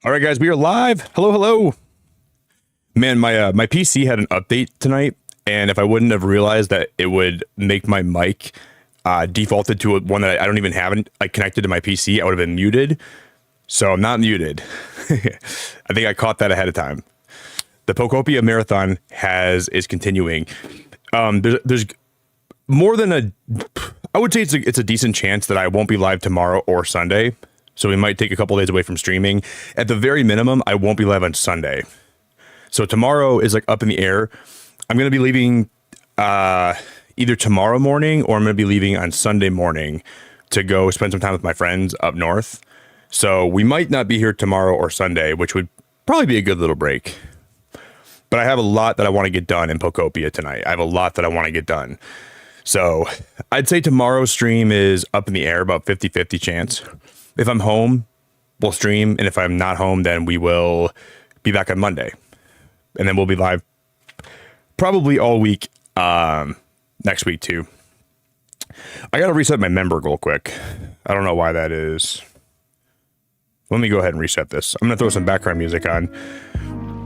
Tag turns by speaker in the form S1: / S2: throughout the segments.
S1: All right, guys, we are live. Hello, hello. Man, my PC had an update tonight, and if I wouldn't have realized that it would make my mic defaulted to one that I don't even have connected to my PC, I would have been muted. So I'm not muted. I think I caught that ahead of time. The Pokopia marathon is continuing. There's more than I would say it's a decent chance that I won't be live tomorrow or Sunday. So we might take a couple days away from streaming. At the very minimum, I won't be live on Sunday. So tomorrow is like up in the air. I'm going to be leaving either tomorrow morning or I'm going to be leaving on Sunday morning to go spend some time with my friends up north. So we might not be here tomorrow or Sunday, which would probably be a good little break. But I have a lot that I want to get done in Pokopia tonight. I have a lot that I want to get done. So I'd say tomorrow's stream is up in the air, about 50-50 chance. If I'm home, we'll stream. And if I'm not home, then we will be back on Monday. And then we'll be live probably all week next week too. I got to reset my member goal quick. I don't know why that is. Let me go ahead and reset this. I'm going to throw some background music on.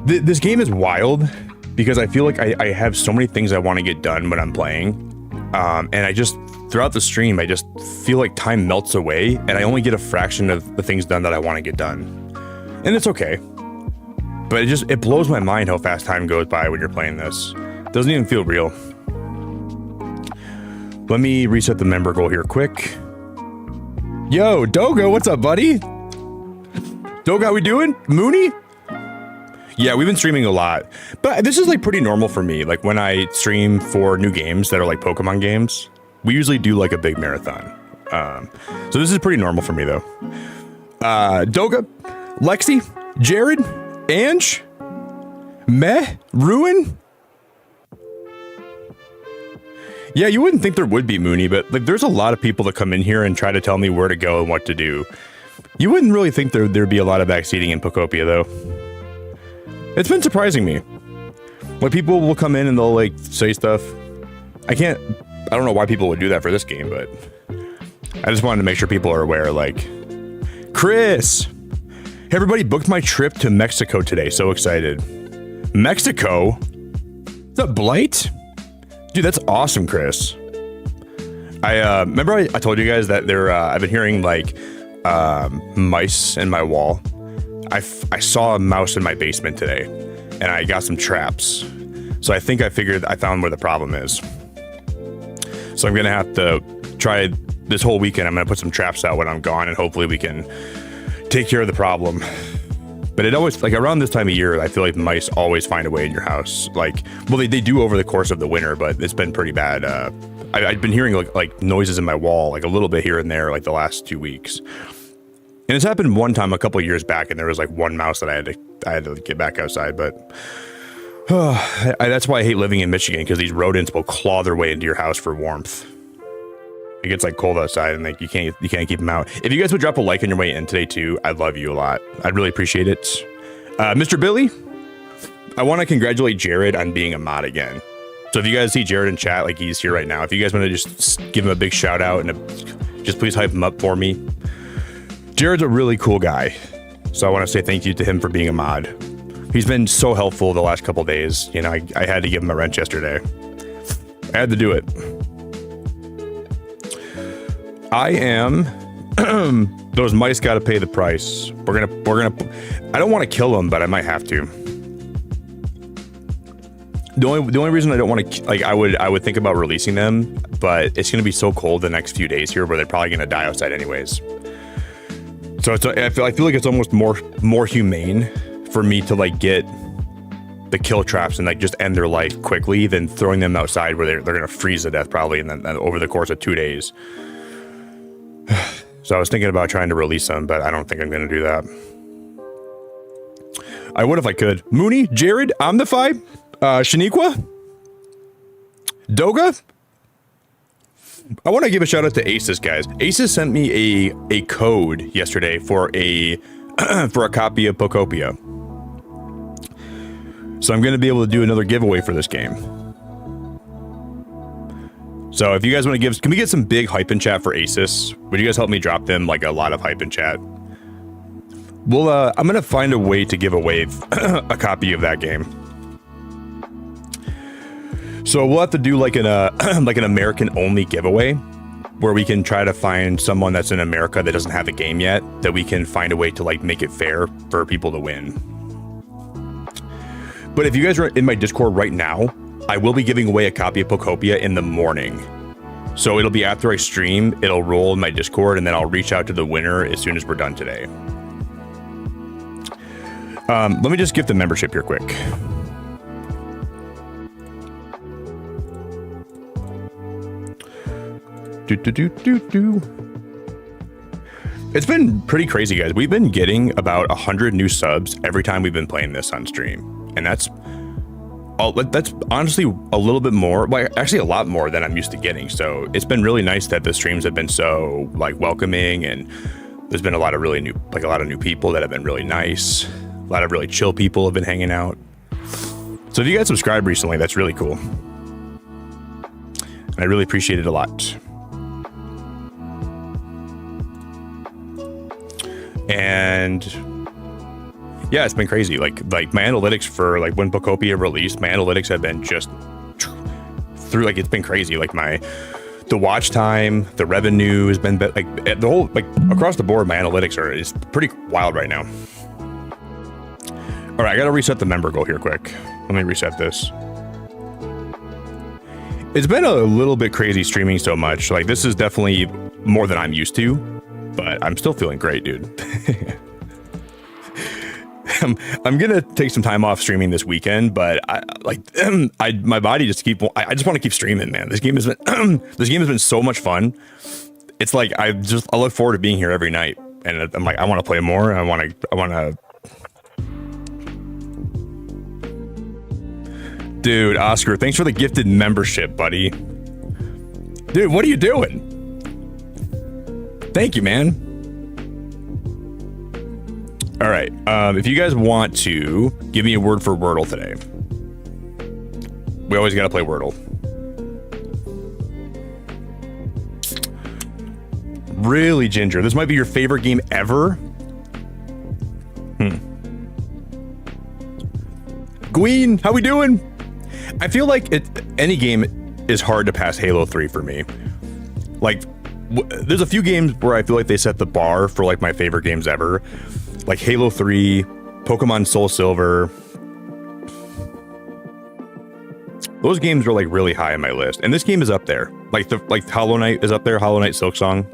S1: This game is wild because I feel like I have so many things I want to get done when I'm playing. And I just, throughout the stream, I just feel like time melts away and I only get a fraction of the things done that I want to get done. And it's okay. But it blows my mind how fast time goes by when you're playing this. It doesn't even feel real. Let me reset the member goal here quick. Yo, Dogo, what's up, buddy? Dogo, how we doing? Mooney? Yeah, we've been streaming a lot, but this is like pretty normal for me. Like when I stream for new games that are like Pokemon games, we usually do like a big marathon. So this is pretty normal for me though. Doga, Lexi, Jared, Ange, Meh, Ruin. Yeah, you wouldn't think there would be Mooney, but like there's a lot of people that come in here and try to tell me where to go and what to do. You wouldn't really think there'd be a lot of backseating in Pokopia though. It's been surprising me. Like people will come in and they'll like say stuff. I don't know why people would do that for this game, but I just wanted to make sure people are aware. Like, Chris, hey, everybody booked my trip to Mexico today. So excited. Mexico? Is that Blight? Dude, that's awesome, Chris. I remember I told you guys that I've been hearing like mice in my wall. I saw a mouse in my basement today and I got some traps. So I found where the problem is. So I'm going to have to try this whole weekend. I'm going to put some traps out when I'm gone and hopefully we can take care of the problem. But it always, like around this time of year, I feel like mice always find a way in your house. Like, well, they do over the course of the winter, but it's been pretty bad. I've been hearing like noises in my wall, like a little bit here and there, like the last 2 weeks. And it's happened one time a couple of years back, and there was like one mouse that I had to get back outside. But that's why I hate living in Michigan, because these rodents will claw their way into your house for warmth. It gets like cold outside, and like you can't keep them out. If you guys would drop a like on your way in today too, I'd love you a lot. I'd really appreciate it. Mr. Billy, I want to congratulate Jared on being a mod again. So if you guys see Jared in chat, like he's here right now, if you guys want to just give him a big shout out and just please hype him up for me. Jared's a really cool guy, so I want to say thank you to him for being a mod. He's been so helpful the last couple days. You know, I had to give him a wrench yesterday. I had to do it. I am. Those mice got to pay the price. We're gonna. I don't want to kill them, but I might have to. The only reason I don't want to, like, I would think about releasing them, but it's gonna be so cold the next few days here, where they're probably gonna die outside anyways. So I feel like it's almost more humane for me to like get the kill traps and like just end their life quickly than throwing them outside where they're gonna freeze to death probably, and then over the course of 2 days. So I was thinking about trying to release them, but I don't think I'm gonna do that. I would if I could. Mooney, Jared, Omnify, Shaniqua, Doga. I want to give a shout out to Asus, guys. Asus sent me a code yesterday for a for a copy of Pokopia. So I'm going to be able to do another giveaway for this game. So if you guys want to can we get some big hype in chat for Asus? Would you guys help me drop them like a lot of hype in chat? We'll, I'm going to find a way to give away a copy of that game. So we'll have to do like an American only giveaway where we can try to find someone that's in America that doesn't have the game yet, that we can find a way to like make it fair for people to win. But if you guys are in my Discord right now, I will be giving away a copy of Pokopia in the morning. So it'll be after I stream, it'll roll in my Discord, and then I'll reach out to the winner as soon as we're done today. Let me just gift the membership here quick. It's been pretty crazy, guys. We've been getting about 100 new subs every time we've been playing this on stream. And that's honestly a little bit more, like actually a lot more than I'm used to getting. So it's been really nice that the streams have been so like welcoming, and there's been a lot of new people that have been really nice. A lot of really chill people have been hanging out. So if you guys subscribed recently, that's really cool. And I really appreciate it a lot. And yeah, it's been crazy. Like my analytics for like when Pokopia released, my analytics have been just through, like it's been crazy. Like the watch time, the revenue has been like the whole, like across the board, my analytics is pretty wild right now. All right, I gotta reset the member goal here quick. Let me reset this. It's been a little bit crazy streaming so much. Like this is definitely more than I'm used to, but I'm still feeling great, dude. I'm gonna take some time off streaming this weekend, but my body just I just want to keep streaming, man. This game has been so much fun. It's like I look forward to being here every night, and I'm like I want to play more. I want to. Dude, Oscar, thanks for the gifted membership, buddy. Dude, what are you doing? Thank you, man. All right, if you guys want to give me a word for Wordle today, we always got to play Wordle. Really, Ginger, this might be your favorite game ever? Gween, how we doing? I feel like any game is hard to pass Halo 3 for me. Like, there's a few games where I feel like they set the bar for like my favorite games ever. Like Halo 3, Pokemon Soul Silver. Those games are like really high on my list. And this game is up there. Like Hollow Knight is up there, Hollow Knight Silksong.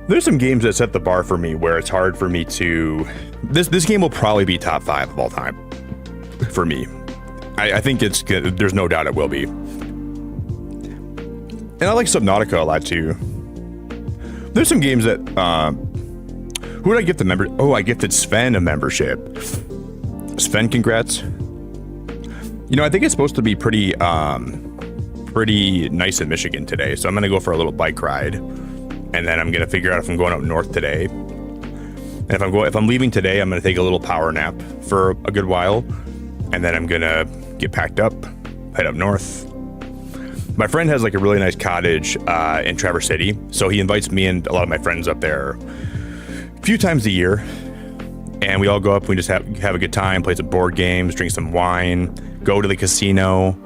S1: There's some games that set the bar for me where it's hard for me to... This game will probably be top 5 of all time for me. I think it's good. There's no doubt it will be. And I like Subnautica a lot too. There's some games that... who did I gift the member? Oh, I gifted Sven a membership. Sven, congrats. You know, I think it's supposed to be pretty nice in Michigan today. So I'm going to go for a little bike ride. And then I'm going to figure out if I'm going up north today. And if I'm leaving today, I'm going to take a little power nap for a good while. And then I'm going to get packed up, head up north. My friend has like a really nice cottage in Traverse City. So he invites me and a lot of my friends up there a few times a year. And we all go up, and we just have a good time, play some board games, drink some wine, go to the casino.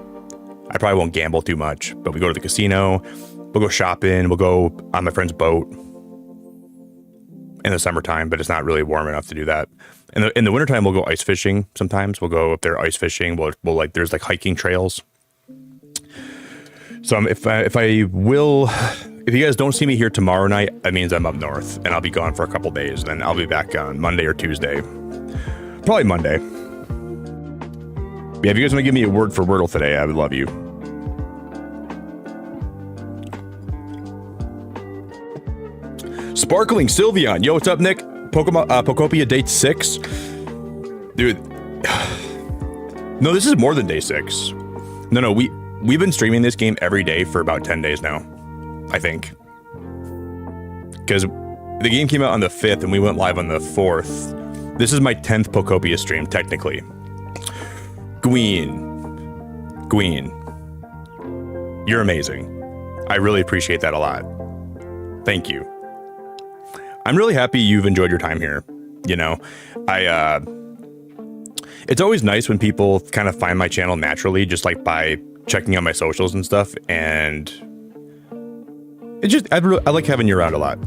S1: I probably won't gamble too much, but we go to the casino, we'll go shopping, we'll go on my friend's boat in the summertime, but it's not really warm enough to do that. In the wintertime, we'll go ice fishing sometimes. We'll go up there ice fishing. We'll like, there's like hiking trails. So if you guys don't see me here tomorrow night, that means I'm up north and I'll be gone for a couple days. Then I'll be back on Monday or Tuesday. Probably Monday. Yeah, if you guys want to give me a word for Wordle today, I would love you. Sparkling Sylveon. Yo, what's up, Nick? Pokopia day 6. Dude. No, this is more than day 6. No, we've been streaming this game every day for about 10 days now, I think. Because the game came out on the 5th and we went live on the 4th. This is my 10th Pokopia stream, technically. Gween. You're amazing. I really appreciate that a lot. Thank you. I'm really happy you've enjoyed your time here. You know, it's always nice when people kind of find my channel naturally, just like by checking out my socials and stuff. And it's just, I like having you around a lot.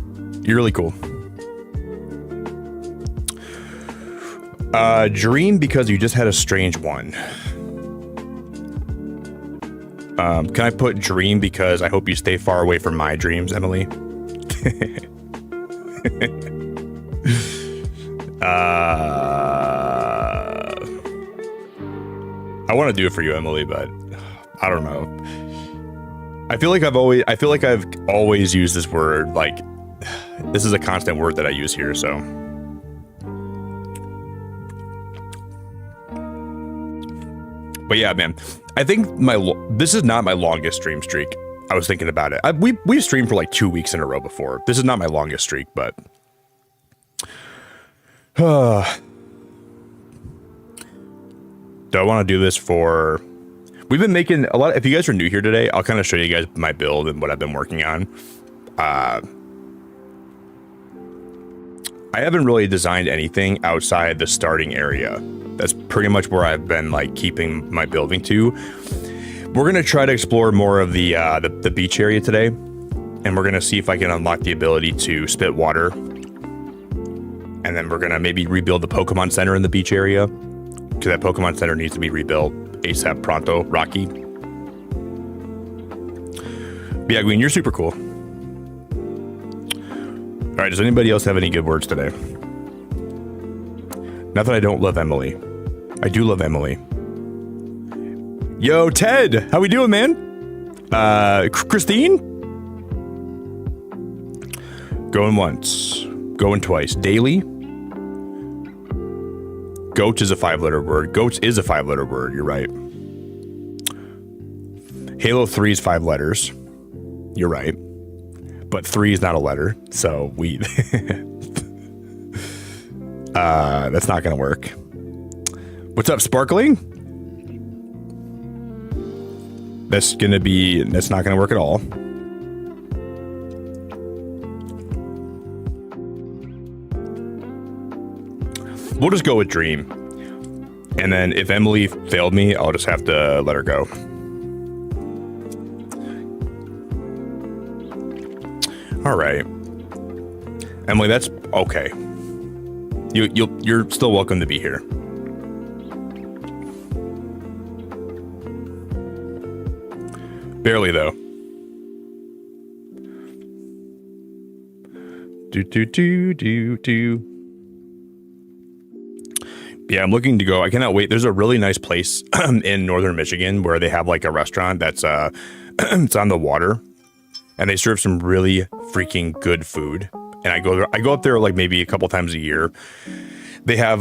S1: You're really cool. Dream because you just had a strange one. Can I put dream because I hope you stay far away from my dreams, Emily? I want to do it for you, Emily, but I don't know. I feel like I've always used this word. Like, this is a constant word that I use here, so. But yeah, man, I think this is not my longest stream streak. I was thinking about it. We've streamed for like 2 weeks in a row before. This is not my longest streak, but do I want to do this for? We've been making a lot. If you guys are new here today, I'll kind of show you guys my build and what I've been working on. I haven't really designed anything outside the starting area. That's pretty much where I've been like keeping my building to. We're gonna try to explore more of the beach area today, and we're gonna see if I can unlock the ability to spit water. And then we're gonna maybe rebuild the Pokemon Center in the beach area, because that Pokemon Center needs to be rebuilt ASAP pronto, Rocky. But yeah, Gwen, you're super cool. All right, does anybody else have any good words today? Not that I don't love Emily. I do love Emily. Yo, Ted, how we doing, man? Christine? Going once, going twice. Daily? Goat is a 5-letter word. Goats is a 5-letter word, you're right. Halo 3 is 5 letters. You're right. But 3 is not a letter, so we... that's not gonna work. What's up, Sparkling? That's not gonna work at all. We'll just go with Dream. And then if Emily failed me, I'll just have to let her go. All right. Emily, that's okay. You're still welcome to be here. Barely, though. Do. Yeah, I'm looking to go. I cannot wait. There's a really nice place in northern Michigan where they have like a restaurant that's it's on the water, and they serve some really freaking good food. And I go up there like maybe a couple times a year. They have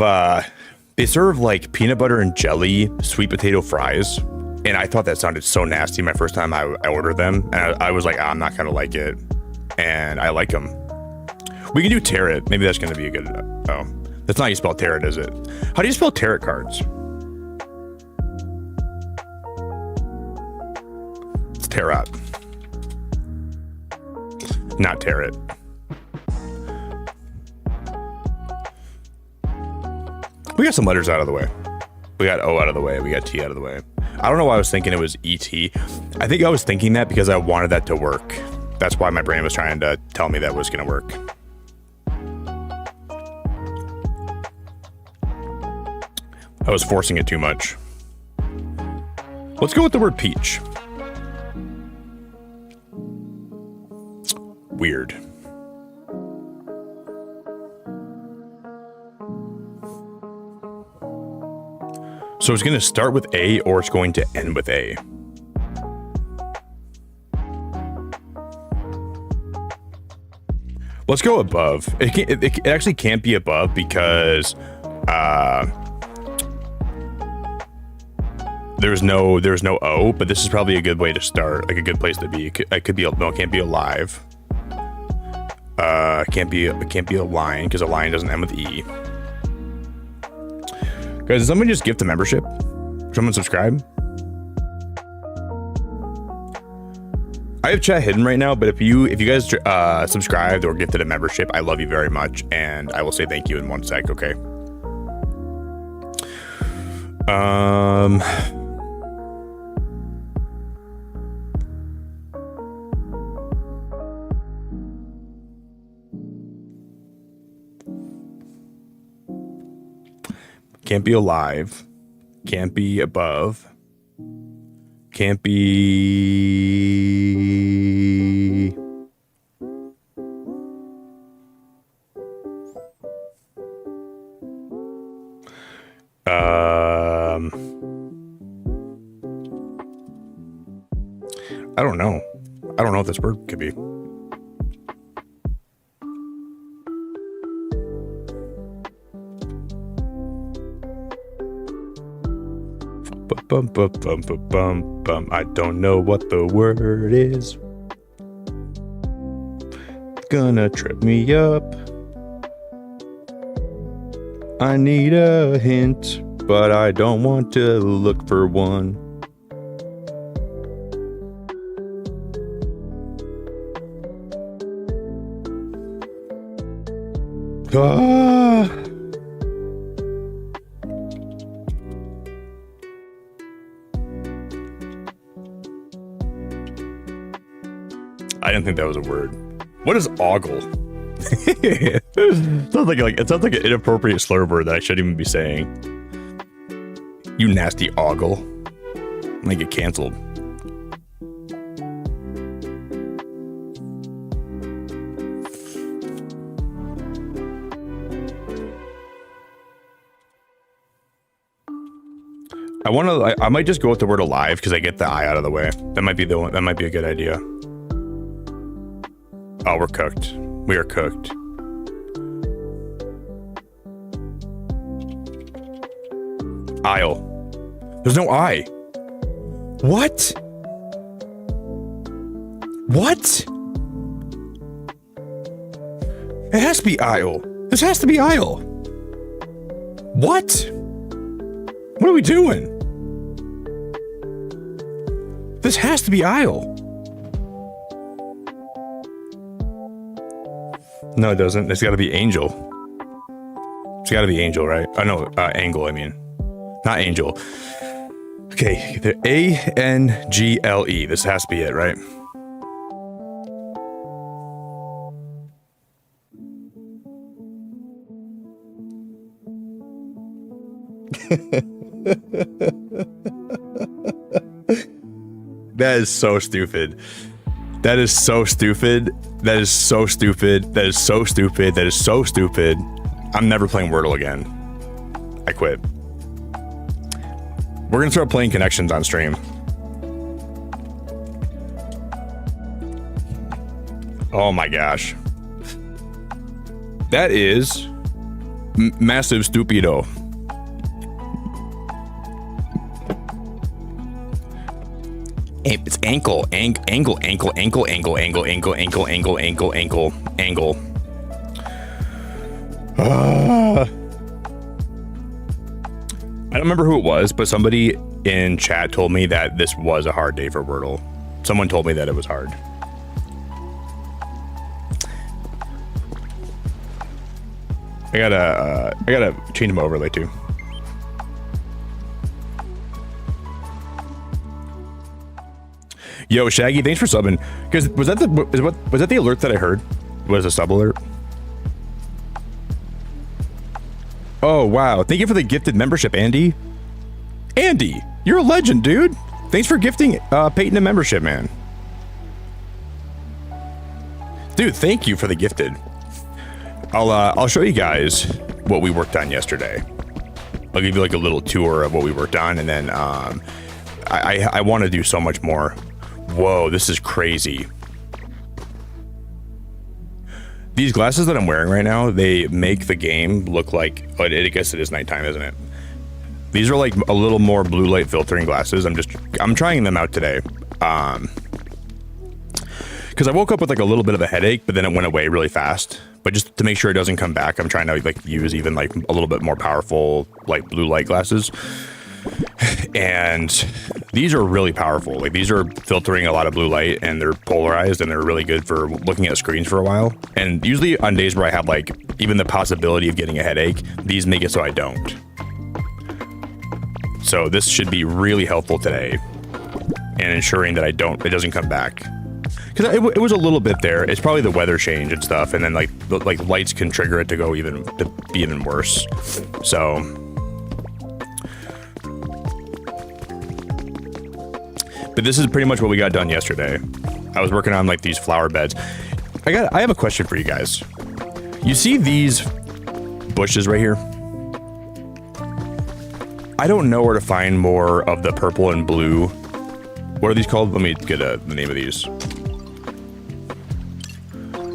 S1: they serve like peanut butter and jelly sweet potato fries, and I thought that sounded so nasty my first time I ordered them, and I was like, I'm not gonna like it, and I like them. We can do tarot. Maybe that's gonna be a good. Oh, that's not how you spell tarot, is it? How do you spell tarot cards? It's tarot, not tarot. We got some letters out of the way. We got O out of the way. We got T out of the way. I don't know why I was thinking it was E-T. I think I was thinking that because I wanted that to work. That's why my brain was trying to tell me that was going to work. I was forcing it too much. Let's go with the word peach. Weird. So it's going to start with A or it's going to end with A. Let's go above. It actually can't be above because there's no O, but this is probably a good way to start, like a good place to be. It could be no, it can't be alive. It can't be a lion because a lion doesn't end with E. Guys, did someone just gift a membership? Someone subscribe? I have chat hidden right now, but if you guys subscribed or gifted a membership, I love you very much, and I will say thank you in 1 sec. Okay. Can't be alive. Can't be above. Can't be... I don't know. I don't know what this word could be. Bum, bum, bum, bum, bum, bum. I don't know what the word is. It's gonna trip me up. I need a hint, but I don't want to look for one. Ah. I didn't think that was a word. What is ogle? It sounds like an inappropriate slur word that I shouldn't even be saying. You nasty ogle. I'm gonna get canceled. I might just go with the word alive because I get the I out of the way. That might be the one. That might be a good idea. Oh, we're cooked. We are cooked. Aisle. There's no I. What? What? It has to be aisle. This has to be aisle. What? What are we doing? This has to be aisle. No, it doesn't. It's got to be angel. It's got to be angel, right? Oh, no, angle, I mean. Not angel. Okay, the A-N-G-L-E. This has to be it, right? That is so stupid. That is so stupid. That is so stupid. That is so stupid. That is so stupid. I'm never playing Wordle again. I quit. We're gonna start playing connections on stream. Oh my gosh. That is massive stupido. It's ankle, angle. I don't remember who it was, but somebody in chat told me that this was a hard day for Wordle. Someone told me that it was hard. I gotta change my overlay too. Yo, Shaggy, thanks for subbing. Because was that the alert that I heard? Was a sub alert? Oh wow! Thank you for the gifted membership, Andy. Andy, you're a legend, dude. Thanks for gifting Peyton a membership, man. Dude, thank you for the gifted. I'll show you guys what we worked on yesterday. I'll give you like a little tour of what we worked on, and then I want to do so much more. Whoa, this is crazy. These glasses that I'm wearing right now, they make the game look like, I guess it is nighttime, isn't it? These are like a little more blue light filtering glasses. I'm trying them out today. Because I woke up with like a little bit of a headache, but then it went away really fast. But just to make sure it doesn't come back, I'm trying to like use even like a little bit more powerful like blue light glasses. And these are really powerful. Like, these are filtering a lot of blue light, and they're polarized, and they're really good for looking at screens for a while. And usually on days where I have like even the possibility of getting a headache, these make it so I don't. So this should be really helpful today and ensuring that it doesn't come back. Because it was a little bit there. It's probably the weather change and stuff, and then like lights can trigger it to be even worse. So, but this is pretty much what we got done yesterday. I was working on like these flower beds. I have a question for you guys. You see these bushes right here? I don't know where to find more of the purple and blue. What are these called? Let me get the name of these.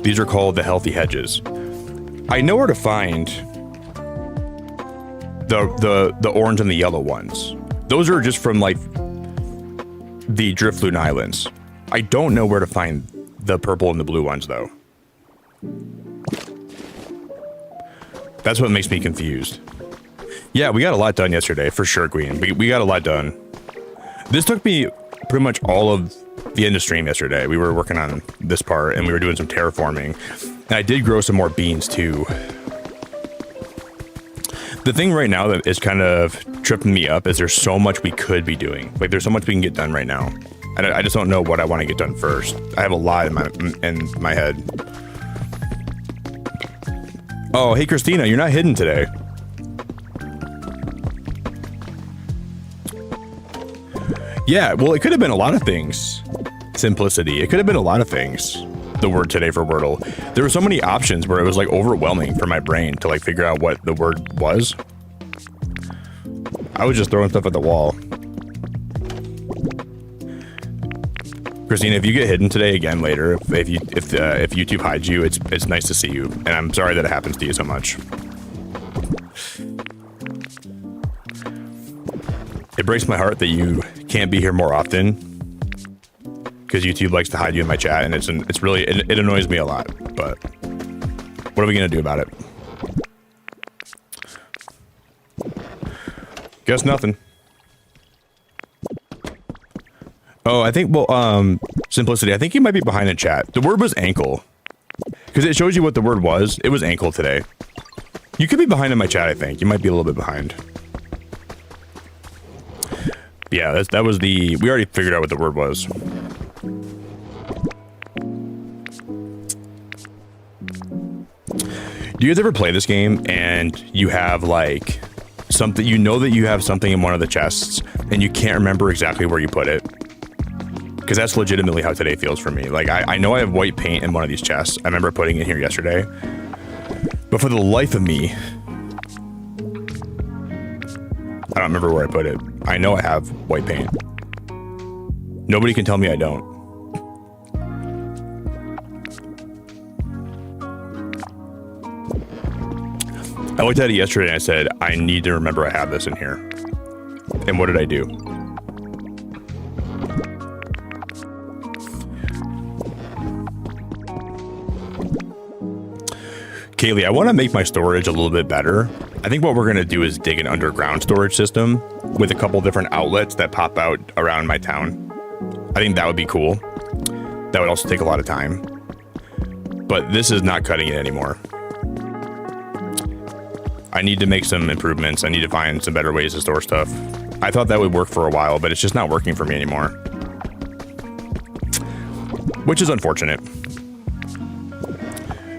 S1: These are called the healthy hedges. I know where to find the orange and the yellow ones. Those are just from like the Driftloon Islands. I don't know where to find the purple and the blue ones though. That's what makes me confused. Yeah, we got a lot done yesterday, for sure, Queen. We got a lot done. This took me pretty much all of the end of stream yesterday. We were working on this part, and we were doing some terraforming. And I did grow some more beans, too. The thing right now that is kind of tripping me up is there's so much we could be doing. Like, there's so much we can get done right now. And I just don't know what I want to get done first. I have a lot in my head. Oh, hey, Christina, you're not hidden today. Yeah, well, it could have been a lot of things. Simplicity. It could have been a lot of things. The word today for Wordle. There were so many options where it was like overwhelming for my brain to like figure out what the word was. I was just throwing stuff at the wall. Christina, if you get hidden today again later, if YouTube hides you, it's nice to see you, and I'm sorry that it happens to you so much. It breaks my heart that you can't be here more often because YouTube likes to hide you in my chat, and it's really it annoys me a lot. But what are we gonna do about it? Guess nothing. Oh, I think Simplicity. I think you might be behind in chat. The word was ankle because it shows you what the word was. It was ankle today. You could be behind in my chat. I think you might be a little bit behind. Yeah, that was we already figured out what the word was. Do you guys ever play this game and you have like something, you know that you have something in one of the chests and you can't remember exactly where you put it? Because that's legitimately how today feels for me. Like, I know I have white paint in one of these chests. I remember putting it here yesterday. But for the life of me, I don't remember where I put it. I know I have white paint. Nobody can tell me I don't. I looked at it yesterday and I said, I need to remember I have this in here. And what did I do? Kaylee, I want to make my storage a little bit better. I think what we're going to do is dig an underground storage system with a couple different outlets that pop out around my town. I think that would be cool. That would also take a lot of time. But this is not cutting it anymore. I need to make some improvements. I need to find some better ways to store stuff. I thought that would work for a while, but it's just not working for me anymore. Which is unfortunate.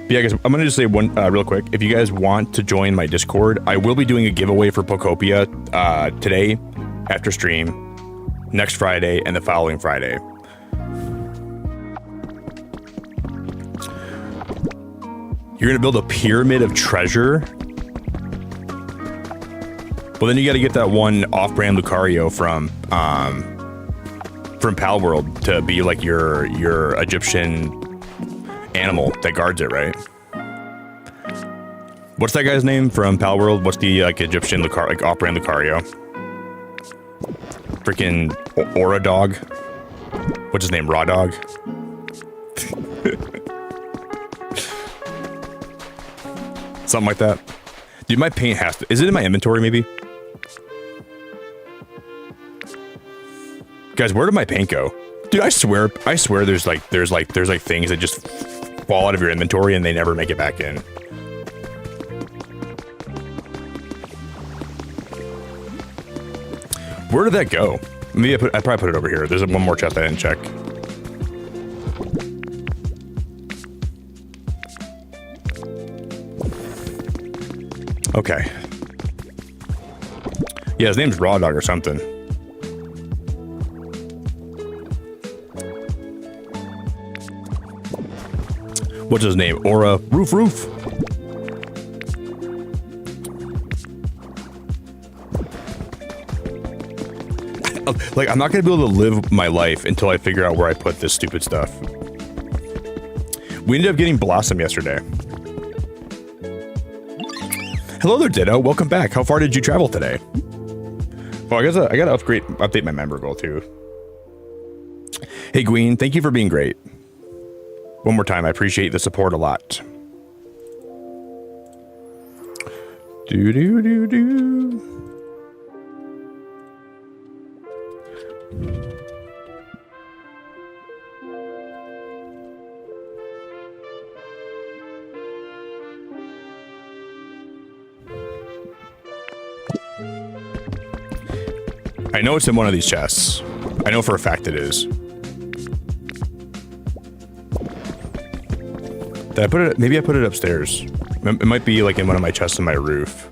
S1: Yeah, guys, I'm going to just say one real quick. If you guys want to join my Discord, I will be doing a giveaway for Pokopia today, after stream, next Friday, and the following Friday. You're going to build a pyramid of treasure? Well, then you got to get that one off-brand Lucario from Pal World to be like your Egyptian animal that guards it, right? What's that guy's name from Pal World? What's the like Egyptian like off-brand Lucario? Freaking Aura Dog. What's his name? Raw Dog. Something like that. Dude, my paint has to. Is it in my inventory? Maybe. Guys, where did my paint go? Dude, I swear there's like things that just fall out of your inventory and they never make it back in. Where did that go? Maybe I probably put it over here. There's one more chest I didn't check. Okay. Yeah, his name's Raw Dog or something. What's his name? Aura Roof. Like, I'm not gonna be able to live my life until I figure out where I put this stupid stuff. We ended up getting Blossom yesterday. Hello there, Ditto. Welcome back. How far did you travel today? Oh, I gotta update my member goal too. Hey, Gween, thank you for being great. One more time, I appreciate the support a lot. Do. I know it's in one of these chests. I know for a fact it is. Did I put it? Maybe I put it upstairs. It might be like in one of my chests on my roof.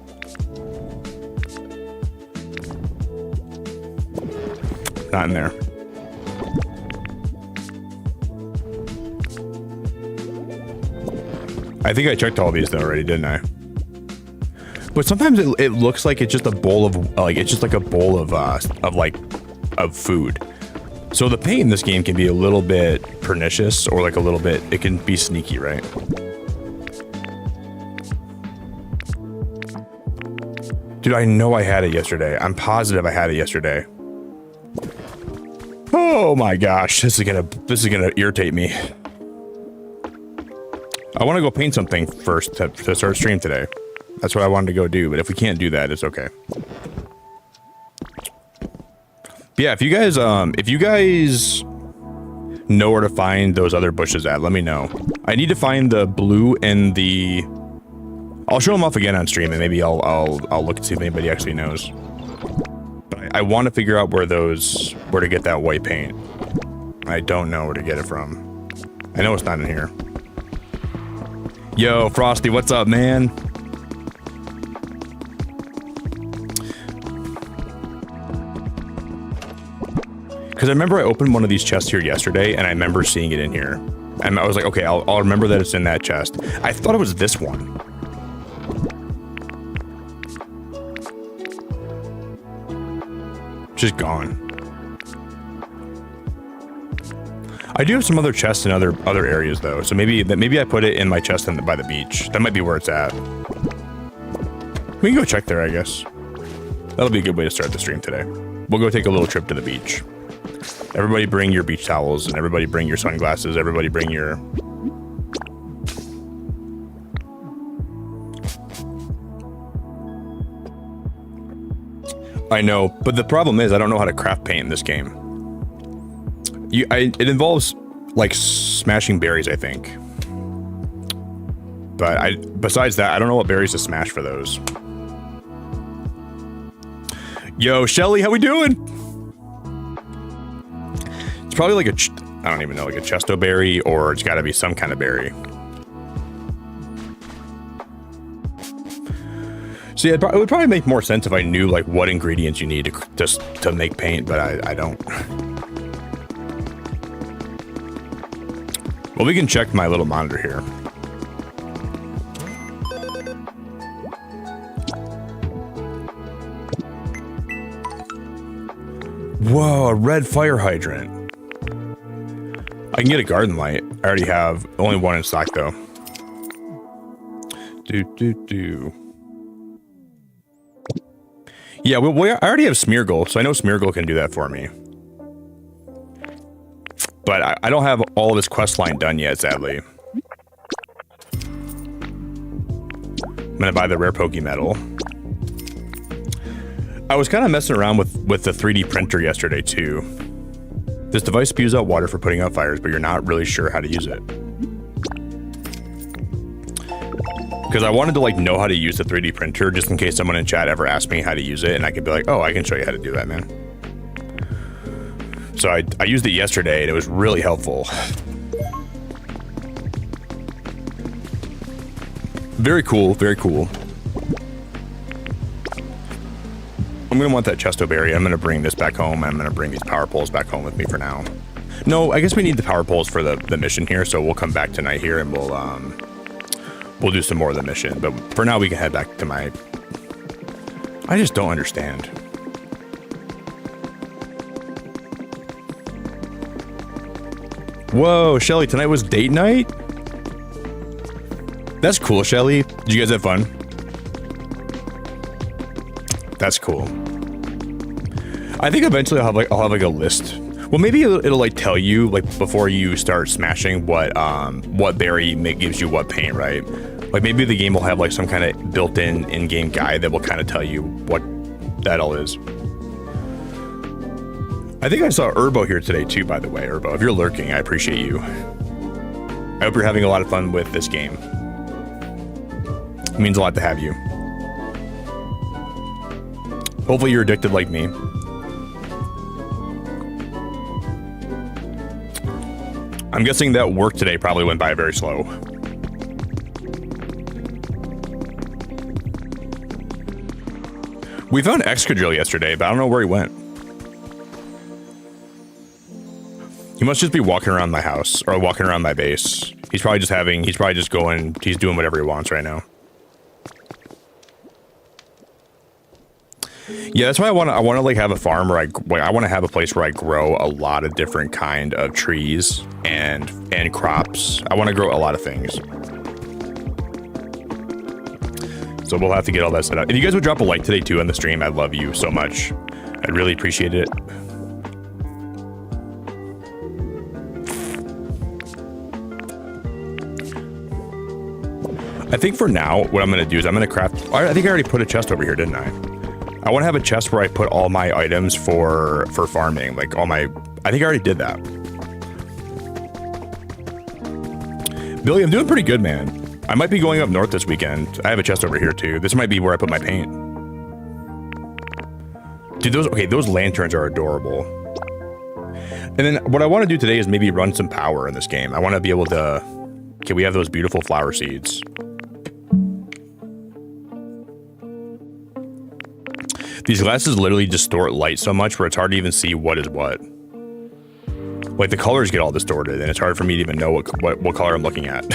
S1: Not in there. I think I checked all these though already, didn't I? But sometimes it looks like it's just a bowl of of food. So the paint in this game can be a little bit pernicious or like a little bit, it can be sneaky, right? Dude, I know I had it yesterday. I'm positive I had it yesterday. Oh my gosh, this is gonna irritate me. I want to go paint something first to start stream today. That's what I wanted to go do, but if we can't do that, it's okay. But yeah, if you guys know where to find those other bushes at, let me know. I need to find the blue and the... I'll show them off again on stream, and maybe I'll look and see if anybody actually knows. But I want to figure out where to get that white paint. I don't know where to get it from. I know it's not in here. Yo, Frosty, what's up, man? Because I remember I opened one of these chests here yesterday, and I remember seeing it in here. And I was like, okay, I'll remember that it's in that chest. I thought it was this one. Just gone. I do have some other chests in other areas, though. So maybe I put it in my chest by the beach. That might be where it's at. We can go check there, I guess. That'll be a good way to start the stream today. We'll go take a little trip to the beach. Everybody bring your beach towels, and everybody bring your sunglasses. Everybody bring your... I know, but the problem is I don't know how to craft paint in this game. It involves, like, smashing berries, I think. But besides that, I don't know what berries to smash for those. Yo, Shelly, how we doing? It's probably like I don't even know, like a chesto berry, or it's got to be some kind of berry. So yeah, it would probably make more sense if I knew like what ingredients you need to make paint, but I don't. Well, we can check my little monitor here. Whoa, a red fire hydrant. I can get a garden light. I already have only one in stock though. Yeah, I already have Smearguru, so I know Smearguru can do that for me. But I don't have all of his quest line done yet, sadly. I'm gonna buy the rare Poke Metal. I was kind of messing around with the 3D printer yesterday too. This device spews out water for putting out fires, but you're not really sure how to use it. Because I wanted to like know how to use the 3D printer just in case someone in chat ever asked me how to use it, and I could be like, oh, I can show you how to do that, man. So I used it yesterday, and it was really helpful. Very cool, very cool. I'm gonna want that chesto berry. I'm gonna bring this back home. I'm gonna bring these power poles back home with me for now. No, I guess we need the power poles for the mission here, so we'll come back tonight here and we'll do some more of the mission. But for now, we can head back to my... I just don't understand. Whoa, Shelly, tonight was date night? That's cool, Shelly. Did you guys have fun? That's cool. I think eventually I'll have like a list. Well, maybe it'll like tell you like before you start smashing what berry gives you what paint, right? Like maybe the game will have like some kind of built-in in-game guide that will kind of tell you what that all is. I think I saw Urbo here today too, by the way. Urbo, if you're lurking, I appreciate you. I hope you're having a lot of fun with this game. It means a lot to have you. Hopefully you're addicted like me. I'm guessing that work today probably went by very slow. We found Excadrill yesterday, but I don't know where he went. He must just be walking around my house or walking around my base. He's probably just doing whatever he wants right now. Yeah, that's why I want to like have a farm where I want to have a place where I grow a lot of different kind of trees and crops. I want to grow a lot of things. So we'll have to get all that set up. If you guys would drop a like today too on the stream, I'd love you so much. I'd really appreciate it. I think for now, what I'm going to do is I'm going to craft... I think I already put a chest over here, didn't I? I want to have a chest where I put all my items for farming. Like all my... I think I already did that. Billy, I'm doing pretty good, man. I might be going up north this weekend. I have a chest over here too. This might be where I put my paint. Dude, those lanterns are adorable. And then what I want to do today is maybe run some power in this game. I want to be able to... Okay, we have those beautiful flower seeds. These glasses literally distort light so much where it's hard to even see what is what. Like the colors get all distorted and it's hard for me to even know what color I'm looking at.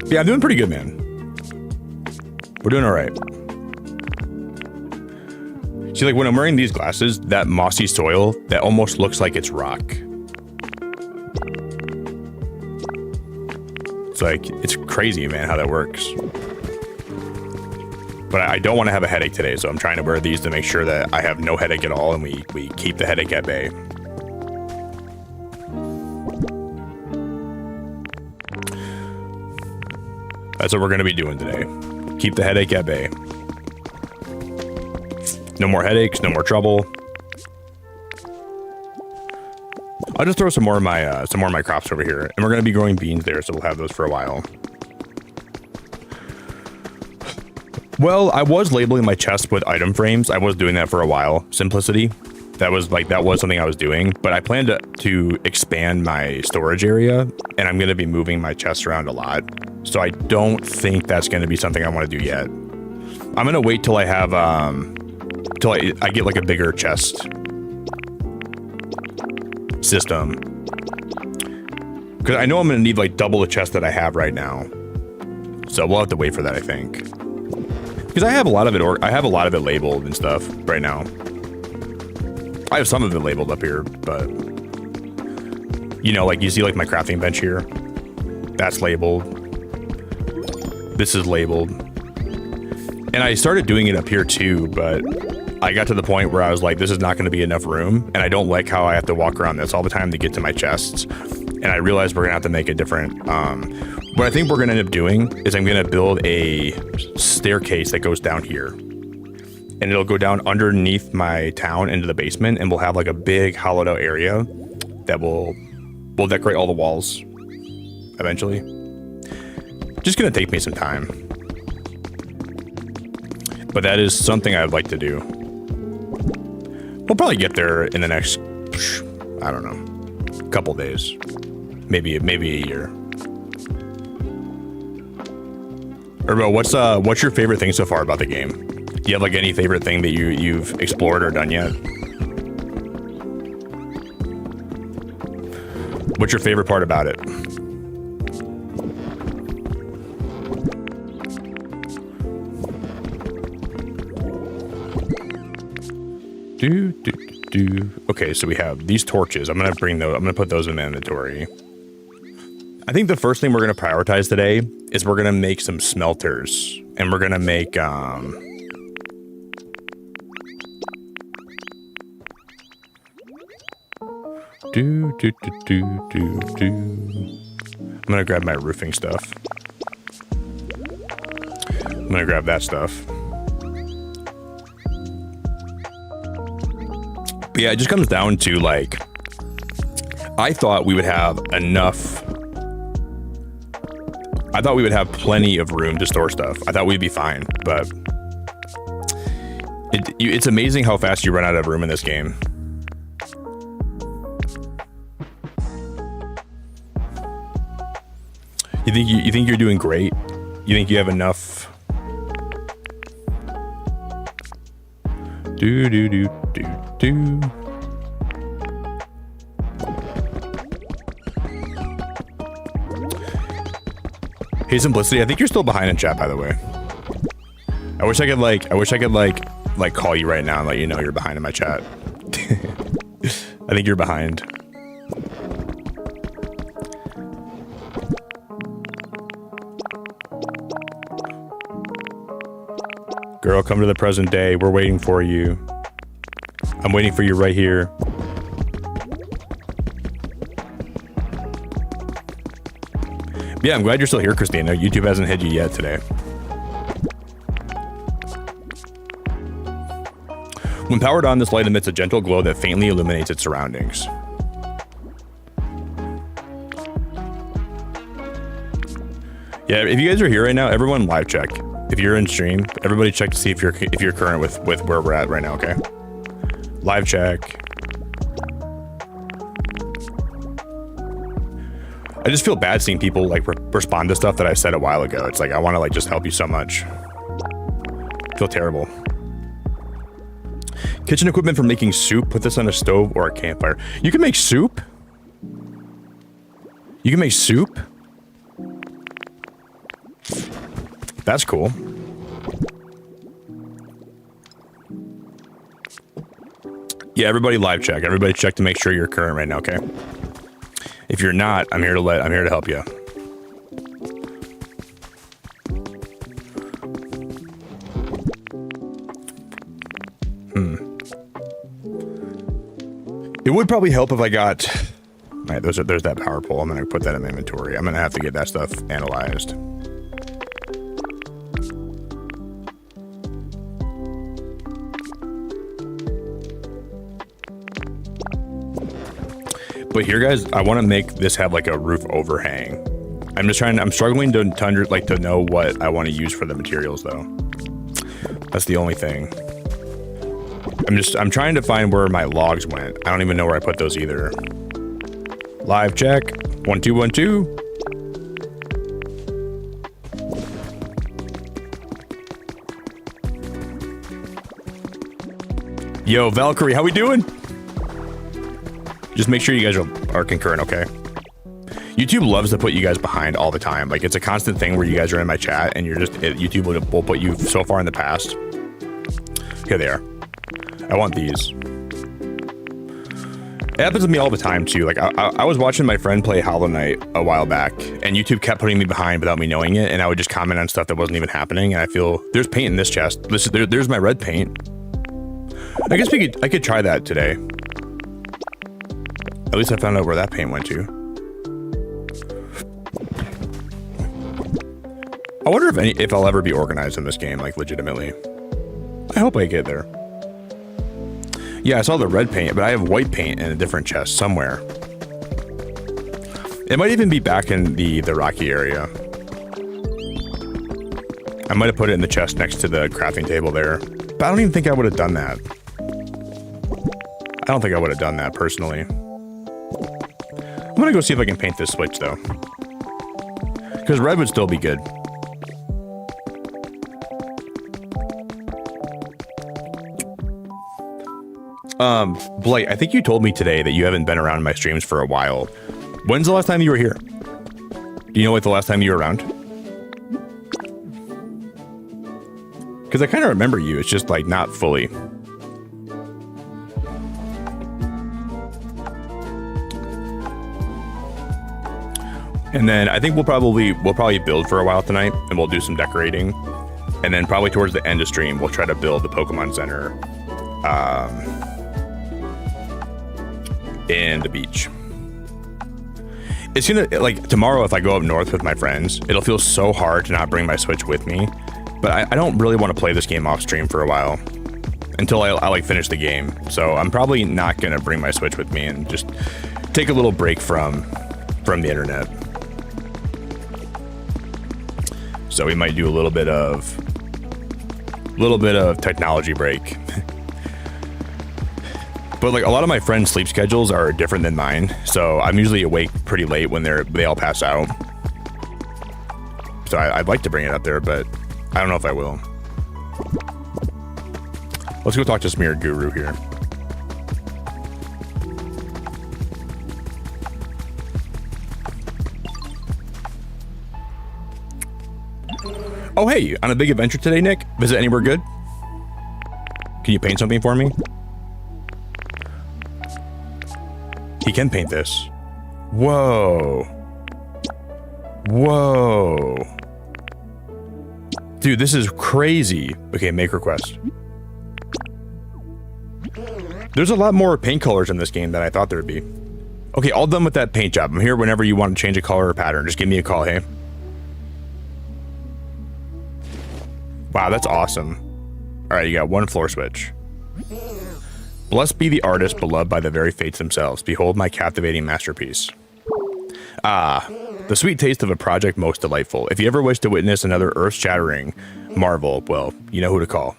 S1: Yeah, I'm doing pretty good, man. We're doing all right. See, like when I'm wearing these glasses, that mossy soil, that almost looks like it's rock. It's like, it's crazy, man, how that works. But I don't want to have a headache today, so I'm trying to wear these to make sure that I have no headache at all and we keep the headache at bay. That's what we're going to be doing today. Keep the headache at bay. No more headaches, no more trouble. I'll just throw some more of my crops over here, and we're going to be growing beans there, so we'll have those for a while. Well, I was labeling my chest with item frames. I was doing that for a while. Simplicity. That was something I was doing, but I plan to expand my storage area, and I'm going to be moving my chests around a lot. So I don't think that's going to be something I want to do yet. I'm going to wait till I have till I get like a bigger chest system, because I know I'm going to need like double the chest that I have right now. So we'll have to wait for that, I think. Because I have a lot of it, I have a lot of it labeled and stuff right now. I have some of it labeled up here, but you know, like you see like my crafting bench here, that's labeled. This is labeled. And I started doing it up here too, but I got to the point where I was like, this is not going to be enough room. And I don't like how I have to walk around this all the time to get to my chests. And I realized we're going to have to make a different, what I think we're going to end up doing is I'm going to build a staircase that goes down here. and it'll go down underneath my town into the basement, and we'll have like a big hollowed out area that we'll decorate all the walls eventually. Just gonna take me some time, but that is something I'd like to do. We'll probably get there in the next, I don't know, couple days, maybe a year. Erbo, what's your favorite thing so far about the game? Do you have like any favorite thing that you've explored or done yet? What's your favorite part about it? Okay, so we have these torches. I'm gonna put those in the inventory. I think the first thing we're gonna prioritize today is we're gonna make some smelters, and we're gonna make I'm gonna grab my roofing stuff. I'm gonna grab that stuff. But yeah, it just comes down to like, I thought we would have enough. I thought we would have plenty of room to store stuff. I thought we'd be fine, but it's amazing how fast you run out of room in this game. You think you're doing great? You think you have enough? Hey Simplicity, I think you're still behind in chat, by the way. I wish I could call you right now and let you know you're behind in my chat. I think you're behind. Girl, come to the present day. We're waiting for you. I'm waiting for you right here. Yeah, I'm glad you're still here, Christina. YouTube hasn't hit you yet today. When powered on, this light emits a gentle glow that faintly illuminates its surroundings. Yeah, if you guys are here right now, everyone live check. If you're in stream, everybody check to see if you're current with where we're at right now, okay? Live check. I just feel bad seeing people like respond to stuff that I said a while ago. It's like I want to like just help you so much. I feel terrible. Kitchen equipment for making soup. Put this on a stove or a campfire. You can make soup? You can make soup? That's cool. Yeah, everybody live check. Everybody check to make sure you're current right now, okay? If you're not, I'm here to help you. It would probably help if I got... All right, there's that power pole. I'm gonna put that in my inventory. I'm gonna have to get that stuff analyzed. But here, guys, I want to make this have like a roof overhang. I'm struggling to know what I want to use for the materials, though. That's the only thing. I'm trying to find where my logs went. I don't even know where I put those either. Live check. 1 2 1 2. Yo, Valkyrie, how we doing? Just make sure you guys are concurrent, okay? YouTube loves to put you guys behind all the time. Like, it's a constant thing where you guys are in my chat and YouTube will put you so far in the past. Here they are. I want these. It happens to me all the time, too. Like, I was watching my friend play Hollow Knight a while back, and YouTube kept putting me behind without me knowing it, and I would just comment on stuff that wasn't even happening, and I feel... There's paint in this chest. There's my red paint. I guess I could try that today. At least I found out where that paint went to. I wonder if I'll ever be organized in this game, like legitimately. hope I get there. Yeah, I saw the red paint, but I have white paint in a different chest somewhere. It might even be back in the rocky area. I might have put it in the chest next to the crafting table there. But I don't even think I would have done that. I don't think I would have done that personally. I'm gonna go see if I can paint this switch though. Because red would still be good. Blight, I think you told me today that you haven't been around my streams for a while. When's the last time you were here? Do you know what the last time you were around? Because I kind of remember you, it's just like not fully. And then I think we'll probably build for a while tonight, and we'll do some decorating. And then probably towards the end of stream, we'll try to build the Pokemon Center in the beach. It's gonna, like, tomorrow if I go up north with my friends, it'll feel so hard to not bring my Switch with me. But I don't really want to play this game off stream for a while until I like finish the game. So I'm probably not gonna bring my Switch with me and just take a little break from the internet. So we might do a little bit of technology break. But like a lot of my friends' sleep schedules are different than mine, so I'm usually awake pretty late when they all pass out. So I'd like to bring it up there, but I don't know if I will. Let's go talk to Smearguru here. Oh hey, on a big adventure today, Nick? Visit anywhere good? Can you paint something for me? He can paint this. Whoa. Whoa. Dude, this is crazy. Okay, make request. There's a lot more paint colors in this game than I thought there would be. Okay, all done with that paint job. I'm here whenever you want to change a color or pattern. Just give me a call, hey? Wow, that's awesome. All right, you got one floor switch. Blessed be the artist beloved by the very fates themselves. Behold my captivating masterpiece. Ah, the sweet taste of a project most delightful. If you ever wish to witness another earth-shattering marvel, well, you know who to call.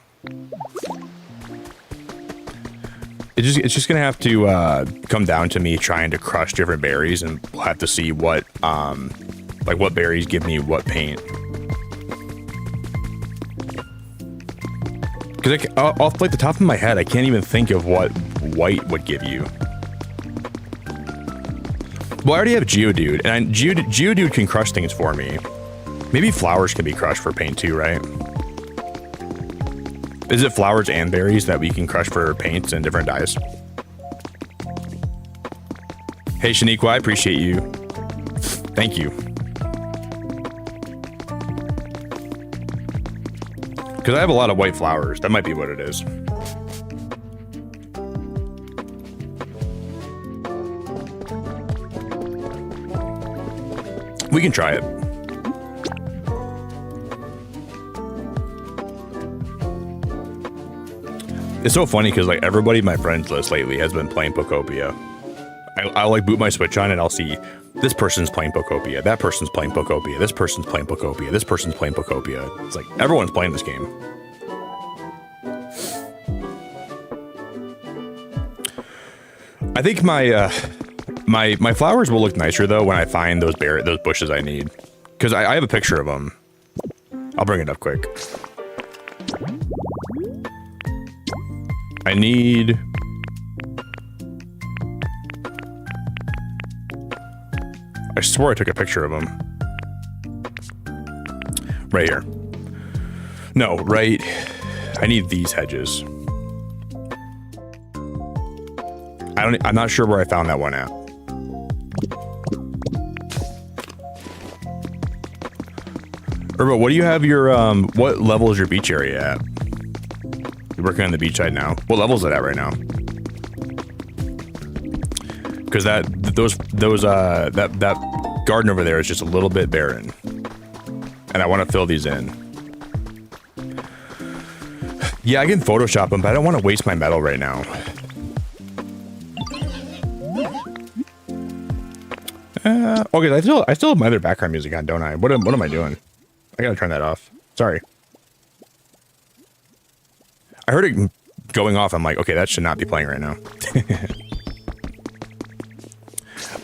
S1: It's just gonna have to come down to me trying to crush different berries, and we'll have to see what like what berries give me what paint. Because off like the top of my head, I can't even think of what white would give you. Well, I already have Geodude, and Geodude can crush things for me. Maybe flowers can be crushed for paint too, right? Is it flowers and berries that we can crush for paints and different dyes? Hey, Shaniqua, I appreciate you. Thank you. Because I have a lot of white flowers. That might be what it is. We can try it. It's so funny because like everybody in my friends list lately has been playing Pokopia. I'll like boot my Switch on and I'll see this person's playing Pokopia, that person's playing Pokopia, this person's playing Pokopia, this person's playing Pokopia. It's like everyone's playing this game. I think my flowers will look nicer though when I find those bushes I need, because I have a picture of them. I'll bring it up quick. I need. I swore I took a picture of them. Right here. No, right. I need these hedges. I'm not sure where I found that one at. Urbo, what do you have your, what level is your beach area at? You're working on the beach side now. What level is it at right now? Because that garden over there is just a little bit barren. And I want to fill these in. Yeah, I can Photoshop them, but I don't want to waste my metal right now. Okay, I still have my other background music on, don't I? What am I doing? I gotta turn that off. Sorry. I heard it going off. I'm like, okay, that should not be playing right now.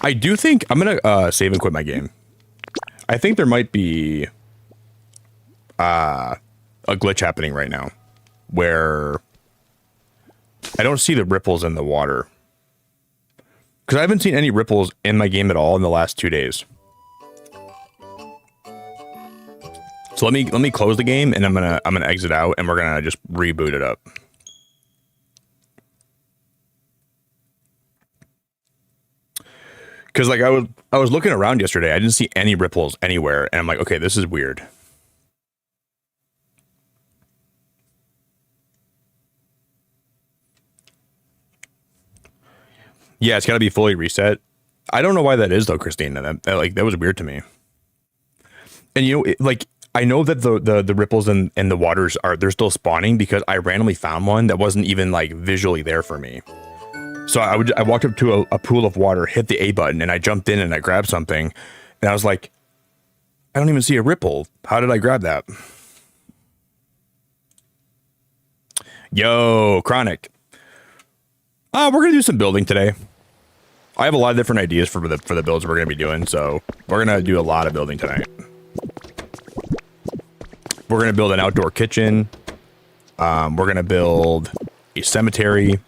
S1: I do think I'm gonna save and quit my game. I think there might be a glitch happening right now where I don't see the ripples in the water. Because I haven't seen any ripples in my game at all in the last 2 days. So let me close the game and I'm gonna exit out and we're gonna just reboot it up. Because like I was looking around yesterday, I didn't see any ripples anywhere, and I'm like, okay, this is weird. Yeah, it's gotta be fully reset. I don't know why that is though, Christina. That was weird to me. And you know, I know that the ripples in the waters they're still spawning because I randomly found one that wasn't even like visually there for me. So I walked up to a pool of water, hit the A button, and I jumped in and I grabbed something, and I was like, I don't even see a ripple. How did I grab that? Yo, Chronic. We're gonna do some building today. I have a lot of different ideas for the builds we're gonna be doing, so we're gonna do a lot of building tonight. We're gonna build an outdoor kitchen. We're gonna build a cemetery.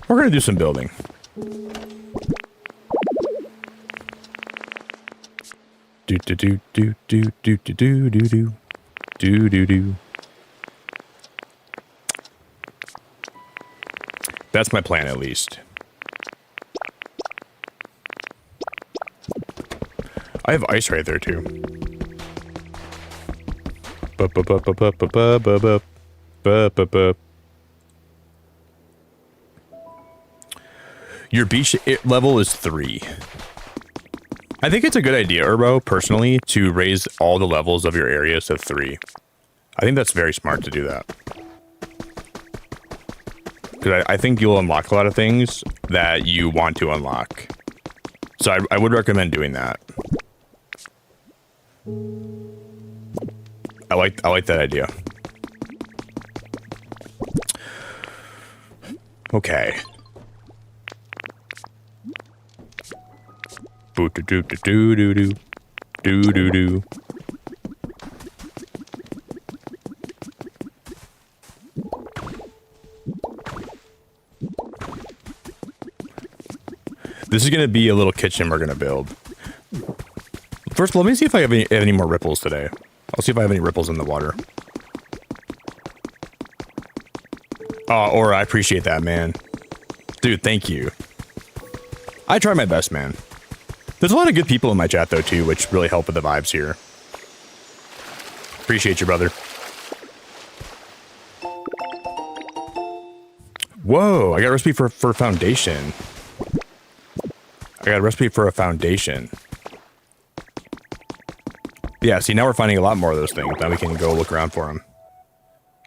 S1: We're gonna do some building. Do do do do do do do do do do do do. That's my plan, at least. I have ice right there too. Your beach level is 3. I think it's a good idea, Urbo, personally, to raise all the levels of your areas to 3. I think that's very smart to do that. Because I think you'll unlock a lot of things that you want to unlock. So I would recommend doing that. I like that idea. Okay. Boo doo doo doo doo doo doo doo doo. This is gonna be a little kitchen we're gonna build. First, let me see if I have any more ripples today. I'll see if I have any ripples in the water. Oh, Aura, I appreciate that, man. Dude, thank you. I try my best, man. There's a lot of good people in my chat, though, too, which really help with the vibes here. Appreciate you, brother. Whoa, I got a recipe for a foundation. I got a recipe for a foundation. Yeah, see, now we're finding a lot more of those things. Now we can go look around for them.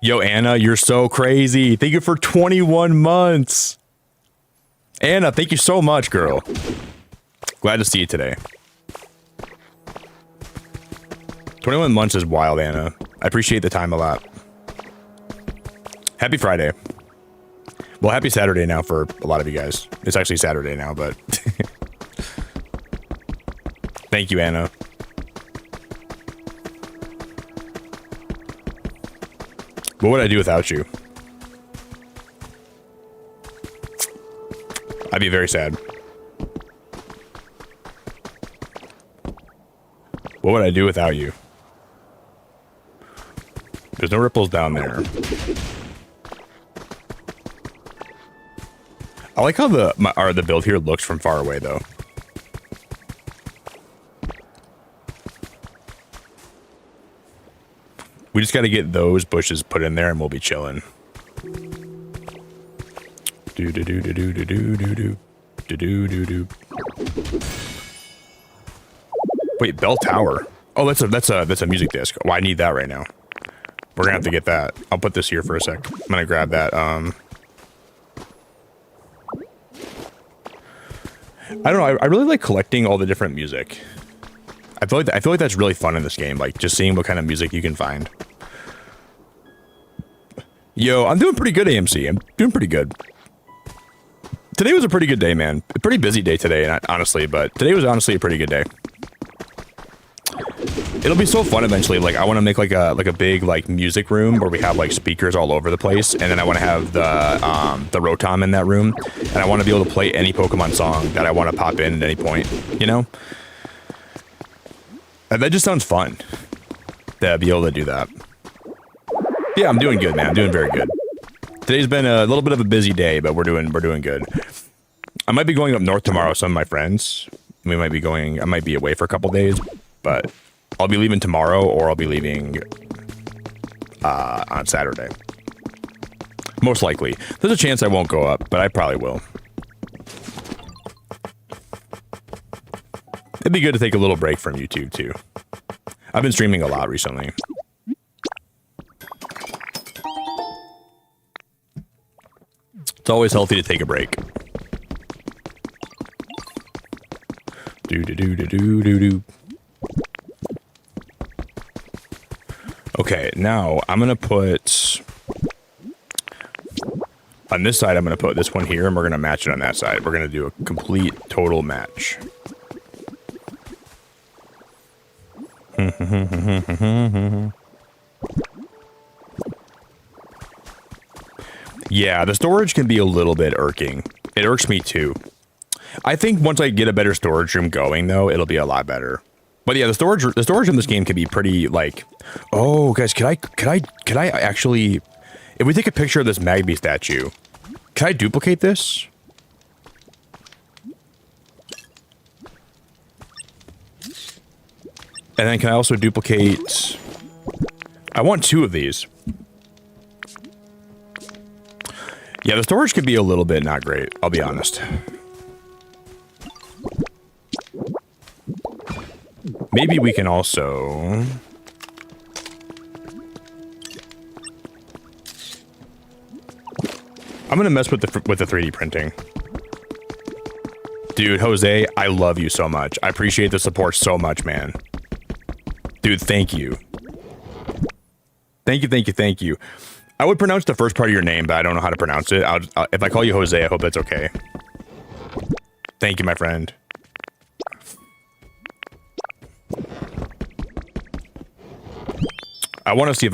S1: Yo, Anna, you're so crazy. Thank you for 21 months. Anna, thank you so much, girl. Glad to see you today. 21 months is wild, Anna. I appreciate the time a lot. Happy Friday. Well, happy Saturday now for a lot of you guys. It's actually Saturday now, but... Thank you, Anna. What would I do without you? I'd be very sad. What would I do without you? There's no ripples down there. I like how the build here looks from far away, though. We just got to get those bushes put in there and we'll be chilling. Do do do do do do do do do do do do. Wait, Bell Tower. Oh, that's a music disc. Oh, I need that right now. We're gonna have to get that. I'll put this here for a sec. I'm gonna grab that. I don't know. I really like collecting all the different music. I feel like that's really fun in this game. Like just seeing what kind of music you can find. Yo, I'm doing pretty good, AMC. I'm doing pretty good. Today was a pretty good day, man. A pretty busy day today, honestly, but today was honestly a pretty good day. It'll be so fun eventually. Like I want to make like a big like music room where we have like speakers all over the place, and then I want to have the Rotom in that room, and I want to be able to play any Pokemon song that I want to pop in at any point. You know, and that just sounds fun to be able to do that. Yeah, I'm doing good, man. I'm doing very good. Today's been a little bit of a busy day, but we're doing good. I might be going up north tomorrow with some of my friends. We might be going. I might be away for a couple days, but I'll be leaving tomorrow, or I'll be leaving on Saturday. Most likely. There's a chance I won't go up, but I probably will. It'd be good to take a little break from YouTube, too. I've been streaming a lot recently. It's always healthy to take a break. Do. Okay, now I'm gonna put on this side. I'm gonna put this one here, and we're gonna match it on that side. We're gonna do a complete total match. Yeah, the storage can be a little bit irking. It irks me too. I think once I get a better storage room going, though, it'll be a lot better. But yeah, the storage in this game can be pretty like. Oh, guys, could I actually, if we take a picture of this Magby statue, can I duplicate this? And then can I also duplicate? I want 2 of these. Yeah, the storage could be a little bit not great, I'll be honest. Maybe we can also... I'm gonna mess with the 3D printing. Dude, Jose, I love you so much. I appreciate the support so much, man. Dude, thank you. Thank you. I would pronounce the first part of your name, but I don't know how to pronounce it. If I call you Jose, I hope that's okay. Thank you, my friend. I want to see if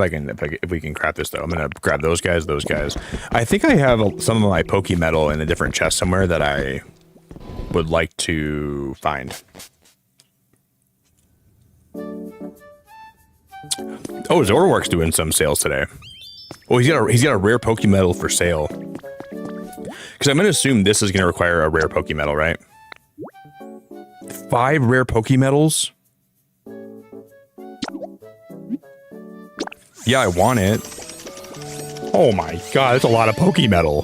S1: we can craft this though. I'm gonna grab those guys. I think I have some of my Pokemetal in a different chest somewhere that I would like to find. Oh, Zoroark's doing some sales today. Oh, he's got a rare Pokemetal for sale. Because I'm gonna assume this is gonna require a rare Pokemetal, right? 5 rare Pokemetals? Yeah, I want it. Oh my god, that's a lot of Pokemetal.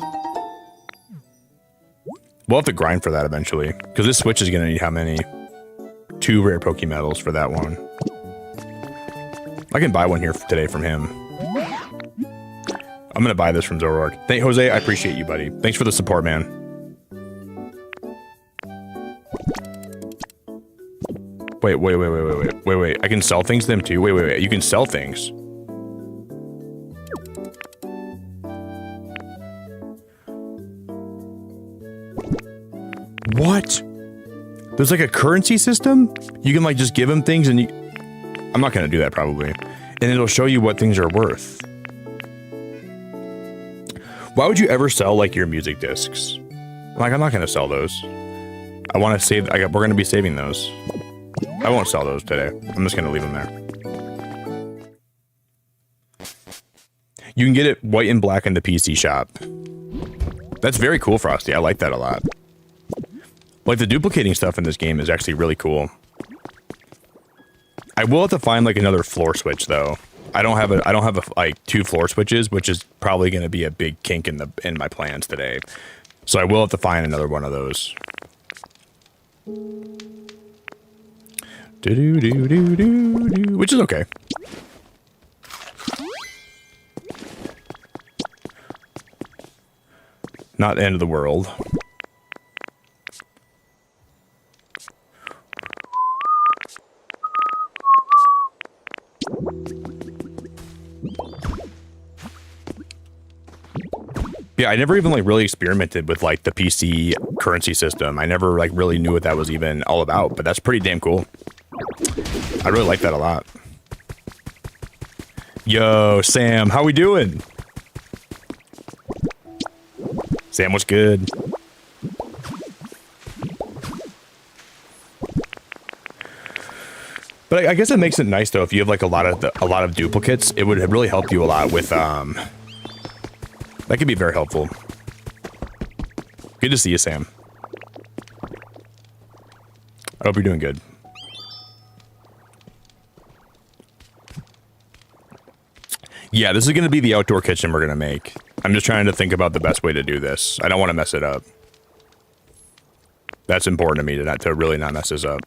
S1: We'll have to grind for that eventually. Because this Switch is gonna need how many? 2 rare Pokemetals for that one. I can buy one here today from him. I'm gonna buy this from Zoroark. Thank Jose, I appreciate you, buddy. Thanks for the support, man. Wait. I can sell things to them too? Wait. You can sell things. What? There's like a currency system? You can like just give them things and you... I'm not gonna do that probably. And it'll show you what things are worth. Why would you ever sell like your music discs? Like, I'm not gonna sell those. I want to save, we're gonna be saving those. I won't sell those today. I'm just gonna leave them there. You can get it white and black in the PC shop. That's very cool, Frosty. I like that a lot. Like, the duplicating stuff in this game is actually really cool. I will have to find like another floor switch though. I don't have like 2 floor switches, which is probably going to be a big kink in my plans today. So I will have to find another one of those. Do-do-do-do-do-do, which is okay. Not the end of the world. Yeah, I never even like really experimented with like the PC currency system. I never like really knew what that was even all about, but that's pretty damn cool. I really like that a lot. Yo, Sam, how we doing? Sam, what's good? But I guess it makes it nice though if you have like a lot of duplicates. It would really help you a lot with that could be very helpful. Good to see you, Sam. I hope you're doing good. Yeah, this is going to be the outdoor kitchen we're going to make. I'm just trying to think about the best way to do this. I don't want to mess it up. That's important to me to really not mess this up.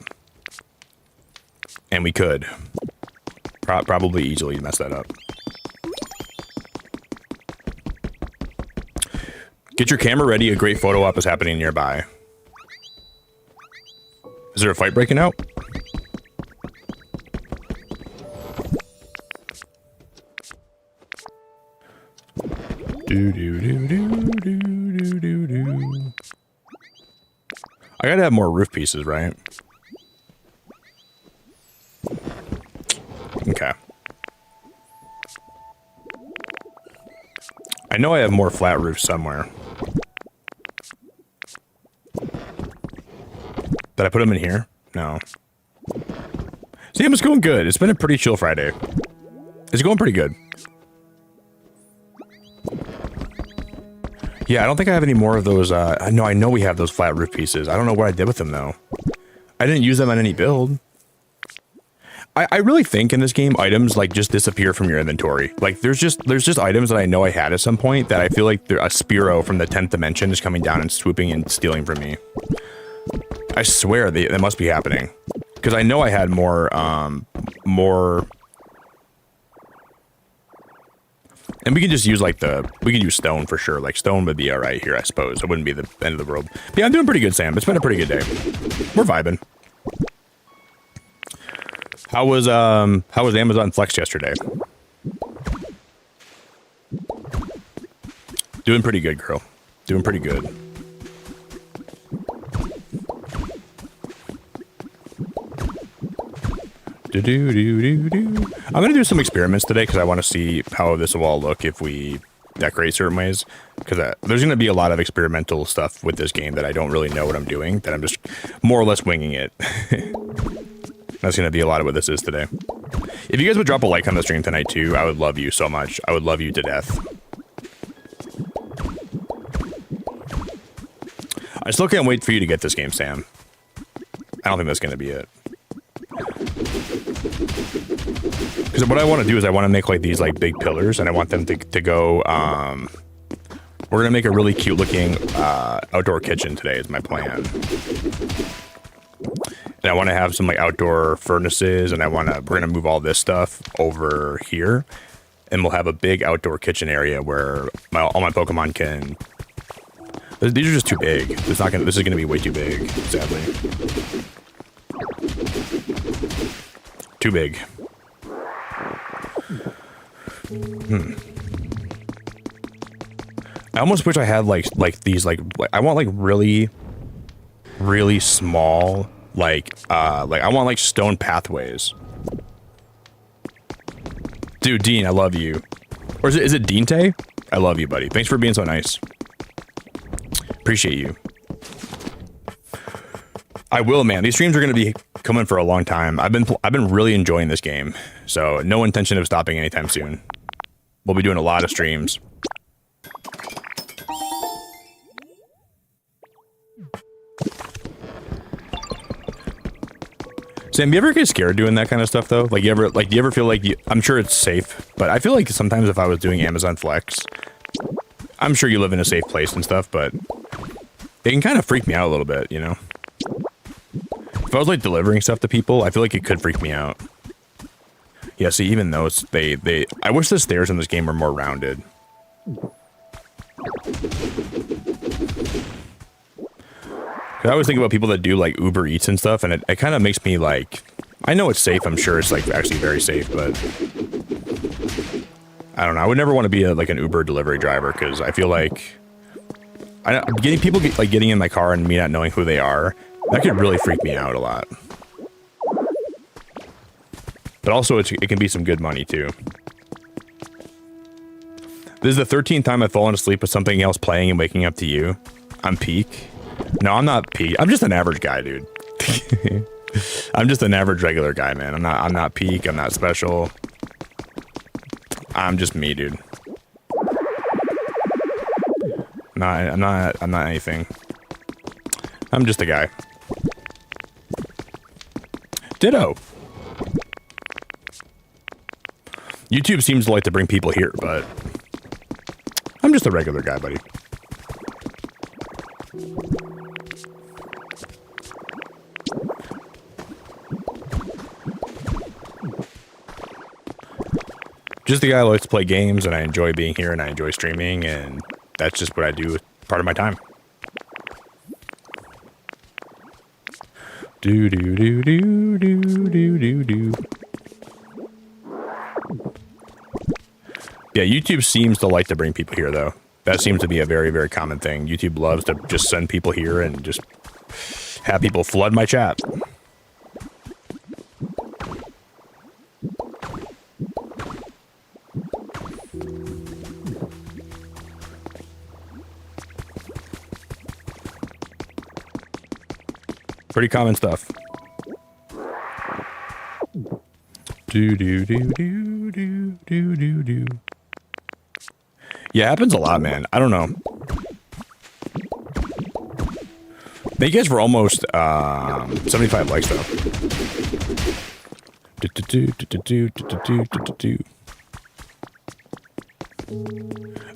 S1: And we could. Probably easily mess that up. Get your camera ready. A great photo op is happening nearby. Is there a fight breaking out? Do. I gotta have more roof pieces, right? Okay. I know I have more flat roofs somewhere. Did I put them in here? No. See, it's going good. It's been a pretty chill Friday. It's going pretty good. Yeah, I don't think I have any more of those. No, I know we have those flat roof pieces. I don't know what I did with them, though. I didn't use them on any build. I really think in this game, items, like, just disappear from your inventory. Like, there's just items that I know I had at some point that I feel like a Spearow from the 10th dimension is coming down and swooping and stealing from me. I swear that must be happening. Because I know I had more. And we can just use, like, we can use stone for sure. Like, stone would be alright here, I suppose. It wouldn't be the end of the world. But yeah, I'm doing pretty good, Sam. It's been a pretty good day. We're vibing. How was Amazon Flex yesterday? Doing pretty good, girl. Doing pretty good. I'm gonna do some experiments today because I want to see how this will all look if we decorate certain ways. Because there's gonna be a lot of experimental stuff with this game that I don't really know what I'm doing. That I'm just more or less winging it. That's gonna be a lot of what this is today. If you guys would drop a like on the stream tonight too, I would love you so much. I would love you to death. I still can't wait for you to get this game, Sam. I don't think that's gonna be it. Because what I want to do is I want to make like these like big pillars, and I want them to go. We're gonna make a really cute looking outdoor kitchen today. Is my plan. And I want to have some like outdoor furnaces, and we're gonna move all this stuff over here, and we'll have a big outdoor kitchen area where all my Pokemon can. These are just too big. This is gonna be way too big, sadly. Too big. I almost wish I had like these like I want like really small like I want like stone pathways. Dude, Dean, I love you. Or is it Deante? I love you, buddy. Thanks for being so nice. Appreciate you. I will, man. These streams are going to be coming for a long time. I've been really enjoying this game, so no intention of stopping anytime soon. We'll be doing a lot of streams. Sam, you ever get scared doing that kind of stuff though? Like, do you ever feel like I'm sure it's safe, but I feel like sometimes if I was doing Amazon Flex, I'm sure you live in a safe place and stuff, but it can kind of freak me out a little bit, you know? If I was like delivering stuff to people, I feel like it could freak me out. Yeah, see, even those, I wish the stairs in this game were more rounded. I always think about people that do like Uber Eats and stuff, and it kind of makes me like, I know it's safe. I'm sure it's like actually very safe, but I don't know. I would never want to be like an Uber delivery driver because I feel like getting in my car and me not knowing who they are, that could really freak me out a lot. But also, it can be some good money too. This is the 13th time I've fallen asleep with something else playing and waking up to you. I'm peak. No, I'm not peak. I'm just an average guy, dude. I'm just an average regular guy, man. I'm not peak. I'm not special. I'm just me, dude. I'm not anything. I'm just a guy. Ditto. YouTube seems to like to bring people here, but I'm just a regular guy, buddy. Just a guy who likes to play games, and I enjoy being here, and I enjoy streaming, and that's just what I do with part of my time. Do do do do do do do do. Yeah, YouTube seems to like to bring people here, though. That seems to be a very, very common thing. YouTube loves to just send people here and just have people flood my chat. Pretty common stuff. Do do do do do do do do. Yeah, it happens a lot, man. I don't know. Thank you guys for almost 75 likes, though.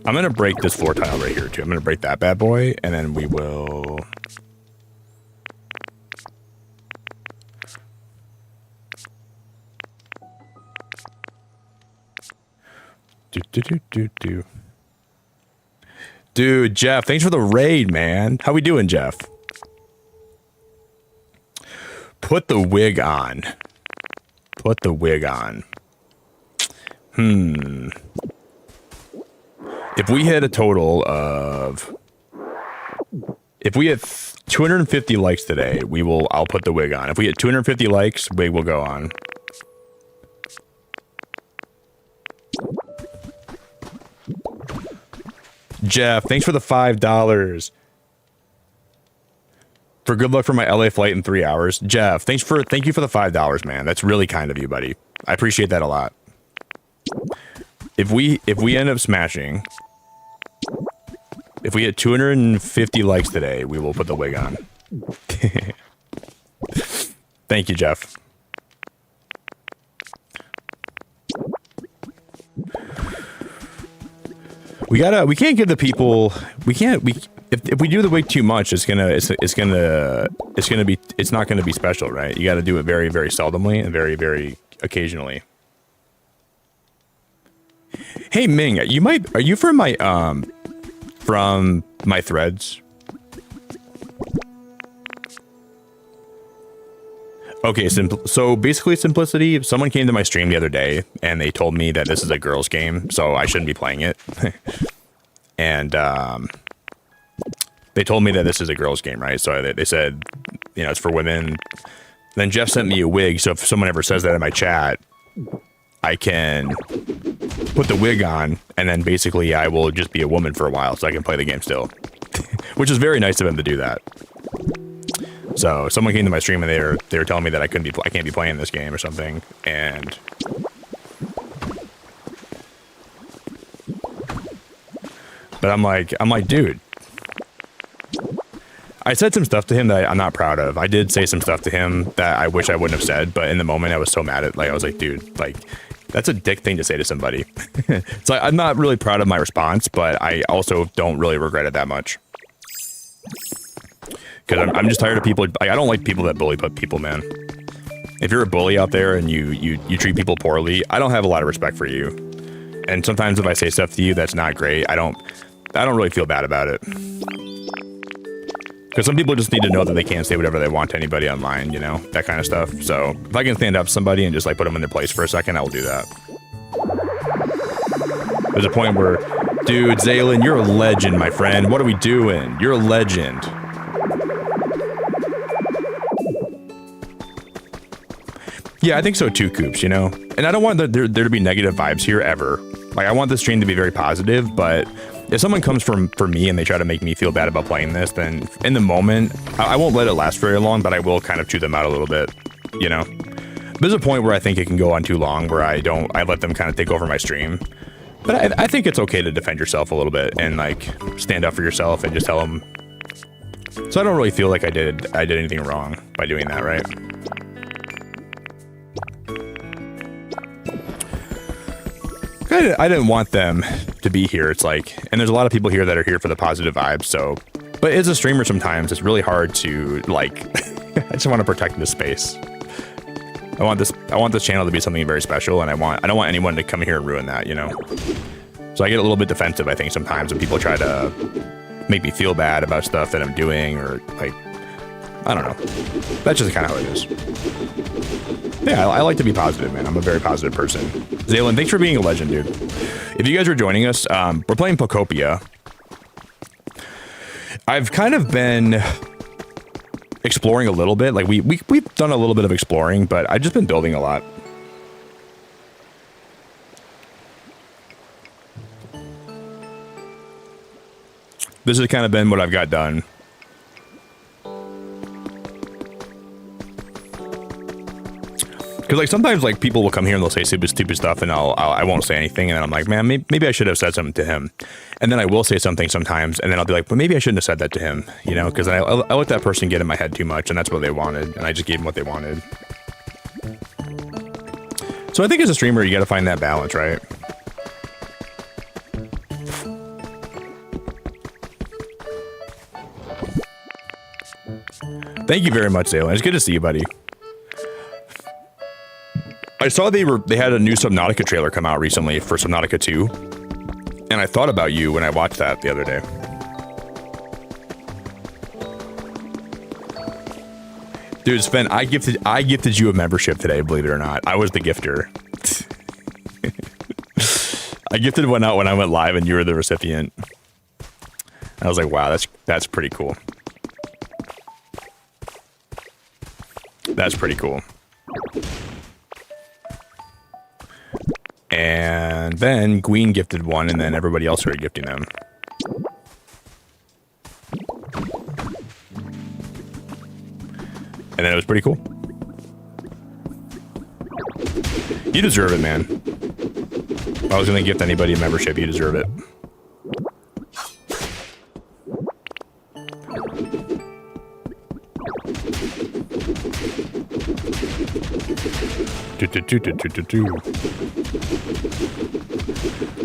S1: I'm gonna break this floor tile right here, too. I'm gonna break that bad boy, and then we will... Dude, Jeff, thanks for the raid, man. How we doing, Jeff? Put the wig on. Put the wig on. If we hit a total of... If we hit 250 likes today, I'll put the wig on. If we hit 250 likes, wig will go on. Jeff, thanks for the $5. For good luck for my LA flight in 3 hours. Jeff, thank you for the $5, man. That's really kind of you, buddy. I appreciate that a lot. If we end up smashing, if we hit 250 likes today, we will put the wig on. Thank you, Jeff. We can't give the people, if we do the wig too much, it's not gonna be special, right? You gotta do it very, very seldomly and very, very occasionally. Hey Ming, are you from my threads? Okay, so basically Simplicity, someone came to my stream the other day and they told me that this is a girls game, so I shouldn't be playing it. And they told me that this is a girls game, right? So they said, it's for women. Then Jeff sent me a wig, so if someone ever says that in my chat, I can put the wig on, and then basically I will just be a woman for a while so I can play the game still. Which is very nice of him to do that. So someone came to my stream and they were telling me that I can't be playing this game or something, and but I'm like, dude, I said some stuff to him that I'm not proud of. I did say some stuff to him that I wish I wouldn't have said, but in the moment I was so mad at, I was like, dude, that's a dick thing to say to somebody. So I'm not really proud of my response, but I also don't really regret it that much. Because I'm just tired of people. I don't like people that bully people, man. If you're a bully out there and you treat people poorly, I don't have a lot of respect for you. And sometimes if I say stuff to you that's not great, I don't really feel bad about it. Because some people just need to know that they can't say whatever they want to anybody online, you know, that kind of stuff. So if I can stand up to somebody and just like put them in their place for a second, I will do that. There's a point where, dude, Zaylin, you're a legend, my friend. What are we doing? You're a legend. Yeah, I think so too, Coops, you know? And I don't want there to be negative vibes here ever. Like, I want this stream to be very positive, but if someone comes for me and they try to make me feel bad about playing this, then in the moment, I won't let it last very long, but I will kind of chew them out a little bit, you know? There's a point where I think it can go on too long where I let them kind of take over my stream. But I think it's okay to defend yourself a little bit and like stand up for yourself and just tell them. So I don't really feel like I did anything wrong by doing that, right? I didn't want them to be here. It's like, and there's a lot of people here that are here for the positive vibes. So, but as a streamer, sometimes it's really hard to like. I just want to protect this space. I want this channel to be something very special, and I don't want anyone to come here and ruin that, you know. So I get a little bit defensive, I think, sometimes when people try to make me feel bad about stuff that I'm doing, or like, I don't know. That's just kind of how it is. Yeah, I like to be positive, man. I'm a very positive person. Zaylin, thanks for being a legend, dude. If you guys are joining us, we're playing Pokopia. I've kind of been exploring a little bit. Like we've done a little bit of exploring, but I've just been building a lot. This has kind of been what I've got done. Because like sometimes like people will come here and they'll say stupid stuff, and I won't say anything, and then I'm like, man, maybe I should have said something to him, and then I will say something sometimes, and then I'll be like, but maybe I shouldn't have said that to him, you know, because I let that person get in my head too much, and that's what they wanted, and I just gave them what they wanted. So I think as a streamer, you got to find that balance, right? Thank you very much, Zaylin. It's good to see you, buddy. I saw they had a new Subnautica trailer come out recently for Subnautica 2, and I thought about you when I watched that the other day. Dude, Sven, I gifted you a membership today, believe it or not. I was the gifter. I gifted one out when I went live, and you were the recipient. I was like, wow, that's pretty cool. That's pretty cool. And then Gween gifted one, and then everybody else started gifting them. And then it was pretty cool. You deserve it, man. If I was going to gift anybody a membership, you deserve it.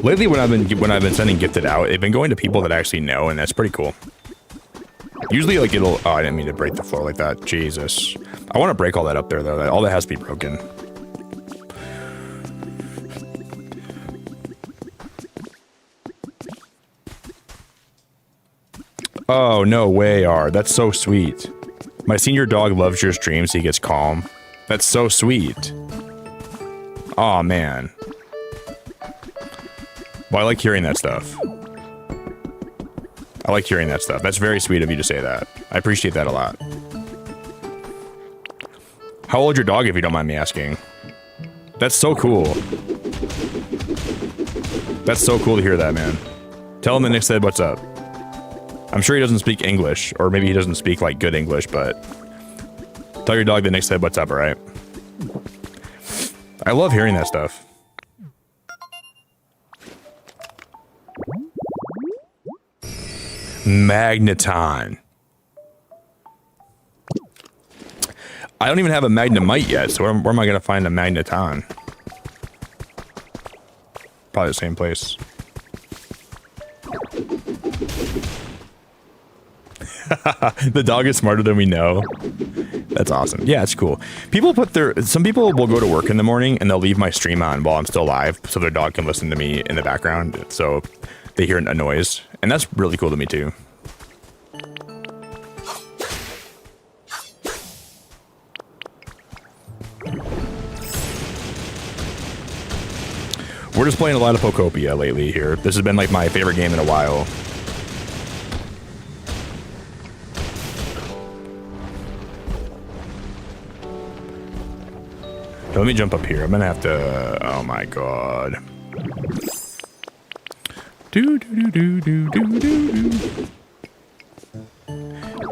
S1: Lately, when I've been sending gifted out, they've been going to people that I actually know, and that's pretty cool. Usually, like it'll. Oh, I didn't mean to break the floor like that. Jesus, I want to break all that up there though. All that has to be broken. Oh no way, R. That's so sweet. My senior dog loves your streams. He gets calm. That's so sweet. Oh man. Well, I like hearing that stuff. I like hearing that stuff. That's very sweet of you to say that. I appreciate that a lot. How old's your dog, if you don't mind me asking? That's so cool. That's so cool to hear that, man. Tell him that Nick said what's up. I'm sure he doesn't speak English, or maybe he doesn't speak like good English, but tell your dog that Nick said what's up, alright? I love hearing that stuff. Magneton. I don't even have a Magnemite yet, so where am I going to find a Magneton? Probably the same place. The dog is smarter than we know. That's awesome. Yeah, it's cool. People put some people will go to work in the morning and they'll leave my stream on while I'm still live so their dog can listen to me in the background. So they hear a noise. And that's really cool to me too. We're just playing a lot of Pokopia lately here. This has been like my favorite game in a while. Let me jump up here. I'm gonna have to. Oh my god.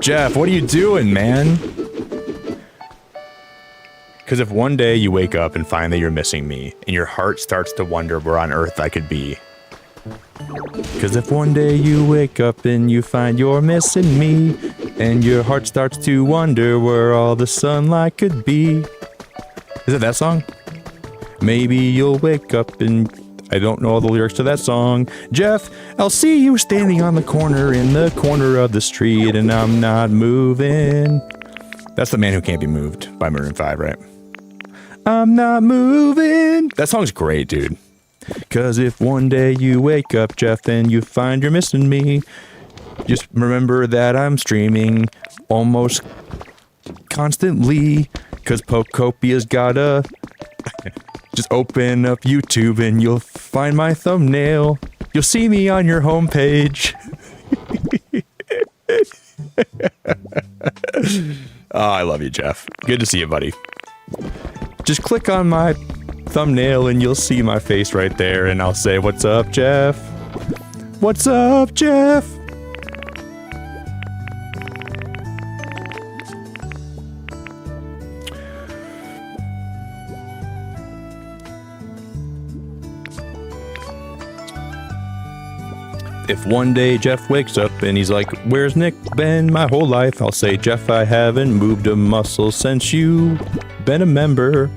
S1: Jeff, what are you doing, man? Because if one day you wake up and find that you're missing me, and your heart starts to wonder where on earth I could be. Because if one day you wake up and you find you're missing me, and your heart starts to wonder where all the sunlight could be. Is it that song? Maybe you'll wake up and I don't know all the lyrics to that song. Jeff, I'll see you standing on the corner in the corner of the street and I'm not moving. That's The Man Who Can't Be Moved by Maroon 5, right? I'm not moving. That song's great, dude. Cause if one day you wake up, Jeff, and you find you're missing me, just remember that I'm streaming almost constantly. Cause Pokopia's gotta just open up YouTube and you'll find my thumbnail. You'll see me on your homepage. Oh, I love you, Jeff. Good to see you, buddy. Just click on my thumbnail and you'll see my face right there and I'll say, what's up, Jeff? What's up, Jeff? If one day Jeff wakes up and he's like, where's Nick been my whole life? I'll say, Jeff, I haven't moved a muscle since you been a member.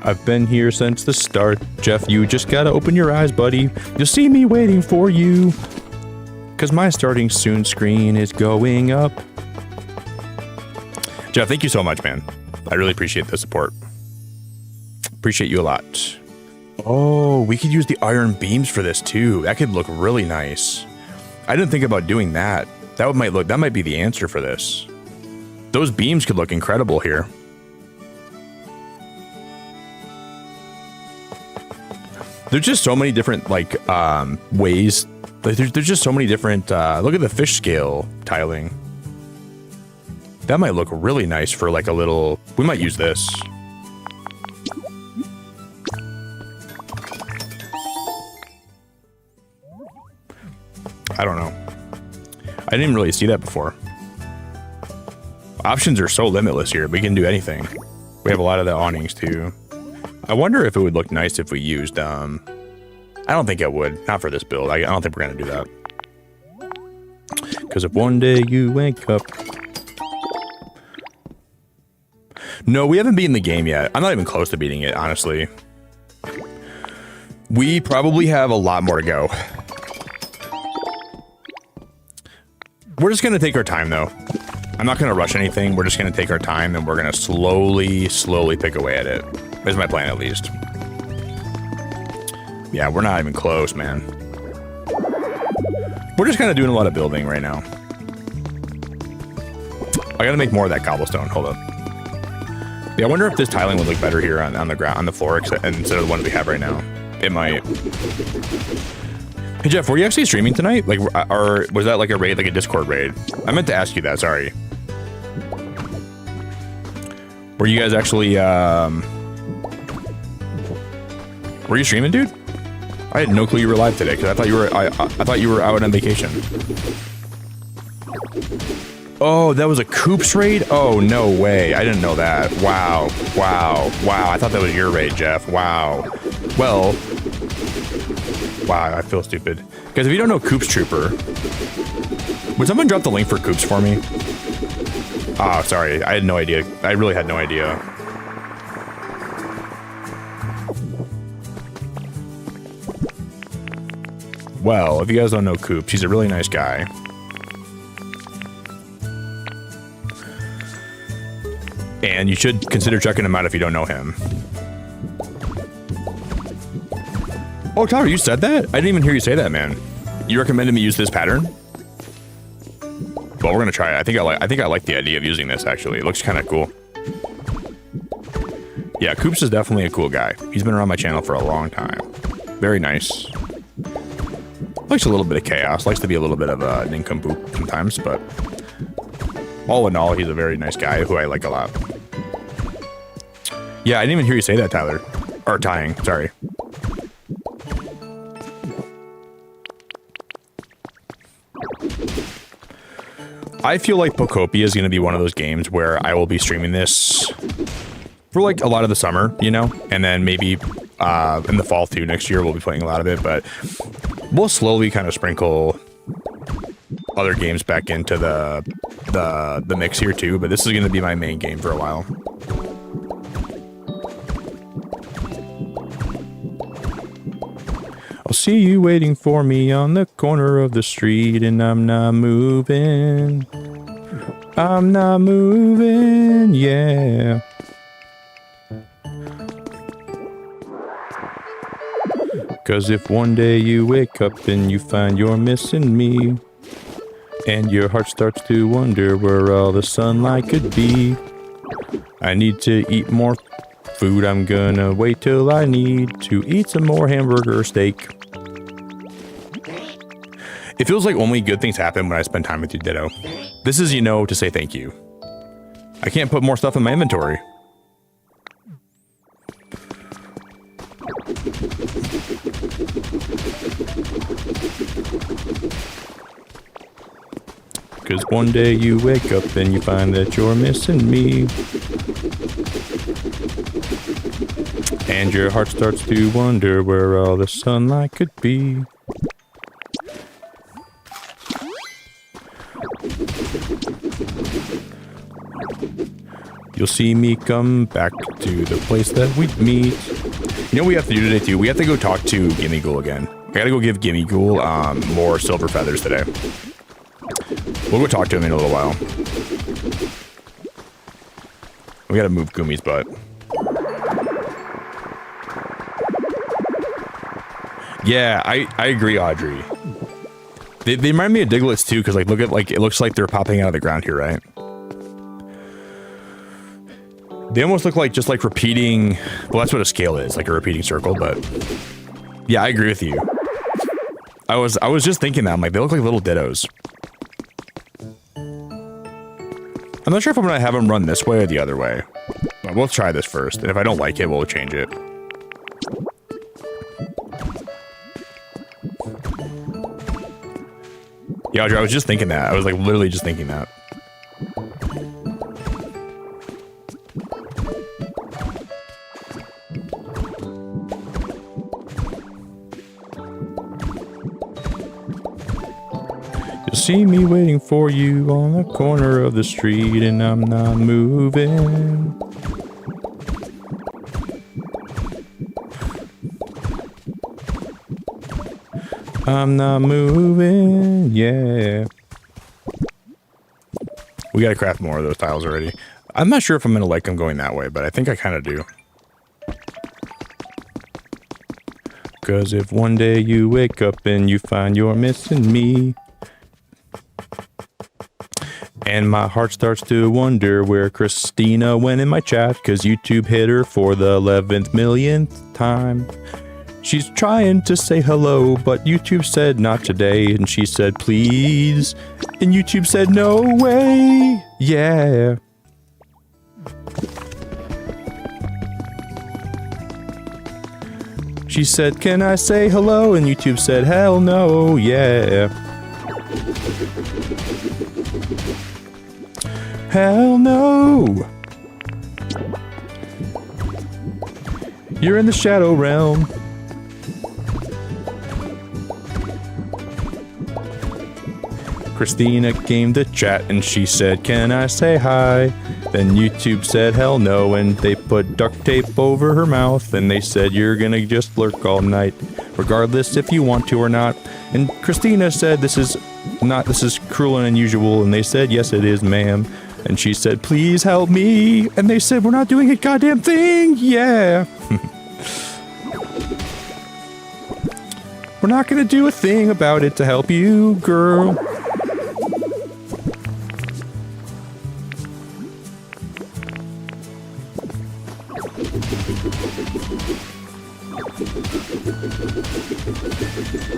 S1: I've been here since the start. Jeff, you just gotta open your eyes, buddy. You'll see me waiting for you. Cause my starting soon screen is going up. Jeff, thank you so much, man. I really appreciate the support. Appreciate you a lot. Oh, we could use the iron beams for this too. That could look really nice. I didn't think about doing that. That might be the answer for this. Those beams could look incredible here. There's just so many different ways. There's just so many different. Look at the fish scale tiling. That might look really nice for like a little. We might use this. I don't know. I didn't really see that before. Options are so limitless here. We can do anything. We have a lot of the awnings too. I wonder if it would look nice if we used, I don't think it would. Not for this build. I don't think we're going to do that. Because if one day you wake up... No, we haven't beaten the game yet. I'm not even close to beating it, honestly. We probably have a lot more to go. We're just going to take our time, though. I'm not going to rush anything. We're just going to take our time, and we're going to slowly pick away at it. Is my plan, at least. Yeah, we're not even close, man. We're just kind of doing a lot of building right now. I got to make more of that cobblestone. Hold up. Yeah, I wonder if this tiling would look better here on the ground, on the floor, instead of the ones we have right now. It might. Hey Jeff, were you actually streaming tonight? Like, or was that like a raid, like a Discord raid? I meant to ask you that, sorry. Were you guys actually, were you streaming, dude? I had no clue you were live today, because I thought you were, I thought you were out on vacation. Oh, that was a Coops raid? Oh, no way. I didn't know that. Wow. Wow. Wow. I thought that was your raid, Jeff. Wow. Well... Wow, I feel stupid. Guys, if you don't know Coops Trooper, would someone drop the link for Coops for me? Oh, sorry. I had no idea. I really had no idea. Well, if you guys don't know Coops, he's a really nice guy. And you should consider checking him out if you don't know him. Oh, Tyler, you said that? I didn't even hear you say that, man. You recommended me use this pattern? Well, we're gonna try it. I think I like the idea of using this, actually. It looks kind of cool. Yeah, Koops is definitely a cool guy. He's been around my channel for a long time. Very nice. Likes a little bit of chaos. Likes to be a little bit of a nincompoop sometimes, but all in all, he's a very nice guy who I like a lot. Yeah, I didn't even hear you say that, Tyler. Or Tying, sorry. I feel like Pokopia is going to be one of those games where I will be streaming this for like a lot of the summer, you know, and then maybe in the fall too. Next year we'll be playing a lot of it, but we'll slowly kind of sprinkle other games back into the mix here too. But this is going to be my main game for a while. I'll see you waiting for me on the corner of the street, and I'm not moving. I'm not moving, yeah. Cause if one day you wake up and you find you're missing me, and your heart starts to wonder where all the sunlight could be, I need to eat more food. I'm gonna wait till I need to eat some more hamburger or steak. It feels like only good things happen when I spend time with you, Ditto. This is, you know, to say thank you. I can't put more stuff in my inventory. Cause one day you wake up and you find that you're missing me. And your heart starts to wonder where all the sunlight could be. You'll see me come back to the place that we'd meet. You know what we have to do today too? We have to go talk to Gimme Ghoul again. I gotta go give Gimme Ghoul more silver feathers today. We'll go talk to him in a little while. We gotta move Gumi's butt. Yeah, I agree, Audrey. They remind me of Diglets too, because like look at like it looks like they're popping out of the ground here, right? They almost look like just like repeating. Well, that's what a scale is, like a repeating circle. But yeah, I agree with you. I was just thinking that I'm like they look like little dittos. I'm not sure if I'm gonna have them run this way or the other way. But we'll try this first, and if I don't like it, we'll change it. Yeah, Audrey, I was just thinking that. I was like literally just thinking that. You'll see me waiting for you on the corner of the street, and I'm not moving. I'm not moving, yeah. We gotta craft more of those tiles already. I'm not sure if I'm gonna like them going that way, but I think I kind of do. Cause if one day you wake up and you find you're missing me, and my heart starts to wonder where Christina went in my chat, cause YouTube hit her for the 11th millionth time. She's trying to say hello, but YouTube said not today, and she said please, and YouTube said no way, yeah. She said, can I say hello? And YouTube said, hell no, yeah. Hell no. You're in the shadow realm. Christina came to chat and she said, can I say hi? Then YouTube said hell no, and they put duct tape over her mouth, and they said you're gonna just lurk all night, regardless if you want to or not. And Christina said this is cruel and unusual, and they said yes it is, ma'am. And she said, please help me. And they said, we're not doing a goddamn thing. Yeah. We're not going to do a thing about it to help you, girl.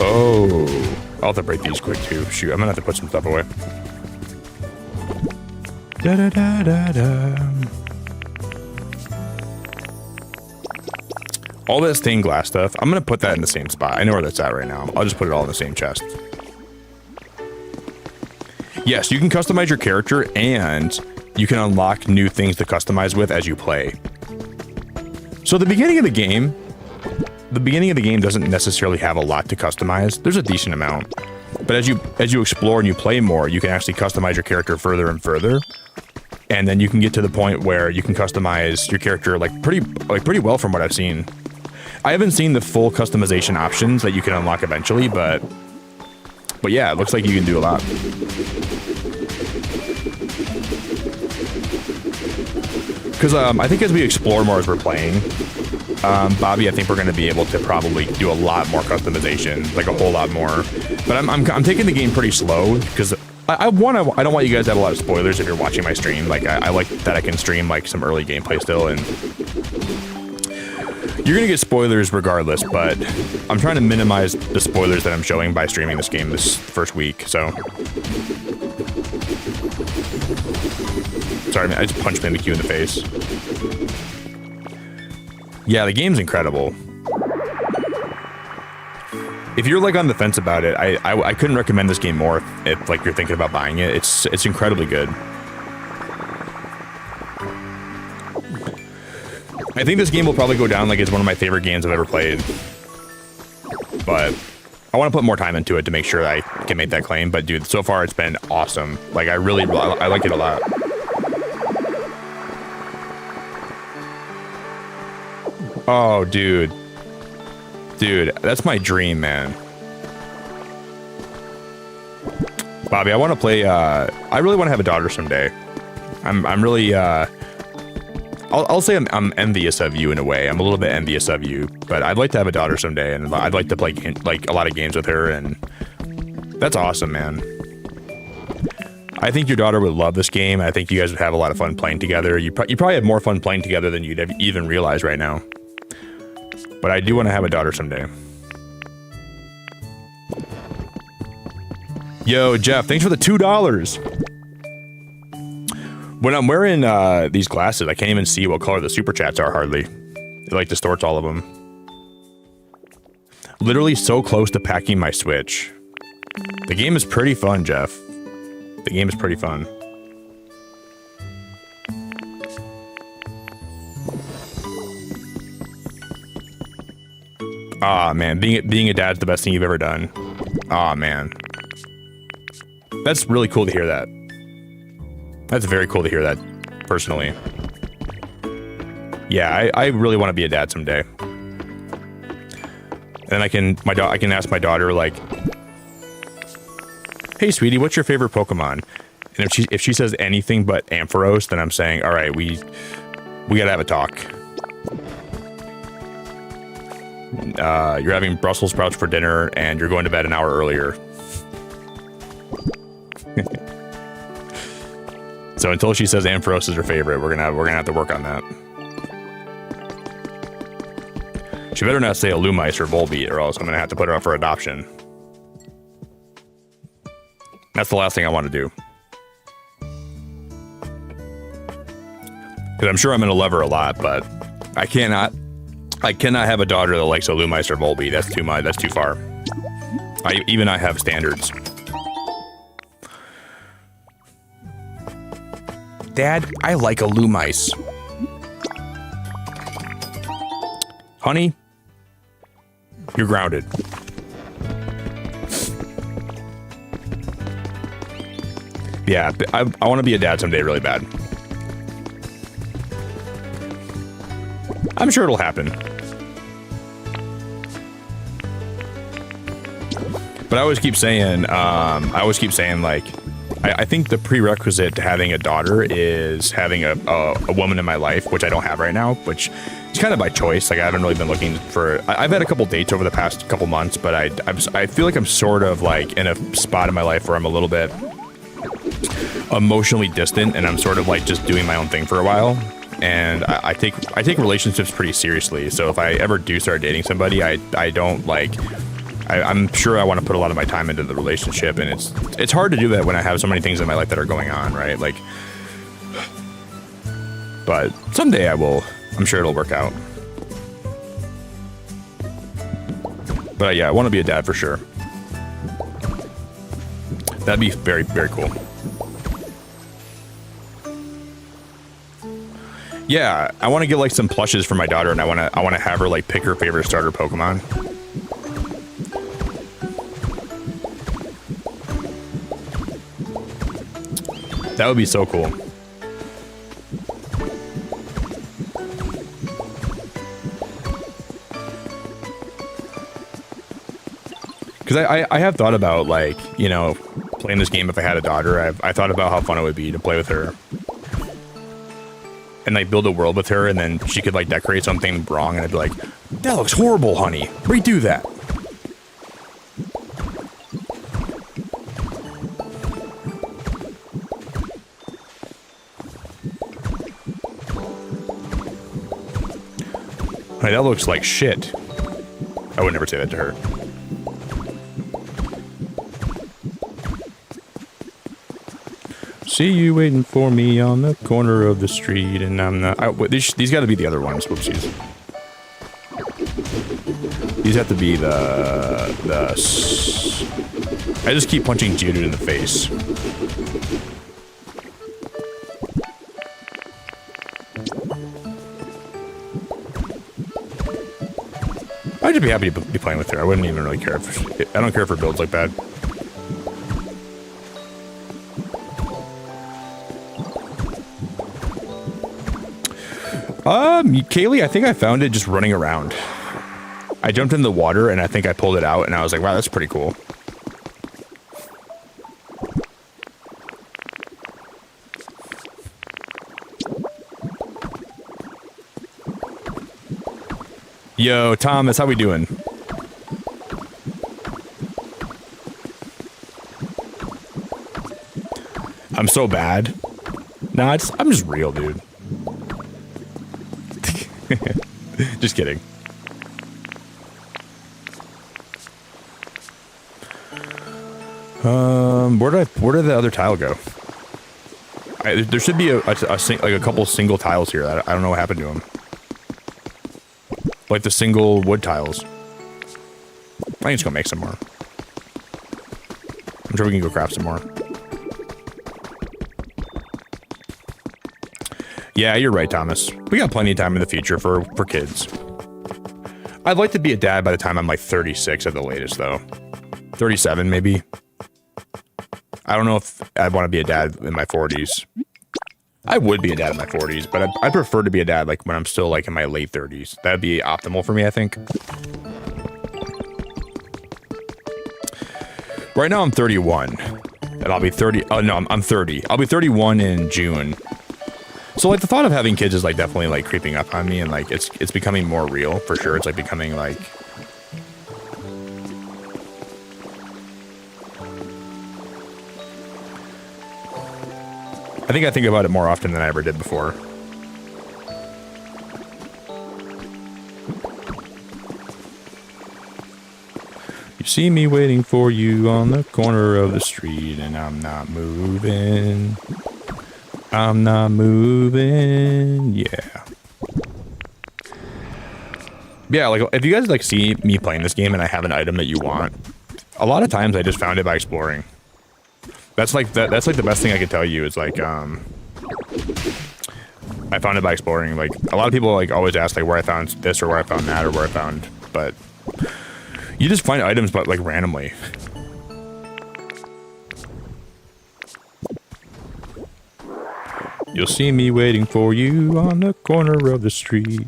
S1: Oh, I'll have to break these quick too. Shoot, I'm gonna have to put some stuff away. Da da da da da. All that stained glass stuff, I'm gonna put that in the same spot. I know where that's at right now. I'll just put it all in the same chest. Yes, you can customize your character and you can unlock new things to customize with as you play. So the beginning of the game doesn't necessarily have a lot to customize. There's a decent amount. But as you explore and you play more, you can actually customize your character further and further. And then you can get to the point where you can customize your character pretty well from what I've seen. I haven't seen the full customization options that you can unlock eventually, but yeah, it looks like you can do a lot. Because I think as we explore more as we're playing, Bobby, I think we're going to be able to probably do a lot more customization, like a whole lot more. But I'm taking the game pretty slow because I don't want you guys to have a lot of spoilers if you're watching my stream. Like I like that I can stream like some early gameplay still, and you're gonna get spoilers regardless. But I'm trying to minimize the spoilers that I'm showing by streaming this game this first week. So sorry, man, I just punched Mimikyu in the face. Yeah, the game's incredible. If you're like on the fence about it, I couldn't recommend this game more if like you're thinking about buying it. It's incredibly good. I think this game will probably go down like it's one of my favorite games I've ever played. But I want to put more time into it to make sure I can make that claim. But dude, so far it's been awesome. Like I like it a lot. Oh, dude. Dude, that's my dream, man. Bobby, I want to play, I really want to have a daughter someday. I'm really, I'll say I'm envious of you in a way. I'm a little bit envious of you, but I'd like to have a daughter someday, and I'd like to play, like, a lot of games with her, and that's awesome, man. I think your daughter would love this game. I think you guys would have a lot of fun playing together. You probably have more fun playing together than you'd even realize right now. But I do want to have a daughter someday. Yo, Jeff, thanks for the $2. When I'm wearing these glasses, I can't even see what color the super chats are hardly. It like distorts all of them. Literally so close to packing my Switch. The game is pretty fun, Jeff. The game is pretty fun. Ah, man, being a dad's the best thing you've ever done. Ah, man. That's really cool to hear that. That's very cool to hear that, personally. Yeah, I really want to be a dad someday. And I can ask my daughter, like, hey, sweetie, what's your favorite Pokemon? And if she says anything but Ampharos, then I'm saying, all right, we gotta have a talk. You're having Brussels sprouts for dinner, and you're going to bed an hour earlier. So until she says Ampharos is her favorite, we're gonna have to work on that. She better not say Alumice or Volbeat, or else I'm gonna have to put her up for adoption. That's the last thing I want to do. Because I'm sure I'm gonna love her a lot, but I cannot have a daughter that likes Alumice or Volbeat. That's too much. That's too far. Even I have standards. Dad, I like Alumice. Honey, you're grounded. Yeah, I want to be a dad someday really bad. I'm sure it'll happen. But I always keep saying like, I think the prerequisite to having a daughter is having a woman in my life, which I don't have right now, which is kind of by choice. Like I haven't really been looking for. I've had a couple dates over the past couple months, but I feel like I'm sort of like in a spot in my life where I'm a little bit emotionally distant, and I'm sort of like just doing my own thing for a while. And I take relationships pretty seriously. So if I ever do start dating somebody, I don't like. I'm sure I want to put a lot of my time into the relationship, and it's hard to do that when I have so many things in my life that are going on, right? Like, but someday I will. I'm sure it'll work out. But yeah, I want to be a dad for sure. That'd be very, very cool. Yeah, I want to get like some plushes for my daughter, and I want to have her like pick her favorite starter Pokemon. That would be so cool. Because I have thought about, like, you know, playing this game if I had a daughter. I thought about how fun it would be to play with her. And, like, build a world with her, and then she could, like, decorate something wrong, and I'd be like, that looks horrible, honey. Redo that. Honey, that looks like shit. I would never say that to her. See you waiting for me on the corner of the street, and I'm not. These got to be the other ones. Whoopsies. These have to be the. I just keep punching Geodude in the face. I'd just be happy to be playing with her. I wouldn't even really care if I don't care if her build's like bad. Kaylee, I think I found it just running around. I jumped in the water and I think I pulled it out and I was like, wow, that's pretty cool. Yo, Thomas, how we doing? I'm so bad. Nah, I'm just real, dude. Just kidding. Where did the other tile go? There should be like a couple single tiles here. I don't know what happened to them. Like the single wood tiles. I think it's gonna make some more. I'm sure we can go craft some more. Yeah, you're right, Thomas. We got plenty of time in the future for kids. I'd like to be a dad by the time I'm like 36 at the latest, though. 37, maybe. I don't know if I'd want to be a dad in my 40s. I would be a dad in my 40s, but I'd prefer to be a dad like when I'm still like in my late 30s. That'd be optimal for me, I think. Right now I'm 31, and I'll be 30. Oh no, I'm 30. I'll be 31 in June. So like the thought of having kids is like definitely like creeping up on me, and like it's becoming more real for sure. It's like becoming like. I think about it more often than I ever did before. You see me waiting for you on the corner of the street, and I'm not moving. I'm not moving. Yeah. Yeah, like if you guys like see me playing this game and I have an item that you want, a lot of times I just found it by exploring. That's like the best thing I could tell you is like I found it by exploring. Like a lot of people like always ask like where I found this or where I found that or where I found, but you just find items but like randomly. You'll see me waiting for you on the corner of the street.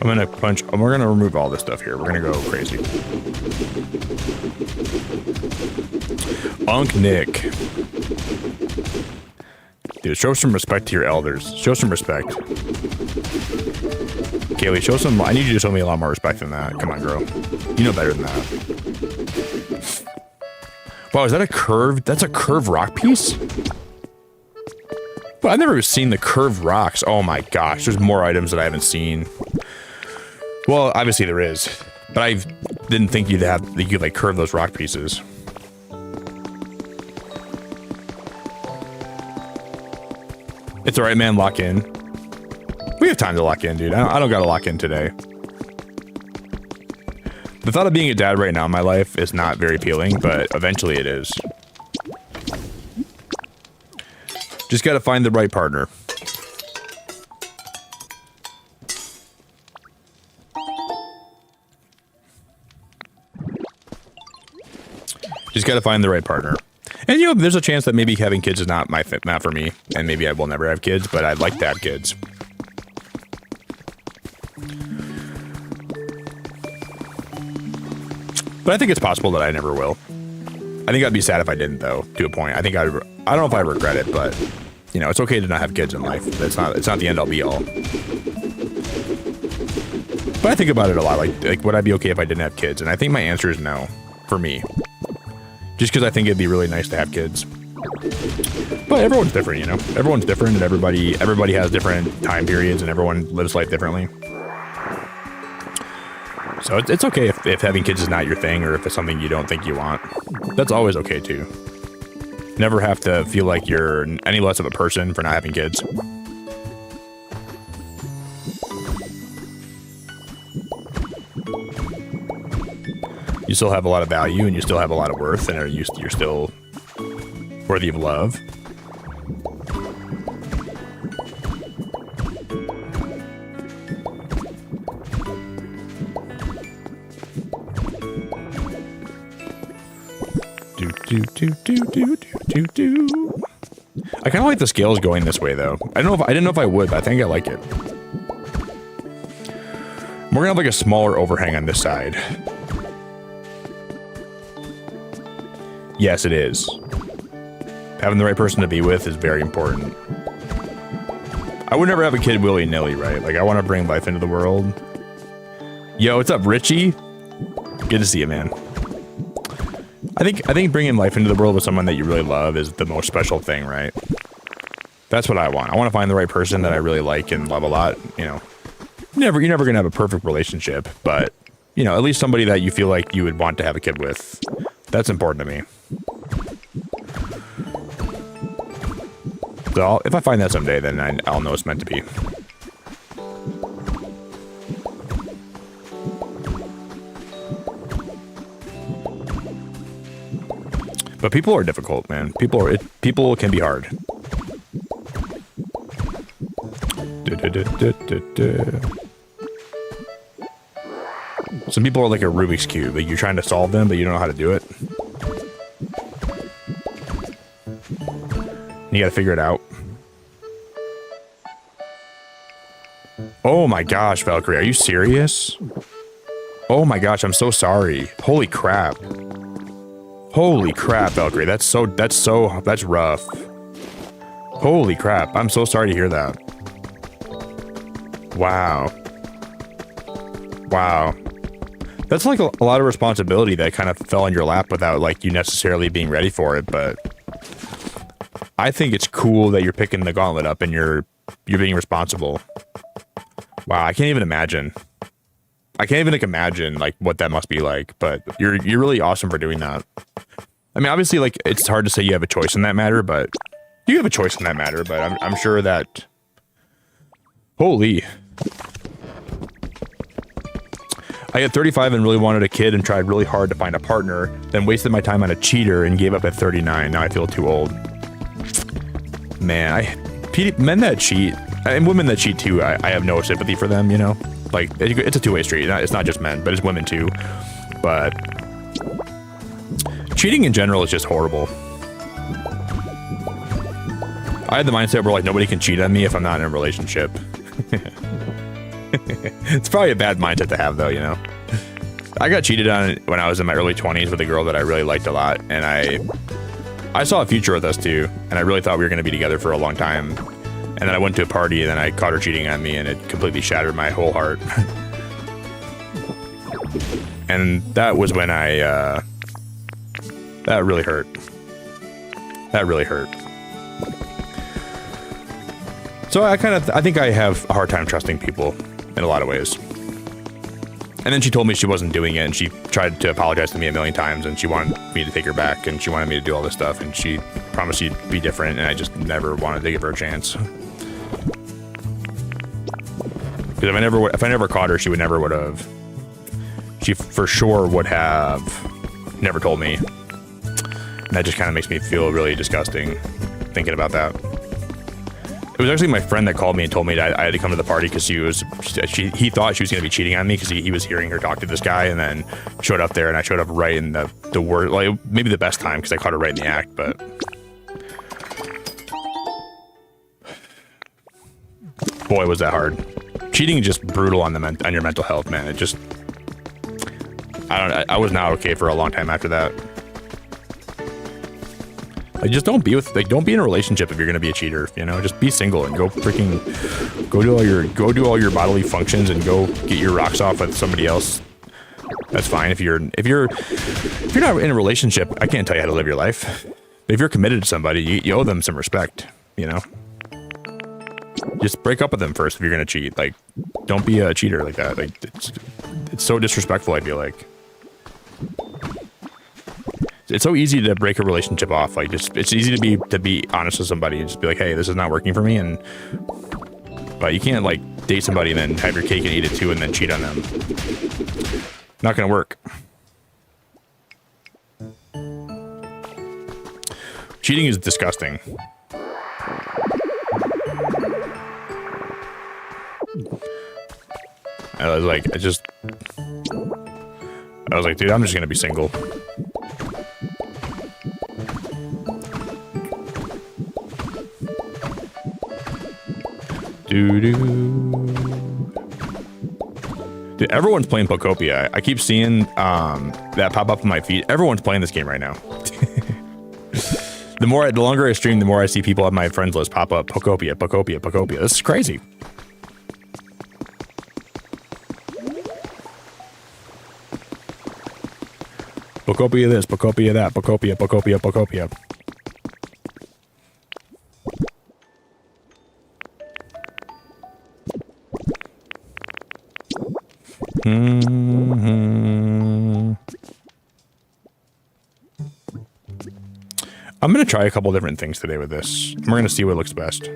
S1: I'm gonna punch. We're gonna remove all this stuff here. We're gonna go crazy. Unk Nick. Dude, show some respect to your elders. Show some respect. Kaylee, show some. I need you to show me a lot more respect than that. Come on, girl. You know better than that. Wow, is that a curved? That's a curved rock piece? Well, I've never seen the curved rocks. Oh my gosh, there's more items that I haven't seen. Well, obviously there is, but I didn't think you could like curve those rock pieces. It's all right, man. Lock in. We have time to lock in, dude. I don't gotta lock in today. The thought of being a dad right now in my life is not very appealing, but eventually it is. Just gotta find the right partner. Just gotta find the right partner. And, you know, there's a chance that maybe having kids is not for me, and maybe I will never have kids, but I'd like to have kids. But I think it's possible that I never will. I think I'd be sad if I didn't, though, to a point. I don't know if I regret it, but, you know, it's okay to not have kids in life. It's not the end all be all. But I think about it a lot, like would I be okay if I didn't have kids? And I think my answer is no, for me. Just because I think it'd be really nice to have kids. But everyone's different, you know? Everyone's different, and everybody has different time periods, and everyone lives life differently. So it's okay if having kids is not your thing, or if it's something you don't think you want. That's always okay, too. Never have to feel like you're any less of a person for not having kids. You still have a lot of value, and you still have a lot of worth, and you're still worthy of love. I kind of like the scales going this way, though. I didn't know if I would, but I think I like it. We're gonna have like a smaller overhang on this side. Yes, it is. Having the right person to be with is very important. I would never have a kid willy-nilly, right? Like, I want to bring life into the world. Yo, what's up, Richie? Good to see you, man. I think bringing life into the world with someone that you really love is the most special thing, right? That's what I want. I want to find the right person that I really like and love a lot, you know. You're never going to have a perfect relationship, but, you know, at least somebody that you feel like you would want to have a kid with. That's important to me. So if I find that someday, then I'll know it's meant to be. But people are difficult, man. People can be hard. Some people are like a Rubik's Cube. Like, you're trying to solve them, but you don't know how to do it. You gotta figure it out. Oh my gosh, Valkyrie, are you serious? Oh my gosh, I'm so sorry. Holy crap. Holy crap, Valkyrie, that's rough. Holy crap, I'm so sorry to hear that. Wow. Wow. That's like a lot of responsibility that kind of fell on your lap without like you necessarily being ready for it, but I think it's cool that you're picking the gauntlet up and you're being responsible. Wow, I can't even imagine. I can't even like imagine like what that must be like, but you're really awesome for doing that. I mean, obviously, like, it's hard to say you have a choice in that matter, but you have a choice in that matter, but I'm sure that... Holy. I hit 35 and really wanted a kid and tried really hard to find a partner, then wasted my time on a cheater and gave up at 39. Now I feel too old. Man, men that cheat, and women that cheat too, I have no sympathy for them, you know? Like, it's a two-way street. It's not just men, but it's women too. But cheating in general is just horrible. I had the mindset where, like, nobody can cheat on me if I'm not in a relationship. It's probably a bad mindset to have, though, you know? I got cheated on when I was in my early 20s with a girl that I really liked a lot, and I saw a future with us, too, and I really thought we were going to be together for a long time. And then I went to a party, and then I caught her cheating on me, and it completely shattered my whole heart. And that was when that really hurt. That really hurt. So I think I have a hard time trusting people in a lot of ways. And then she told me she wasn't doing it, and she tried to apologize to me a million times, and she wanted me to take her back, and she wanted me to do all this stuff, and she promised she'd be different, and I just never wanted to give her a chance. Because if I never caught her, she would have. She for sure would have never told me. And that just kind of makes me feel really disgusting thinking about that. It was actually my friend that called me and told me that I had to come to the party because he thought she was going to be cheating on me because he was hearing her talk to this guy, and then showed up there, and I showed up right in the word, like maybe the best time because I caught her right in the act, but boy, was that hard. Cheating is just brutal on your mental health, man. It just, I was not okay for a long time after that. Like, just don't be in a relationship if you're gonna be a cheater, you know. Just be single and go do all your bodily functions and go get your rocks off with somebody else. That's fine. If you're not in a relationship, I can't tell you how to live your life. But if you're committed to somebody, you owe them some respect, you know. Just break up with them first if you're gonna cheat. Like, don't be a cheater like that. Like, it's so disrespectful, I feel like. It's so easy to break a relationship off. Like, it's easy to be honest with somebody and just be like, hey, this is not working for me. But you can't like date somebody and then have your cake and eat it too and then cheat on them. Not gonna work. Cheating is disgusting. I was like, dude, I'm just gonna be single. Dude, everyone's playing Pokopia. I keep seeing that pop up on my feed. Everyone's playing this game right now. The longer I stream, the more I see people on my friends list pop up Pokopia, Pokopia, Pokopia. This is crazy. Pokopia this, Pokopia that, Pokopia, Pokopia, Pokopia. I'm going to try a couple different things today with this. We're going to see what looks best.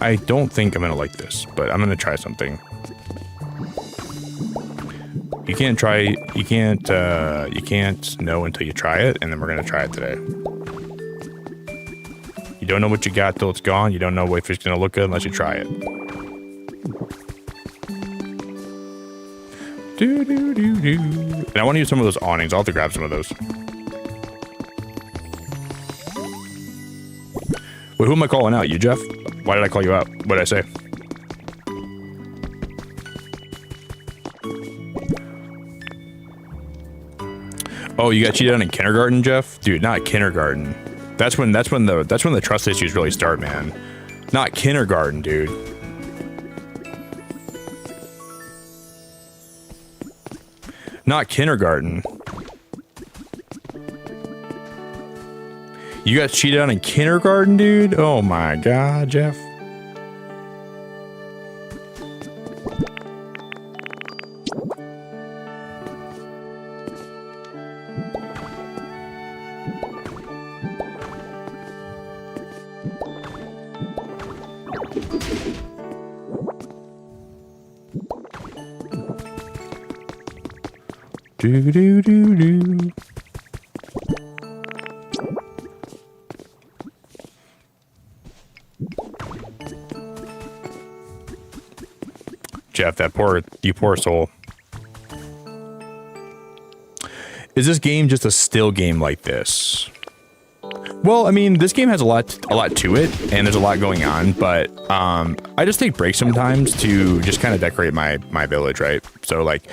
S1: I don't think I'm going to like this, but I'm going to try something. You can't know until you try it, and then we're gonna try it today. You don't know what you got till it's gone. You don't know if it's gonna look good unless you try it. And I want to use some of those awnings. I'll have to grab some of those. Wait, who am I calling out? You, Jeff? Why did I call you out? What did I say? Oh, you got cheated on in kindergarten, Jeff? Dude, not kindergarten. That's when the trust issues really start, man. Not kindergarten, dude. Not kindergarten. You got cheated on in kindergarten, dude? Oh my god, Jeff. Do. Jeff, you poor soul. Is this game just a still game like this? Well, I mean, this game has a lot to it, and there's a lot going on, but I just take breaks sometimes to just kind of decorate my village, right? So like,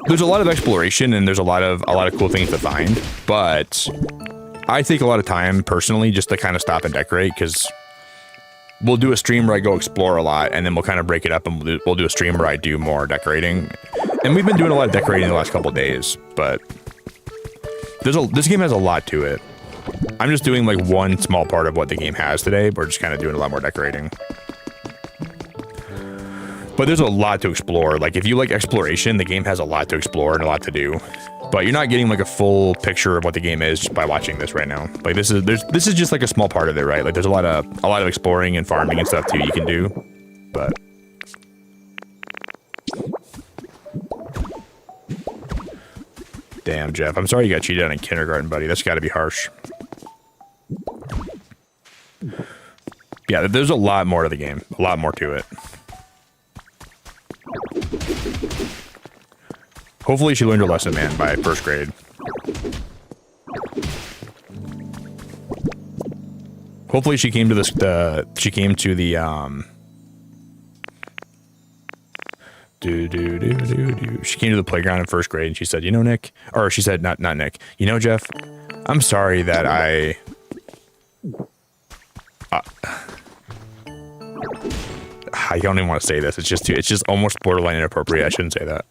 S1: there's a lot of exploration and there's a lot of cool things to find, but I take a lot of time personally just to kind of stop and decorate, because we'll do a stream where I go explore a lot, and then we'll kind of break it up and we'll do a stream where I do more decorating. And we've been doing a lot of decorating the last couple of days, but this game has a lot to it. I'm just doing like one small part of what the game has today. We're just kind of doing a lot more decorating. But there's a lot to explore. Like if you like exploration, the game has a lot to explore and a lot to do. But you're not getting like a full picture of what the game is just by watching this right now. Like this is just like a small part of it, right? Like there's a lot of exploring and farming and stuff too you can do. But damn, Jeff, I'm sorry you got cheated on in kindergarten, buddy. That's got to be harsh. Yeah, there's a lot more to the game. A lot more to it. Hopefully she learned her lesson, man, by first grade. Hopefully she came to this, she came to the, she came to the playground in first grade and she said, you know, Nick, or she said, not Nick, you know, Jeff, I'm sorry that I don't even want to say this. It's just almost borderline inappropriate. I shouldn't say that.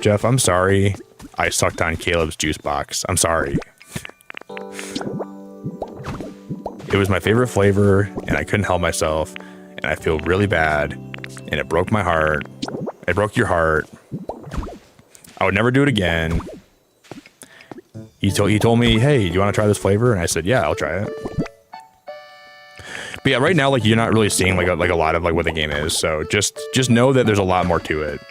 S1: Jeff, I'm sorry I sucked on Caleb's juice box. I'm sorry. It was my favorite flavor and I couldn't help myself and I feel really bad and it broke my heart. It broke your heart. I would never do it again. He told me, hey, do you want to try this flavor? And I said, yeah, I'll try it. But yeah, right now, like, you're not really seeing like a lot of like what the game is. So just know that there's a lot more to it.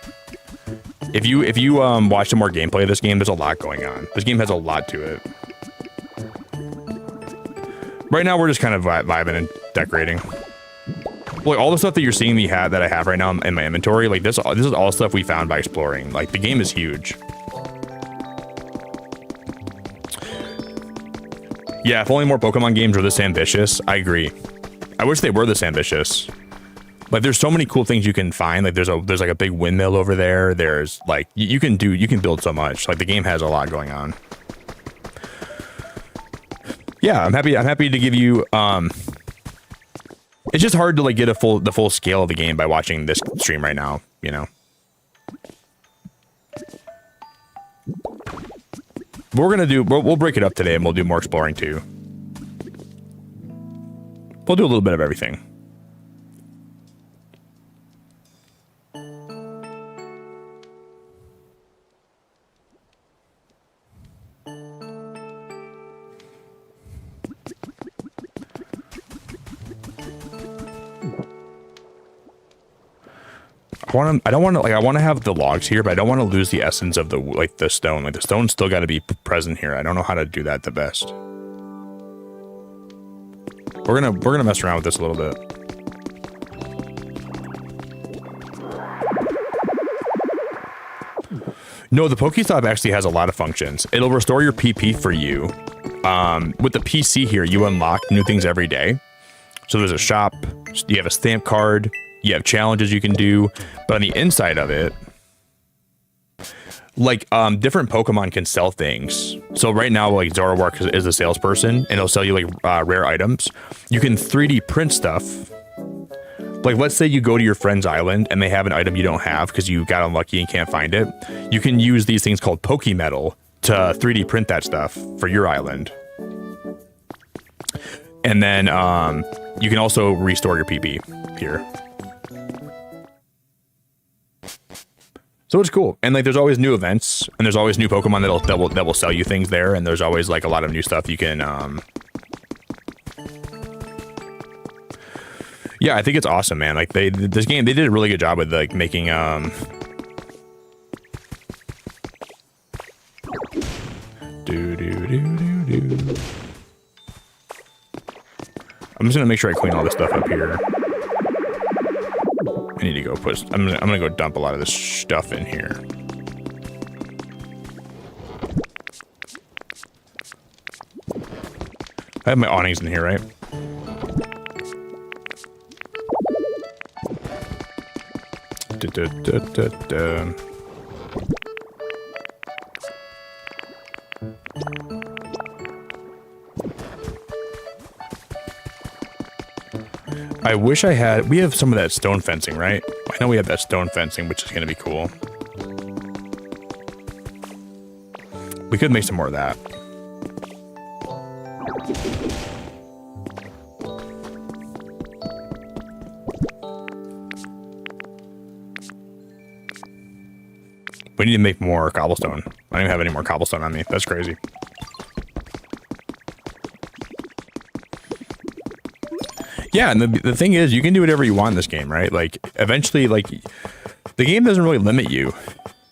S1: If you watch some more gameplay of this game, there's a lot going on. This game has a lot to it. Right now, we're just kind of vibing and decorating. Like all the stuff that you're seeing that I have right now in my inventory, like this is all stuff we found by exploring. Like the game is huge. Yeah, if only more Pokemon games were this ambitious, I agree. I wish they were this ambitious. Like there's so many cool things you can find. Like there's like a big windmill over there. There's like you can build so much. Like the game has a lot going on. Yeah, I'm happy to give you it's just hard to like get the full scale of the game by watching this stream right now, you know. But we'll break it up today and we'll do more exploring too. We'll do a little bit of everything. I want to have the logs here, but I don't want to lose the essence of the stone. Like the stone's still got to be present here. I don't know how to do that the best. We're gonna mess around with this a little bit. No, the Pokestop actually has a lot of functions. It'll restore your PP for you. With the PC here, you unlock new things every day. So there's a shop, you have a stamp card, you have challenges you can do, but on the inside of it, like different Pokemon can sell things. So right now, like Zoroark is a salesperson and he'll sell you like rare items. You can 3D print stuff. Like let's say you go to your friend's island and they have an item you don't have because you got unlucky and can't find it. You can use these things called Pokemetal to 3D print that stuff for your island. And then you can also restore your PP here. So it's cool. And like there's always new events and there's always new Pokemon that will sell you things there, and there's always like a lot of new stuff you can yeah, I think it's awesome, man. Like this game, they did a really good job with like making I'm just gonna make sure I clean all this stuff up here. I need to go put. I'm gonna go dump a lot of this stuff in here. I have my awnings in here, right? I wish I had. We have some of that stone fencing, right? I know we have that stone fencing, which is going to be cool. We could make some more of that. We need to make more cobblestone. I don't even have any more cobblestone on me. That's crazy. Yeah, and the thing is, you can do whatever you want in this game, right? Like, eventually, like, the game doesn't really limit you.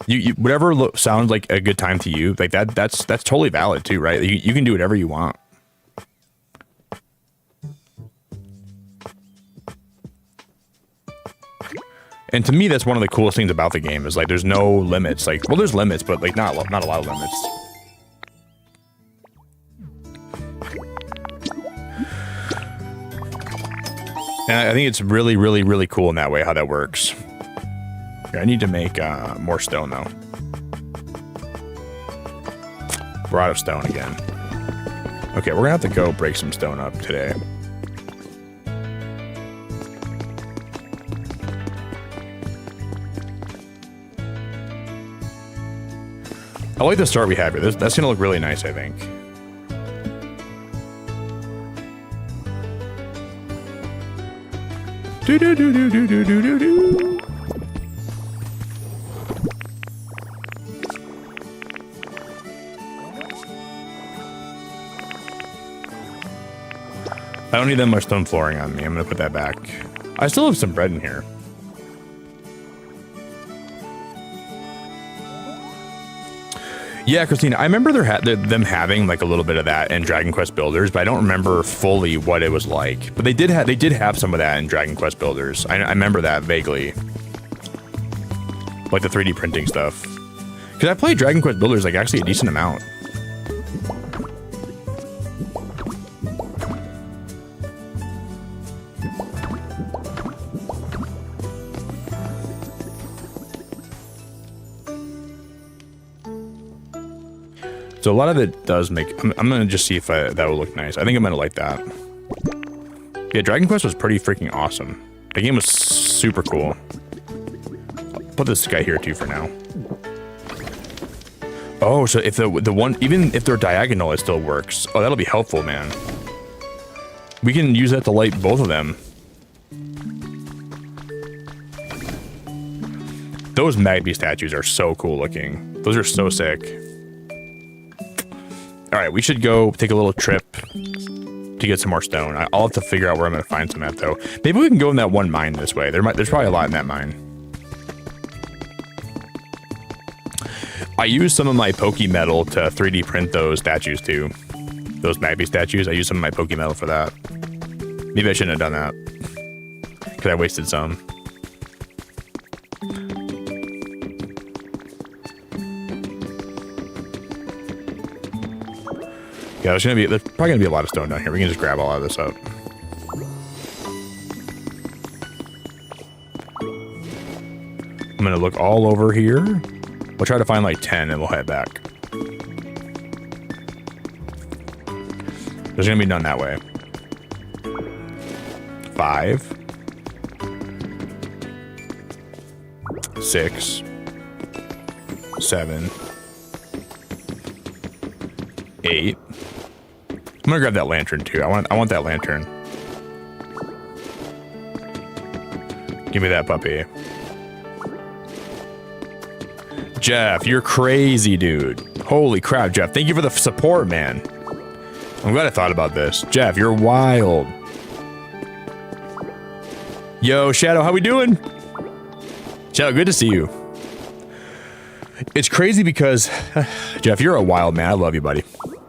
S1: You whatever sounds like a good time to you, like that's totally valid too, right? You can do whatever you want. And to me, that's one of the coolest things about the game is like there's no limits. Like, well, there's limits, but like not a lot of limits. And I think it's really, really, really cool in that way how that works. Here, I need to make more stone though. We're out of stone again. Okay, we're gonna have to go break some stone up today. I like the start we have here. That's gonna look really nice, I think. Do do do do do do do do do. I don't need that much stone flooring on me. I'm gonna put that back. I still have some bread in here. Yeah, Christina, I remember them having like a little bit of that in Dragon Quest Builders, but I don't remember fully what it was like. But they did have some of that in Dragon Quest Builders. I remember that vaguely, like the 3D printing stuff. Because I played Dragon Quest Builders like actually a decent amount. So a lot of it does make. I'm gonna just see if that will look nice. I think I'm gonna like that. Yeah, Dragon Quest was pretty freaking awesome. The game was super cool. I'll put this guy here too for now. Oh, so if the one, even if they're diagonal, it still works. Oh, that'll be helpful, man. We can use that to light both of them. Those Magby statues are so cool looking. Those are so sick. All right, we should go take a little trip to get some more stone. I'll have to figure out where I'm going to find some at, though. Maybe we can go in that one mine this way. There's probably a lot in that mine. I used some of my Pokemetal to 3D print those statues, too. Those Magby statues. I used some of my Pokemetal for that. Maybe I shouldn't have done that. Because I wasted some. Yeah, there's probably gonna be a lot of stone down here. We can just grab all of this up. I'm gonna look all over here. We'll try to find like 10 and we'll head back. There's gonna be none that way. 5. 6. 7. 8. I'm gonna grab that lantern too. I want that lantern. Give me that puppy. Jeff, you're crazy, dude. Holy crap, Jeff. Thank you for the support, man. I'm glad I thought about this. Jeff, you're wild. Yo, Shadow, how we doing? Shadow, good to see you. It's crazy because, Jeff, you're a wild man. I love you, buddy.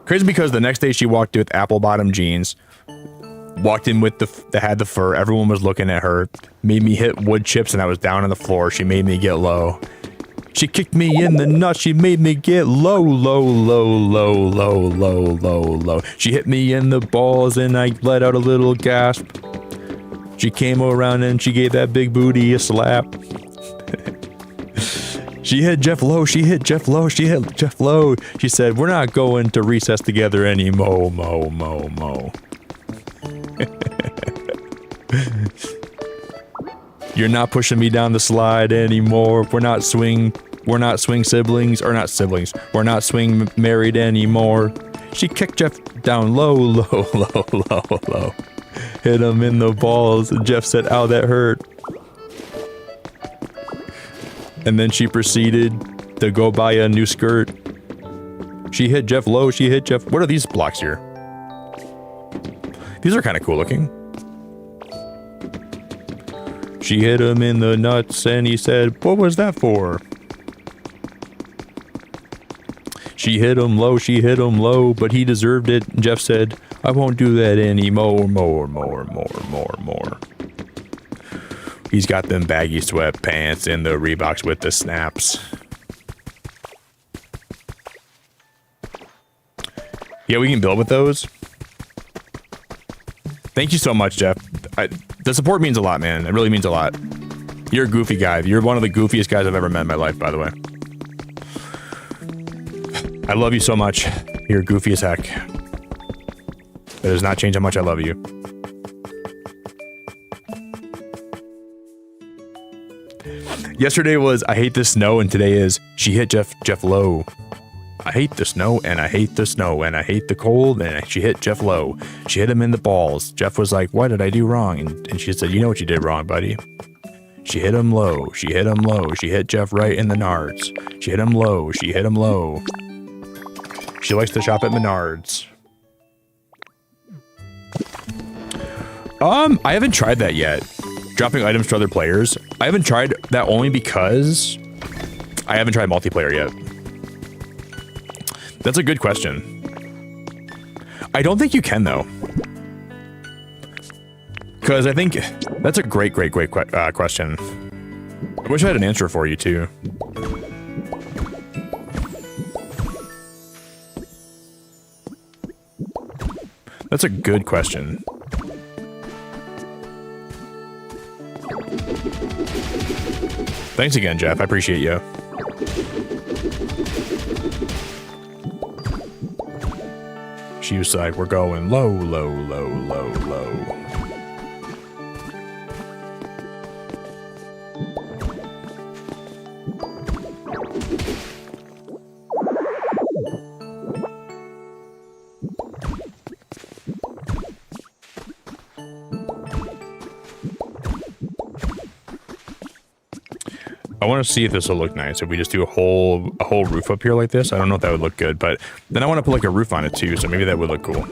S1: Crazy because the next day she walked with apple bottom jeans, Walked in with had the fur. Everyone was looking at her. Made me hit wood chips and I was down on the floor. She made me get low. She kicked me in the nuts. She made me get low, low, low, low, low, low, low, low. She hit me in the balls and I let out a little gasp. She came around and she gave that big booty a slap. She hit Jeff low. She hit Jeff low. She hit Jeff low. She said, "We're not going to recess together anymore, mo, mo, mo." You're not pushing me down the slide anymore. We're not swing siblings, or not siblings. We're not swing married anymore. She kicked Jeff down low, low, low, low, low. Hit him in the balls. Jeff said, "Ow, that hurt." And then she proceeded to go buy a new skirt. She hit Jeff low. She hit Jeff. What are these blocks here? These are kind of cool looking. She hit him in the nuts and he said, "What was that for?" She hit him low, she hit him low, but he deserved it. Jeff said, "I won't do that anymore, more, more, more, more, more." He's got them baggy sweatpants and the Reeboks with the snaps. Yeah, we can build with those. Thank you so much, Jeff. The support means a lot, man. It really means a lot. You're a goofy guy. You're one of the goofiest guys I've ever met in my life, by the way. I love you so much. You're goofy as heck. That does not change how much I love you. Yesterday was I hate the snow, and today is she hit Jeff low. I hate the snow, and I hate the snow, and I hate the cold, and she hit Jeff low. She hit him in the balls. Jeff was like, "What did I do wrong?" And she said, "You know what you did wrong, buddy." She hit him low. She hit him low. She hit Jeff right in the nards. She hit him low. She hit him low. She likes to shop at Menards. I haven't tried that yet. Dropping items to other players. I haven't tried that only because I haven't tried multiplayer yet. That's a good question. I don't think you can, though. Because I think that's a great question. I wish I had an answer for you, too. That's a good question. Thanks again, Jeff. I appreciate you. She was like, "We're going low, low, low, low, low." I want to see if this will look nice. If we just do a whole roof up here like this, I don't know if that would look good, but then I want to put like a roof on it too, so maybe that would look cool.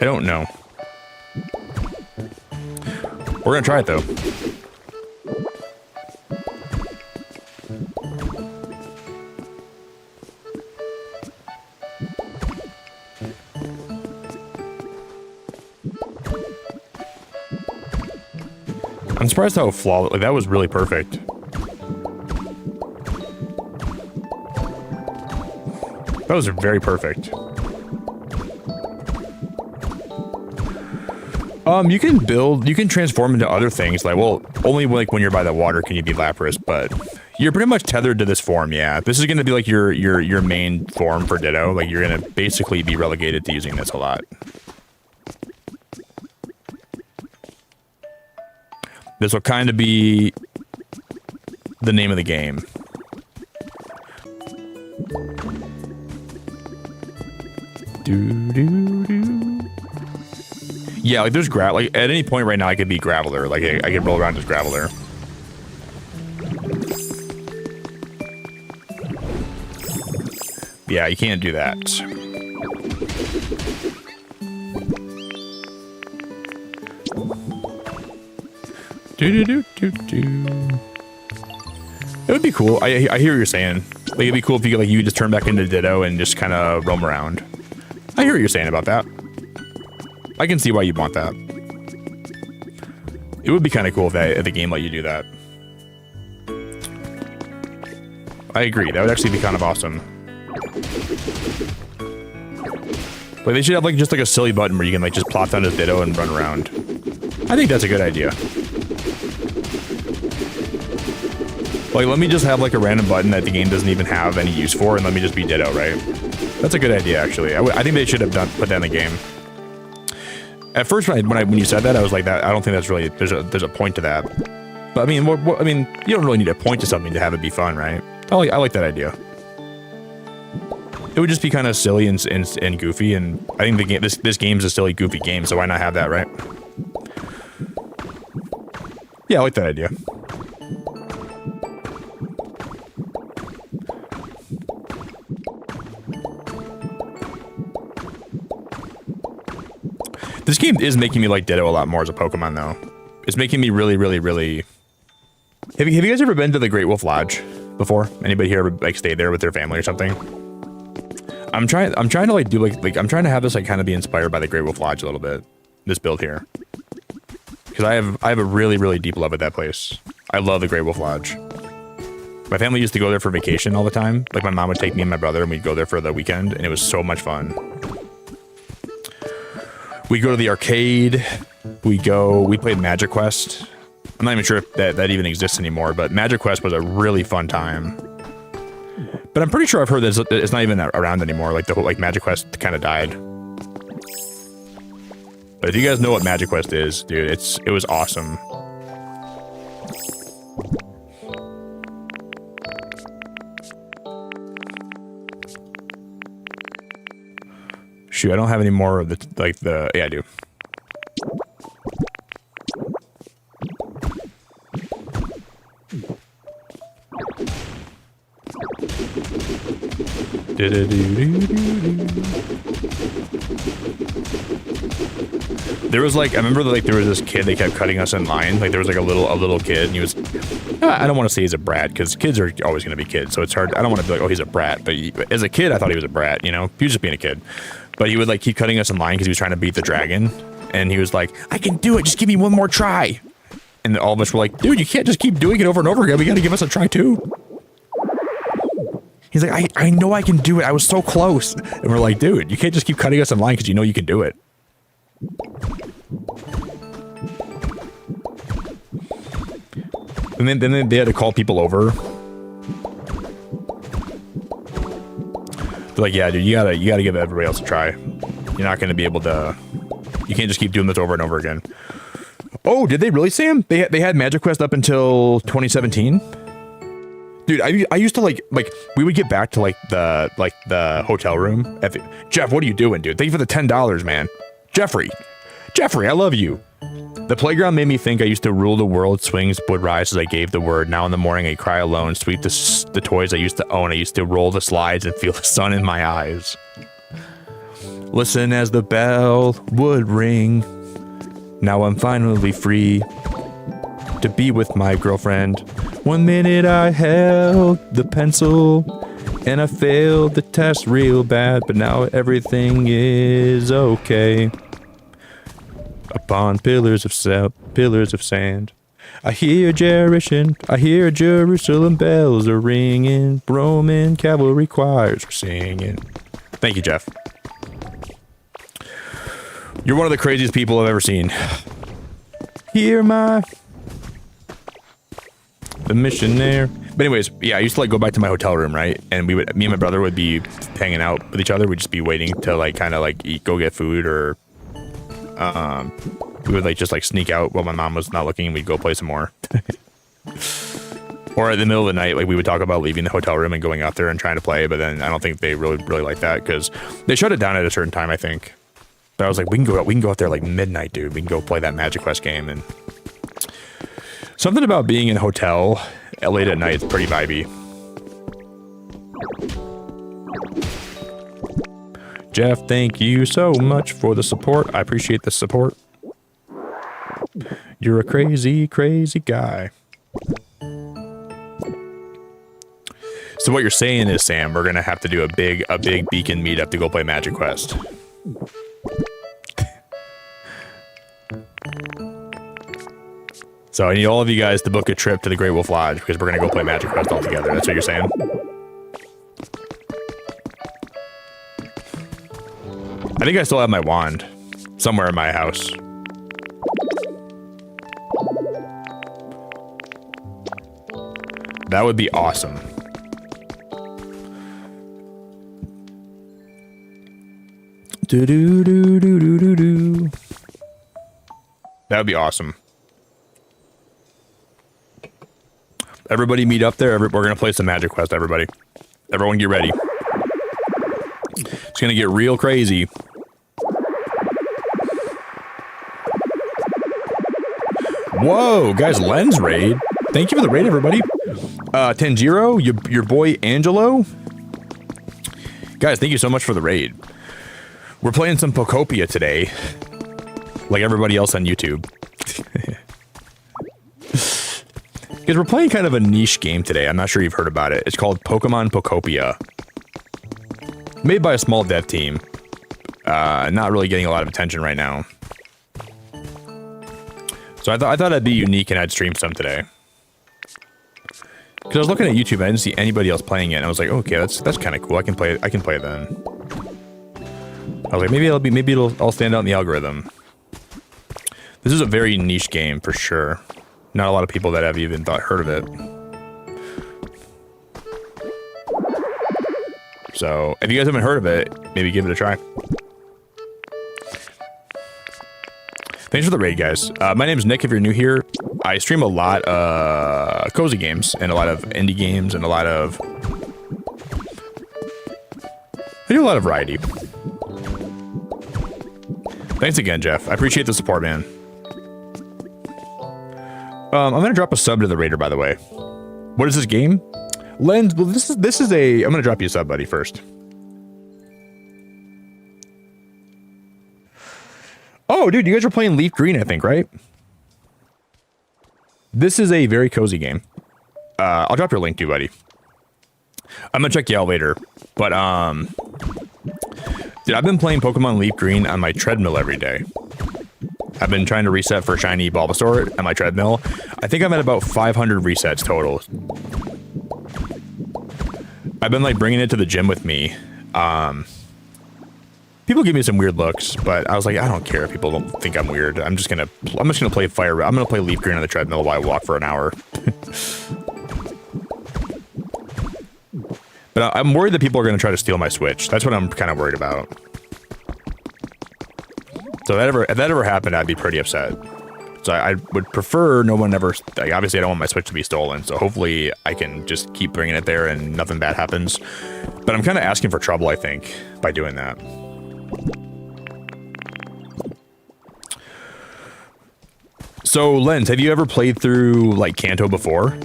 S1: I don't know. We're gonna try it though. I'm surprised how flawless, like that was really perfect. That was very perfect. You can transform into other things, like, well, only like when you're by the water can you be Lapras, but you're pretty much tethered to this form, yeah. This is gonna be like your main form for Ditto, like you're gonna basically be relegated to using this a lot. This will kind of be the name of the game. Yeah, like there's like at any point right now I could be Graveler, like I could roll around as Graveler. Yeah, you can't do that. It would be cool. I hear what you're saying. Like, it'd be cool if you like you just turn back into Ditto and just kind of roam around. I hear what you're saying about that. I can see why you'd want that. It would be kind of cool if the game let you do that. I agree. That would actually be kind of awesome. Like, they should have like just like a silly button where you can like just plop down to Ditto and run around. I think that's a good idea. Like, let me just have like a random button that the game doesn't even have any use for, and let me just be Ditto, right? That's a good idea, actually. I think they should have put that in the game. At first, when you said that, I was like, I don't think that's really there's a point to that. But I mean, I mean, you don't really need a point to something to have it be fun, right? I like that idea. It would just be kind of silly and goofy, and I think the game this game's a silly, goofy game, so why not have that, right? Yeah, I like that idea. This game is making me like Ditto a lot more as a Pokemon, though. It's making me really, really, really... Have you guys ever been to the Great Wolf Lodge before? Anybody here ever like stayed there with their family or something? I'm trying to like do like I'm trying to have this like kind of be inspired by the Great Wolf Lodge a little bit. This build here, because I have a really, really deep love of that place. I love the Great Wolf Lodge. My family used to go there for vacation all the time. Like, my mom would take me and my brother, and we'd go there for the weekend, and it was so much fun. We go to the arcade. We played Magic Quest. I'm not even sure if that even exists anymore, but Magic Quest was a really fun time. But I'm pretty sure I've heard that it's not even around anymore. Like, the whole Magic Quest kind of died. But if you guys know what Magic Quest is, dude, it was awesome. Shoot, I don't have any more of the yeah, I do. There was like, I remember like there was this kid that kept cutting us in line. Like, there was like a little kid, and he was, I don't want to say he's a brat, because kids are always going to be kids, so it's hard. I don't want to be like, oh, he's a brat, but as a kid, I thought he was a brat, you know? He was just being a kid. But he would like keep cutting us in line because he was trying to beat the dragon, and he was like, I can do it, just give me one more try. And all of us were like, dude, you can't just keep doing it over and over again. We got to give us a try too. He's like, I know I can do it. I was so close. And we're like, dude, you can't just keep cutting us in line because you know you can do it. And then they had to call people over. They're like, yeah, dude, you gotta give everybody else a try. You're not gonna be able to. You can't just keep doing this over and over again. Oh, did they really, Sam? They had Magic Quest up until 2017. Dude, I used to like we would get back to like the hotel room. Jeff, what are you doing, dude? Thank you for the $10, man. Jeffrey, I love you. The playground made me think I used to rule the world. Swings would rise as I gave the word. Now in the morning I cry alone. Sweep the toys I used to own. I used to roll the slides and feel the sun in my eyes. Listen as the bell would ring. Now I'm finally free to be with my girlfriend. 1 minute I held the pencil and I failed the test real bad, but now everything is okay. Upon pillars of sand, I hear Jerusalem bells are ringing. Roman cavalry choirs are singing. Thank you, Jeff. You're one of the craziest people I've ever seen. Hear the missionary. But anyways, yeah, I used to like go back to my hotel room, right? And me and my brother would be hanging out with each other. We'd just be waiting to like kind of like go get food, or we would like just like sneak out while my mom was not looking, and we'd go play some more. Or in the middle of the night, like we would talk about leaving the hotel room and going out there and trying to play, but then I don't think they really like that because they shut it down at a certain time, I think. But I was like, we can go out there like midnight, dude. We can go play that Magic Quest game. And something about being in a hotel late at night is pretty vibey. Jeff, thank you so much for the support. I appreciate the support. You're a crazy, crazy guy. So what you're saying is, Sam, we're gonna have to do a big beacon meetup to go play Magic Quest. So I need all of you guys to book a trip to the Great Wolf Lodge because we're gonna go play Magic Quest all together. That's what you're saying? I think I still have my wand somewhere in my house. That would be awesome. Do do do do do do do. That would be awesome. Everybody meet up there. We're gonna play some Magic Quest. Everybody, everyone, get ready. It's gonna get real crazy. Whoa, guys! Lens raid. Thank you for the raid, everybody. Tanjiro, your boy Angelo. Guys, thank you so much for the raid. We're playing some Pokopia today, like everybody else on YouTube. Because we're playing kind of a niche game today. I'm not sure you've heard about it. It's called Pokemon Pokopia. Made by a small dev team. Not really getting a lot of attention right now. So I thought I'd be unique and I'd stream some today. Because I was looking at YouTube and I didn't see anybody else playing it. And I was like, okay, that's kind of cool. I can play it then. I was like, maybe I'll stand out in the algorithm. This is a very niche game for sure. Not a lot of people that have even heard of it. So if you guys haven't heard of it, maybe give it a try. Thanks for the raid, guys. My name's Nick. If you're new here, I stream a lot of cozy games and a lot of indie games and a lot of... I do a lot of variety. Thanks again, Jeff. I appreciate the support, man. I'm gonna drop a sub to the raider, by the way. What is this game? Lens. Well, this is a. I'm gonna drop you a sub, buddy, first. Oh, dude, you guys are playing Leaf Green, I think, right? This is a very cozy game. I'll drop your link too, buddy. I'm gonna check you out later, but dude, I've been playing Pokemon Leaf Green on my treadmill every day. I've been trying to reset for shiny Bulbasaur on my treadmill. I think I'm at about 500 resets total. I've been like bringing it to the gym with me. People give me some weird looks, but I was like, I don't care if people don't think I'm weird. I'm just gonna play Fire. I'm gonna play Leaf Green on the treadmill while I walk for an hour. But I'm worried that people are gonna try to steal my Switch. That's what I'm kind of worried about. So if that ever happened, I'd be pretty upset. So I would prefer no one ever, like, obviously I don't want my Switch to be stolen, so hopefully I can just keep bringing it there and nothing bad happens. But I'm kind of asking for trouble, I think, by doing that. So Lens, have you ever played through like Kanto before?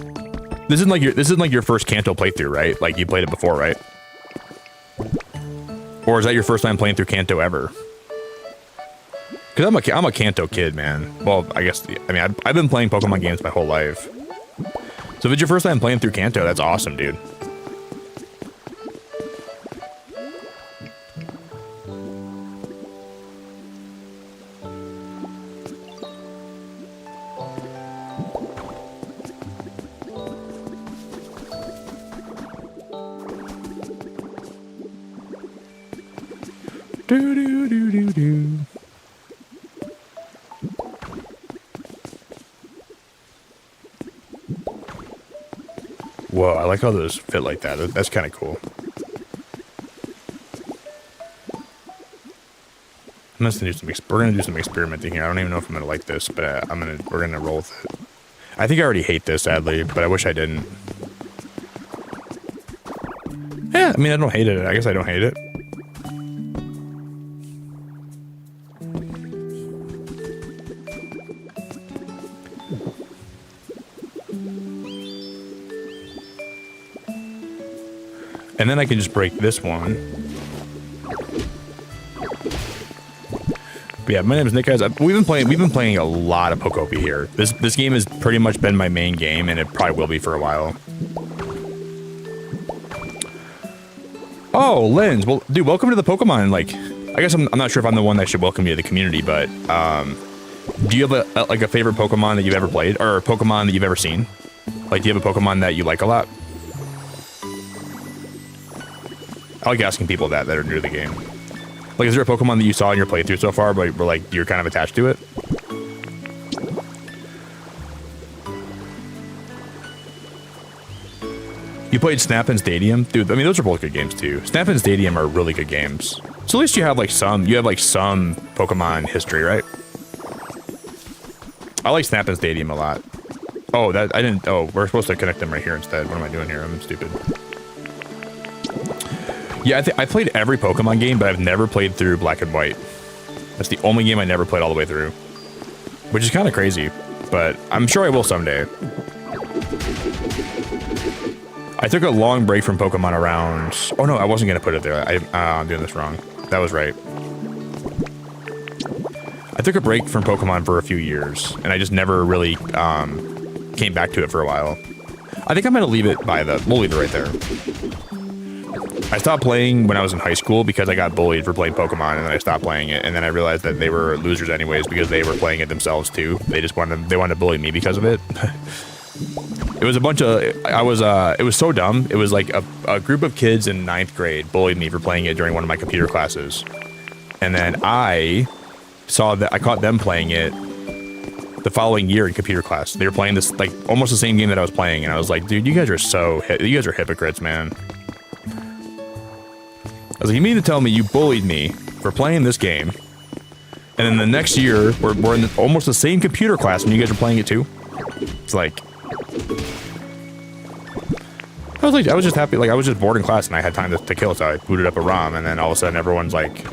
S1: This isn't like your first Kanto playthrough, right? Like you played it before, right? Or is that your first time playing through Kanto ever? Because I'm a Kanto kid, man. Well, I guess, I mean, I've been playing Pokemon games my whole life. So if it's your first time playing through Kanto, that's awesome, dude. Do do do do do. Whoa, I like how those fit like that. That's kind of cool. We're gonna do some experimenting here. I don't even know if I'm gonna like this, but we're gonna roll with it. I think I already hate this, sadly, but I wish I didn't. Yeah, I mean, I don't hate it. I guess I don't hate it. And then I can just break this one. But yeah, my name is Nick, guys. We've been playing a lot of Pokopia here. This game has pretty much been my main game, and it probably will be for a while. Oh, Lens. Well, dude, welcome to the Pokemon. Like, I guess I'm not sure if I'm the one that should welcome you to the community, but do you have a favorite Pokemon that you've ever played, or a Pokemon that you've ever seen? Like, do you have a Pokemon that you like a lot? I like asking people that are new to the game. Like, is there a Pokemon that you saw in your playthrough so far, but were like you're kind of attached to it? You played Snap and Stadium? Dude, I mean, those are both good games too. Snap and Stadium are really good games. So at least you have like some Pokemon history, right? I like Snap and Stadium a lot. Oh, we're supposed to connect them right here instead. What am I doing here? I'm stupid. Yeah, I played every Pokemon game, but I've never played through Black and White. That's the only game I never played all the way through. Which is kind of crazy, but I'm sure I will someday. I took a long break from Pokemon around... Oh no, I wasn't going to put it there. I'm doing this wrong. That was right. I took a break from Pokemon for a few years, and I just never really came back to it for a while. I think I'm going to leave it we'll leave it right there. I stopped playing when I was in high school because I got bullied for playing Pokemon, and then I stopped playing it, and then I realized that they were losers anyways because they were playing it themselves too. They wanted to bully me because of it. It was a bunch of, it was so dumb. It was like a group of kids in 9th grade bullied me for playing it during one of my computer classes. And then I caught them playing it the following year in computer class. They were playing this, like, almost the same game that I was playing. And I was like, dude, you guys are hypocrites, man. I was like, you mean to tell me you bullied me for playing this game, and then the next year, we're in almost the same computer class when you guys are playing it too? It's like... I was just happy, like, I was just bored in class and I had time to kill, so I booted up a ROM, and then all of a sudden everyone's like...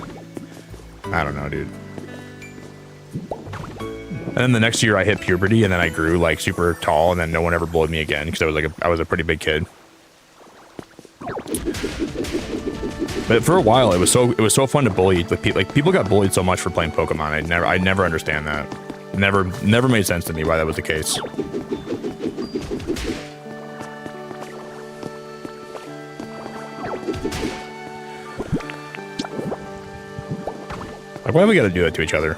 S1: I don't know, dude. And then the next year I hit puberty, and then I grew, like, super tall, and then no one ever bullied me again, because I was a pretty big kid. But for a while, it was so fun to bully. Like people got bullied so much for playing Pokemon. I never understand that. Never made sense to me why that was the case. Like, why do we gotta do that to each other?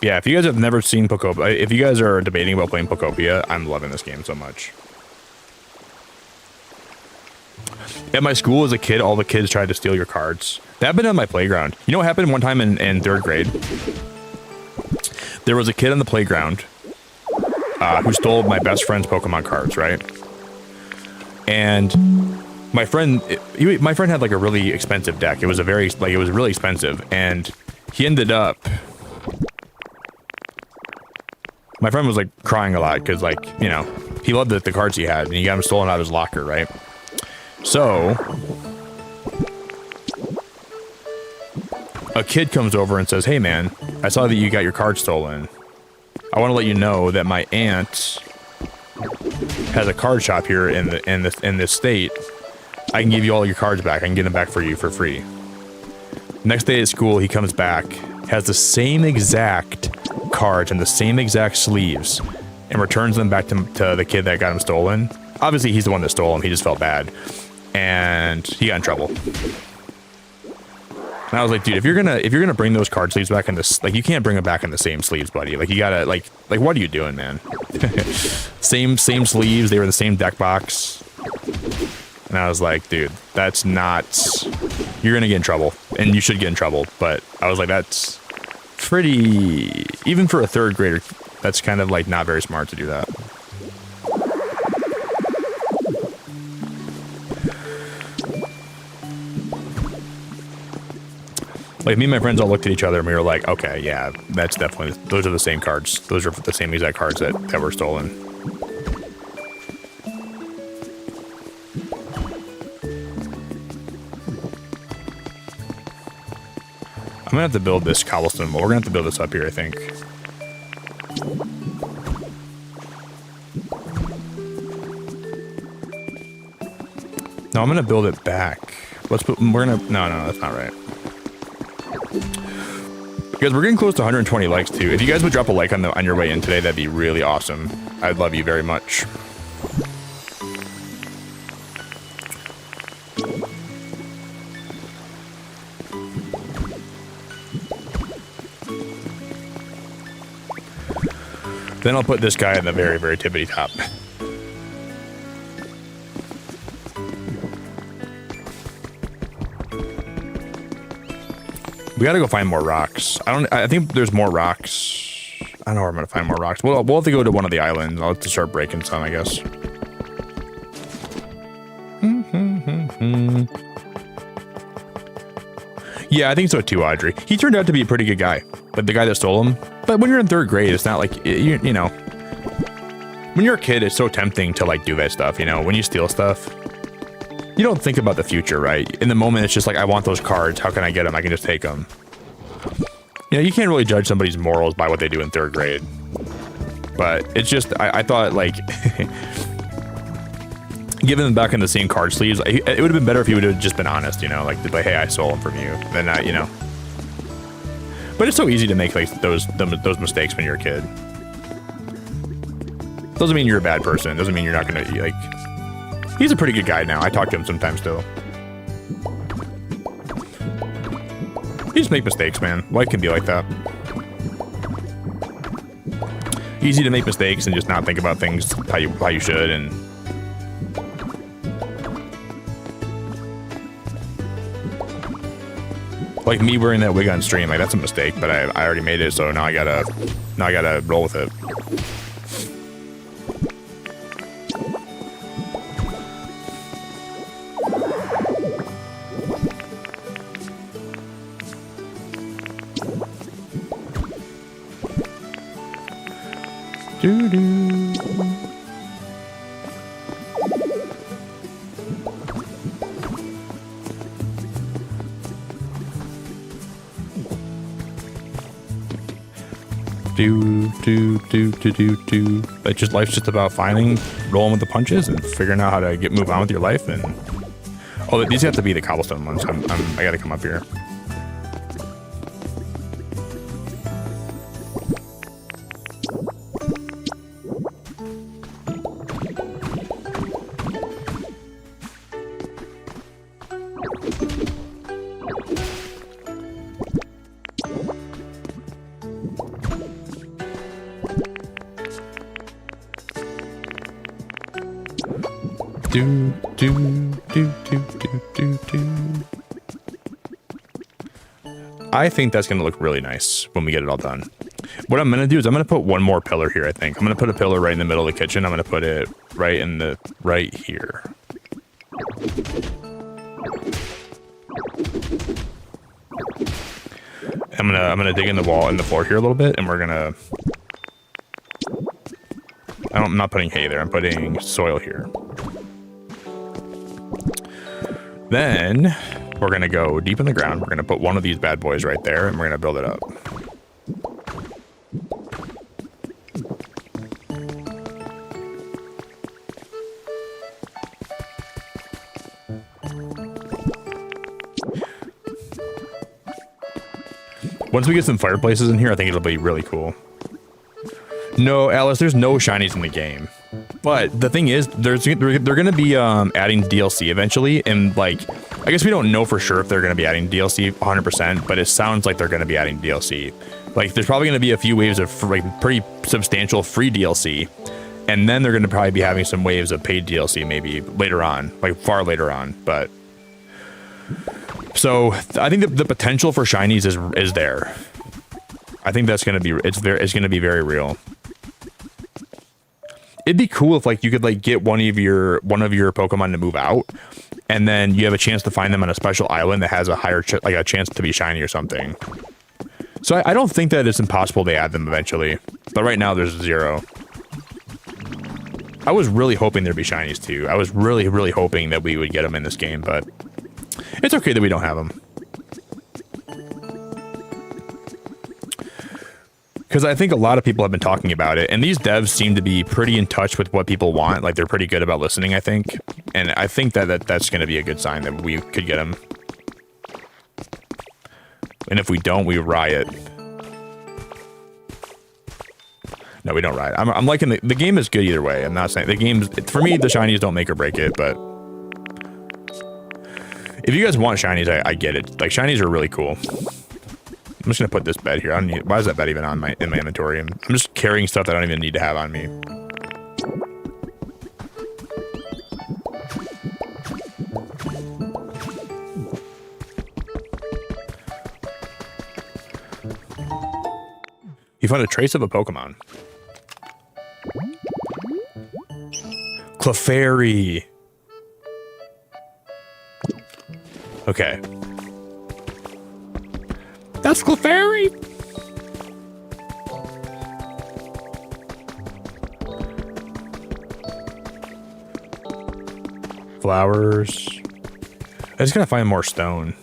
S1: Yeah, if you guys have never seen Pokopia, if you guys are debating about playing Pokopia, I'm loving this game so much. At my school as a kid, all the kids tried to steal your cards. That happened on my playground. You know what happened one time in 3rd grade? There was a kid on the playground who stole my best friend's Pokemon cards, right? And my friend had like a really expensive deck. It was really expensive, and he ended up... My friend was, like, crying a lot because, like, you know, he loved the cards he had, and he got them stolen out of his locker, right? So, a kid comes over and says, hey, man, I saw that you got your cards stolen. I want to let you know that my aunt has a card shop here in this state. I can give you all your cards back. I can get them back for you for free. Next day at school, he comes back, has the same exact cards and the same exact sleeves, and returns them back to the kid that got him stolen. Obviously, he's the one that stole them. He just felt bad, and he got in trouble. And I was like, dude, if you're gonna bring those card sleeves back in this, like, you can't bring them back in the same sleeves, buddy. Like, you gotta like what are you doing, man? same sleeves. They were the same deck box. And I was like, dude, that's not... You're gonna get in trouble, and you should get in trouble. But I was like, that's pretty... Even for a 3rd grader, that's kind of, like, not very smart to do that. Like, me and my friends all looked at each other, and we were like, okay, yeah, that's definitely... Those are the same cards. Those are the same exact cards that were stolen. I'm gonna have to build this cobblestone wall. We're gonna have to build this up here, I think. No, I'm gonna build it back. Let's put, we're gonna, no, that's not right. Guys, we're getting close to 120 likes too. If you guys would drop a like on your way in today, that'd be really awesome. I'd love you very much. Then I'll put this guy in the very, very tippity top. We gotta go find more rocks. I think there's more rocks. I don't know where I'm gonna find more rocks. We'll have to go to one of the islands. I'll have to start breaking some, I guess. Yeah, I think so too, Audrey. He turned out to be a pretty good guy. Like the guy that stole him. But when you're in 3rd grade, it's not like, you know. When you're a kid, it's so tempting to like do that stuff, you know. When you steal stuff, you don't think about the future, right? In the moment, it's just like, I want those cards. How can I get them? I can just take them. You know, you can't really judge somebody's morals by what they do in 3rd grade. But it's just, I thought like, giving them back in the same card sleeves, it would have been better if he would have just been honest, you know, like, hey, I stole them from you. Then, you know. But it's so easy to make like those mistakes when you're a kid. Doesn't mean you're a bad person. Doesn't mean you're not gonna like. He's a pretty good guy now. I talk to him sometimes still. You just make mistakes, man. Life can be like that. Easy to make mistakes and just not think about things how you should, and like me wearing that wig on stream, like that's a mistake, but I already made it, so now I gotta roll with it. Life's just about finding, rolling with the punches, and figuring out how to move on with your life. And oh, these have to be the cobblestone ones. I gotta come up here. I think that's going to look really nice when we get it all done. What I'm going to do is I'm going to put one more pillar here, I think. I'm going to put a pillar right in the middle of the kitchen. I'm going to put it right here. I'm going to dig in the wall and the floor here a little bit, and we're going to... I'm not putting hay there. I'm putting soil here. Then we're going to go deep in the ground. We're going to put one of these bad boys right there, and we're going to build it up. Once we get some fireplaces in here, I think it'll be really cool. No, Alice, there's no shinies in the game. But the thing is, they're going to be adding DLC eventually, and like, I guess we don't know for sure if they're going to be adding DLC 100%, but it sounds like they're going to be adding DLC. Like, there's probably going to be a few waves of like pretty substantial free DLC, and then they're going to probably be having some waves of paid DLC maybe later on, like far later on. But so I think the potential for shinies is there. I think that's going to be it's going to be very real. It'd be cool if like you could like get one of your Pokemon to move out, and then you have a chance to find them on a special island that has a higher like a chance to be shiny or something. So I don't think that it's impossible to add them eventually, but right now there's 0. I was really hoping there'd be shinies too. I was really hoping that we would get them in this game, but it's okay that we don't have them. Because I think a lot of people have been talking about it, and these devs seem to be pretty in touch with what people want. Like, they're pretty good about listening, I think. And I think that's going to be a good sign that we could get them. And if we don't, we riot. No, we don't riot. I'm liking the game is good either way. I'm not saying the game's, for me, the shinies don't make or break it, but if you guys want shinies, I get it. Like, shinies are really cool. I'm just gonna put this bed here. I don't need, why is that bed even on in my inventory? I'm just carrying stuff that I don't even need to have on me. You found a trace of a Pokemon. Clefairy. Okay. That's Clefairy. Flowers. I just gotta find more stone.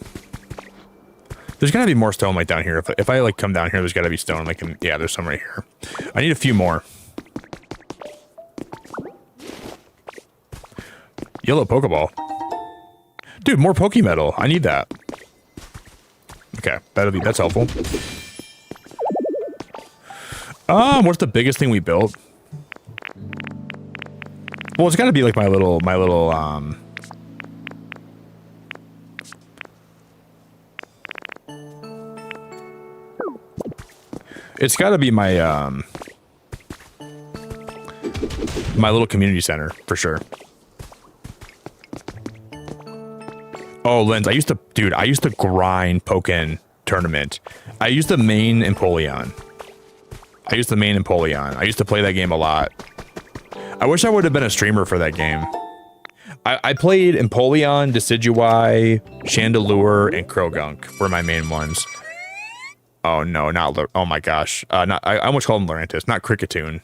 S1: There's gotta be more stone like down here. If I like come down here, there's gotta be stone. Like, yeah, there's some right here. I need a few more. Yellow Pokeball. Dude, more Pokemetal. I need that. Okay, that's helpful. What's the biggest thing we built? Well, it's gotta be like my little it's gotta be my my little community center for sure. Oh, Lens, I used to grind Pokken Tournament. I used to main Empoleon. I used to play that game a lot. I wish I would have been a streamer for that game. I played Empoleon, Decidueye, Chandelure, and Krogunk were my main ones. Oh no, oh my gosh. I almost called him Lurantis, not Cricketune.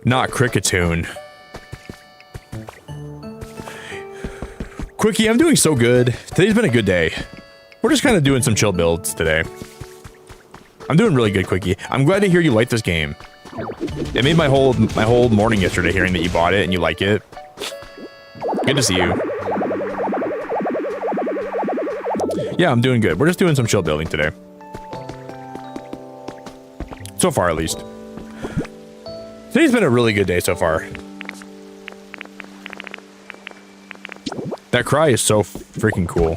S1: Not Cricketune. Quickie, I'm doing so good. Today's been a good day. We're just kind of doing some chill builds today. I'm doing really good, Quickie. I'm glad to hear you like this game. It made my whole morning yesterday hearing that you bought it and you like it. Good to see you. Yeah, I'm doing good. We're just doing some chill building today. So far, at least. Today's been a really good day so far. That cry is so freaking cool.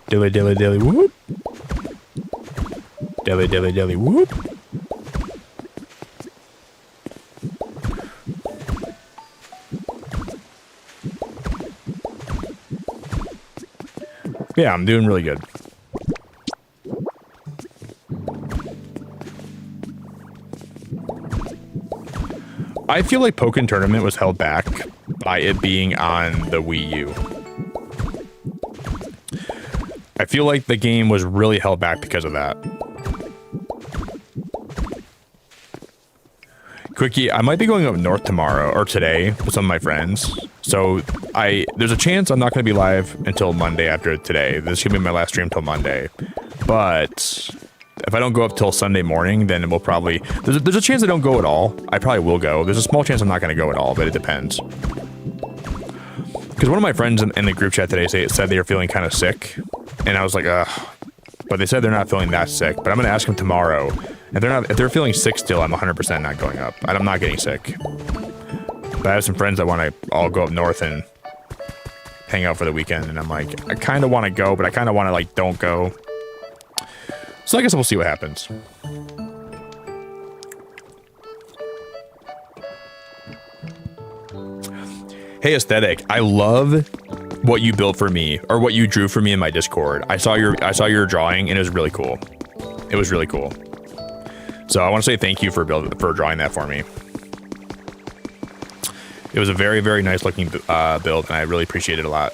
S1: Dilly dilly dilly whoop. Dilly dilly dilly whoop. Yeah, I'm doing really good. I feel like Pokken Tournament was held back by it being on the Wii U. I feel like the game was really held back because of that. Quickie, I might be going up north tomorrow or today with some of my friends. So there's a chance I'm not going to be live until Monday after today. This should be my last stream till Monday. But if I don't go up till Sunday morning, then we'll probably... There's a chance I don't go at all. I probably will go. There's a small chance I'm not going to go at all, but it depends. Because one of my friends in the group chat today said they were feeling kind of sick. And I was like, ugh. But they said they're not feeling that sick. But I'm going to ask them tomorrow. If they're feeling sick still, I'm 100% not going up. I'm not getting sick. But I have some friends that want to all go up north and hang out for the weekend. And I'm like, I kind of want to go, but I kind of want to, like, don't go. So I guess we'll see what happens. Hey, Aesthetic, I love what you built for me, or what you drew for me in my Discord. I saw your drawing, and it was really cool. It was really cool. So I want to say thank you for drawing that for me. It was a very, very nice looking build, and I really appreciate it a lot.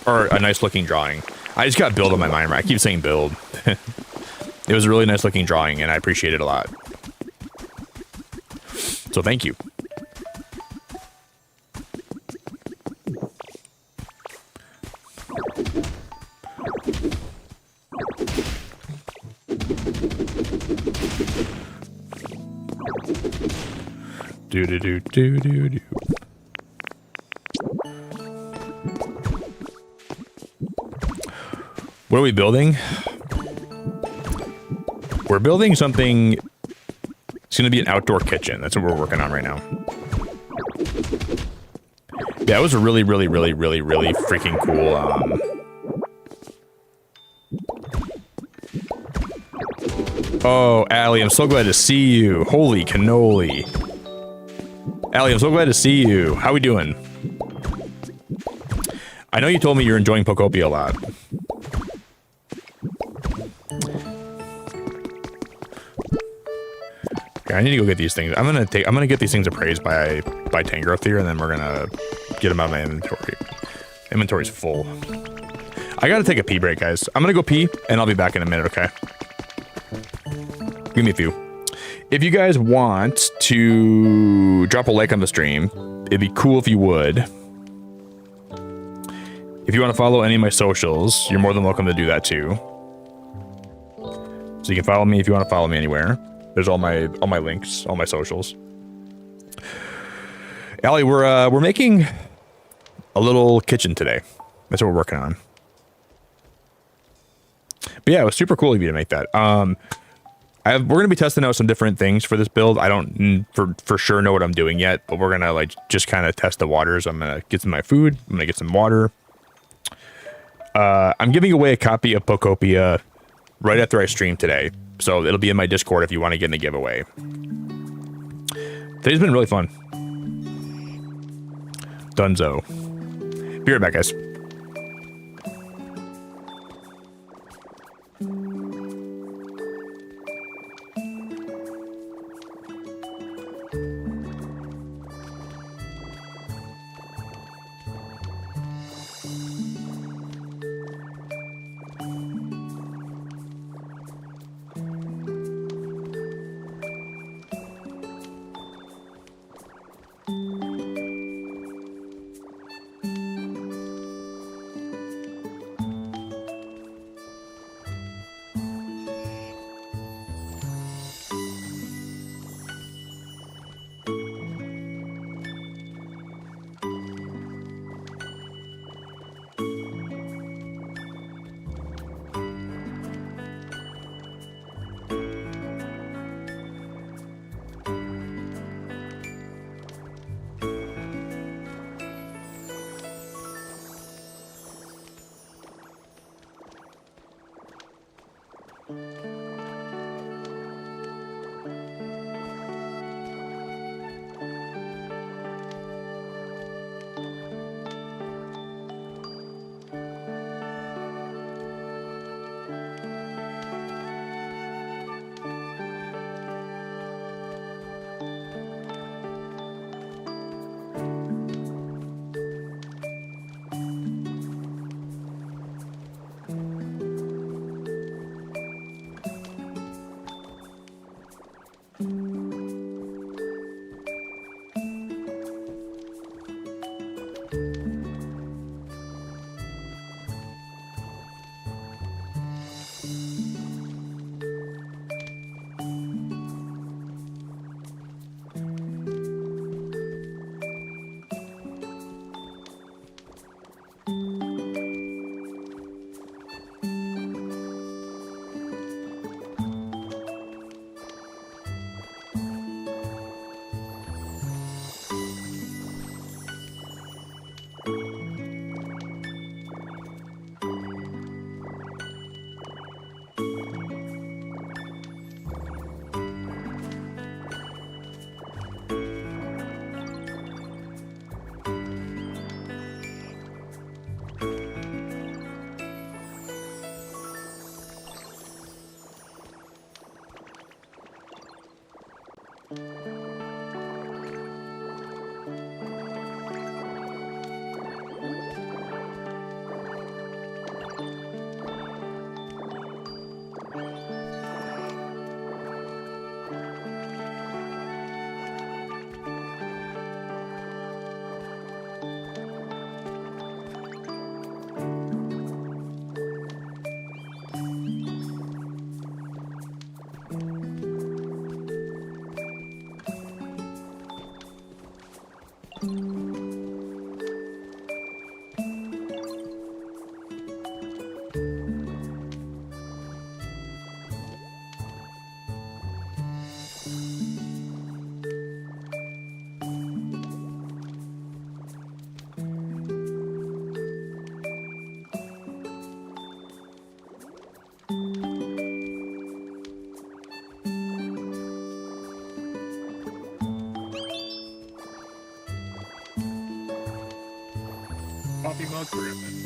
S1: Or a nice looking drawing. I just got build on my mind. I keep saying build. It was a really nice looking drawing, and I appreciate it a lot. So thank you. Do do do do do do. What are we building? We're building something. It's going to be an outdoor kitchen. That's what we're working on right now. Yeah, it was a really freaking cool. Oh, Allie, I'm so glad to see you. Holy cannoli. Allie, I'm so glad to see you. How we doing? I know you told me you're enjoying Pokopia a lot. Okay, I need to go get these things. I'm gonna get these things appraised by Tangrowth here, and then we're gonna get them out of my inventory. Inventory's full. I gotta take a pee break, guys. I'm gonna go pee, and I'll be back in a minute, okay? Give me a few. If you guys want to drop a like on the stream, it'd be cool if you would. If you want to follow any of my socials, you're more than welcome to do that too. So you can follow me if you want to follow me anywhere. There's all my links, all my socials. Allie, we're making a little kitchen today. That's what we're working on. But yeah, it was super cool of you to make that. We're gonna be testing out some different things for this build. I don't for sure know what I'm doing yet, but we're gonna like just kind of test the waters. I'm gonna get some of my food. I'm gonna get some water. I'm giving away a copy of Pokopia right after I stream today, so it'll be in my Discord if you want to get in the giveaway. Today's been really fun. Dunzo. Be right back, guys. coffee mug for Griffin.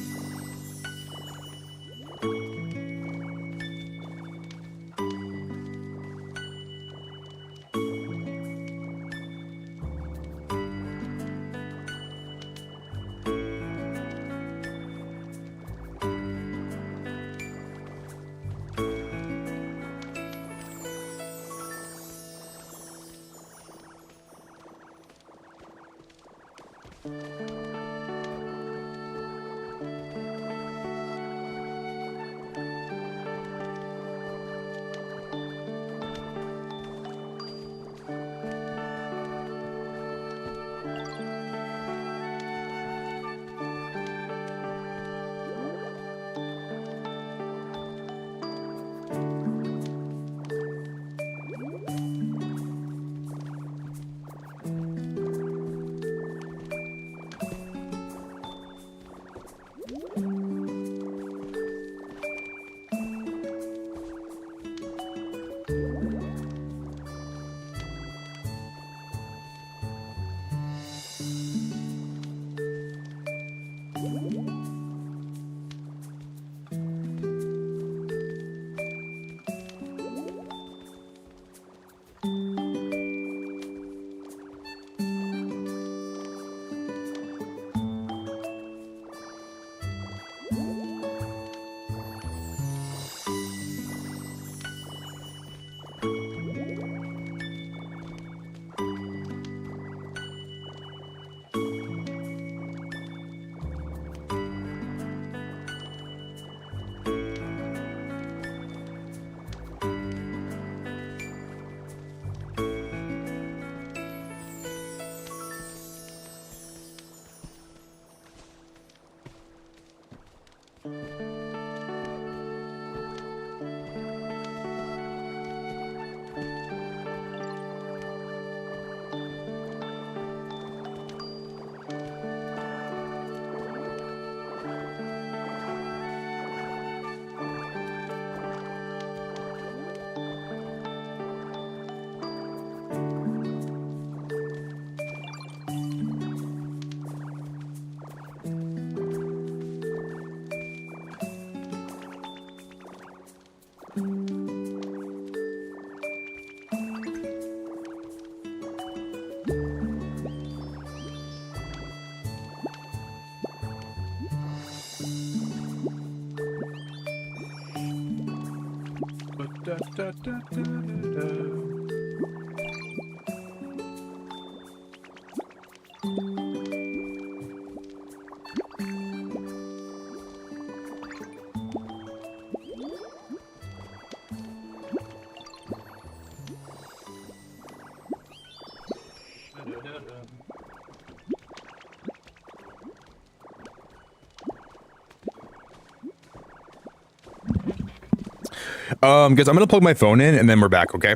S1: Guys, I'm gonna plug my phone in and then we're back, okay?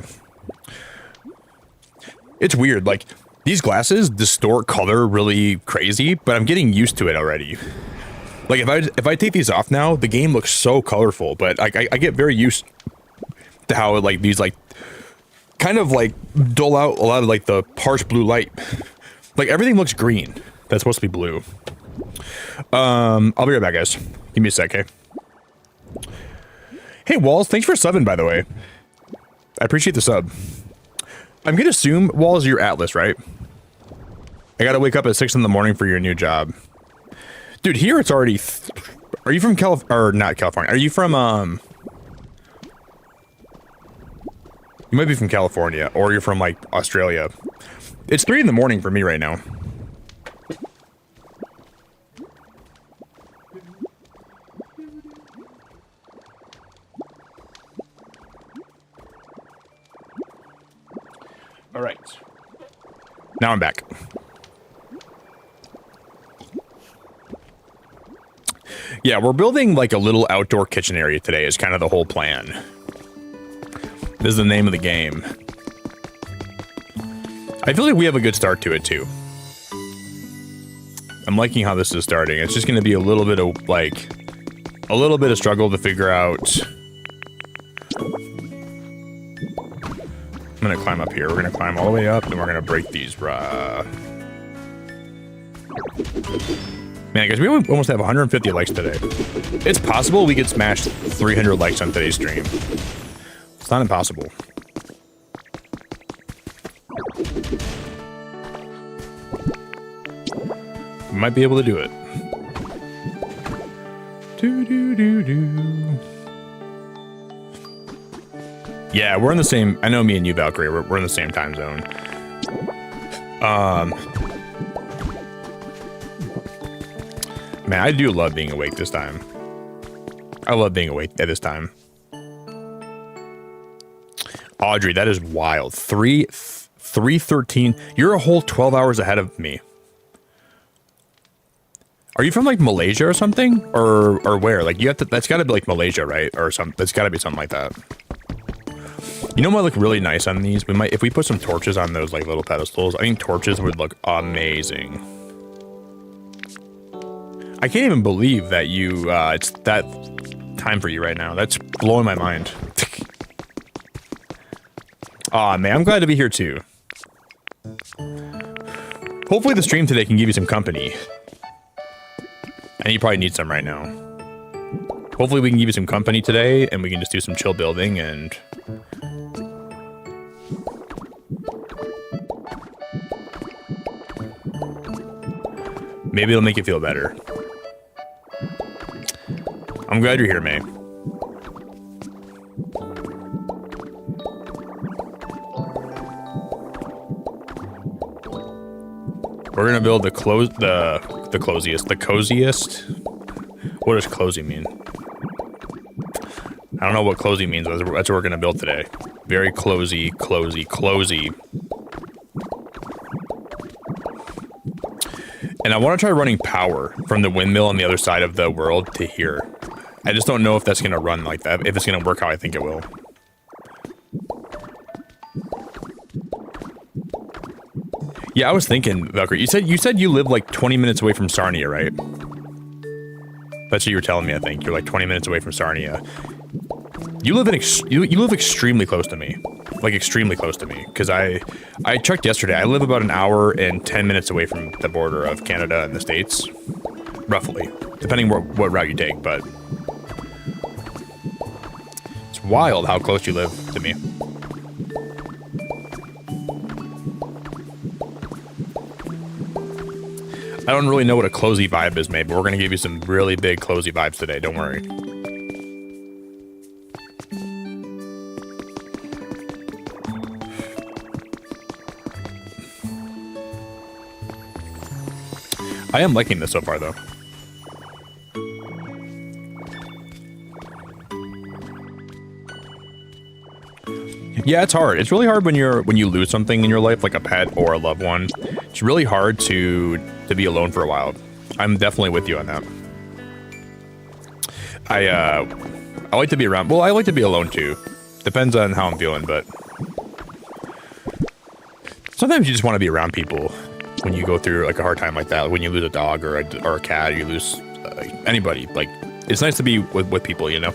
S1: It's weird, like, these glasses distort color really crazy, but I'm getting used to it already. Like, if I take these off now, the game looks so colorful, but I get very used to how, like, these, like, kind of, like, dull out a lot of, like, the harsh blue light. Like, everything looks green. That's supposed to be blue. I'll be right back, guys. Give me a sec, okay? Hey, Walls, thanks for subbing, by the way. I appreciate the sub. I'm gonna assume, Walls, you're Atlas, right? I gotta wake up at 6 in the morning for your new job. Dude, here it's already... Are you from or not California? Are you from, You might be from California, or you're from, like, Australia. It's 3 in the morning for me right now. All right. Now I'm back. Yeah, we're building like a little outdoor kitchen area today is kind of the whole plan. This is the name of the game. I feel like we have a good start to it too. I'm liking how this is starting. It's just going to be a little bit of like, a little bit of struggle to figure out. I'm gonna climb up here. We're gonna climb all the way up, and we're gonna break these. Man, guys, we almost have 150 likes today. It's possible we could smash 300 likes on today's stream. It's not impossible. We might be able to do it. Yeah, we're in the same. I know me and you, Valkyrie. We're in the same time zone. Man, I do love being awake this time. I love being awake at this time. Audrey, that is wild. 3:13. You're a whole 12 hours ahead of me. Are you from like Malaysia or something, or where? Like you have to. That's got to be like Malaysia, right? Or some. That's got to be something like that. You know what look really nice on these? We might, if we put some torches on those like little pedestals. I think torches would look amazing. I can't even believe that you. It's that time for you right now. That's blowing my mind. Aw, man, I'm glad to be here too. Hopefully the stream today can give you some company. And you probably need some right now. Hopefully we can give you some company today and we can just do some chill building and... maybe it'll make you feel better. I'm glad you're here, May. We're gonna build the coziest. What does cozy mean? I don't know what cozy means, but that's what we're gonna build today. Very cozy. And I want to try running power from the windmill on the other side of the world to here. I just don't know if that's gonna run like that, if it's gonna work how I think it will. Yeah, I was thinking, Valkyrie, you said you live like 20 minutes away from Sarnia, right? That's what you were telling me, I think. You're like 20 minutes away from Sarnia. You live extremely close to me. Like extremely close to me. Because I checked yesterday. I live about an hour and 10 minutes away from the border of Canada and the States. Roughly. Depending what route you take, but it's wild how close you live to me. I don't really know what a cozy vibe is, mate, but we're going to give you some really big cozy vibes today. Don't worry. I am liking this so far, though. Yeah, it's hard. It's really hard when you lose something in your life, like a pet or a loved one. It's really hard to be alone for a while. I'm definitely with you on that. I like to be around. Well, I like to be alone too. Depends on how I'm feeling, but sometimes you just want to be around people when you go through like a hard time like that. When you lose a dog or a cat, or you lose anybody. Like it's nice to be with people, you know.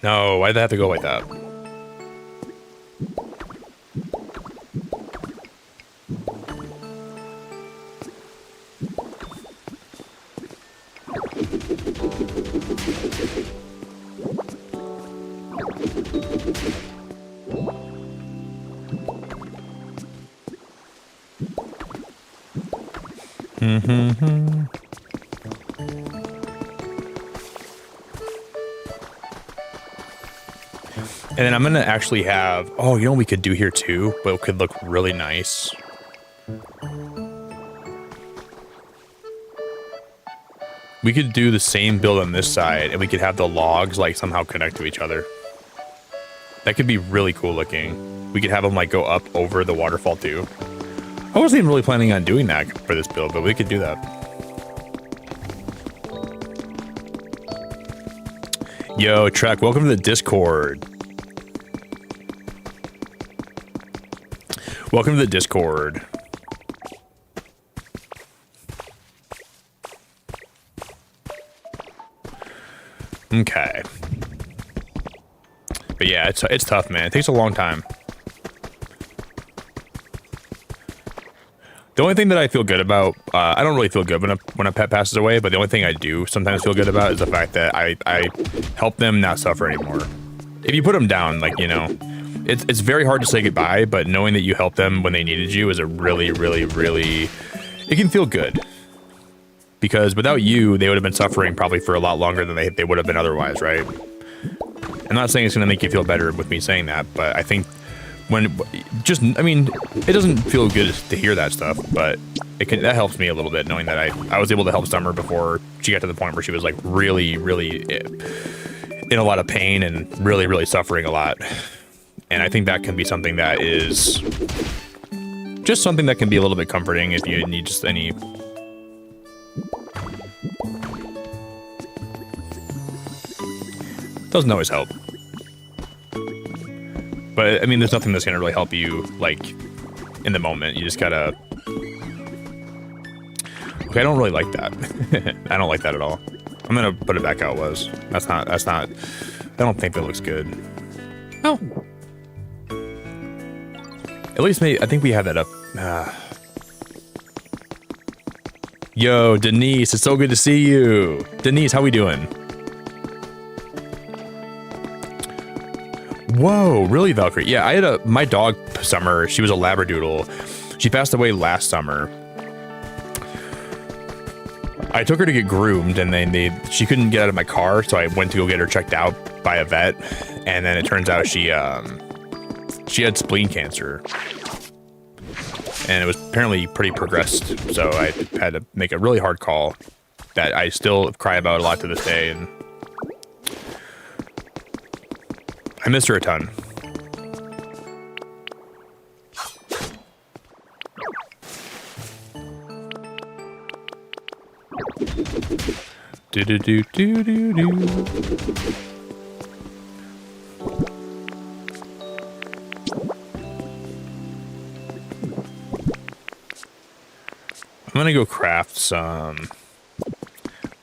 S1: No, why'd they have to go like that? And then I'm gonna actually have, oh, you know what we could do here too, but it could look really nice. We could do the same build on this side, and we could have the logs like somehow connect to each other. That could be really cool looking. We could have them like go up over the waterfall too. I wasn't even really planning on doing that for this build, but we could do that. Yo, Trek, welcome to the Discord. Welcome to the Discord. Okay. But yeah, it's tough, man. It takes a long time. The only thing that I feel good about, I don't really feel good when a pet passes away, but the only thing I do sometimes feel good about is the fact that I help them not suffer anymore. If you put them down, like, you know, it's very hard to say goodbye, but knowing that you helped them when they needed you is a really, really, really, it can feel good. Because without you, they would have been suffering probably for a lot longer than they would have been otherwise, right? I'm not saying it's going to make you feel better with me saying that, but I think I mean, it doesn't feel good to hear that stuff, but that helps me a little bit, knowing that I was able to help Summer before she got to the point where she was like really, really in a lot of pain and really, really suffering a lot. And I think that can be something that is just something that can be a little bit comforting if you need just any. Doesn't always help. But, I mean, there's nothing that's going to really help you, like, in the moment. You just gotta... Okay, I don't really like that. I don't like that at all. I'm going to put it back how it was. That's not... I don't think that looks good. Oh. At least maybe... I think we had that up. Yo, Denise, it's so good to see you. Denise, how we doing? Whoa, really, Valkyrie? Yeah, I had my dog, Summer, she was a Labradoodle. She passed away last summer. I took her to get groomed, and then she couldn't get out of my car, so I went to go get her checked out by a vet, and then it turns out she had spleen cancer. And it was apparently pretty progressed, so I had to make a really hard call that I still cry about a lot to this day, and I miss her a ton. Do do do do do do. I'm gonna go craft some.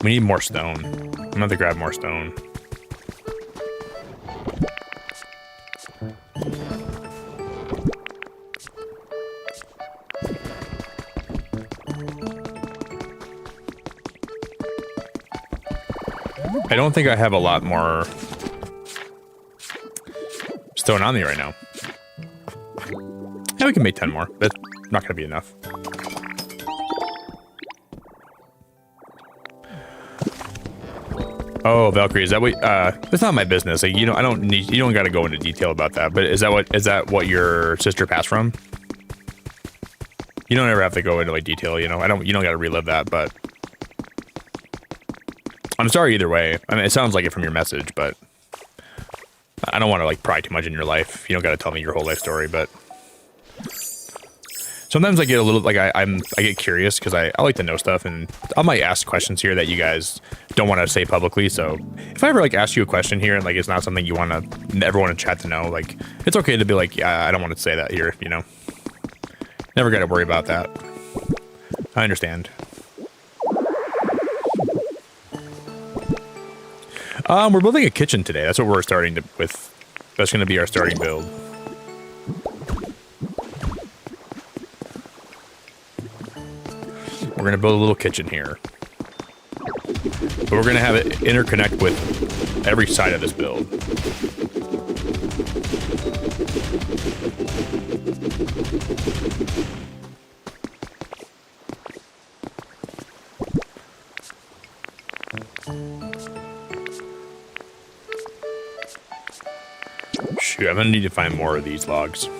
S1: We need more stone. I'm gonna have to grab more stone. I don't think I have a lot more stone on me right now. Yeah, we can make 10 more. That's not going to be enough. Oh, Valkyrie, is that what? That's not my business. Like, you know, you don't got to go into detail about that. But is that what your sister passed from? You don't ever have to go into like detail. You know, you don't got to relive that. But I'm sorry either way. I mean, it sounds like it from your message, but I don't want to like pry too much in your life. You don't got to tell me your whole life story, but sometimes I get a little like I get curious because I like to know stuff, and I might ask questions here that you guys don't want to say publicly. So if I ever like ask you a question here and like it's not something you want to everyone in chat to know, like it's okay to be like, yeah, I don't want to say that here. You know, never got to worry about that. I understand. We're building a kitchen today. That's what we're starting with. That's going to be our starting build. We're going to build a little kitchen here. But we're going to have it interconnect with every side of this build. Shoot, I'm gonna need to find more of these logs.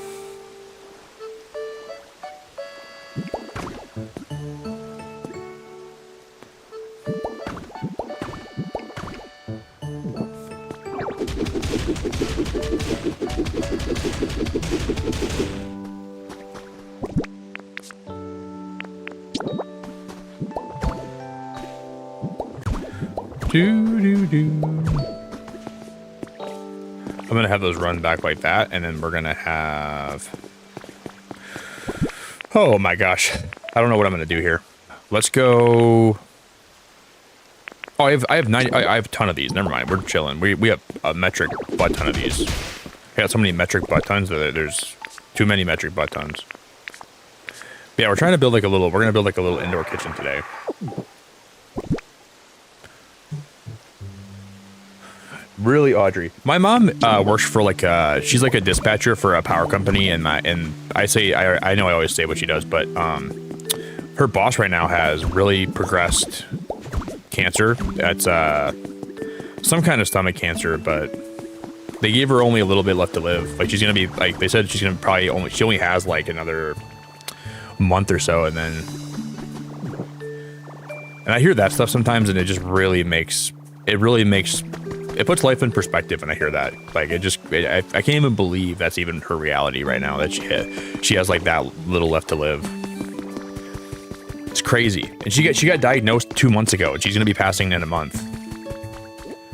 S1: Do do do. I'm gonna have those run back like that, and then we're gonna have. Oh my gosh, I don't know what I'm gonna do here. Let's go. Oh, I have 90. I have a ton of these. Never mind, we're chilling. We have a metric butt ton of these. I got so many metric butt tons that there's too many metric butt tons. Yeah, we're trying to build like a little. We're gonna build like a little indoor kitchen today. Really, Audrey. My mom works for like she's like a dispatcher for a power company, and I say I know I always say what she does, but her boss right now has really progressed cancer. That's some kind of stomach cancer, but they gave her only a little bit left to live. Like she's gonna be like they said she's gonna probably she only has like another month or so, and then I hear that stuff sometimes, and it just really makes it puts life in perspective when I hear that. Like I can't even believe that's even her reality right now, that she has like that little left to live. It's crazy. And she got diagnosed 2 months ago, and she's gonna be passing in a month.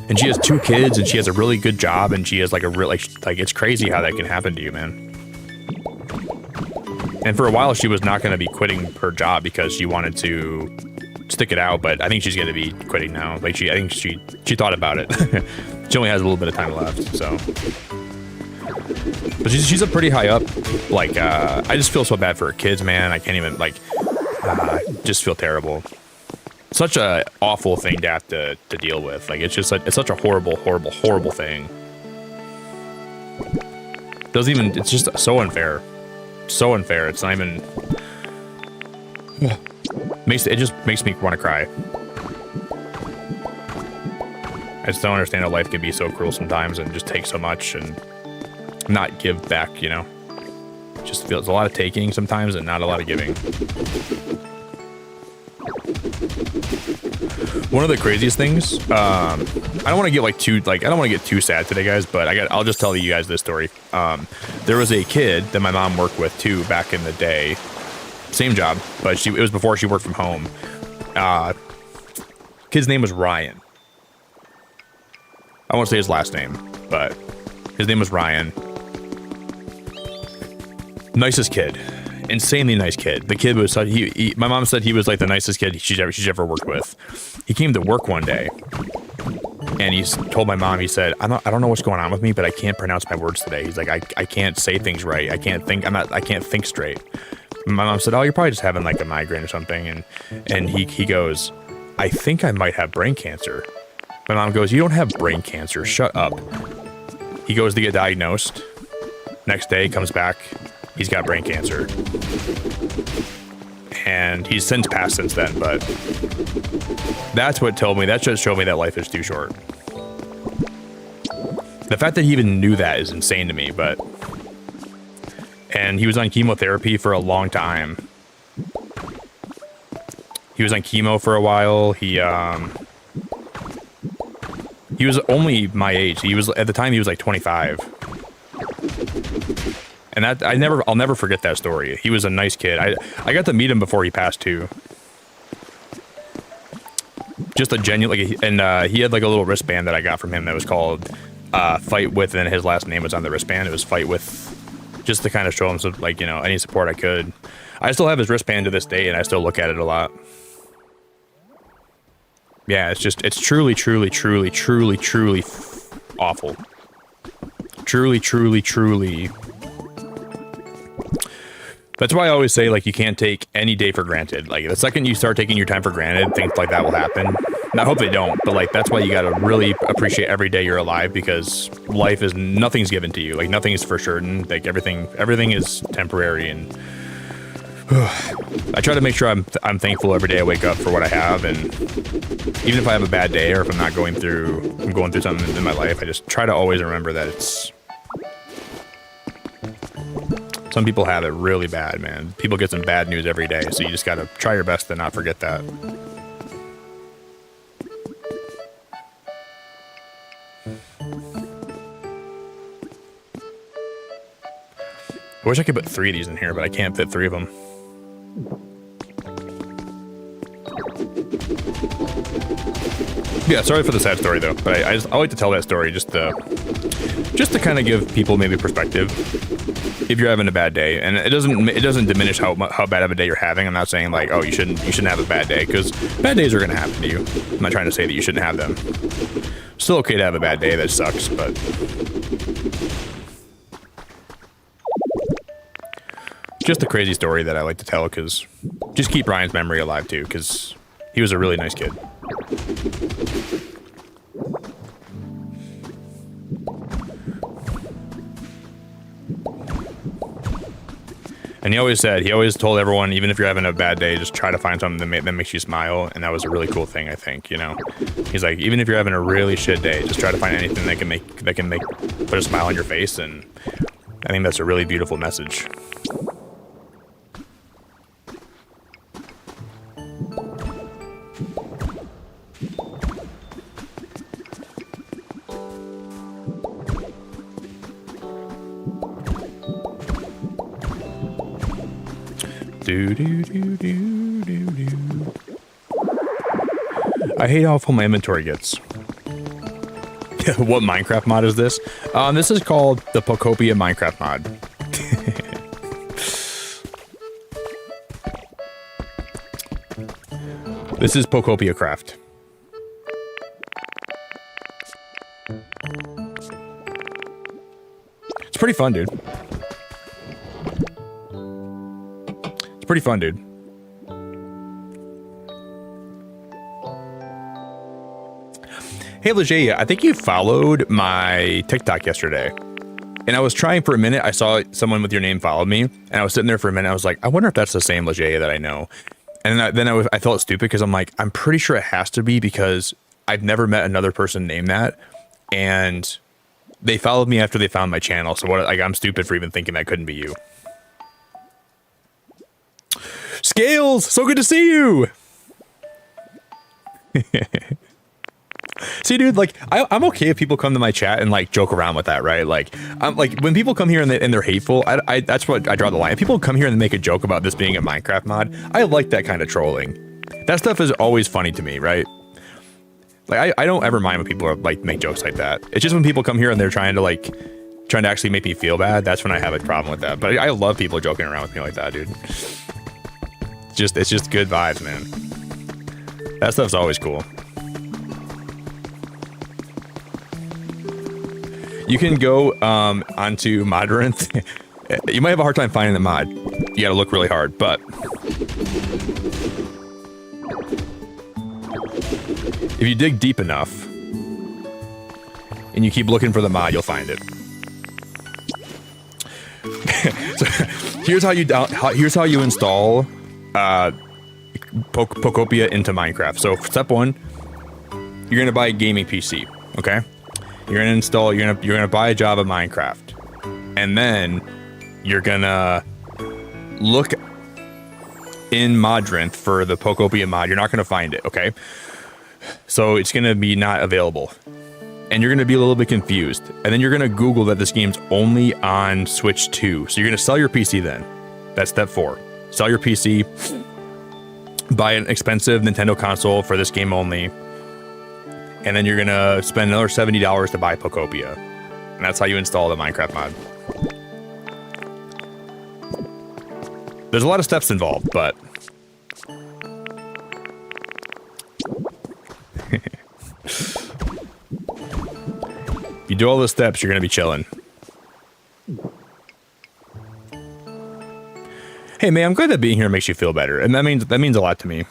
S1: And she has 2 kids, and she has a really good job, and she has like a real like it's crazy how that can happen to you, man. And for a while she was not gonna be quitting her job because she wanted to stick it out, but I think she's gonna be quitting now. Like I think she thought about it. She only has a little bit of time left, so. But she's a pretty high up. Like I just feel so bad for her kids, man. I can't even like. Just feel terrible. Such a awful thing to have to deal with. Like it's just like it's such a horrible thing. Doesn't even. It's just so unfair. So unfair. It's not even. It just makes me want to cry. I just don't understand how life can be so cruel sometimes and just take so much and not give back, you know? It just feels a lot of taking sometimes and not a lot of giving. One of the craziest things, I don't want to get I don't want to get too sad today, guys, but I'll just tell you guys this story. There was a kid that my mom worked with too back in the day. Same job, but it was before she worked from home. Kid's name was Ryan. I won't say his last name, but his name was Ryan. Nicest kid. Insanely nice kid. The kid was my mom said he was like the nicest kid she's ever worked with. He came to work one day and he told my mom, he said, I don't know what's going on with me, but I can't pronounce my words today. He's like, I can't say things right. I can't think straight. My mom said, oh, you're probably just having like a migraine or something. And he goes, I think I might have brain cancer. My mom goes, you don't have brain cancer. Shut up. He goes to get diagnosed. Next day, comes back. He's got brain cancer. And he's since passed since then, but that's what told me, that just showed me that life is too short. The fact that he even knew that is insane to me, but... And he was on chemotherapy for a long time. He was on chemo for a while. He was only my age. He was, at the time, he was like 25. And that, I'll never forget that story. He was a nice kid. I got to meet him before he passed too. Just a genuine, like, and he had like a little wristband that I got from him that was called Fight With, and his last name was on the wristband. It was Fight With, just to kind of show him some, like, you know, any support I could. I still have his wristband to this day, and I still look at it a lot. Yeah, it's truly awful. Truly. That's why I always say, like, you can't take any day for granted. Like, the second you start taking your time for granted, things like that will happen. And I hope they don't, but, like, that's why you gotta really appreciate every day you're alive, because life is, nothing's given to you. Like, nothing is for certain. Like, everything is temporary, and I try to make sure I'm thankful every day I wake up for what I have, and even if I have a bad day or if I'm going through something in my life, I just try to always remember that it's... Some people have it really bad, man. People get some bad news every day, so you just gotta try your best to not forget that. I wish I could put 3 of these in here, but I can't fit 3 of them. Yeah, sorry for the sad story though, but I like to tell that story just to kind of give people maybe perspective if you're having a bad day, and it doesn't diminish how bad of a day you're having. I'm not saying like, oh, you shouldn't have a bad day, because bad days are gonna happen to you. I'm not trying to say that you shouldn't have them. Still okay to have a bad day that sucks, but just a crazy story that I like to tell, because just keep Ryan's memory alive too, because he was a really nice kid. And he always told everyone, even if you're having a bad day, just try to find something that makes you smile. And that was a really cool thing, I think, you know. He's like, even if you're having a really shit day, just try to find anything that can put a smile on your face. And I think that's a really beautiful message. I hate how full my inventory gets. What Minecraft mod is this? This is called the Pokopia Minecraft mod. This is Pokopia Craft. It's pretty fun, dude. It's pretty fun, dude. Hey, Legeia, I think you followed my TikTok yesterday. And I was trying for a minute. I saw someone with your name followed me. And I was sitting there for a minute. I was like, I wonder if that's the same Legeia that I know. And then I felt stupid because I'm like, I'm pretty sure it has to be, because I've never met another person named that. And they followed me after they found my channel. So what? Like, I'm stupid for even thinking that couldn't be you. Scales, so good to see you. See, dude, like, I'm okay if people come to my chat and like joke around with that, right? Like, I'm like, when people come here and they're hateful, I that's what I draw the line. If people come here and make a joke about this being a Minecraft mod, I like that kind of trolling. That stuff is always funny to me, right? Like, I don't ever mind when people are like make jokes like that. It's just when people come here and they're trying to actually make me feel bad, that's when I have a problem with that. But I love people joking around with me like that, dude. It's just good vibes, man. That stuff's always cool. You can go onto Moderators. You might have a hard time finding the mod. You gotta look really hard, but if you dig deep enough and you keep looking for the mod, you'll find it. So here's how you install Pokopia into Minecraft. So step one, you're gonna buy a gaming PC, okay? You're gonna buy a Java Minecraft, and then you're gonna look in Modrinth for the Pokopia mod. You're not gonna find it, okay? So it's gonna be not available, and you're gonna be a little bit confused. And then you're gonna Google that this game's only on Switch 2. So you're gonna sell your PC then. That's step 4. Sell your PC, buy an expensive Nintendo console for this game only, and then you're gonna spend another $70 to buy Pokopia. And that's how you install the Minecraft mod. There's a lot of steps involved, but if you do all the steps, you're gonna be chilling. Hey man, I'm glad that being here makes you feel better, and that means a lot to me.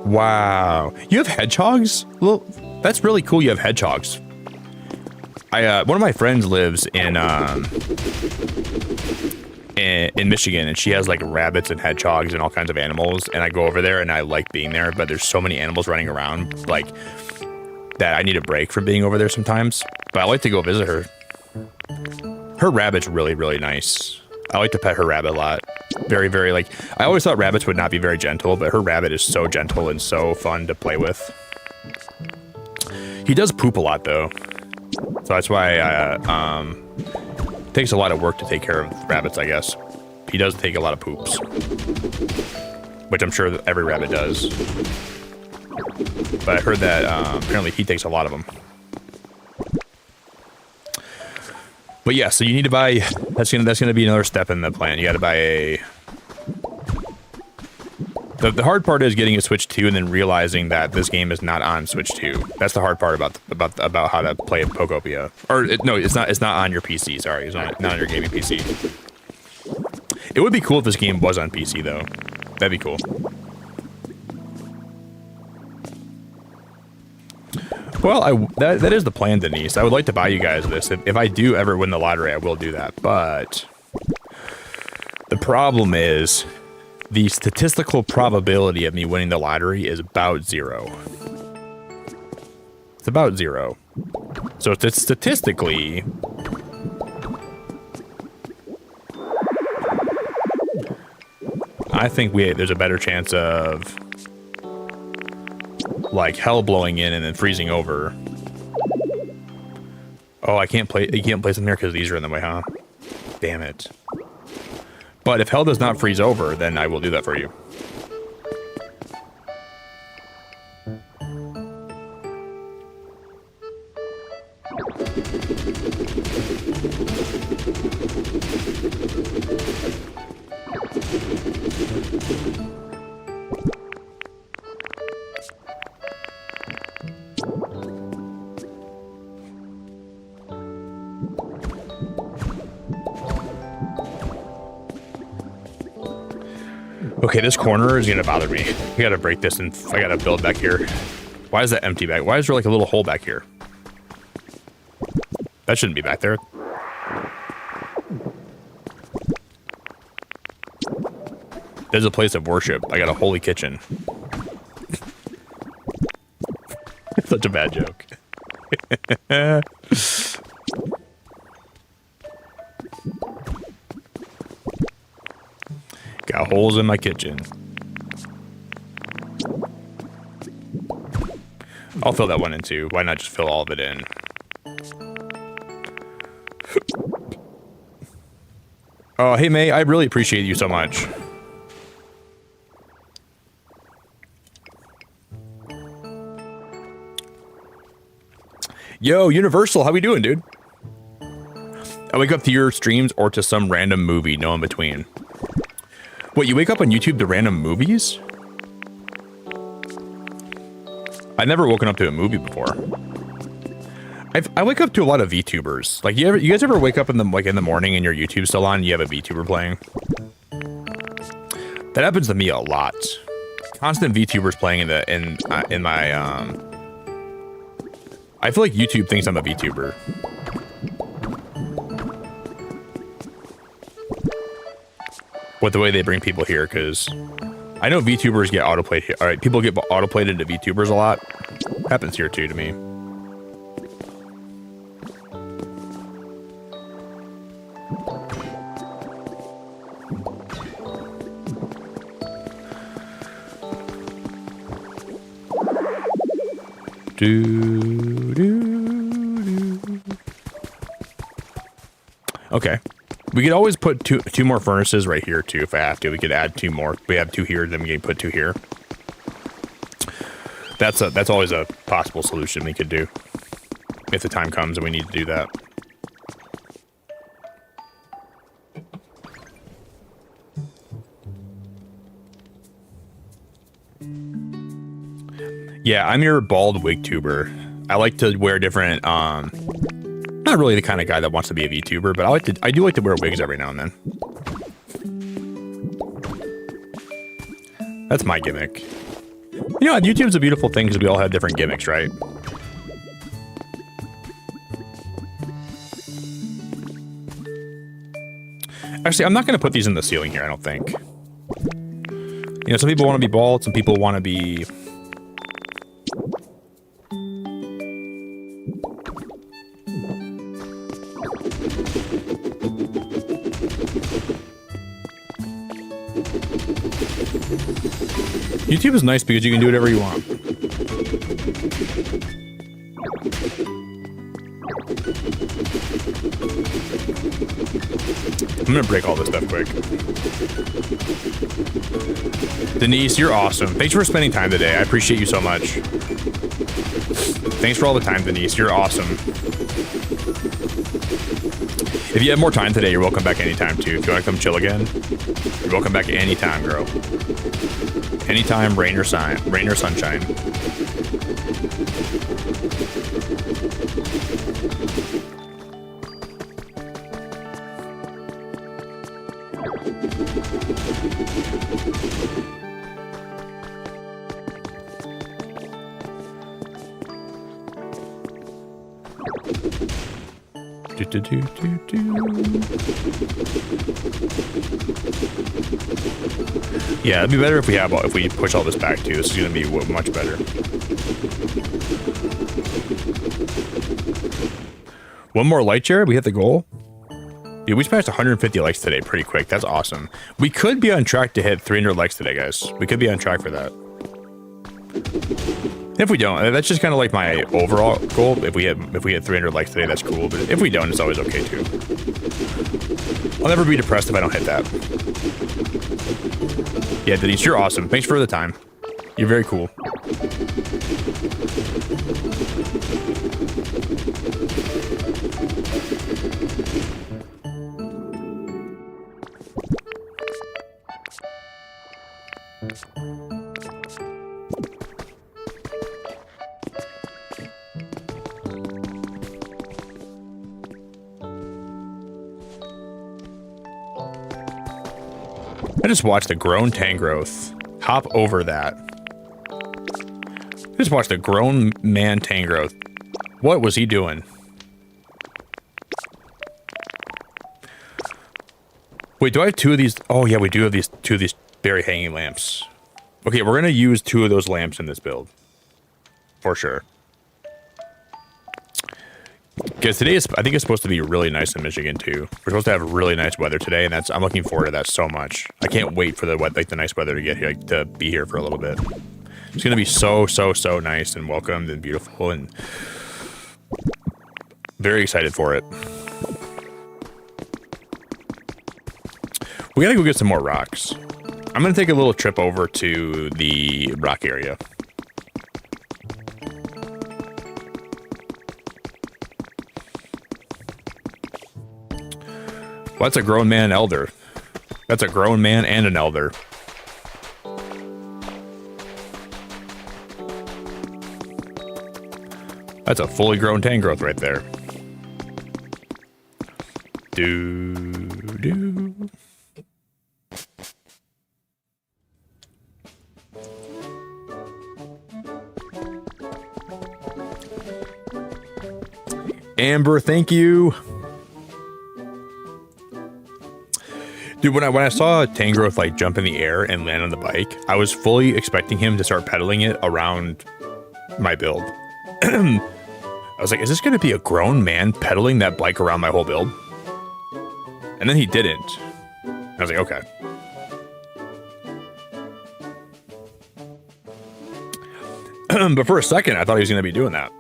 S1: Wow, you have hedgehogs? Well, that's really cool. You have hedgehogs. One of my friends lives in Michigan, and she has like rabbits and hedgehogs and all kinds of animals. And I go over there, and I like being there, but there's so many animals running around, like, that I need a break from being over there sometimes. But I like to go visit her. Her rabbit's really, really nice. I like to pet her rabbit a lot. Very, very, like, I always thought rabbits would not be very gentle, but her rabbit is so gentle and so fun to play with. He does poop a lot, though. So that's why it takes a lot of work to take care of rabbits, I guess. He does take a lot of poops, which I'm sure that every rabbit does. But I heard that apparently he takes a lot of them. But yeah, so you need to buy. That's gonna be another step in the plan. You got to buy a. The hard part is getting a Switch 2 and then realizing that this game is not on Switch 2. That's the hard part about how to play Pokopia. Or no, it's not on your PC. Sorry, it's not on your gaming PC. It would be cool if this game was on PC though. That'd be cool. Well, that is the plan, Denise. I would like to buy you guys this. If I do ever win the lottery, I will do that. But the problem is the statistical probability of me winning the lottery is about 0. It's about 0. So statistically, I think there's a better chance of like hell blowing in and then freezing over. Oh, you can't place them there because these are in the way, huh? Damn it. But if hell does not freeze over, then I will do that for you. Okay, this corner is gonna bother me. I gotta break this and I gotta build back here. Why is that empty back? Why is there like a little hole back here? That shouldn't be back there. There's a place of worship. I got a holy kitchen. Such a bad joke. Got holes in my kitchen. I'll fill that one in too. Why not just fill all of it in? Oh, hey May, I really appreciate you so much. Yo, Universal, how we doing, dude? I wake up to your streams or to some random movie, no in between. What, you wake up on YouTube to random movies? I've never woken up to a movie before. I wake up to a lot of VTubers. Like, you guys ever wake up in the morning and your YouTube's still on and you have a VTuber playing? That happens to me a lot. Constant VTubers playing in my I feel like YouTube thinks I'm a VTuber. With the way they bring people here, because I know VTubers get autoplayed here. All right, people get autoplayed into VTubers a lot. Happens here too to me. Okay. We could always put two more furnaces right here too if I have to. We could add 2 more. We have 2 here, then we can put 2 here. That's always a possible solution we could do if the time comes and we need to do that. Yeah, I'm your bald wig tuber. I like to wear different not really the kind of guy that wants to be a VTuber, but I do like to wear wigs every now and then. That's my gimmick. You know, YouTube's a beautiful thing because we all have different gimmicks, right? Actually, I'm not going to put these in the ceiling here, I don't think. You know, some people want to be bald, some people want to be... YouTube is nice because you can do whatever you want. I'm gonna break all this stuff quick. Denise, you're awesome. Thanks for spending time today. I appreciate you so much. Thanks for all the time, Denise. You're awesome. If you have more time today, you're welcome back anytime, too. If you want to come chill again, you're welcome back anytime, girl. Anytime, rain or sunshine. Yeah, it'd be better if we push all this back too. This is gonna be much better. One more light chair, we hit the goal. Dude, we smashed 150 likes today pretty quick. That's awesome. We could be on track to hit 300 likes today, guys. We could be on track for that. If we don't, that's just kind of like my overall goal. If we hit 300 likes today, that's cool. But if we don't, it's always okay too. I'll never be depressed if I don't hit that. Yeah, Denise, you're awesome. Thanks for the time. You're very cool. I just watched a grown Tangrowth hop over that. I just watched a grown man Tangrowth. What was he doing? Wait, do I have two of these? Oh yeah, we do have two of these berry hanging lamps. Okay, we're gonna use two of those lamps in this build. For sure. Because today is, I think it's supposed to be really nice in Michigan too. We're supposed to have really nice weather today, and I'm looking forward to that so much. I can't wait for the nice weather to get here, to be here for a little bit. It's gonna be so nice and welcomed and beautiful, and very excited for it. We gotta go get some more rocks. I'm gonna take a little trip over to the rock area. Well, that's a grown man and elder. That's a grown man and an elder. That's a fully grown Tangrowth right there. Do. Amber, thank you. Dude, when I saw Tangrowth like jump in the air and land on the bike, I was fully expecting him to start pedaling it around my build. I was like, is this going to be a grown man pedaling that bike around my whole build? And then he didn't. I was like, okay. But for a second, I thought he was going to be doing that.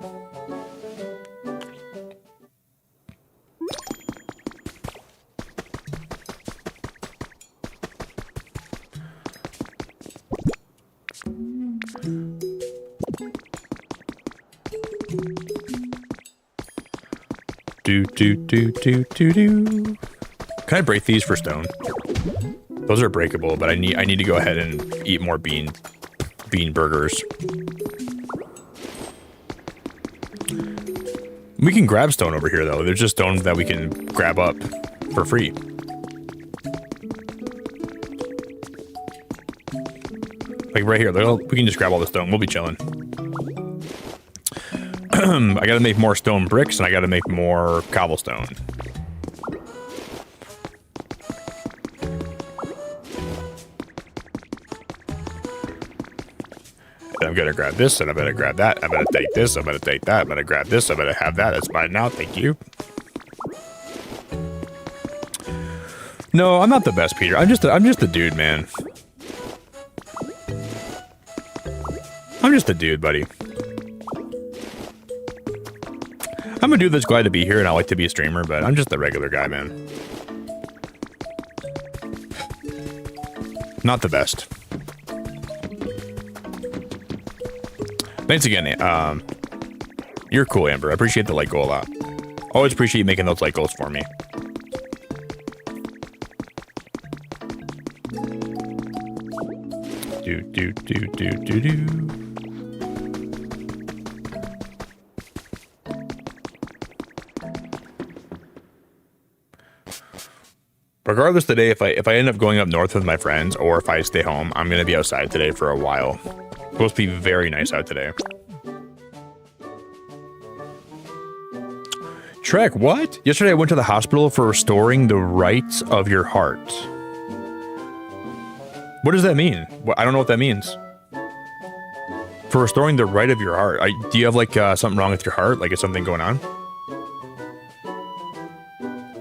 S1: Do. Can I break these for stone? Those are breakable, but I need to go ahead and eat more bean burgers. We can grab stone over here though. There's just stone that we can grab up for free. Like right here, we can just grab all the stone. We'll be chilling. I gotta make more stone bricks and I gotta make more cobblestone. And I'm gonna grab this and I'm gonna grab that. I'm gonna take this, I'm gonna take that, I'm gonna grab this, I'm gonna have that. That's mine now, thank you. No, I'm not the best, Peter. I'm just a dude, man. I'm just a dude, buddy. I'm a dude that's glad to be here and I like to be a streamer, but I'm just a regular guy, man. Not the best. Thanks again. You're cool, Amber. I appreciate the like goal a lot. Always appreciate you making those like goals for me. Do. Regardless today, if I end up going up north with my friends or if I stay home, I'm gonna be outside today for a while. It's supposed to be very nice out today. Trek, what? Yesterday I went to the hospital for restoring the rights of your heart. What does that mean? I don't know what that means. For restoring the right of your heart. Do you have like something wrong with your heart? Like is something going on?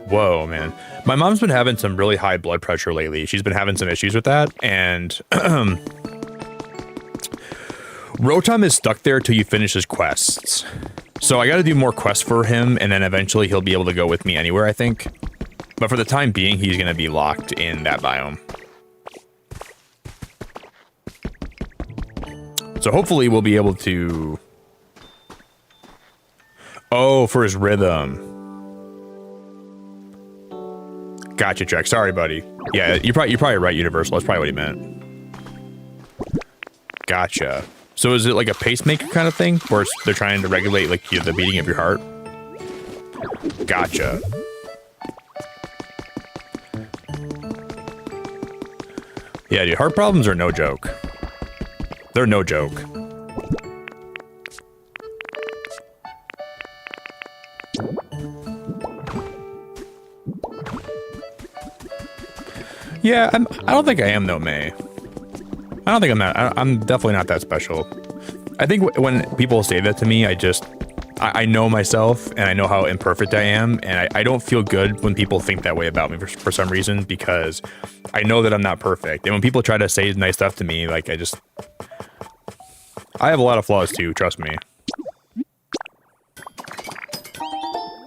S1: Whoa, man. My mom's been having some really high blood pressure lately. She's been having some issues with that. And Rotom is stuck there till you finish his quests. So I got to do more quests for him. And then eventually he'll be able to go with me anywhere, I think. But for the time being, he's going to be locked in that biome. So hopefully we'll be able to... Oh, for his rhythm. Gotcha, Trek. Sorry, buddy. Yeah, you're probably right, Universal. That's probably what he meant. Gotcha. So is it like a pacemaker kind of thing? Or they're trying to regulate like the beating of your heart? Gotcha. Yeah, dude, heart problems are no joke. They're no joke. Yeah, I don't think I am though, May. I don't think I'm that. I'm definitely not that special. I think when people say that to me, I know myself and I know how imperfect I am, and I don't feel good when people think that way about me for some reason, because I know that I'm not perfect. And when people try to say nice stuff to me, like I have a lot of flaws too, trust me.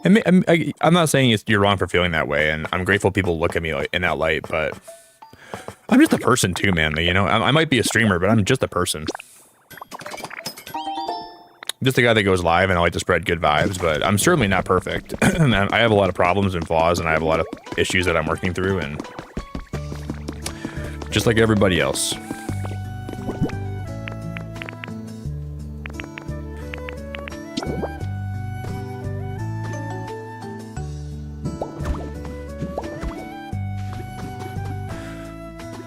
S1: And I'm not saying you're wrong for feeling that way, and I'm grateful people look at me in that light, but I'm just a person too, man. You know, I might be a streamer, but I'm just a person. Just a guy that goes live, and I like to spread good vibes, but I'm certainly not perfect. I have a lot of problems and flaws, and I have a lot of issues that I'm working through, and just like everybody else.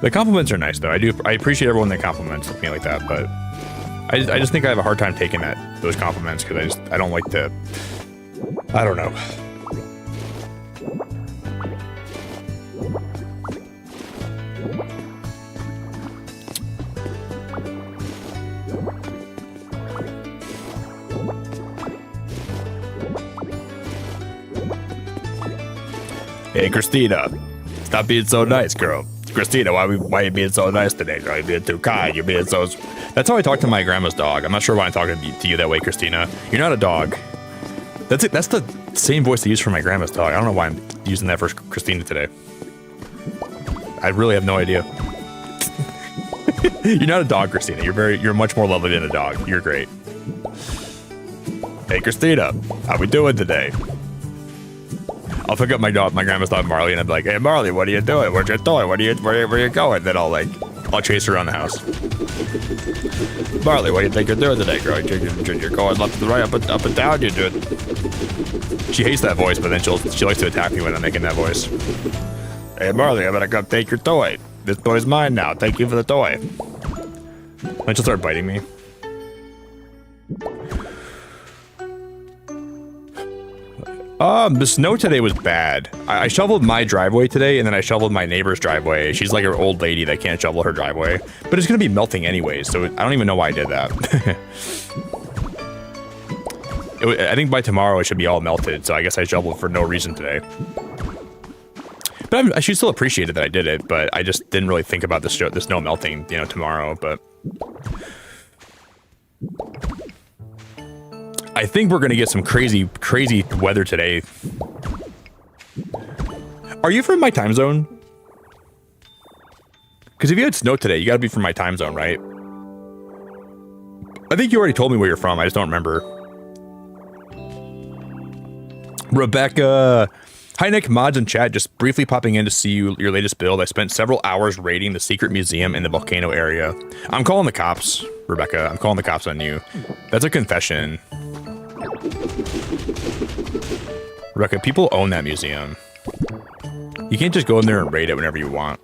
S1: The compliments are nice, though. I appreciate everyone that compliments me like that, but I just think I have a hard time taking those compliments because I don't like to. I don't know. Hey, Christina, stop being so nice, girl. Christina, why are you being so nice today, girl? You're being too kind. You're being so... That's how I talk to my grandma's dog. I'm not sure why I'm talking to you that way, Christina. You're not a dog. That's it. That's the same voice I use for my grandma's dog. I don't know why I'm using that for Christina today. I really have no idea. You're not a dog, Christina. You're much more lovely than a dog. You're great. Hey, Christina, how we doing today? I'll pick up my grandma's dog Marley, and I'll be like, "Hey, Marley, what are you doing? Where's your toy? Where you going?" Then I'll chase her around the house. Marley, what do you think you're doing today, girl? You're going left and right, up and down. You're doing. She hates that voice, but then she likes to attack me when I'm making that voice. Hey, Marley, I'm gonna come take your toy. This toy's mine now. Thank you for the toy. Then she'll start biting me. The snow today was bad. I shoveled my driveway today, and then I shoveled my neighbor's driveway. She's like an old lady that can't shovel her driveway, but it's gonna be melting anyways, so I don't even know why I did that. I think by tomorrow it should be all melted, so I guess I shoveled for no reason today. But I should still appreciate it that I did it, but I just didn't really think about the snow melting, tomorrow, but... I think we're gonna get some crazy weather today. Are you from my time zone? Because if you had snow today, you gotta be from my time zone, right? I think you already told me where you're from. I just don't remember. Rebecca. Hi, Nick. Mods in chat. Just briefly popping in to see your latest build. I spent several hours raiding the secret museum in the volcano area. I'm calling the cops, Rebecca. I'm calling the cops on you. That's a confession. Rebecca, people own that museum. You can't just go in there and raid it whenever you want.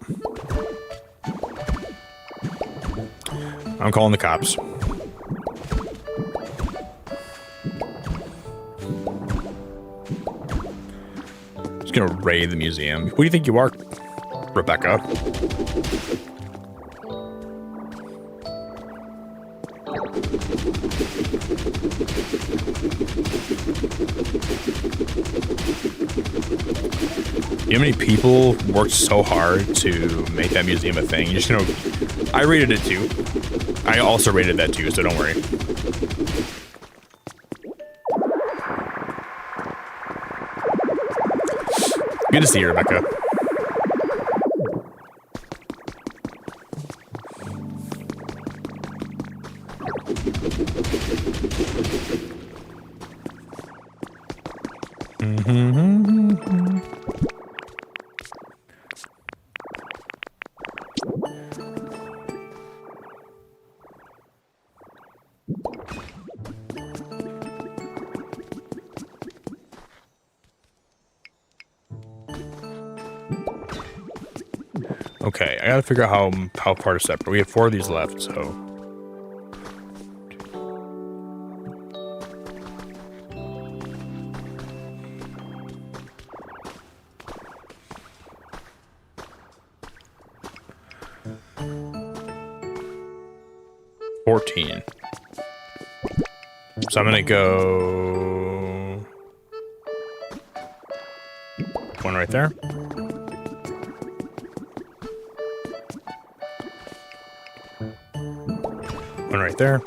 S1: I'm calling the cops. Just gonna raid the museum. Who do you think you are, Rebecca? You know how many people worked so hard to make that museum a thing? You just know, I rated it too. I also rated that too, so don't worry. Good to see you, Rebecca. Okay, I gotta figure out how far to separate. We have 4 of these left, so. So I'm gonna go 1 right there. One right there.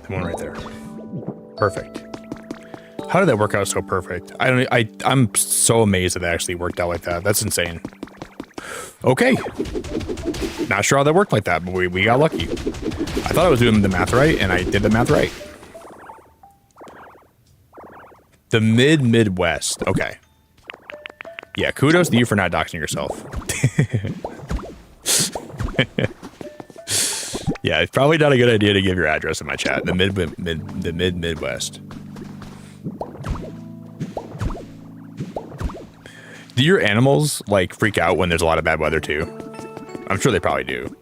S1: And 1 right there. Perfect. How did that work out so perfect? I'm so amazed that that actually worked out like that. That's insane. Okay. Not sure how that worked like that, but we got lucky. I thought I was doing the math right, and I did the math right. The Midwest. Okay. Yeah, kudos to you for not doxing yourself. Yeah, it's probably not a good idea to give your address in my chat. The Midwest. Do your animals like freak out when there's a lot of bad weather too? I'm sure they probably do.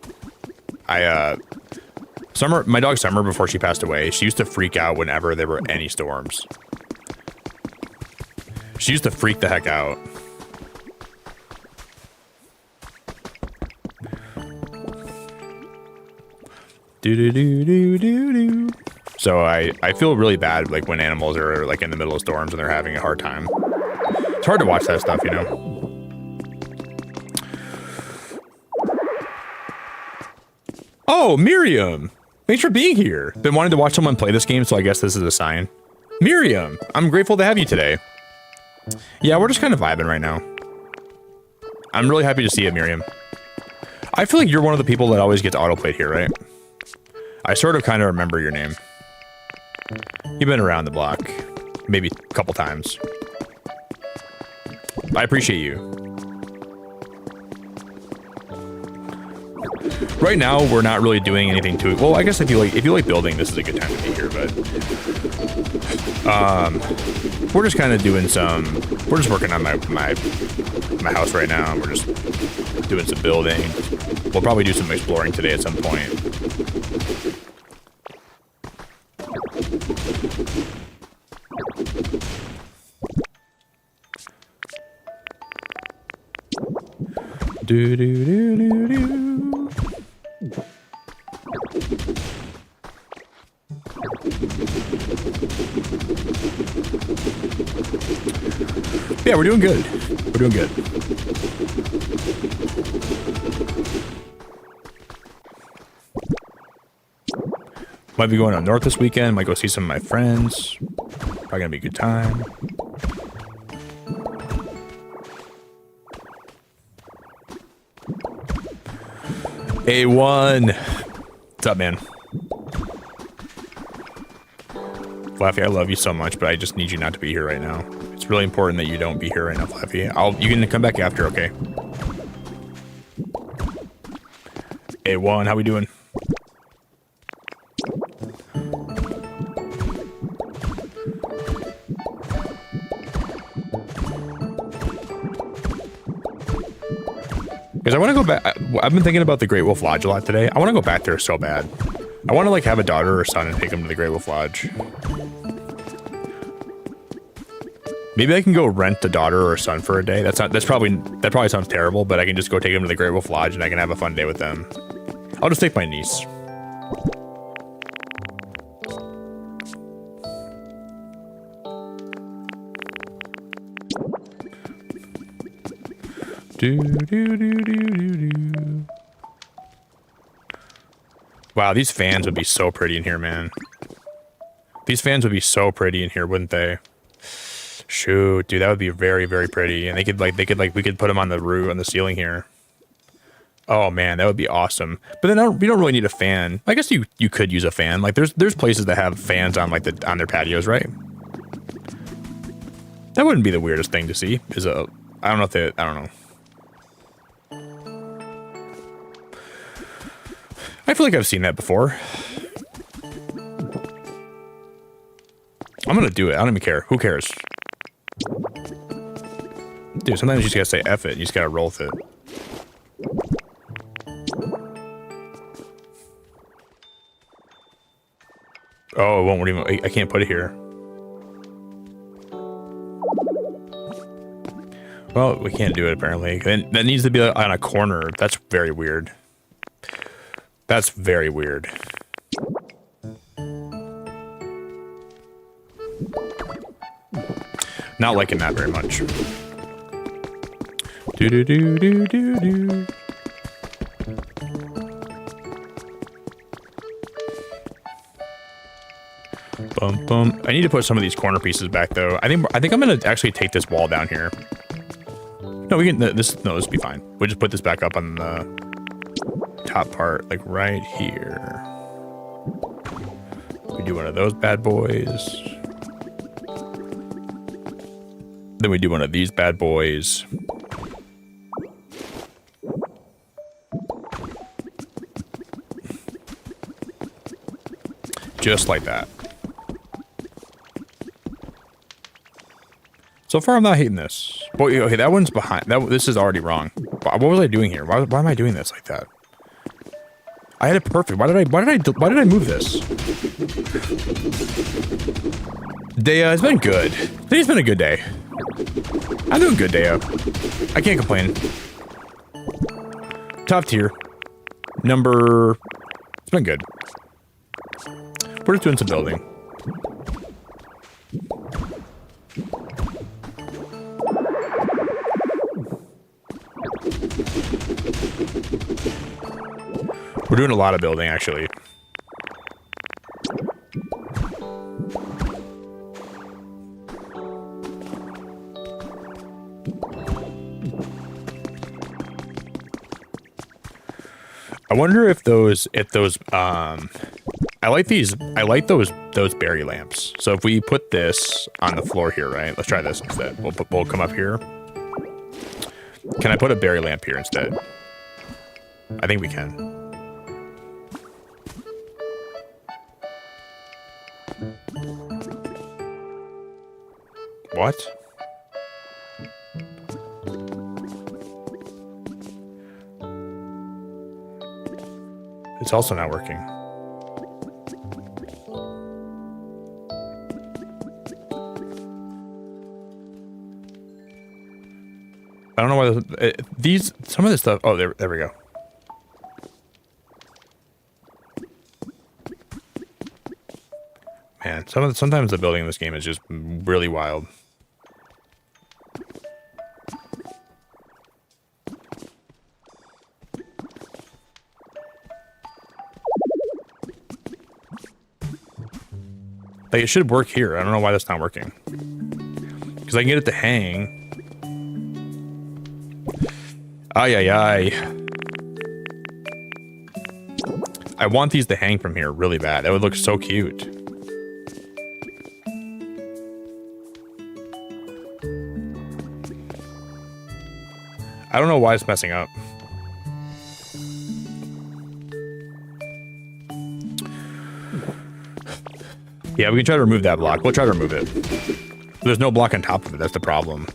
S1: Summer, my dog Summer, before she passed away, she used to freak out whenever there were any storms. She used to freak the heck out. Do. So I feel really bad like when animals are like in the middle of storms and they're having a hard time. It's hard to watch that stuff, you know. Oh, Miriam! Thanks for being here. Been wanting to watch someone play this game, so I guess this is a sign. Miriam, I'm grateful to have you today. Yeah, we're just kind of vibing right now. I'm really happy to see you, Miriam. I feel like you're one of the people that always gets autoplayed here, right? I sort of kind of remember your name. You've been around the block. Maybe a couple times. I appreciate you. Right now, we're not really doing anything to it. Well, I guess if you like building, this is a good time to be here. But we're just kind of doing some. We're just working on my house right now. We're just doing some building. We'll probably do some exploring today at some point. Do. Yeah, we're doing good. We're doing good. Might be going up north this weekend. Might go see some of my friends. Probably gonna be a good time. A1. What's up, man? Flaffy, I love you so much, but I just need you not to be here right now. It's really important that you don't be here right now, Flaffy. You can come back after, okay? A1, how we doing? Because I want to go back. I've been thinking about the Great Wolf Lodge a lot today. I want to go back there so bad. I want to like have a daughter or son and take them to the Great Wolf Lodge. Maybe I can go rent a daughter or son for a day. That probably sounds terrible, but I can just go take them to the Great Wolf Lodge and I can have a fun day with them. I'll just take my niece. Wow, these fans would be so pretty in here, man. These fans would be so pretty in here, wouldn't they? Shoot, dude, that would be very, very pretty. And we could put them on the roof, on the ceiling here. Oh man, that would be awesome. But then we don't really need a fan. I guess you could use a fan. Like there's places that have fans on like on their patios, right? That wouldn't be the weirdest thing to see. I don't know. I feel like I've seen that before. I'm gonna do it. I don't even care. Who cares? Dude, sometimes you just gotta say F it. You just gotta roll with it. Oh, it won't even. I can't put it here. Well, we can't do it apparently. That needs to be on a corner. That's very weird. That's very weird. Not liking that very much. Do do do do do do. Bum bum. I need to put some of these corner pieces back though. I think I'm gonna actually take this wall down here. No, we can. This will be fine. We'll just put this back up on the top part, like right here. We do one of those bad boys. Then we do one of these bad boys. Just like that. So far, I'm not hating this. Boy, okay, that one's behind. This is already wrong. What was I doing here? Why am I doing this like that? I had it perfect. Why did I move this? Day has been good. Today's been a good day. I'm doing good, Deo. I can't complain. Top tier. It's been good. We're just doing some building. We're doing a lot of building, actually. I wonder if those I like those berry lamps. So if we put this on the floor here, right? Let's try this instead. We'll come up here. Can I put a berry lamp here instead? I think we can. What? It's also not working. I don't know why some of this stuff. Oh, there we go. Man, sometimes the building in this game is just really wild. Like, it should work here. I don't know why that's not working. Because I can get it to hang. Ay, ay, ay. I want these to hang from here really bad. That would look so cute. I don't know why it's messing up. Yeah, we can try to remove that block. We'll try to remove it. There's no block on top of it. That's the problem.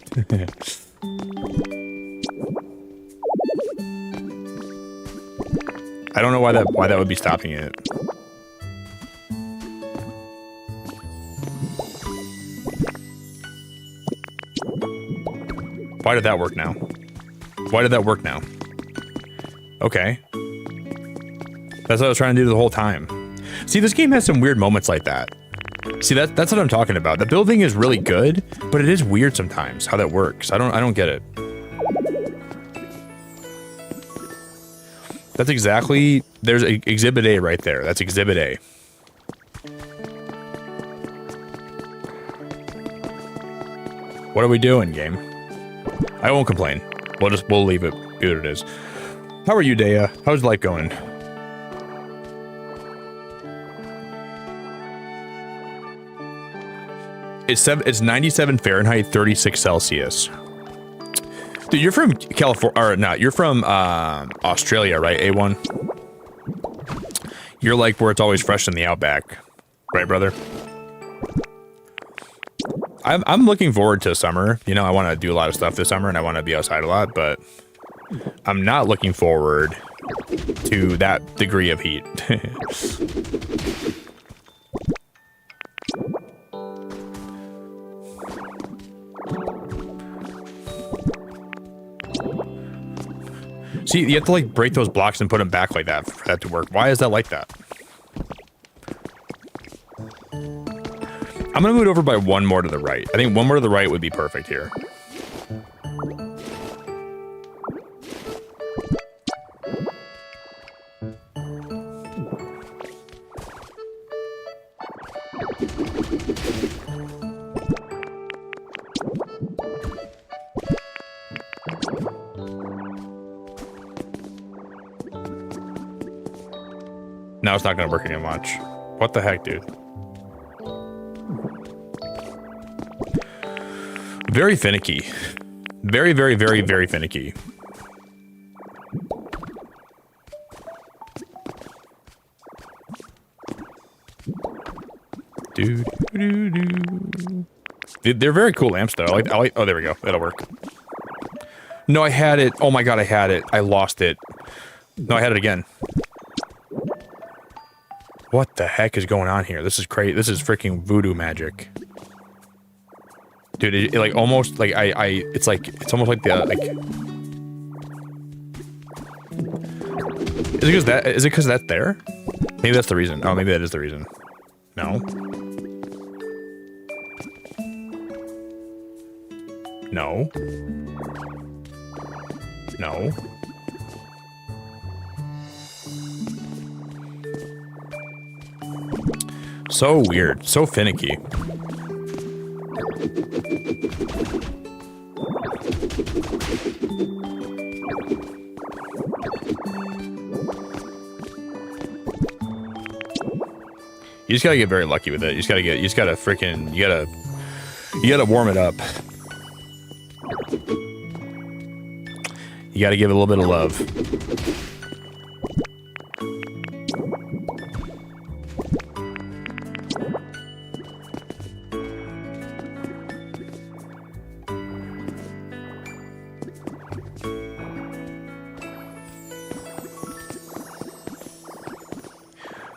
S1: I don't know why that would be stopping it. Why did that work now? Why did that work now? Okay. That's what I was trying to do the whole time. See, this game has some weird moments like that. See, that's what I'm talking about. The building is really good, but it is weird sometimes how that works. I don't get it. That's exactly, there's Exhibit A right there. That's Exhibit A. What are we doing, game? I won't complain. We'll leave it, be what it is. How are you, Dea? How's life going? It's 97 Fahrenheit, 36 Celsius. Dude, you're from California, or not? You're from Australia, right? A1. You're like where it's always fresh in the outback, right, brother? I'm looking forward to summer. You know, I want to do a lot of stuff this summer, and I want to be outside a lot, but I'm not looking forward to that degree of heat. See, you have to like break those blocks and put them back like that for that to work. Why is that like that? I'm gonna move it over by one more to the right. I think one more to the right would be perfect here. Now it's not gonna work any much. What the heck, dude? Very finicky. Very, very, very, very finicky. They're very cool lamps, though. I like. Oh, there we go. That'll work. No, I had it. Oh my god, I had it. I lost it. No, I had it again. What the heck is going on here? This is crazy. This is freaking voodoo magic. Dude, it like almost like it's like it's almost like the like. Is it because that's there? Maybe that's the reason. Oh, maybe that is the reason. No. No. No. So weird. So finicky. You just gotta get very lucky with it. You just gotta freaking, you gotta warm it up. You gotta give it a little bit of love.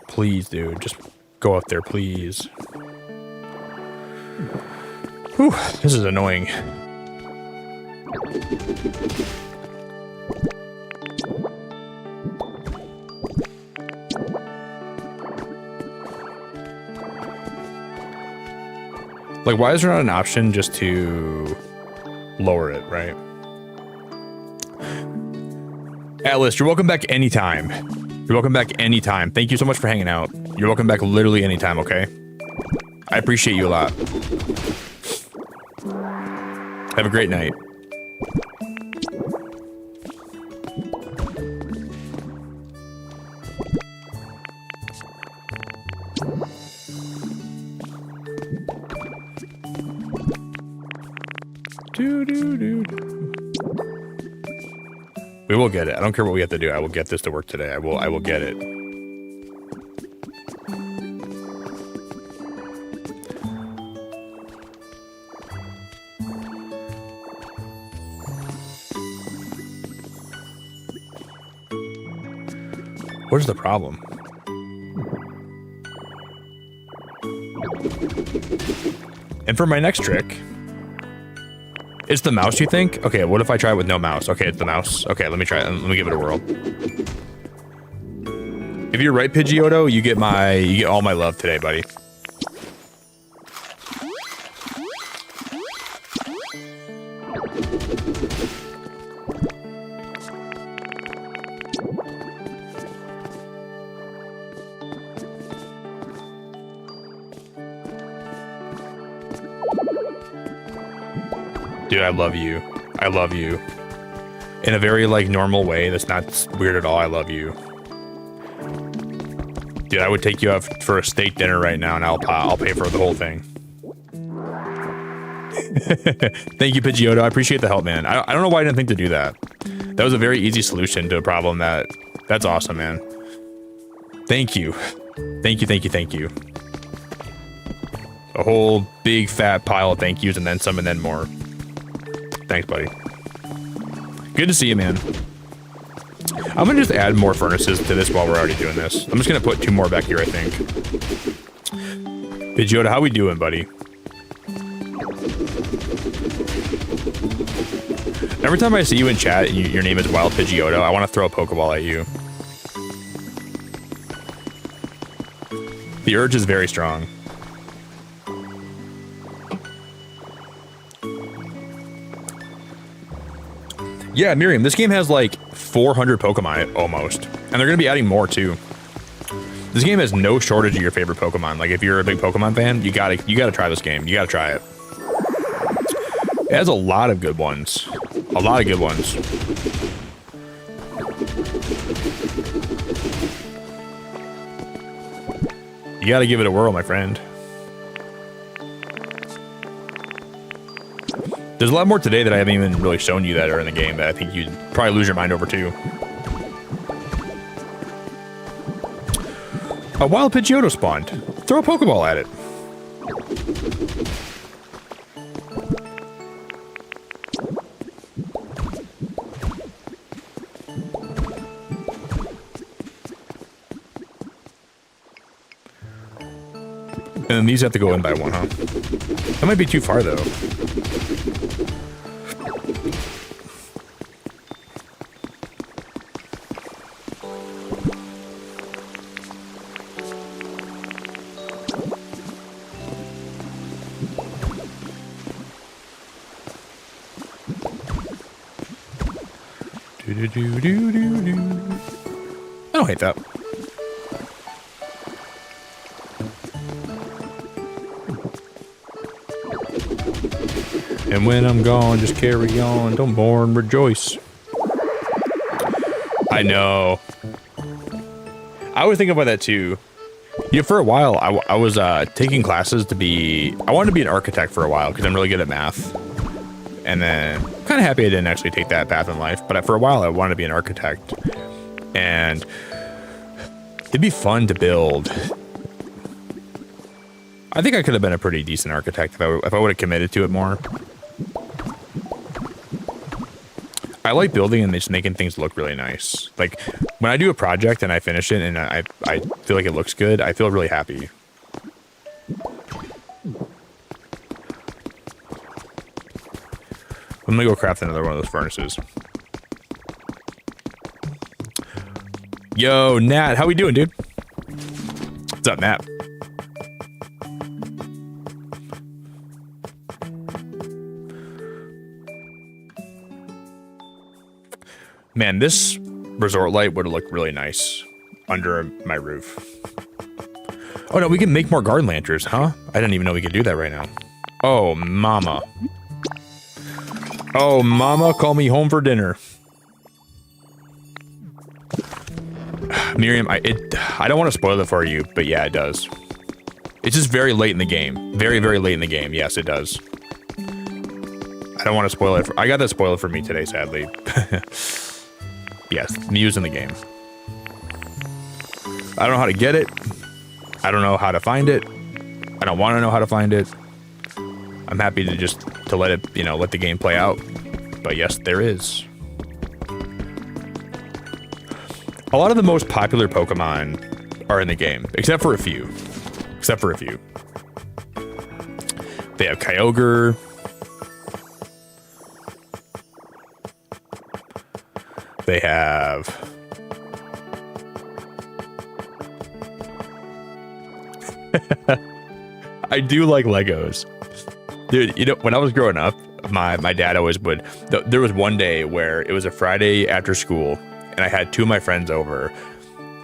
S1: Please, dude, just go up there, please. Whew, this is annoying. Like, why is there not an option just to lower it, right? Atlas, you're welcome back anytime. You're welcome back anytime. Thank you so much for hanging out. You're welcome back literally anytime, okay? I appreciate you a lot. Have a great night. We will get it. I don't care what we have to do. I will get this to work today. I will get it. Where's the problem? And for my next trick, it's the mouse, you think? Okay, what if I try it with no mouse? Okay, it's the mouse. Okay, let me try it. Let me give it a whirl. If you're right, Pidgeotto, you get all my love today, buddy. Dude, I love you. I love you. In a very, like, normal way that's not weird at all. I love you. Dude, I would take you out for a steak dinner right now, and I'll pay for the whole thing. Thank you, Pidgeotto. I appreciate the help, man. I don't know why I didn't think to do that. That was a very easy solution to a problem that's awesome, man. Thank you. Thank you, thank you, thank you. A whole big fat pile of thank yous and then some and then more. Thanks, buddy. Good to see you, man. I'm gonna just add more furnaces to this while we're already doing this. I'm just gonna put 2 more back here, I think. Pidgeotto, how we doing, buddy? Every time I see you in chat and your name is Wild Pidgeotto, I want to throw a Pokeball at you. The urge is very strong. Yeah, Miriam, this game has like 400 Pokemon almost. And they're going to be adding more too. This game has no shortage of your favorite Pokemon. Like if you're a big Pokemon fan, you gotta try this game. You gotta try it. It has a lot of good ones. A lot of good ones. You gotta give it a whirl, my friend. There's a lot more today that I haven't even really shown you that are in the game that I think you'd probably lose your mind over too. A wild Pidgeotto spawned. Throw a Pokeball at it. And then these have to go in by one, huh? That might be too far though. I don't hate that. And when I'm gone, just carry on. Don't mourn, rejoice. I know. I was thinking about that too. You know, for a while, I was taking classes to be... I wanted to be an architect for a while because I'm really good at math. And then I'm kind of happy I didn't actually take that path in life. But for a while, I wanted to be an architect. And it'd be fun to build. I think I could have been a pretty decent architect if I would have committed to it more. I like building and just making things look really nice. Like when I do a project and I finish it and I feel like it looks good, I feel really happy. I'm gonna go craft another one of those furnaces. Yo, Nat, how we doing, dude? What's up, Nat? Man, this resort light would have looked really nice under my roof. Oh no, we can make more garden lanterns, huh? I didn't even know we could do that right now. Oh, mama. Oh, mama, call me home for dinner. Miriam, I don't want to spoil it for you, but yeah, it does. It's just very late in the game. Very, very late in the game. Yes, it does. I don't want to spoil it. I got that spoiled for me today, sadly. Yes, Mew's in the game. I don't know how to get it. I don't know how to find it. I don't want to know how to find it. I'm happy to just let it, you know, let the game play out. But yes, there is. A lot of the most popular Pokemon are in the game, except for a few. Except for a few. They have Kyogre. They have... I do like Legos. Dude, you know, when I was growing up, my dad always would... There was one day where it was a Friday after school, and I had two of my friends over,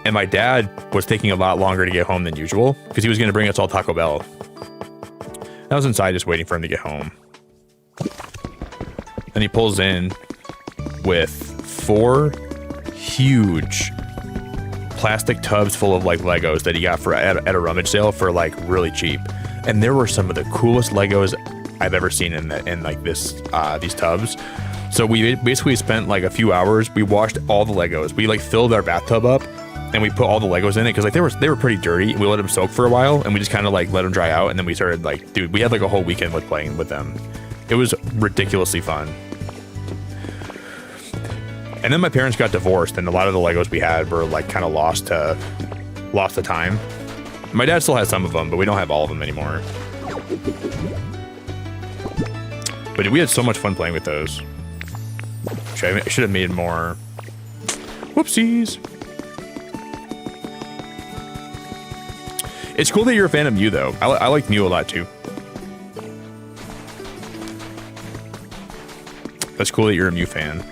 S1: and my dad was taking a lot longer to get home than usual, because he was going to bring us all Taco Bell. I was inside just waiting for him to get home. And he pulls in with 4 huge plastic tubs full of like Legos that he got for at a rummage sale for like really cheap. And there were some of the coolest Legos I've ever seen in like this these tubs. So we basically spent like a few hours. We washed all the Legos. We like filled our bathtub up and we put all the Legos in it because like they were pretty dirty. We let them soak for a while and we just kind of like let them dry out, and then we started like, dude, we had like a whole weekend with playing with them. It was ridiculously fun. And then my parents got divorced, and a lot of the Legos we had were like kind of lost to time. My dad still has some of them, but we don't have all of them anymore. But we had so much fun playing with those. I should have made more. Whoopsies. It's cool that you're a fan of Mew, though. I like Mew a lot, too. That's cool that you're a Mew fan.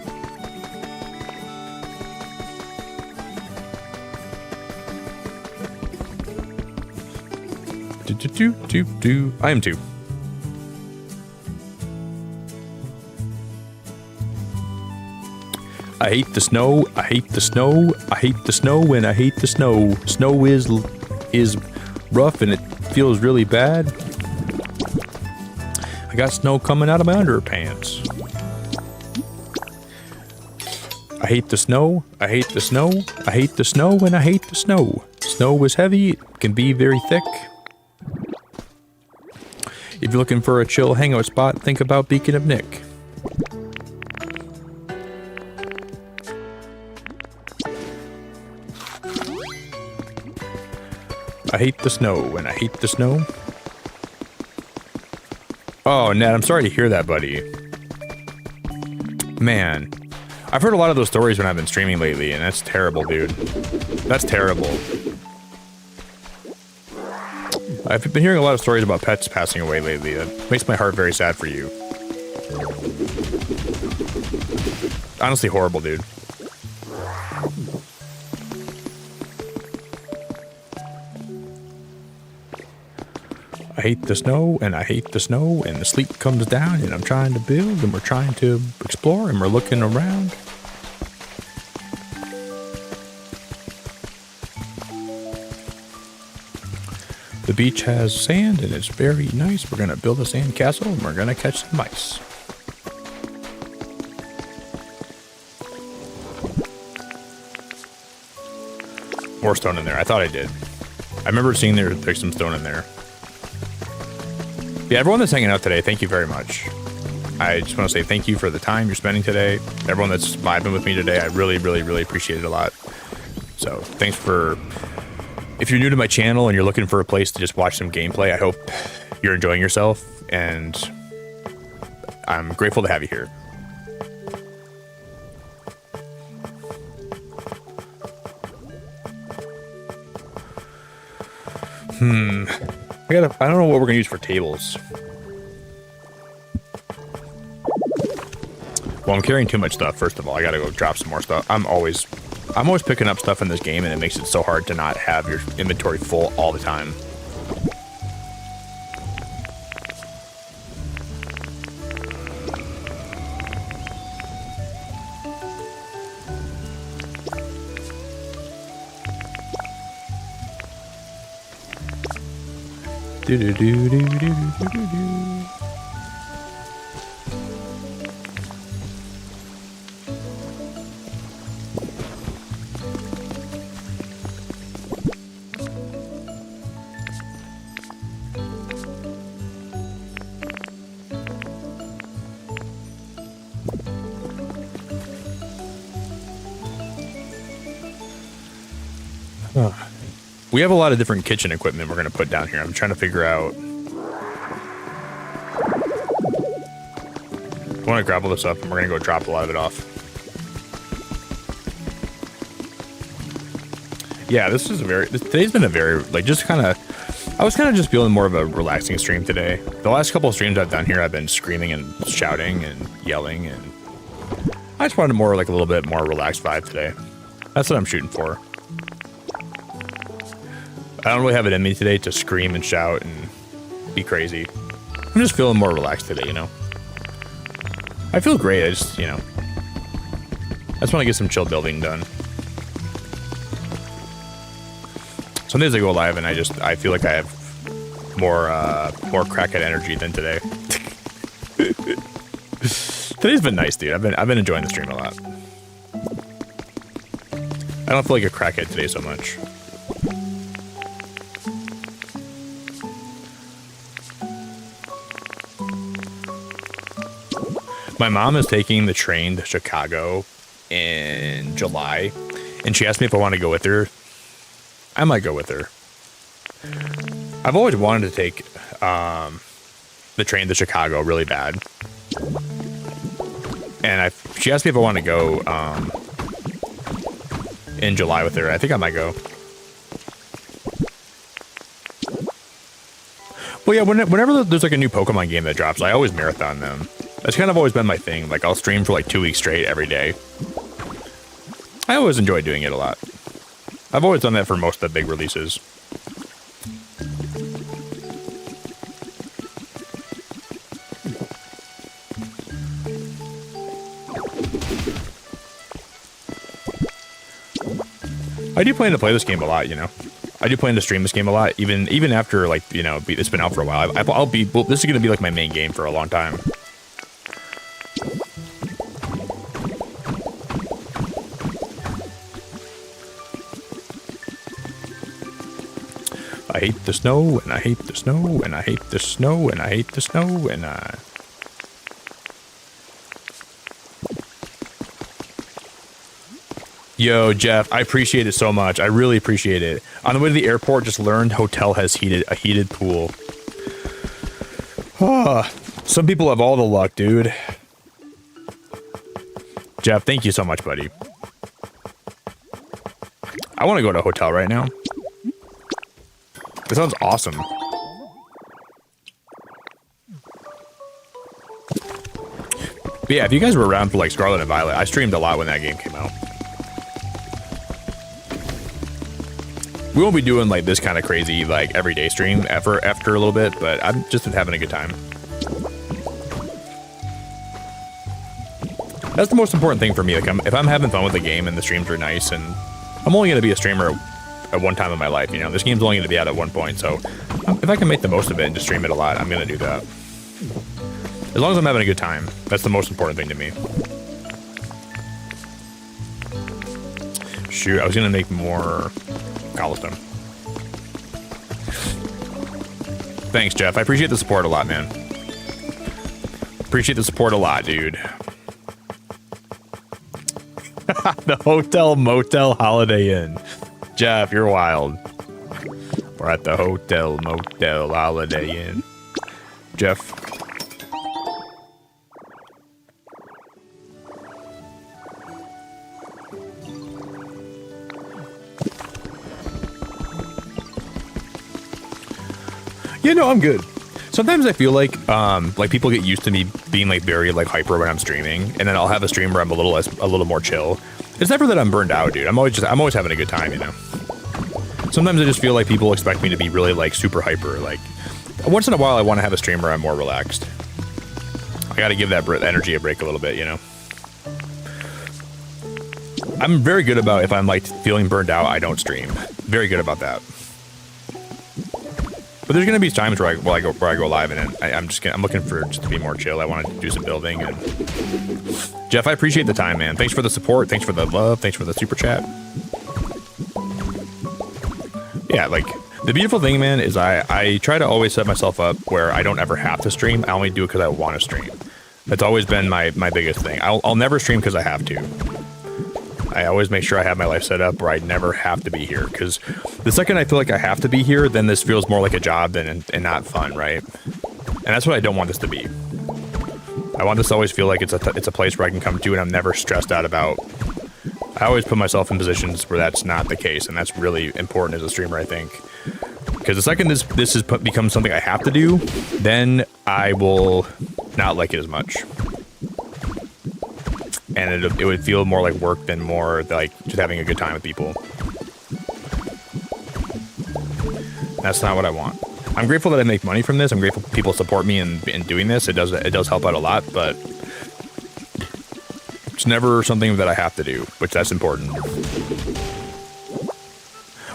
S1: I am too. I hate the snow. I hate the snow. I hate the snow, and I hate the snow. Snow is rough, and it feels really bad. I got snow coming out of my underpants. I hate the snow. I hate the snow. I hate the snow, and I hate the snow. Snow is heavy. It can be very thick. If you're looking for a chill hangout spot, think about Beacon of Nick. I hate the snow, and I hate the snow. Oh, Ned, I'm sorry to hear that, buddy. Man, I've heard a lot of those stories when I've been streaming lately, and that's terrible, dude. That's terrible. I've been hearing a lot of stories about pets passing away lately. It makes my heart very sad for you. Honestly horrible, dude. I hate the snow, and I hate the snow, and the sleet comes down, and I'm trying to build, and we're trying to explore, and we're looking around. The beach has sand, and it's very nice. We're gonna build a sand castle, and we're gonna catch some mice. More stone in there. I thought I did. I remember seeing there's some stone in there. Yeah, everyone that's hanging out today, thank you very much. I just want to say thank you for the time you're spending today. Everyone that's vibing with me today, I really, really, really appreciate it a lot. So thanks for... If you're new to my channel and you're looking for a place to just watch some gameplay, I hope you're enjoying yourself, and I'm grateful to have you here. I don't know what we're gonna use for tables. Well, I'm carrying too much stuff, first of all. I gotta go drop some more stuff. I'm always I'm always picking up stuff in this game, and it makes it so hard to not have your inventory full all the time. Do do do do do do do do. We have a lot of different kitchen equipment we're going to put down here. I'm trying to figure out. I want to grab all this up, and we're going to go drop a lot of it off. Yeah, today's been a very, like, just kind of, I was kind of just feeling more of a relaxing stream today. The last couple of streams I've done here, I've been screaming and shouting and yelling, and I just wanted more, like, a little bit more relaxed vibe today. That's what I'm shooting for. I don't really have it in me today to scream and shout and be crazy. I'm just feeling more relaxed today, you know? I feel great, I just, you know, I just want to get some chill building done. Some days I go live and I feel like I have more crackhead energy than today. Today's been nice, dude. I've been enjoying the stream a lot. I don't feel like a crackhead today so much. My mom is taking the train to Chicago in July, and she asked me if I want to go with her. I might go with her. I've always wanted to take the train to Chicago really bad. And she asked me if I want to go in July with her. I think I might go. Well, yeah, whenever there's like a new Pokemon game that drops, I always marathon them. That's kind of always been my thing. Like, I'll stream for like 2 weeks straight every day. I always enjoy doing it a lot. I've always done that for most of the big releases. I do plan to play this game a lot, you know. I do plan to stream this game a lot, even after, like, you know, it's been out for a while. Well, this is going to be like my main game for a long time. I hate the snow, and I hate the snow, and I hate the snow, and I hate the snow, and I... Yo, Jeff, I appreciate it so much. I really appreciate it. On the way to the airport, just learned hotel has a heated pool. Some people have all the luck, dude. Jeff, thank you so much, buddy. I want to go to a hotel right now. That sounds awesome. But yeah, if you guys were around for like Scarlet and Violet, I streamed a lot when that game came out. We won't be doing like this kind of crazy like everyday stream after a little bit, but I'm just having a good time. That's the most important thing for me. Like, if I'm having fun with the game and the streams are nice, and I'm only going to be a streamer at one time in my life, you know, this game's only going to be out at one point, so if I can make the most of it and just stream it a lot, I'm going to do that. As long as I'm having a good time, that's the most important thing to me. Shoot, I was going to make more cobblestone. Thanks, Jeff. I appreciate the support a lot, man. Appreciate the support a lot, dude. The Hotel Motel Holiday Inn. Jeff, you're wild. We're at the Hotel Motel Holiday Inn. Jeff. Yeah, no, I'm good. Sometimes I feel like people get used to me being like very like hyper when I'm streaming, and then I'll have a stream where I'm a little more chill, It's never that I'm burned out, dude. I'm always having a good time, you know. Sometimes I just feel like people expect me to be really like super hyper. Like once in a while, I want to have a stream where I'm more relaxed. I got to give that energy a break a little bit, you know. I'm very good about if I'm like feeling burned out, I don't stream. Very good about that. But there's gonna be times where I go live and I'm looking for just to be more chill. I want to do some building. And Jeff, I appreciate the time, man. Thanks for the support. Thanks for the love. Thanks for the super chat. Yeah, like the beautiful thing, man, is I try to always set myself up where I don't ever have to stream. I only do it because I want to stream. That's always been my biggest thing. I'll never stream because I have to. I always make sure I have my life set up where I never have to be here, because the second I feel like I have to be here, then this feels more like a job and not fun, right? And that's what I don't want this to be. I want this to always feel like it's a place where I can come to and I'm never stressed out about. I always put myself in positions where that's not the case, and that's really important as a streamer, I think. Because the second this becomes something I have to do, then I will not like it as much. And it would feel more like work than more like just having a good time with people. That's not what I want. I'm grateful that I make money from this. I'm grateful people support me in doing this. It does help out a lot, but it's never something that I have to do, which that's important.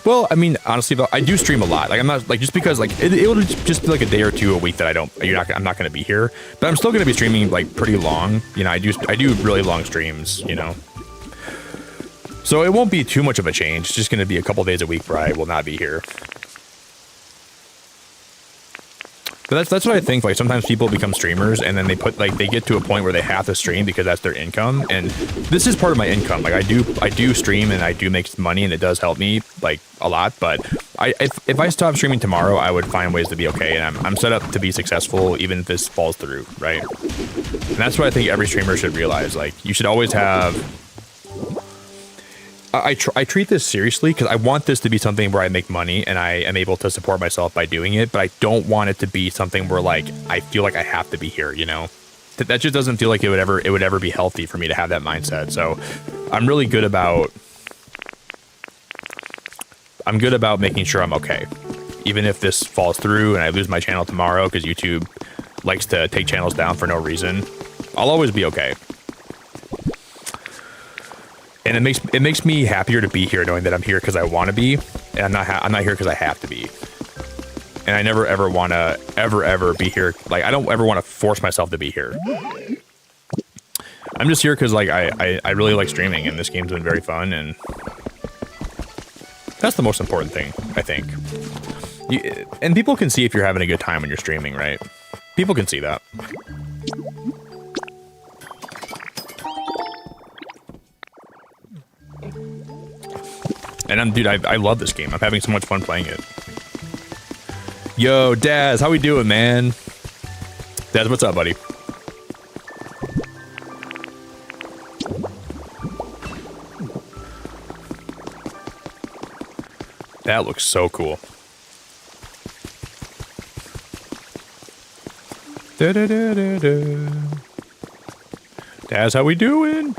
S1: Well, I mean, honestly, though, I do stream a lot. Like, I'm not like just because like it'll just be like a day or two a week that I'm not going to be here, but I'm still going to be streaming like pretty long. You know, I do really long streams. You know, so it won't be too much of a change. It's just going to be a couple days a week where I will not be here. But that's what I think. Like sometimes people become streamers and then they get to a point where they have to stream because that's their income. And this is part of my income. Like I do stream and I do make money and it does help me like a lot. But if I stop streaming tomorrow, I would find ways to be okay. And I'm set up to be successful even if this falls through, right? And that's what I think every streamer should realize. Like you should always have. I treat this seriously because I want this to be something where I make money and I am able to support myself by doing it, but I don't want it to be something where like I feel like I have to be here, you know? That just doesn't feel like it would ever be healthy for me to have that mindset. So I'm really good about making sure I'm okay. Even if this falls through and I lose my channel tomorrow because YouTube likes to take channels down for no reason, I'll always be okay. And it makes me happier to be here knowing that I'm here because I want to be, and I'm not here because I have to be. And I never ever want to ever be here. Like I don't ever want to force myself to be here. I'm just here because like I really like streaming and this game's been very fun, and that's the most important thing, I think. And people can see if you're having a good time when you're streaming, right? People can see that. And dude, I love this game. I'm having so much fun playing it. Yo, Daz, how we doing, man? Daz, what's up, buddy? That looks so cool. Da da da da da. Daz, how we doing?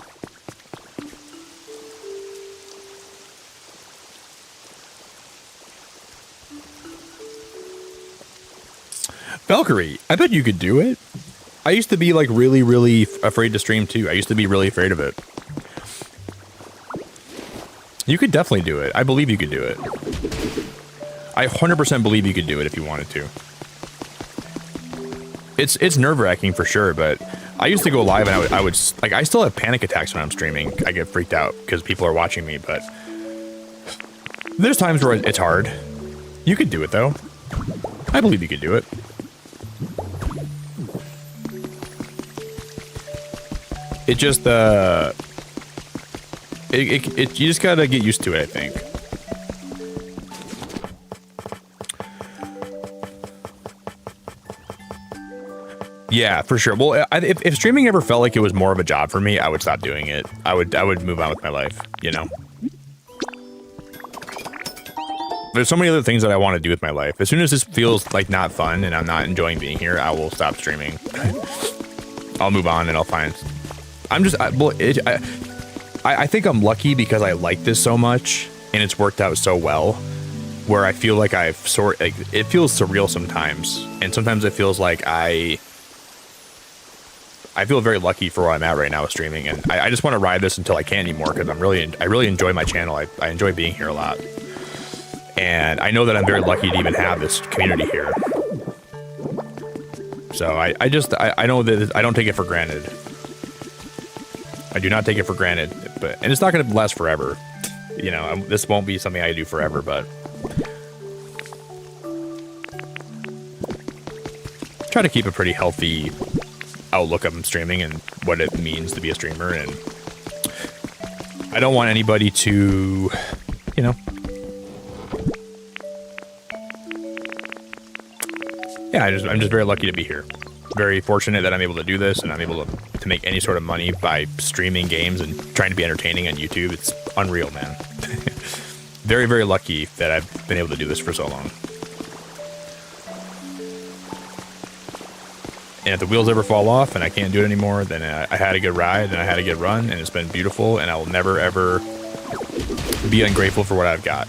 S1: Valkyrie, I bet you could do it. I used to be like really, really afraid to stream too. I used to be really afraid of it. You could definitely do it. I believe you could do it. I 100% believe you could do it if you wanted to. It's nerve-wracking for sure, but I used to go live and I would like I still have panic attacks when I'm streaming. I get freaked out because people are watching me, but there's times where it's hard. You could do it though. I believe you could do it. It just, you just gotta get used to it, I think. Yeah, for sure. Well, if streaming ever felt like it was more of a job for me, I would stop doing it. I would move on with my life, you know? There's so many other things that I want to do with my life. As soon as this feels like not fun and I'm not enjoying being here, I will stop streaming. I'll move on and I'll find... I think I'm lucky because I like this so much and it's worked out so well, where I feel like it feels surreal sometimes, and sometimes it feels like I feel very lucky for where I'm at right now with streaming, and I just want to ride this until I can't anymore, because I really enjoy my channel. I enjoy being here a lot, and I know that I'm very lucky to even have this community here. So I know that I don't take it for granted. I do not take it for granted, and it's not going to last forever. You know, this won't be something I do forever, but try to keep a pretty healthy outlook of streaming and what it means to be a streamer. And I don't want anybody to, you know, yeah, I'm just very lucky to be here. Very fortunate that I'm able to do this, and I'm able to make any sort of money by streaming games and trying to be entertaining on YouTube. It's unreal, man. Very, very lucky that I've been able to do this for so long. And if the wheels ever fall off and I can't do it anymore, then I had a good ride and I had a good run, and it's been beautiful, and I will never, ever be ungrateful for what I've got.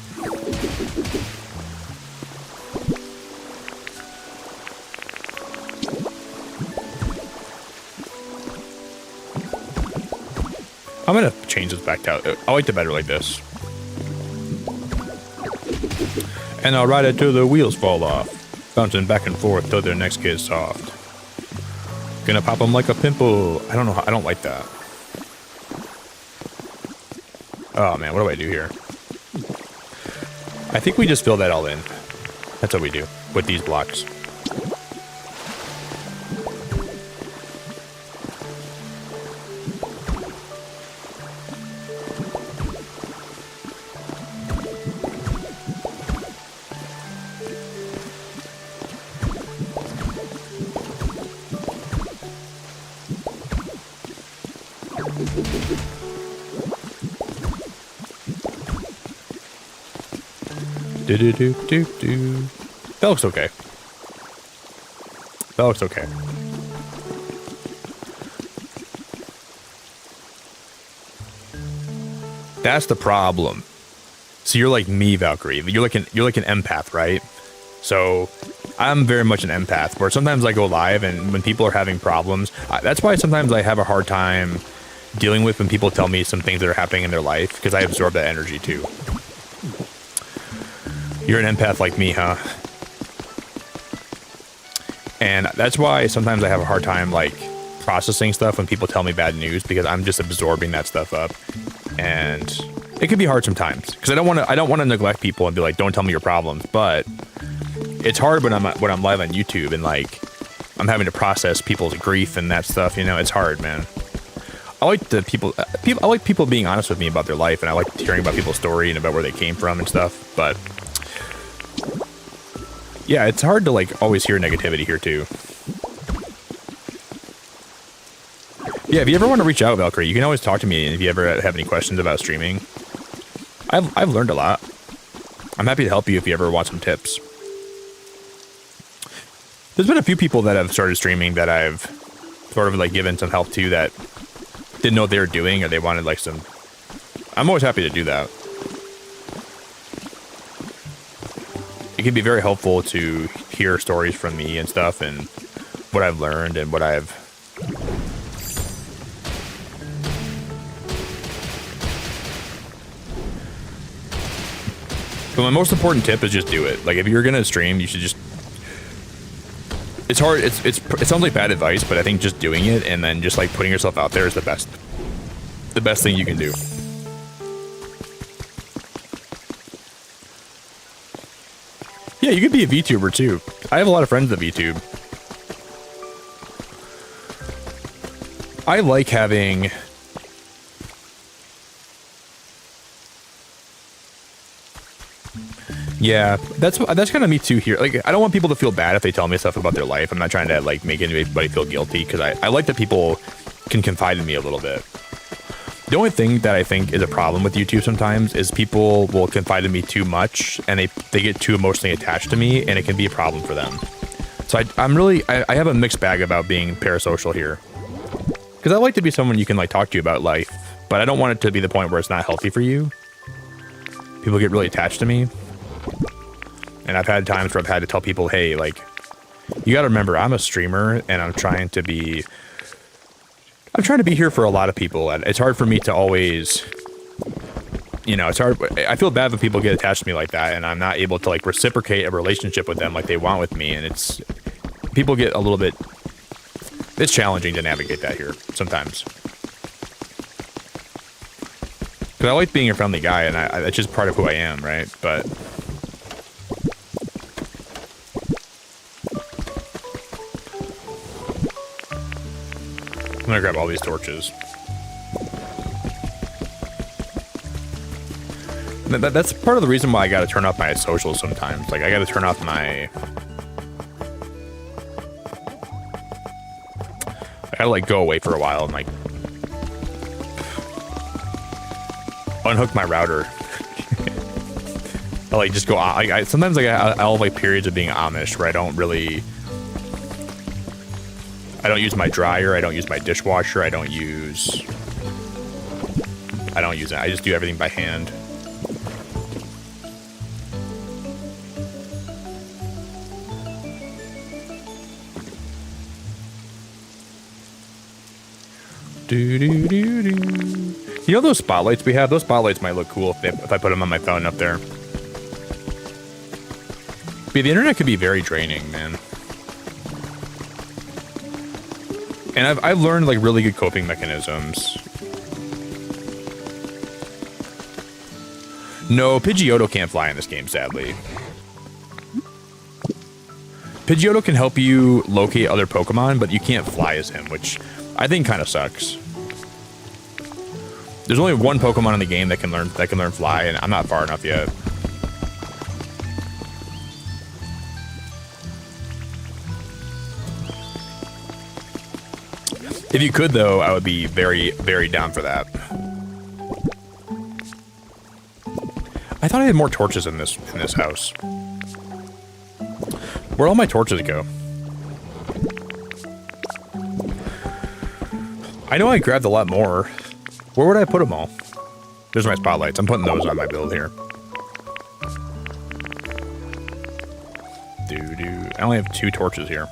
S1: I'm going to change this back out. I like the better like this. And I'll ride it till the wheels fall off, bouncing back and forth till their necks get soft. Gonna pop them like a pimple. I don't know. I don't like that. Oh man, what do I do here? I think we just fill that all in. That's what we do with these blocks. That looks okay. That looks okay. That's the problem. So you're like me, Valkyrie. You're like an empath, right? So I'm very much an empath, where sometimes I go live, and when people are having problems, that's why sometimes I have a hard time dealing with when people tell me some things that are happening in their life, because I absorb that energy too. You're an empath like me, huh? And that's why sometimes I have a hard time like processing stuff when people tell me bad news, because I'm just absorbing that stuff up, and it can be hard sometimes, because I don't want to neglect people and be like, don't tell me your problems. But it's hard when I'm live on YouTube and like I'm having to process people's grief and that stuff. You know, it's hard, man. I like people being honest with me about their life, and I like hearing about people's story and about where they came from and stuff. But yeah, it's hard to like always hear negativity here too. Yeah, if you ever want to reach out, Valkyrie, you can always talk to me if you ever have any questions about streaming. I've learned a lot. I'm happy to help you if you ever want some tips. There's been a few people that have started streaming that I've sort of like given some help to, that didn't know what they were doing, or they wanted like some... I'm always happy to do that. It can be very helpful to hear stories from me and stuff, and what I've learned and what I've... But my most important tip is just do it. Like, if you're gonna stream, you should just... It's hard, it sounds like bad advice, but I think just doing it and then just like putting yourself out there is the best thing you can do. Yeah, you could be a VTuber too. I have a lot of friends that VTube. I like having... Yeah, that's kind of me too here. Like, I don't want people to feel bad if they tell me stuff about their life. I'm not trying to like make anybody feel guilty, because I like that people can confide in me a little bit. The only thing that I think is a problem with YouTube sometimes is people will confide in me too much, and they get too emotionally attached to me, and it can be a problem for them. So I have a mixed bag about being parasocial here, because I like to be someone you can like talk to about life but I don't want it to be the point where it's not healthy for you. People get really attached to me. And I've had times where I've had to tell people, hey, like, you got to remember, I'm a streamer and I'm trying to be here for a lot of people. And it's hard for me to always, you know, it's hard. I feel bad when people get attached to me like that and I'm not able to like reciprocate a relationship with them like they want with me. And people get a little bit, it's challenging to navigate that here sometimes. Because I like being a friendly guy and that's just part of who I am, right? But I'm gonna grab all these torches. That's part of the reason why I gotta turn off my socials sometimes. Like, I gotta turn off my... I gotta, like, go away for a while and, like... unhook my router. I, like, just go... sometimes, like, I'll have, like, periods of being Amish where I don't use my dryer, I don't use my dishwasher, I don't use it. I just do everything by hand. You know those spotlights we have? Those spotlights might look cool if I put them on my phone up there. But the internet can be very draining, man. And I've learned like really good coping mechanisms. No, Pidgeotto can't fly in this game, sadly. Pidgeotto can help you locate other Pokemon, but you can't fly as him, which I think kind of sucks. There's only one Pokemon in the game that can learn fly, and I'm not far enough yet. If you could, though, I would be very, very down for that. I thought I had more torches in this house. Where'd all my torches go? I know I grabbed a lot more. Where would I put them all? There's my spotlights. I'm putting those on my build here. I only have 2 torches here.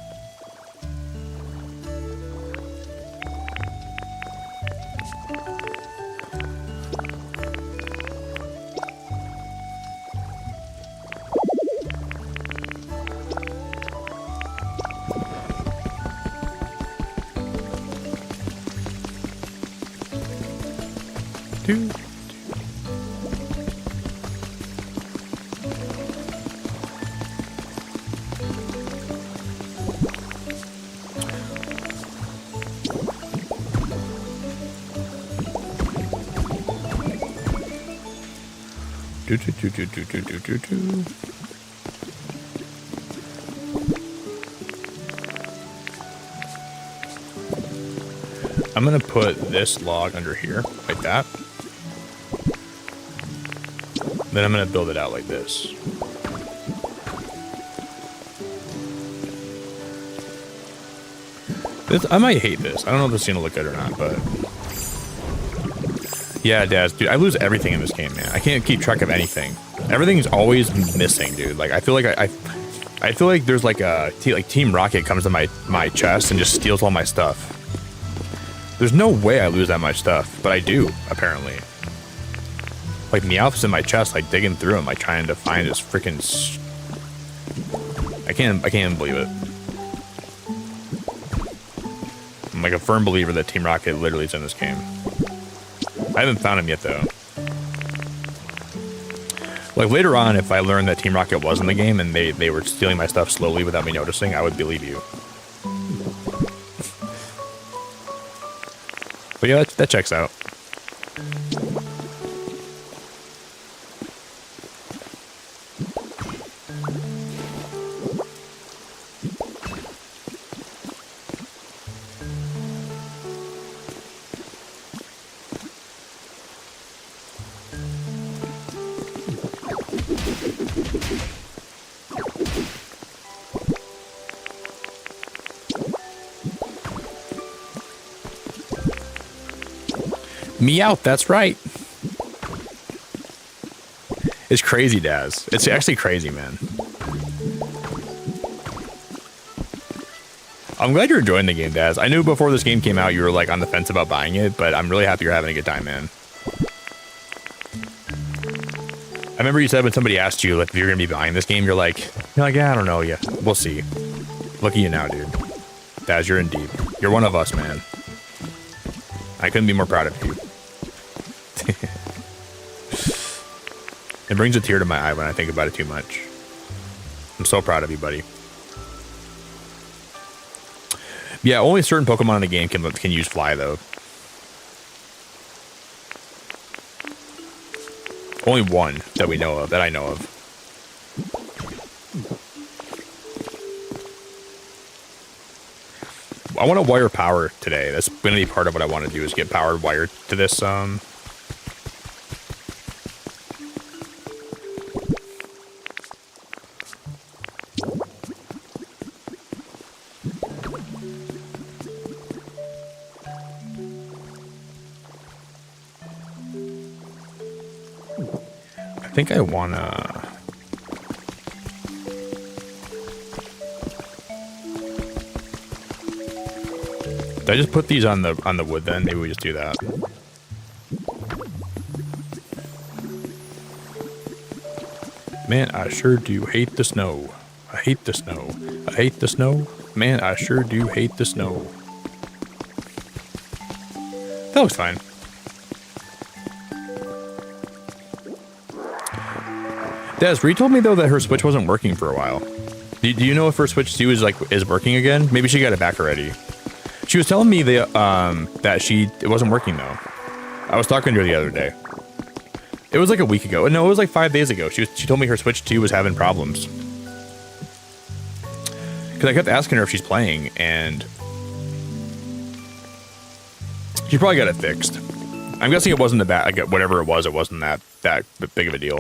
S1: I'm gonna put this log under here, like that. Then I'm gonna build it out like this. I might hate this. I don't know if this is gonna look good or not, but... Yeah, Daz, dude, I lose everything in this game, man. I can't keep track of anything. Everything's always missing, dude. Like, I feel like I feel like there's like a... Like, Team Rocket comes to my chest and just steals all my stuff. There's no way I lose that much stuff, but I do, apparently. Like, Meowth's in my chest, like, digging through him, like, trying to find his freaking... I can't even believe it. I'm like a firm believer that Team Rocket literally is in this game. I haven't found him yet, though. Like, later on, if I learned that Team Rocket was in the game and they were stealing my stuff slowly without me noticing, I would believe you. But yeah, that checks out. Me out, that's right. It's crazy, Daz. It's actually crazy, man. I'm glad you're enjoying the game, Daz. I knew before this game came out you were like on the fence about buying it, but I'm really happy you're having a good time, man. I remember you said when somebody asked you like if you're gonna be buying this game, you're like, yeah, I don't know, yeah, we'll see. Look at you now, dude. Daz, you're in deep. You're one of us, man. I couldn't be more proud of you. It brings a tear to my eye when I think about it too much. I'm so proud of you, buddy. Yeah, only certain Pokemon in the game can use Fly, though. Only one that we know of, that I know of. I want to wire power today. That's going to be part of what I want to do is get power wired to this. I think I want to... Did I just put these on the wood then? Maybe we just do that. Man, I sure do hate the snow. I hate the snow. I hate the snow. Man, I sure do hate the snow. That looks fine. Des, Ree told me though that her Switch wasn't working for a while. Do you know if her Switch 2 is working again? Maybe she got it back already. She was telling me that it wasn't working though. I was talking to her the other day. It was like a week ago. No, it was like 5 days ago. She told me her Switch 2 was having problems. Because I kept asking her if she's playing, and she probably got it fixed. I'm guessing it wasn't whatever it wasn't that big of a deal.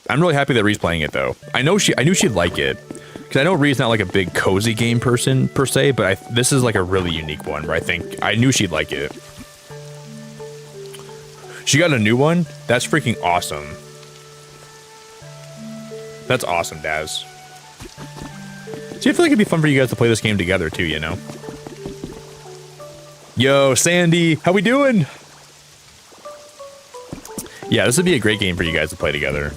S1: I'm really happy that Ree's playing it though. I knew she'd like it. Because I know Ree's not like a big cozy game person per se, but this is like a really unique one where I knew she'd like it. She got a new one? That's freaking awesome. That's awesome, Daz. See, I feel like it'd be fun for you guys to play this game together too, you know? Yo, Sandy, how we doing? Yeah, this would be a great game for you guys to play together.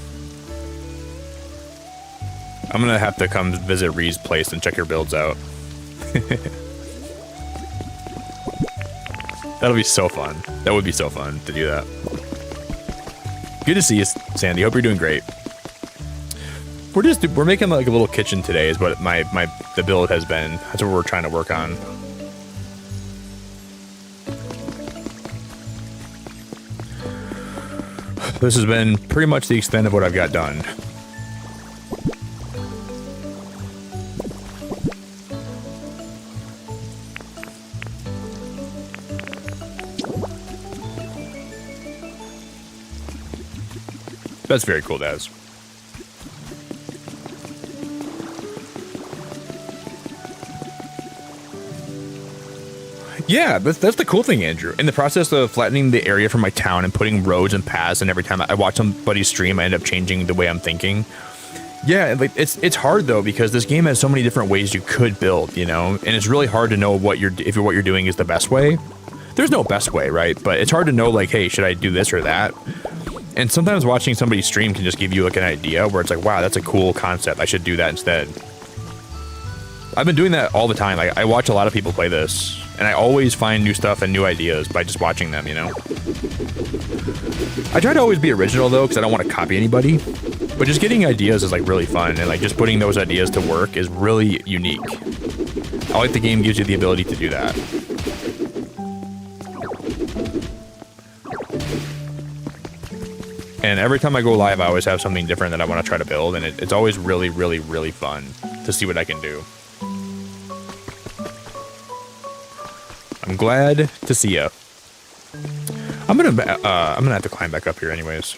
S1: I'm gonna have to come visit Ree's place and check your builds out. That'll be so fun. That would be so fun to do that. Good to see you, Sandy. Hope you're doing great. We're making like a little kitchen today is what the build has been. That's what we're trying to work on. This has been pretty much the extent of what I've got done. That's very cool, Daz. Yeah, that's the cool thing, Andrew. In the process of flattening the area for my town and putting roads and paths, and every time I watch somebody stream, I end up changing the way I'm thinking. Yeah, like it's hard though because this game has so many different ways you could build, you know, and it's really hard to know what you're doing is the best way. There's no best way, right? But it's hard to know like, hey, should I do this or that? And sometimes watching somebody stream can just give you like an idea where it's like, wow, that's a cool concept. I should do that instead. I've been doing that all the time. Like I watch a lot of people play this, and I always find new stuff and new ideas by just watching them, you know? I try to always be original though, because I don't want to copy anybody. But just getting ideas is like really fun, and like just putting those ideas to work is really unique. I like the game gives you the ability to do that. And every time I go live, I always have something different that I want to try to build, and it's always really, really, really fun to see what I can do. I'm glad to see ya. I'm gonna have to climb back up here anyways.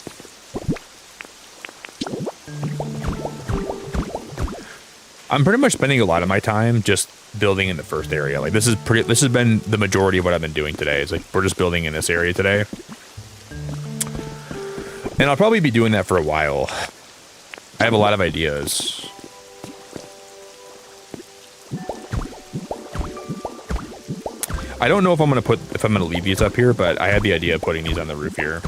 S1: I'm pretty much spending a lot of my time just building in the first area. Like this has been the majority of what I've been doing today. It's like we're just building in this area today. And I'll probably be doing that for a while. I have a lot of ideas. I don't know if I'm gonna leave these up here, but I had the idea of putting these on the roof here.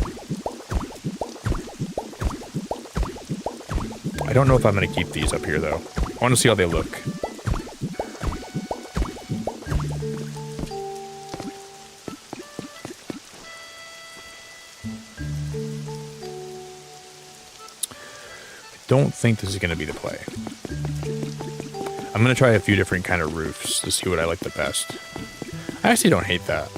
S1: I don't know if I'm gonna keep these up here though. I want to see how they look. I don't think this is gonna be the play. I'm gonna try a few different kind of roofs to see what I like the best. I actually don't hate that.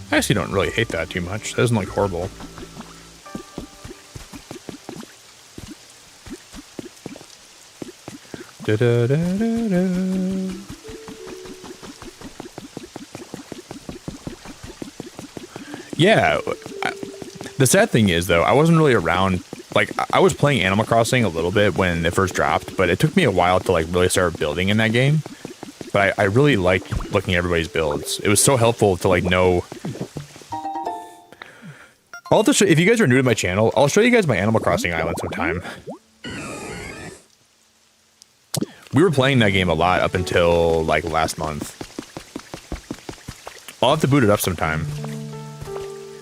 S1: I actually don't really hate that too much. That doesn't look horrible. Da -da -da -da -da. Yeah. The sad thing is, though, I wasn't really around. Like, I was playing Animal Crossing a little bit when it first dropped, but it took me a while to, like, really start building in that game. But I really liked looking at everybody's builds. It was so helpful to, like, know... I'll have to show, if you guys are new to my channel, I'll show you guys my Animal Crossing island sometime. We were playing that game a lot up until, like, last month. I'll have to boot it up sometime.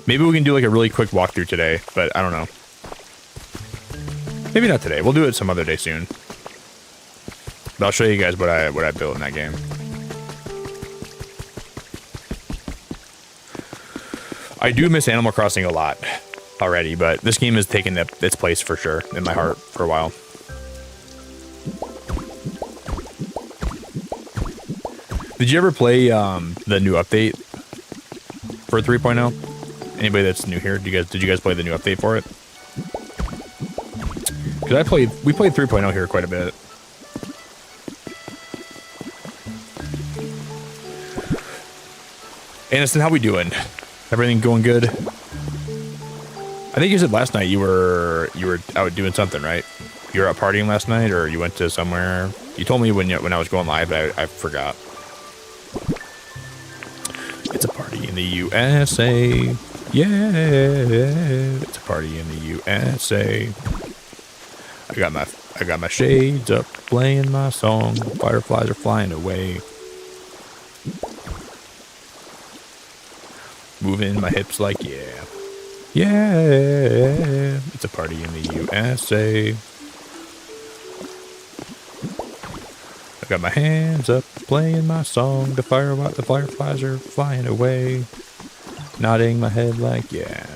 S1: Maybe we can do, like, a really quick walkthrough today, but I don't know. Maybe not today. We'll do it some other day soon. But I'll show you guys what I built in that game. I do miss Animal Crossing a lot already, but this game has taken its place for sure in my heart for a while. Did you ever play the new update for 3.0? Anybody that's new here, did you guys play the new update for it? Because we played 3.0 here quite a bit. Aniston, how we doing? Everything going good? I think you said last night you were out doing something, right? You were out partying last night, or you went to somewhere? You told me when I was going live, but I forgot. It's a party in the USA. Yeah, it's a party in the USA. I got my shades up, playing my song. Fireflies are flying away. Moving my hips like yeah. Yeah, it's a party in the USA. I got my hands up, playing my song. The fireflies are flying away. Nodding my head like yeah.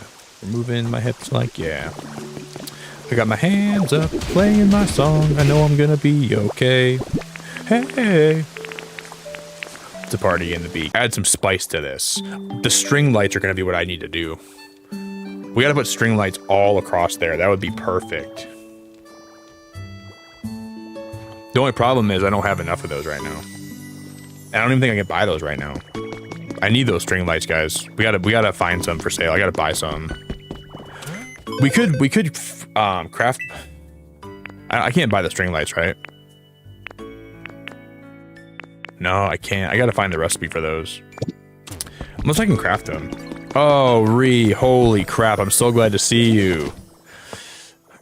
S1: Moving my hips like yeah. I got my hands up, playing my song. I know I'm gonna be okay. Hey. It's a party in the beat. Add some spice to this. The string lights are gonna be what I need to do. We gotta put string lights all across there. That would be perfect. The only problem is I don't have enough of those right now. I don't even think I can buy those right now. I need those string lights, guys. We gotta find some for sale. I gotta buy some. We could craft. I can't buy the string lights, right? No, I can't. I gotta find the recipe for those. Unless I can craft them. Oh, Ree, holy crap! I'm so glad to see you.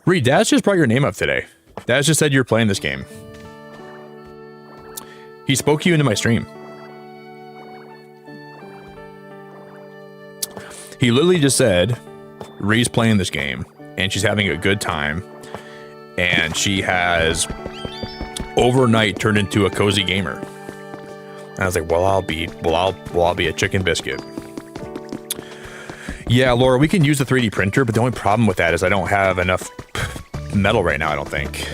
S1: Ree, Daz just brought your name up today. Daz just said you were playing this game. He spoke you into my stream. He literally just said, Ree's playing this game, and she's having a good time, and she has overnight turned into a cozy gamer. And I was like, well, I'll be a chicken biscuit. Yeah, Laura, we can use the 3D printer, but the only problem with that is I don't have enough metal right now, I don't think.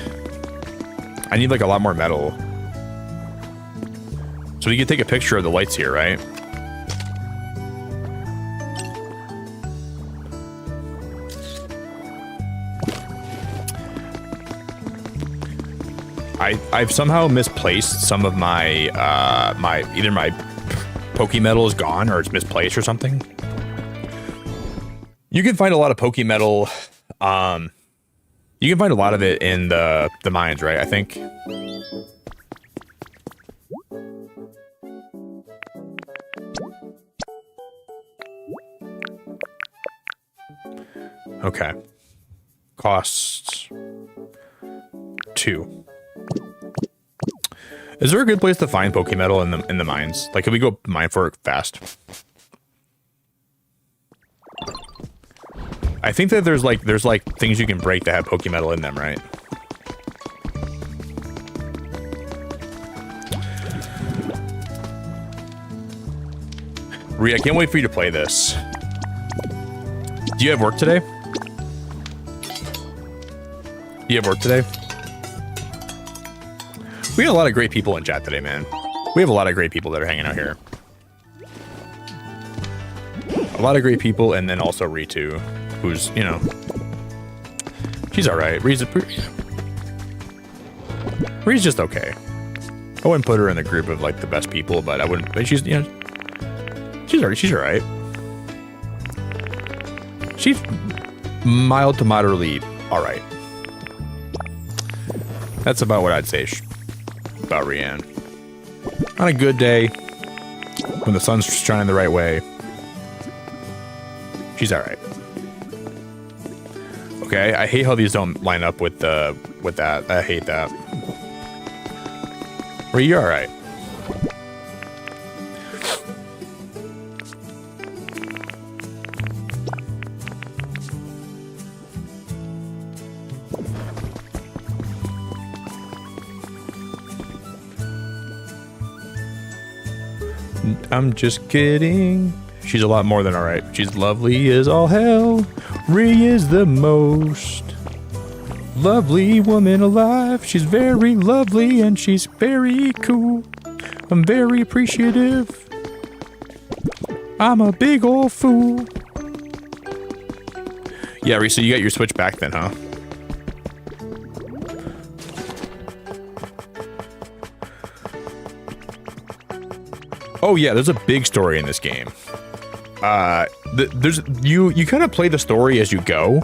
S1: I need like a lot more metal. So we can take a picture of the lights here, right? I've somehow misplaced some of my either my Pokemetal is gone or it's misplaced or something. You can find a lot of Pokemetal. You can find a lot of it in the mines, right? I think. Okay. Costs 2. Is there a good place to find Pokemetal in the mines? Like, can we go mine for it fast? I think that there's like things you can break that have Pokemetal in them, right? Rhea, I can't wait for you to play this. Do you have work today? Do you have work today? We got a lot of great people in chat today, man. We have a lot of great people that are hanging out here. A lot of great people, and then also Ritu, who's, you know, she's all right. Ree's just okay. I wouldn't put her in the group of like the best people, but I wouldn't. But she's, you know, she's all right. She's mild to moderately all right. That's about what I'd say about Rianne. On a good day, when the sun's shining the right way, she's all right. Okay, I hate how these don't line up with that. I hate that. Are you all right? I'm just kidding. She's a lot more than all right. She's lovely as all hell. Rhea is the most lovely woman alive. She's very lovely and she's very cool. I'm very appreciative. I'm a big old fool. Yeah, Risa, you got your Switch back then, huh? Oh yeah, there's a big story in this game. You kind of play the story as you go.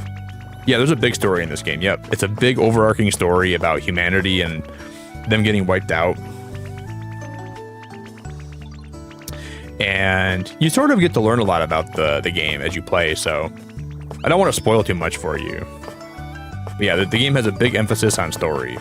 S1: Yeah, there's a big story in this game. Yep, it's a big overarching story about humanity and them getting wiped out. And you sort of get to learn a lot about the game as you play, so I don't want to spoil too much for you. But yeah, the game has a big emphasis on story.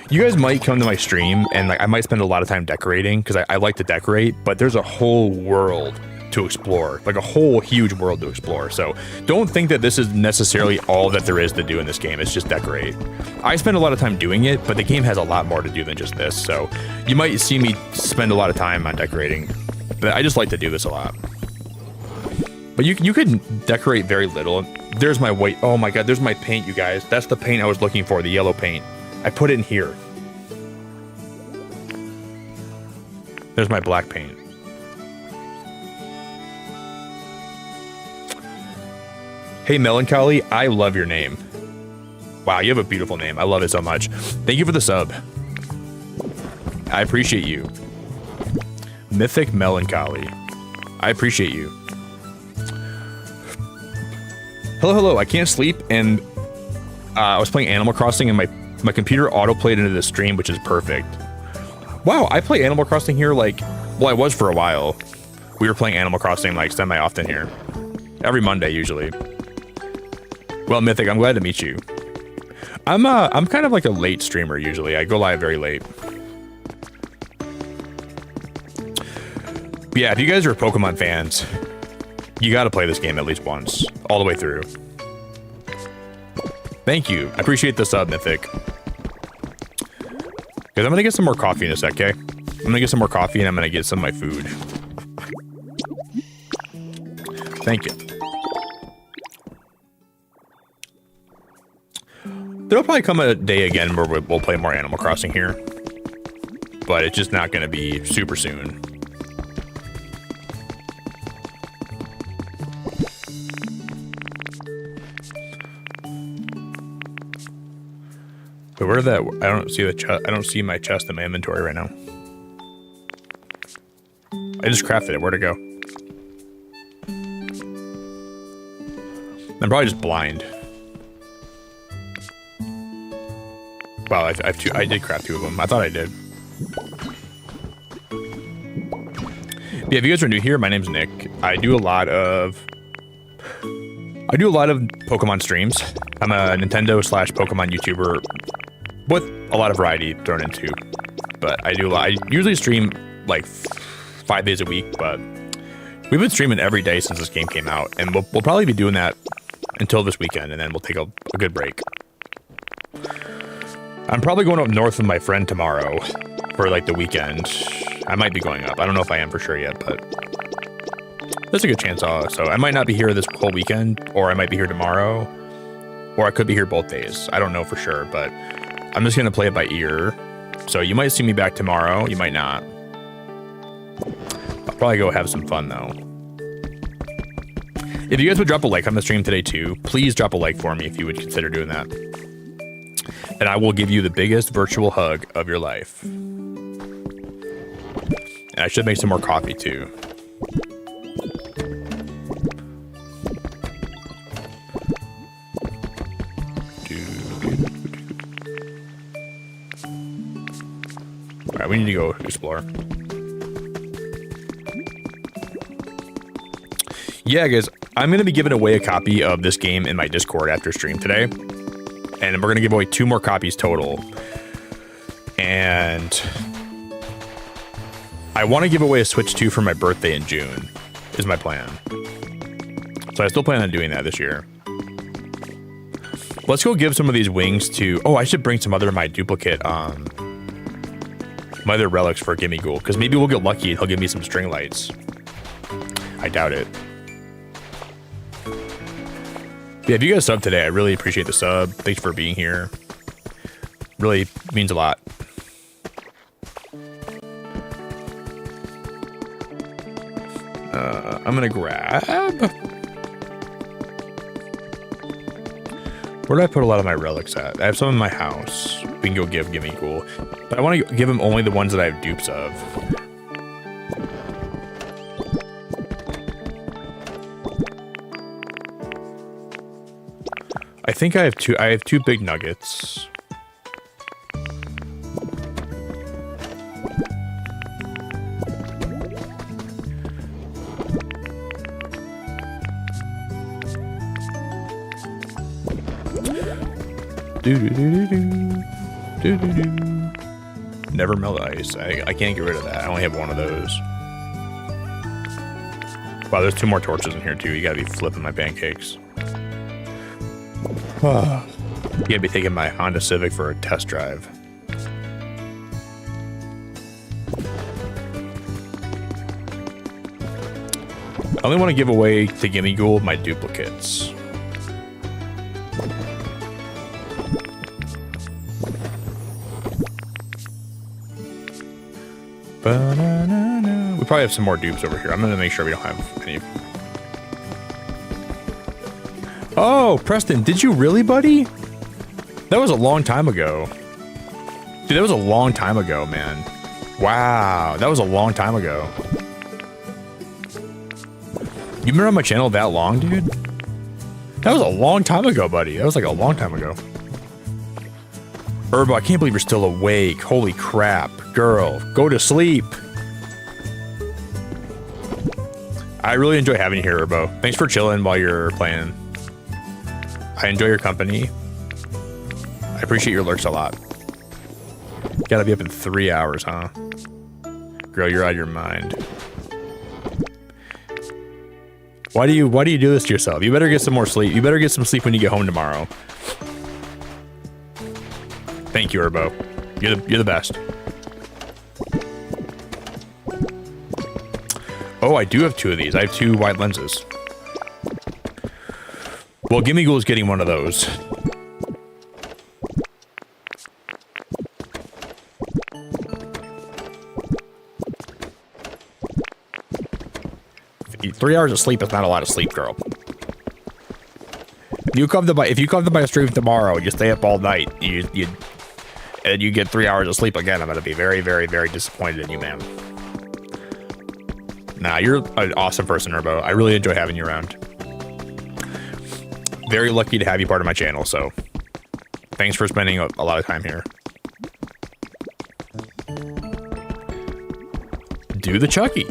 S1: You guys might come to my stream and like I might spend a lot of time decorating because I like to decorate, but there's a whole world to explore, like a whole huge world to explore. So don't think that this is necessarily all that there is to do in this game. It's just decorate. I spend a lot of time doing it, but the game has a lot more to do than just this. So you might see me spend a lot of time on decorating, but I just like to do this a lot. But you could decorate very little. There's my white. Oh my God, there's my paint, you guys. That's the paint I was looking for, the yellow paint. I put it in here. There's my black paint. Hey, Melancholy, I love your name. Wow, you have a beautiful name. I love it so much. Thank you for the sub. I appreciate you. Mythic Melancholy. I appreciate you. Hello, hello. I can't sleep, and I was playing Animal Crossing, and my computer auto-played into the stream, which is perfect. Wow, I play Animal Crossing here like, well, I was for a while. We were playing Animal Crossing like semi-often here. Every Monday, usually. Well, Mythic, I'm glad to meet you. I'm kind of like a late streamer usually. I go live very late. But yeah, if you guys are Pokemon fans, you gotta play this game at least once, all the way through. Thank you. I appreciate the sub, Mythic. Because I'm gonna get some more coffee in a sec, okay? I'm gonna get some more coffee and I'm gonna get some of my food. Thank you. There'll probably come a day again where we'll play more Animal Crossing here. But it's just not gonna be super soon. But where that? I don't see the chest. I don't see my chest in my inventory right now. I just crafted it. Where'd it go? I'm probably just blind. Wow, I have two. I did craft 2 of them. I thought I did. Yeah, if you guys are new here, my name's Nick. I do a lot of Pokemon streams. I'm a Nintendo / Pokemon YouTuber with a lot of variety thrown into. But I usually stream like 5 days a week, but we've been streaming every day since this game came out, and we'll probably be doing that until this weekend, and then we'll take a good break. I'm probably going up north with my friend tomorrow for like the weekend. I might be going up. I don't know if I am for sure yet, but there's a good chance. So I might not be here this whole weekend, or I might be here tomorrow, or I could be here both days. I don't know for sure, but I'm just gonna play it by ear. So you might see me back tomorrow. You might not. I'll probably go have some fun though. If you guys would drop a like on the stream today too, please drop a like for me if you would consider doing that. And I will give you the biggest virtual hug of your life. And I should make some more coffee too. All right, we need to go explore. Yeah, guys, I'm going to be giving away a copy of this game in my Discord after stream today. And we're going to give away 2 more copies total. And I want to give away a Switch 2 for my birthday in June, is my plan. So I still plan on doing that this year. Let's go give some of these wings to... Oh, I should bring some other of my duplicate, my other relics for Gimmighoul, because maybe we'll get lucky and he'll give me some string lights. I doubt it. Yeah, if you guys sub today, I really appreciate the sub. Thanks for being here. Really means a lot. I'm gonna grab... Where do I put a lot of my relics at? I have some in my house. We can go give Gimmighoul. But I want to give him only the ones that I have dupes of. I think I have two big nuggets. Never melt ice. I can't get rid of that. I only have one of those. Wow, there's 2 more torches in here too. You gotta be flipping my pancakes. You gotta be taking my Honda Civic for a test drive. I only want to give away to Gimmighoul my duplicates. We probably have some more dupes over here. I'm gonna make sure we don't have any. Oh, Preston, did you really, buddy? That was a long time ago. Dude, that was a long time ago, man. Wow, that was a long time ago. You've been on my channel that long, dude? That was a long time ago, buddy. That was like a long time ago. Urbo, I can't believe you're still awake. Holy crap. Girl, go to sleep. I really enjoy having you here, Urbo. Thanks for chilling while you're playing. I enjoy your company. I appreciate your lurks a lot. Gotta be up in 3 hours, huh? Girl, you're out of your mind. Why do you do this to yourself? You better get some more sleep. You better get some sleep when you get home tomorrow. Thank you, Urbo. You're the best. Oh, I do have 2 of these. I have 2 wide lenses. Well, Gimmighoul is getting one of those. Three hours of sleep is not a lot of sleep, girl. If you come to my stream tomorrow and you stay up all night, and you get 3 hours of sleep again, I'm gonna be very, very, very disappointed in you, man. Nah, you're an awesome person, Urbo. I really enjoy having you around. very lucky to have you part of my channel, so thanks for spending a lot of time here. Do the Chucky.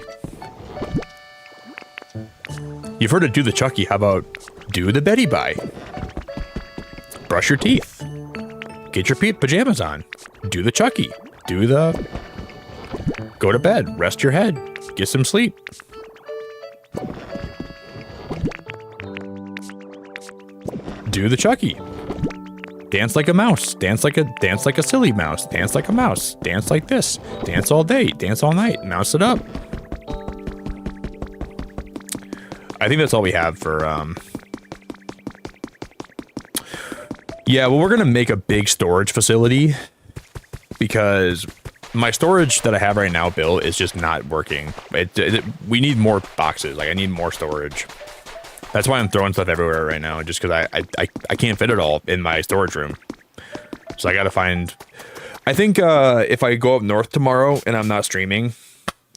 S1: You've heard of do the Chucky, how about do the Betty Bye? Brush your teeth. Get your pajamas on. Do the Chucky. Do the... Go to bed. Rest your head. Get some sleep. Do the Chucky. Dance like a mouse. Dance like a silly mouse. Dance like a mouse. Dance like this. Dance all day. Dance all night. Mouse it up. I think that's all we have for yeah, well, we're gonna make a big storage facility because my storage that I have right now, Bill, is just not working. We need more boxes. Like, I need more storage. That's why I'm throwing stuff everywhere right now, just because I can't fit it all in my storage room. So I gotta find... I think if I go up north tomorrow and I'm not streaming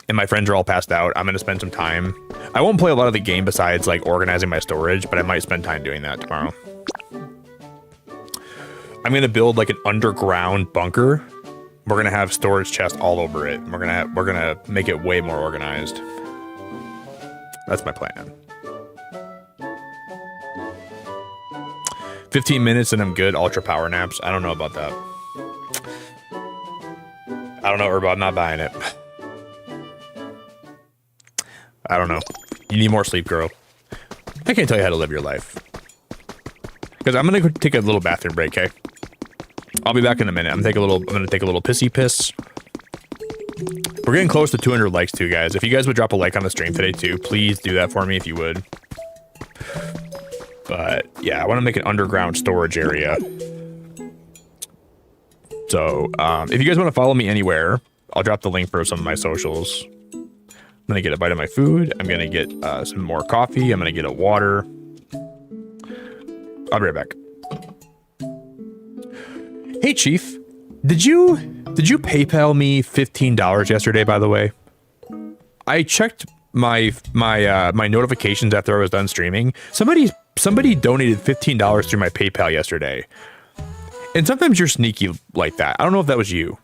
S1: and my friends are all passed out, I'm gonna spend some time. I won't play a lot of the game besides like organizing my storage, but I might spend time doing that tomorrow. I'm gonna build like an underground bunker. We're gonna have storage chests all over it. We're gonna make it way more organized. That's my plan. 15 minutes and I'm good. Ultra power naps. I don't know about that. I don't know, Herbo. I'm not buying it. I don't know. You need more sleep, girl. I can't tell you how to live your life. Because I'm gonna go take a little bathroom break, okay? I'll be back in a minute. I'm gonna take a little pissy piss. We're getting close to 200 likes too, guys. If you guys would drop a like on the stream today too, please do that for me if you would. But yeah, I want to make an underground storage area. So if you guys want to follow me anywhere, I'll drop the link for some of my socials. I'm gonna get a bite of my food. I'm gonna get some more coffee. I'm gonna get a water. I'll be right back. Hey, Chief, did you PayPal me $15 yesterday? By the way, I checked my notifications after I was done streaming. Somebody donated $15 through my PayPal yesterday. And sometimes you're sneaky like that. I don't know if that was you,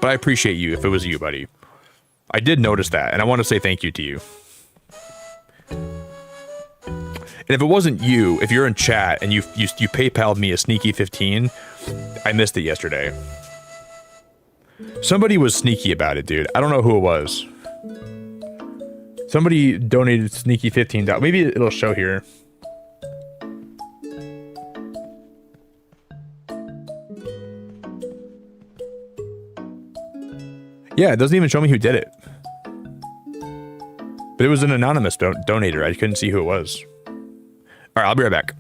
S1: but I appreciate you if it was you, buddy. I did notice that, and I want to say thank you to you. And if it wasn't you, if you're in chat and you PayPal'd me a sneaky 15, I missed it yesterday. Somebody was sneaky about it, dude. I don't know who it was. Somebody donated sneaky $15. Maybe it'll show here. Yeah, it doesn't even show me who did it. But it was an anonymous donator. I couldn't see who it was. All right, I'll be right back.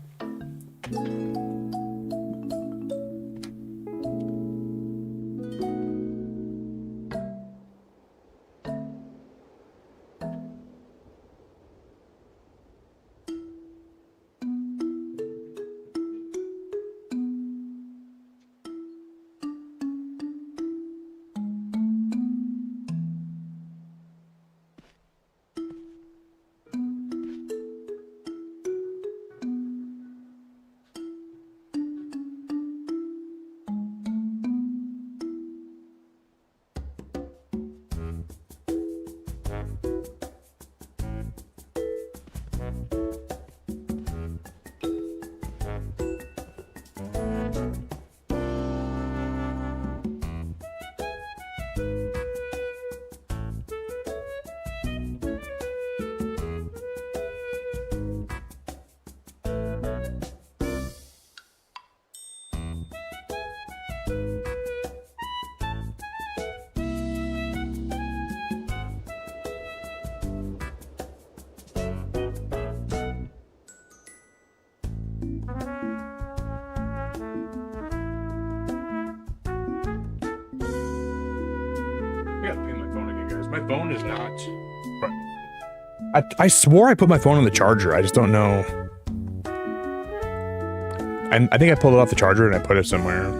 S1: My phone is not... I swore I put my phone on the charger. I just don't know. I think I pulled it off the charger and I put it somewhere.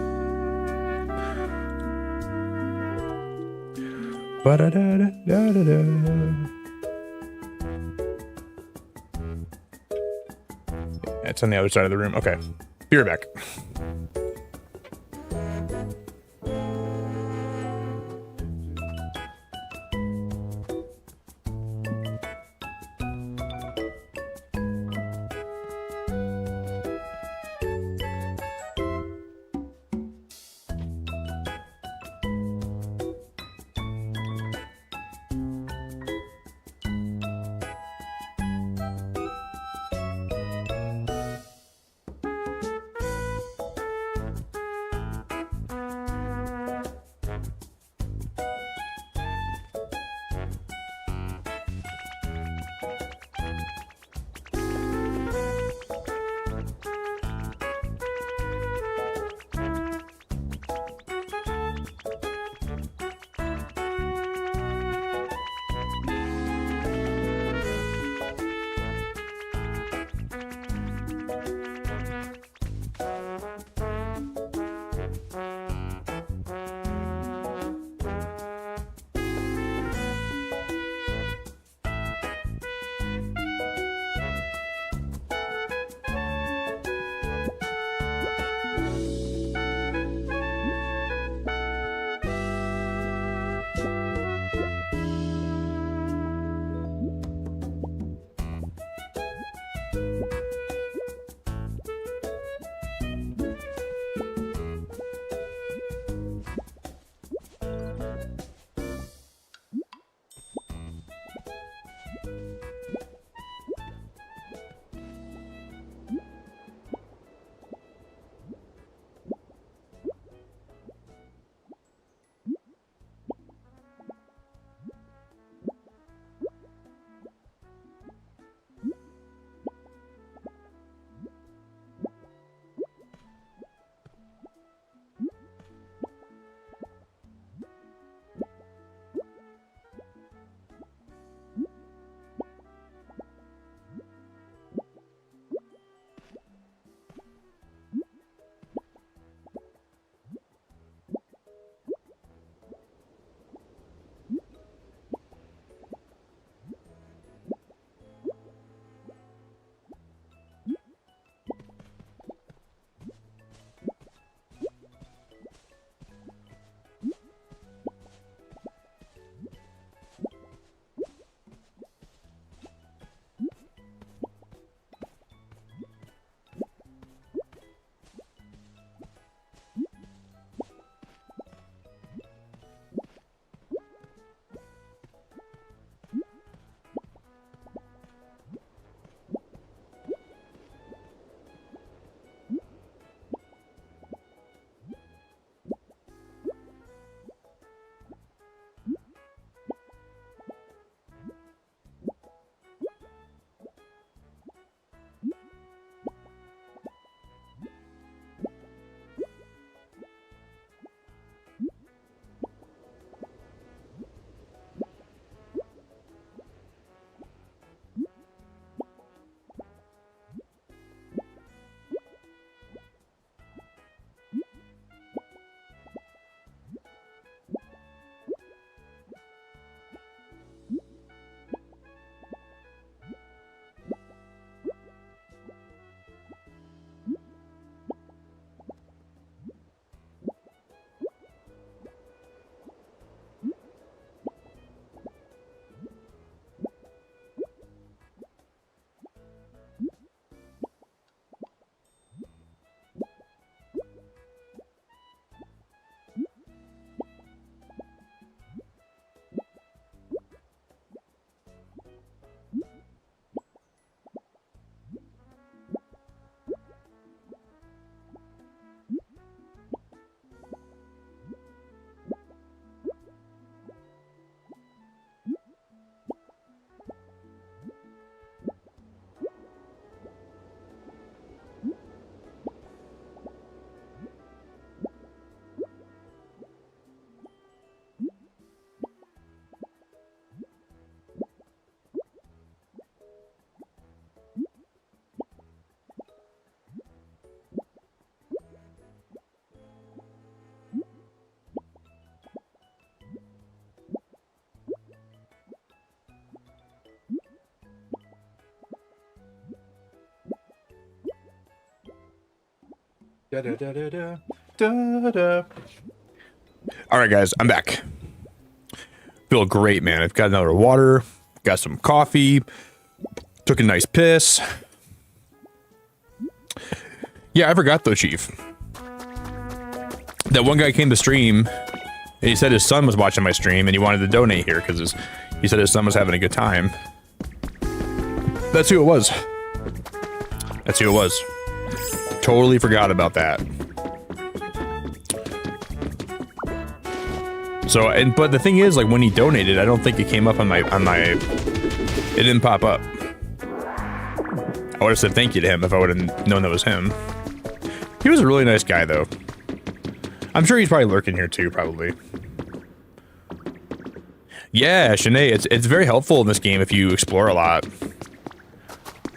S1: It's on the other side of the room. Okay. Be right back. Da, da, da, da, da, da, da. All right, guys, I'm back. Feel great, man. I've got another water, got some coffee, took a nice piss. Yeah, I forgot though, Chief. That one guy came to stream, and he said his son was watching my stream, and he wanted to donate here because he said his son was having a good time. That's who it was. That's who it was. Totally forgot about that. So, but the thing is, like, when he donated, I don't think it came up on my, it didn't pop up. I would have said thank you to him if I would have known that was him. He was a really nice guy, though. I'm sure he's probably lurking here, too, probably. Yeah, Shanae, it's very helpful in this game if you explore a lot.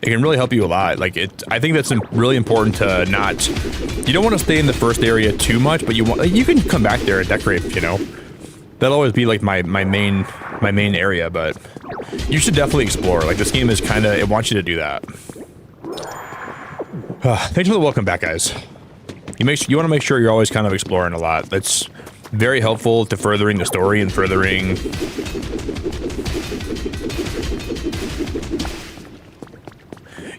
S1: It can really help you a lot. Like, I think that's really important to not... You don't want to stay in the first area too much, but you can come back there and decorate, you know? That'll always be, like, my main area, but... You should definitely explore. Like, this game is kind of... It wants you to do that. Thanks for the welcome back, guys. You want to make sure you're always kind of exploring a lot. That's very helpful to furthering the story and furthering...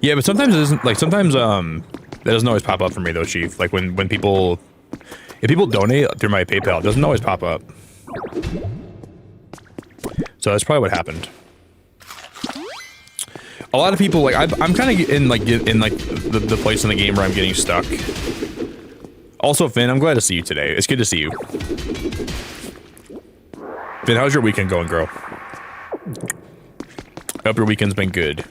S1: Yeah, but sometimes it isn't, like, sometimes, that doesn't always pop up for me, though, Chief. Like, when people... If people donate through my PayPal, it doesn't always pop up. So that's probably what happened. A lot of people, like, I'm kind of in the place in the game where I'm getting stuck. Also, Finn, I'm glad to see you today. It's good to see you. Finn, how's your weekend going, girl? I hope your weekend's been good.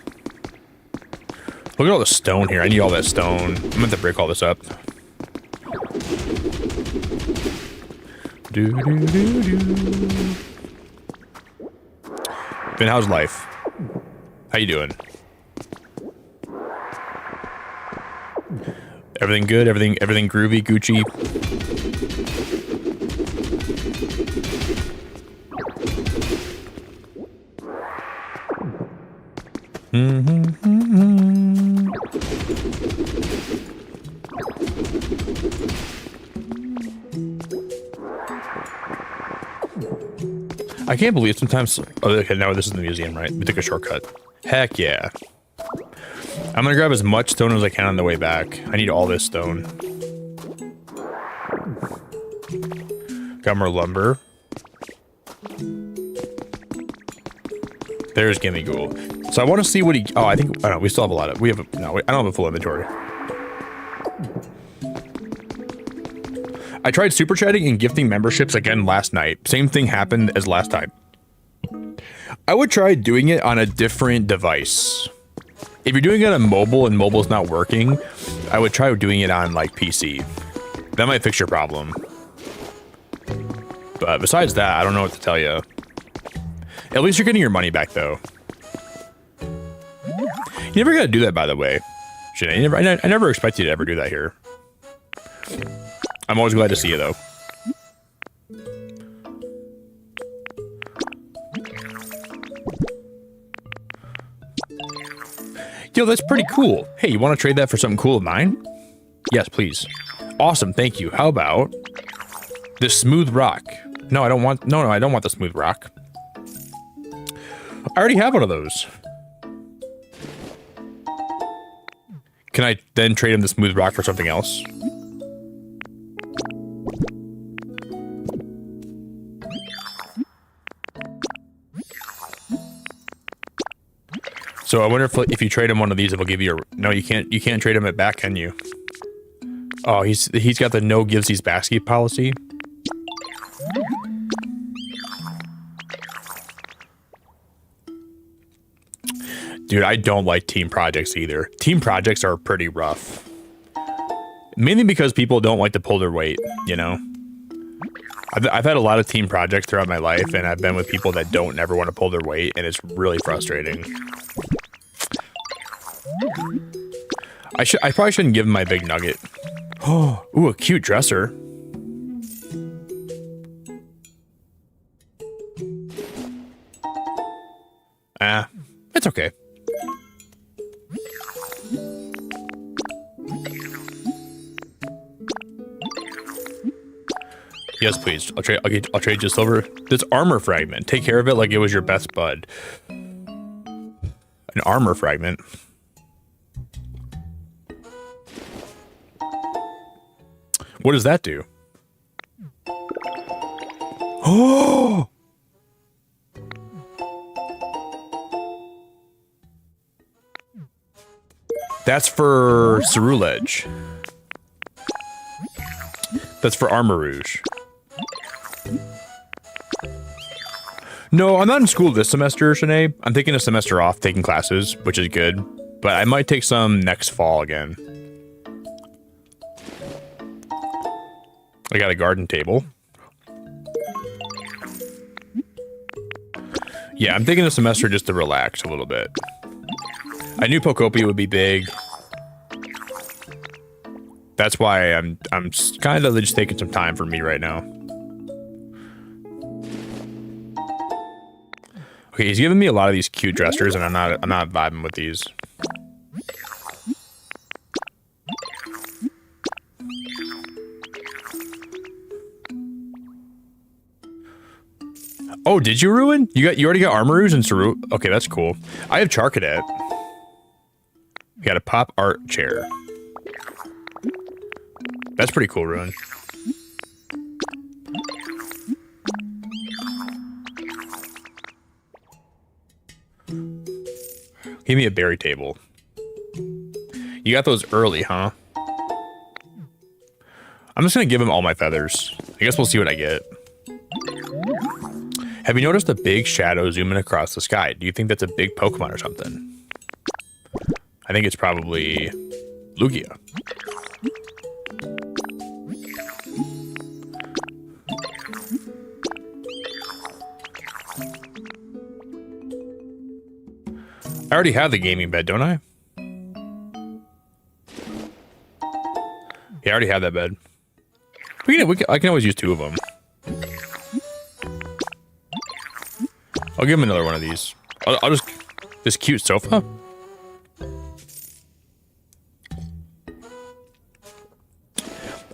S1: Look at all the stone here. I need all that stone. I'm going to break all this up. Finn, how's life? How you doing? Everything good? Everything groovy, Gucci? I can't believe sometimes... Oh, okay, now this is the museum, right? We took a shortcut. Heck yeah. I'm gonna grab as much stone as I can on the way back. I need all this stone. Got more lumber. There's Gimme Ghoul. So I want to see what he... Oh, I don't know, we still have a lot of... We have a... No, I don't have a full inventory. I tried super chatting and gifting memberships again last night. Same thing happened as last time. I would try doing it on a different device. If you're doing it on mobile and mobile's not working, I would try doing it on, like, PC. That might fix your problem. But besides that, I don't know what to tell you. At least you're getting your money back, though. You never gotta do that, by the way. I never expect you to ever do that here. I'm always glad to see you, though. Yo, that's pretty cool. Hey, you want to trade that for something cool of mine? Yes, please. Awesome, thank you. How about this smooth rock? No, I don't want... No, I don't want the smooth rock. I already have one of those. Can I then trade him the smooth rock for something else? So I wonder if you trade him one of these, it will give you a... No, you can't trade him it back, can you? Oh, he's got the no givesies basket policy. Dude, I don't like team projects either. Team projects are pretty rough. Mainly because people don't like to pull their weight, you know? I've had a lot of team projects throughout my life, and I've been with people that don't never want to pull their weight, and it's really frustrating. I probably shouldn't give him my big nugget. Oh, ooh, a cute dresser. It's okay. Yes, please. I'll trade you silver. This armor fragment. Take care of it like it was your best bud. An armor fragment. What does that do? Oh! That's for Cerulege. That's for Armor Rouge. No, I'm not in school this semester, Shanae. I'm taking a semester off, taking classes, which is good. But I might take some next fall again. I got a garden table. Yeah, I'm taking a semester just to relax a little bit. I knew Pokopia would be big. That's why I'm kind of just taking some time for me right now. Okay, he's giving me a lot of these cute dressers, and I'm not vibing with these. Oh, did you ruin? You already got Armor Rouge and Saru? Okay, that's cool. I have Charcadet. We got a pop art chair. That's pretty cool, Ruin. Give me a berry table. You got those early, huh? I'm just gonna give him all my feathers. I guess we'll see what I get. Have you noticed a big shadow zooming across the sky? Do you think that's a big Pokemon or something? I think it's probably Lugia. I already have the gaming bed, don't I? Yeah, I already have that bed. I can always use 2 of them. I'll give him another one of these. I'll just... This cute sofa?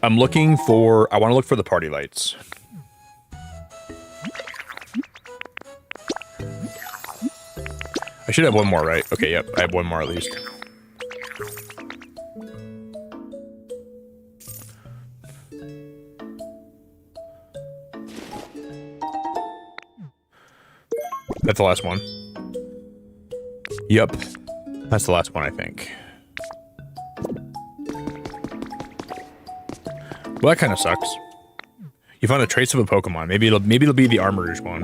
S1: I'm looking for... I want to look for the party lights. I should have one more, right? Okay, yep. I have one more at least. That's the last one. Yep. That's the last one, I think. Well, that kind of sucks. You found a trace of a Pokemon. Maybe it'll be the Armor Rouge one.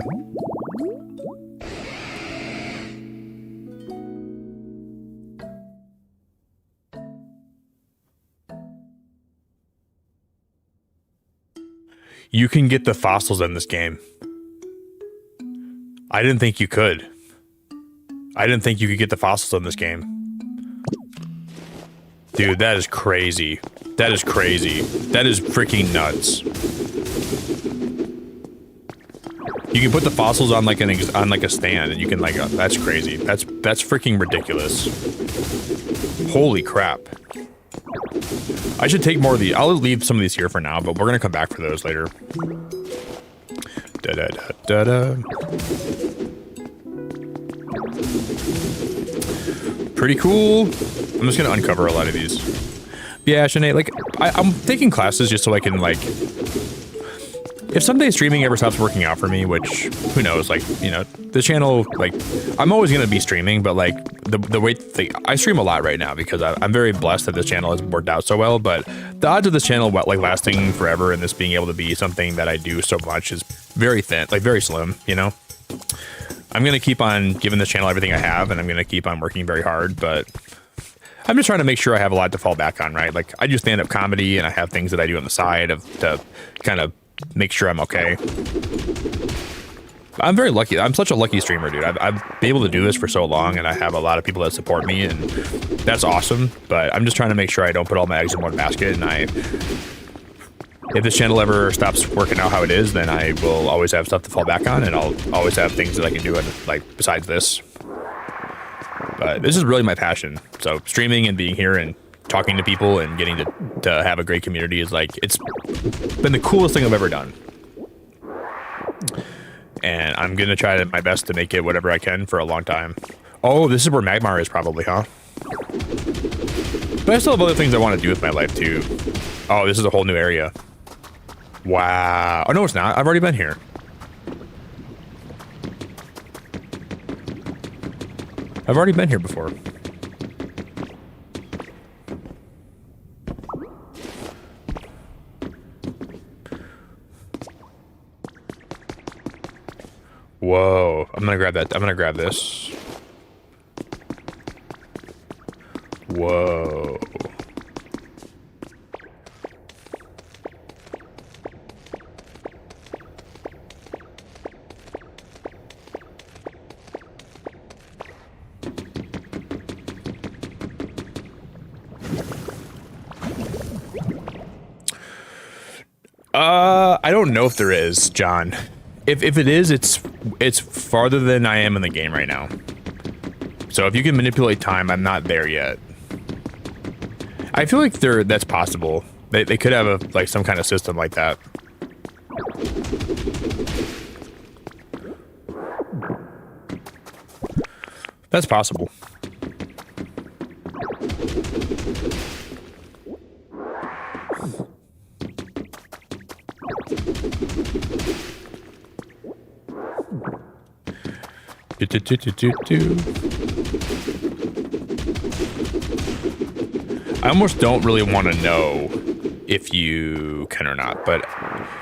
S1: You can get the fossils in this game. I didn't think you could. I didn't think you could get the fossils in this game. Dude, that is crazy. That is crazy. That is freaking nuts. You can put the fossils on like a stand, and you can like that's crazy. That's freaking ridiculous. Holy crap. I should take more of these. I'll leave some of these here for now, but we're gonna come back for those later. Da da da da da. Pretty cool. I'm just gonna uncover a lot of these. Yeah, Shanae, like I'm taking classes just so I can like, if someday streaming ever stops working out for me, which who knows, like, you know, the channel, like I'm always gonna be streaming, but like the way I stream a lot right now because I'm very blessed that this channel has worked out so well. But the odds of this channel like lasting forever and this being able to be something that I do so much is very thin, like very slim, you know. I'm gonna keep on giving this channel everything I have, and I'm gonna keep on working very hard, but I'm just trying to make sure I have a lot to fall back on, right? Like I do stand-up comedy, and I have things that I do on the side to kind of make sure I'm okay. I'm very lucky. I'm such a lucky streamer, dude. I've been able to do this for so long, and I have a lot of people that support me, and that's awesome. But I'm just trying to make sure I don't put all my eggs in one basket, and if this channel ever stops working out how it is, then I will always have stuff to fall back on, and I'll always have things that I can do, like besides this. But this is really my passion. So streaming and being here and talking to people and getting to have a great community is like, it's been the coolest thing I've ever done. and I'm gonna try my best to make it whatever I can for a long time. Oh, this is where Magmar is probably, huh? But I still have other things I want to do with my life too. Oh, this is a whole new area. Wow. Oh no, it's not. I've already been here. I've already been here before. Whoa. I'm gonna grab that. I'm gonna grab this. Whoa. I don't know if there is, John. If it is, it's farther than I am in the game right now. So if you can manipulate time, I'm not there yet. I feel like that's possible. They could have like some kind of system like that. That's possible. I almost don't really want to know if you can or not, but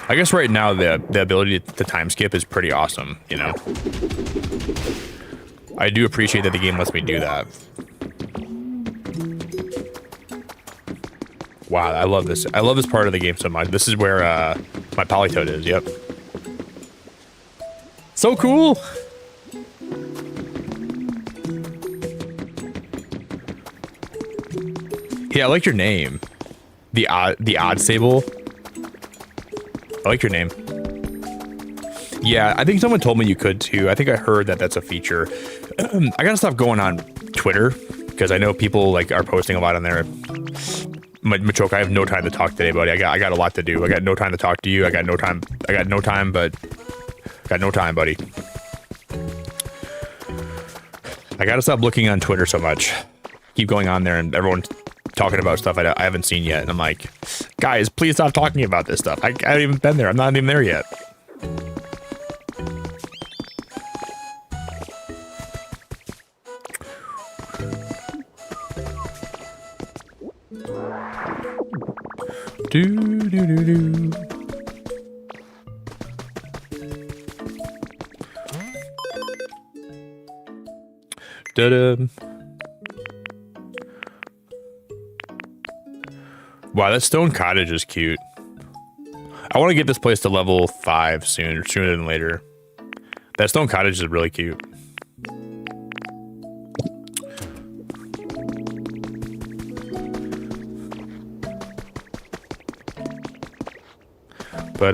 S1: I guess right now the ability to time skip is pretty awesome, you know? I do appreciate that the game lets me do that. Wow, I love this. I love this part of the game so much. This is where my Polytoad is, yep. So cool! Yeah, I like your name. The odd Sable. I like your name. Yeah, I think someone told me you could too. I think I heard that that's a feature. I gotta stop going on Twitter because I know people like are posting a lot on there. Machoke, I have no time to talk today, buddy. I got a lot to do. I got no time to talk to you. I got no time, but got no time, buddy. I gotta stop looking on Twitter so much. Keep going on there and everyone's talking about stuff I haven't seen yet. And I'm like, guys, please stop talking about this stuff. I haven't even been there. I'm not even there yet. Do. Da-da. Wow, that stone cottage is cute. I want to get this place to level 5 sooner than later. That stone cottage is really cute. I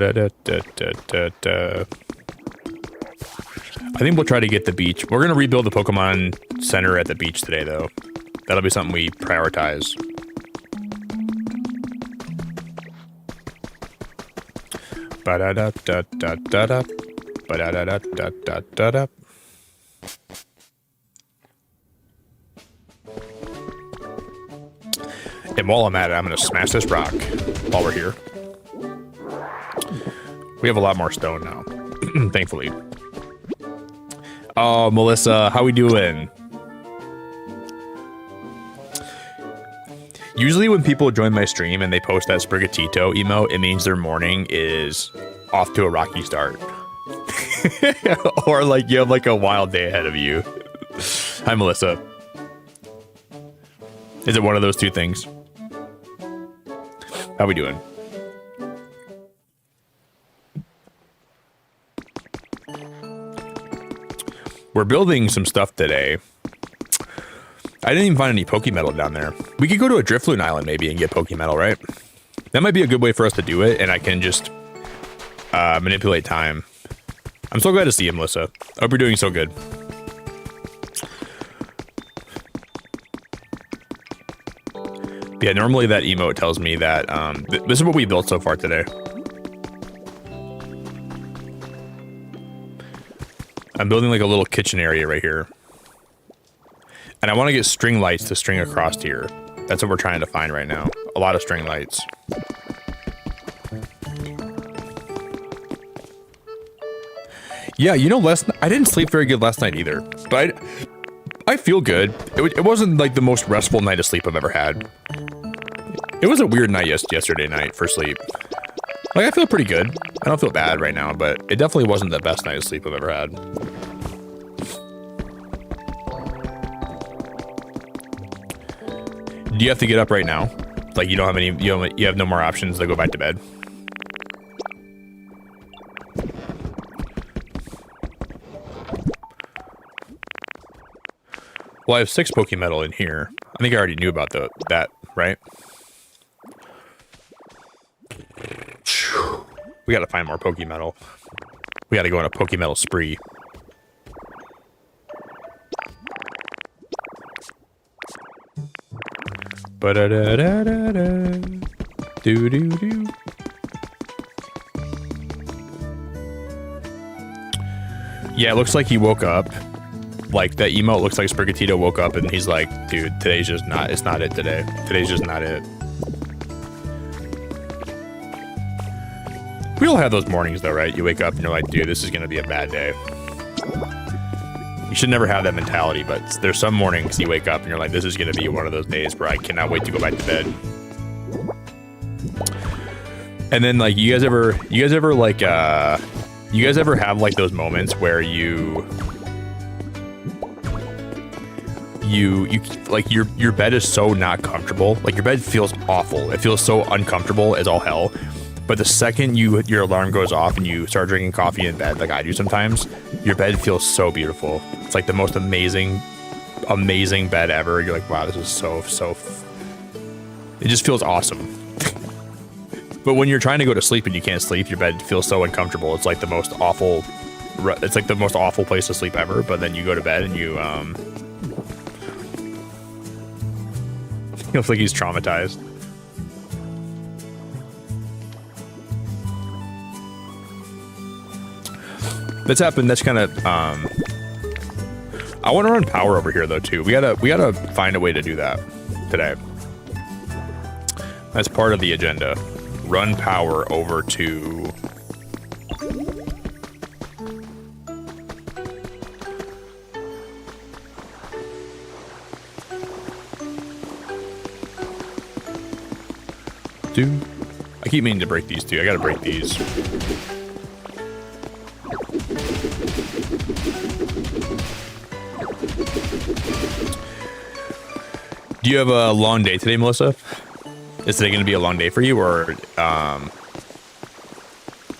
S1: think we'll try to get the beach. We're going to rebuild the Pokemon Center at the beach today, though. That'll be something we prioritize. Ba-da-da-da-da-da-da. Ba-da-da-da-da-da-da. And while I'm at it, I'm going to smash this rock while we're here. We have a lot more stone now, thankfully. Oh, Melissa, how we doing? Usually when people join my stream and they post that Sprigatito emote, it means their morning is off to a rocky start. Or like you have like a wild day ahead of you. Hi, Melissa. Is it one of those two things? How we doing? We're building some stuff today. I didn't even find any Pokemetal down there. We could go to a Drifloon Island maybe and get Pokemetal, right? That might be a good way for us to do it, and I can just manipulate time. I'm so glad to see you, Melissa. I hope you're doing so good. Yeah, normally that emote tells me that this is what we built so far today. I'm building like a little kitchen area right here. And I want to get string lights to string across here. That's what we're trying to find right now. A lot of string lights. Yeah, you know, I didn't sleep very good last night either. But I feel good. It wasn't like the most restful night of sleep I've ever had. It was a weird night yesterday night for sleep. Like, I feel pretty good. I don't feel bad right now, but it definitely wasn't the best night of sleep I've ever had. Do you have to get up right now? Like, you don't have any, you have no more options to go back to bed? Well, I have 6 Pokemetal in here. I think I already knew about that, right? We gotta find more Pokemetal. We gotta go on a Pokemetal spree. Ba-da-da-da-da-da. Do-do-do. Yeah, it looks like he woke up. Like, that emote looks like Sprigatito woke up and he's like, dude, today's just not, it's not it today. Today's just not it. We all have those mornings though, right? You wake up and you're like, dude, this is gonna be a bad day. You should never have that mentality, but there's some mornings you wake up and you're like, this is gonna be one of those days where I cannot wait to go back to bed. And then like, you guys ever have like those moments where you like your bed is so not comfortable. Like, your bed feels awful. It feels so uncomfortable as all hell. But the second your alarm goes off and you start drinking coffee in bed, like I do sometimes, your bed feels so beautiful. It's like the most amazing bed ever. You're like, wow, this is so it just feels awesome. But when you're trying to go to sleep and you can't sleep, your bed feels so uncomfortable. It's like the most awful place to sleep ever. But then you go to bed and you feels like he's traumatized. That's happened. That's kind of I want to run power over here though too. We gotta find a way to do that today. That's part of the agenda. Run power over to I keep meaning to break these two. I gotta break these. Do you have a long day today, Melissa? Is today going to be a long day for you, or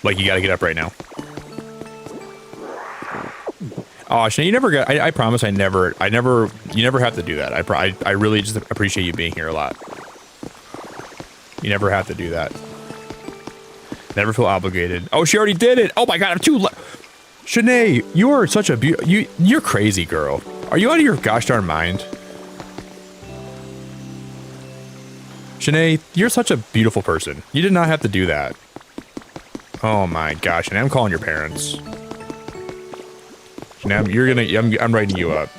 S1: like you got to get up right now? Oh, Shane, you never got. I promise, you never have to do that. I really just appreciate you being here a lot. You never have to do that. Never feel obligated. Oh, she already did it. Oh my God, I'm too. Shanae, you are such a you're crazy, girl. Are you out of your gosh darn mind? Shanae, you're such a beautiful person. You did not have to do that. Oh my gosh, and I'm calling your parents. Shanae, I'm writing you up.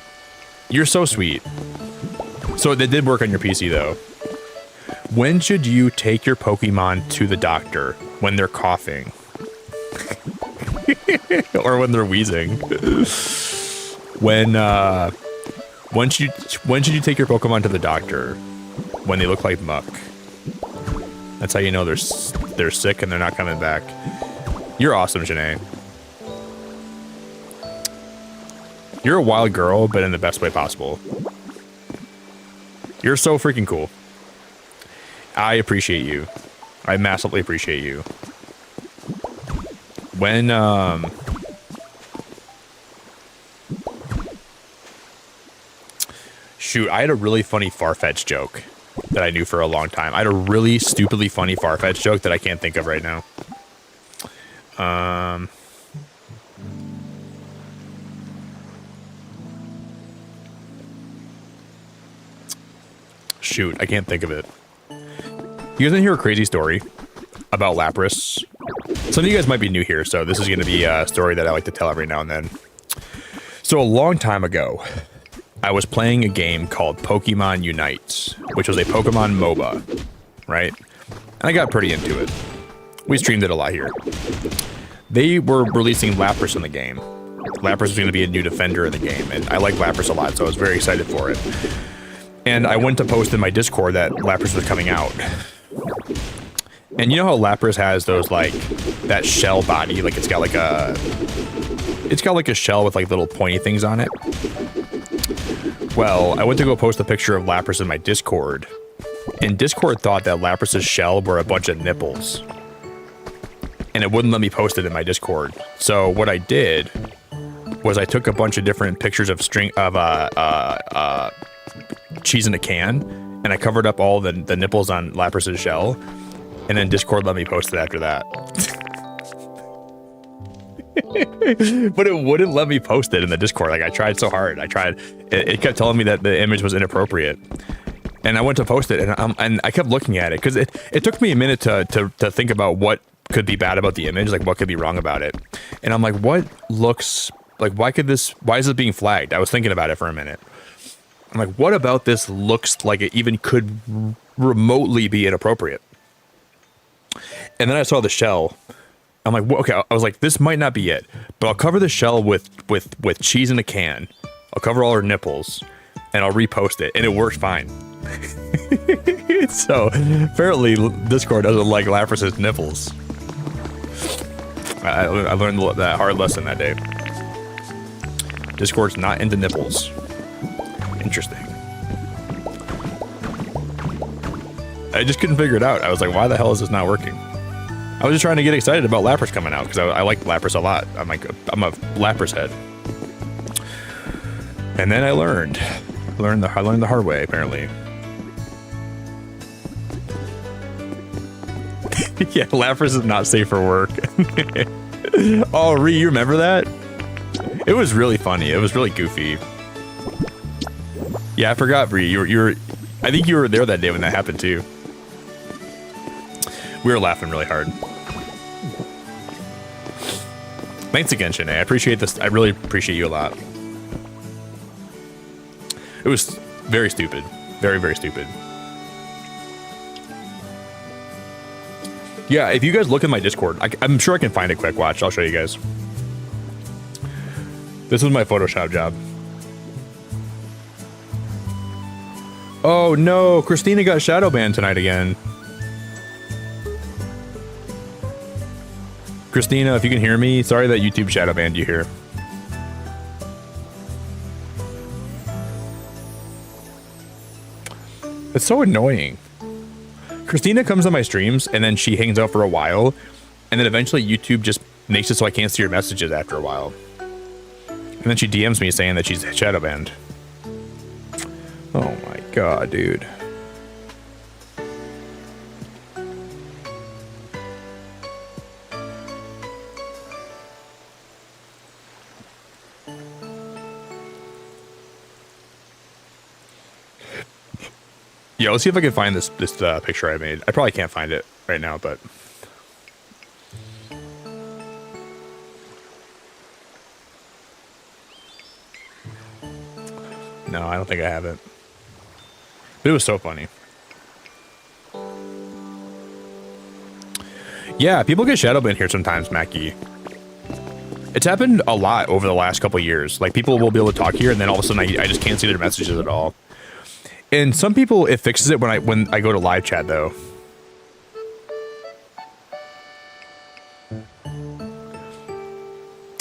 S1: You're so sweet. So that did work on your PC though. When should you take your Pokemon to the doctor? When they're coughing. Or when they're wheezing. When should you take your Pokemon to the doctor? When they look like muck. That's how you know they're sick and they're not coming back. You're awesome, Janae. You're a wild girl, but in the best way possible. You're so freaking cool. I appreciate you. I massively appreciate you. When shoot, I had a really funny Farfetch joke that I knew for a long time. I had a really stupidly funny Farfetch joke that I can't think of right now. Shoot, I can't think of it. You guys want to hear a crazy story about Lapras? Some of you guys might be new here, so this is going to be a story that I like to tell every now and then. So a long time ago, I was playing a game called Pokemon Unite, which was a Pokemon MOBA, right? And I got pretty into it. We streamed it a lot here. They were releasing Lapras in the game. Lapras was going to be a new defender in the game, and I like Lapras a lot, so I was very excited for it. And I went to post in my Discord that Lapras was coming out. And you know how Lapras has those, like, that shell body? Like, it's got like a shell with, like, little pointy things on it. Well, I went to go post a picture of Lapras in my Discord, and Discord thought that Lapras's shell were a bunch of nipples. And it wouldn't let me post it in my Discord. So what I did was I took a bunch of different pictures of cheese in a can, and I covered up all the nipples on Lapras's shell, and then Discord let me post it after that. But it wouldn't let me post it in the Discord. Like, I tried so hard. It kept telling me that the image was inappropriate. And I went to post it, and I kept looking at it, because it took me a minute to think about what could be bad about the image, like what could be wrong about it. And I'm like, what looks like, why is it being flagged? I was thinking about it for a minute. I'm like, what about this looks like it even could remotely be inappropriate? And then I saw the shell. I'm like, well, okay, I was like, this might not be it, but I'll cover the shell with cheese in a can. I'll cover all her nipples, and I'll repost it, and it works fine. So apparently Discord doesn't like Lapras's nipples. I learned that hard lesson that day. Discord's not into nipples. Interesting. I just couldn't figure it out. I was like, why the hell is this not working? I was just trying to get excited about Lapras coming out, because I like Lapras a lot. I'm a Lapras head. And then I learned the hard way, apparently. Yeah, Lapras is not safe for work. Oh, Ree, you remember that? It was really funny. It was really goofy. Yeah, I forgot, Ree. I think you were there that day when that happened too. We were laughing really hard. Thanks again, Shanae. I appreciate this. I really appreciate you a lot. It was very stupid. Very, very stupid. Yeah, if you guys look at my Discord, I'm sure I can find it quick. Watch, I'll show you guys. This was my Photoshop job. Oh no, Christina got shadow banned tonight again. Christina, if you can hear me, sorry that YouTube shadow banned you here. It's so annoying. Christina comes on my streams, and then she hangs out for a while, and then eventually YouTube just makes it so I can't see her messages after a while. And then she DMs me saying that she's shadow banned. Oh my god, dude. Yeah, let's see if I can find this picture I made. I probably can't find it right now, but... No, I don't think I have it. But it was so funny. Yeah, people get shadow banned here sometimes, Mackie. It's happened a lot over the last couple of years. Like, people will be able to talk here, and then all of a sudden I just can't see their messages at all. And some people, it fixes it when I go to live chat, though.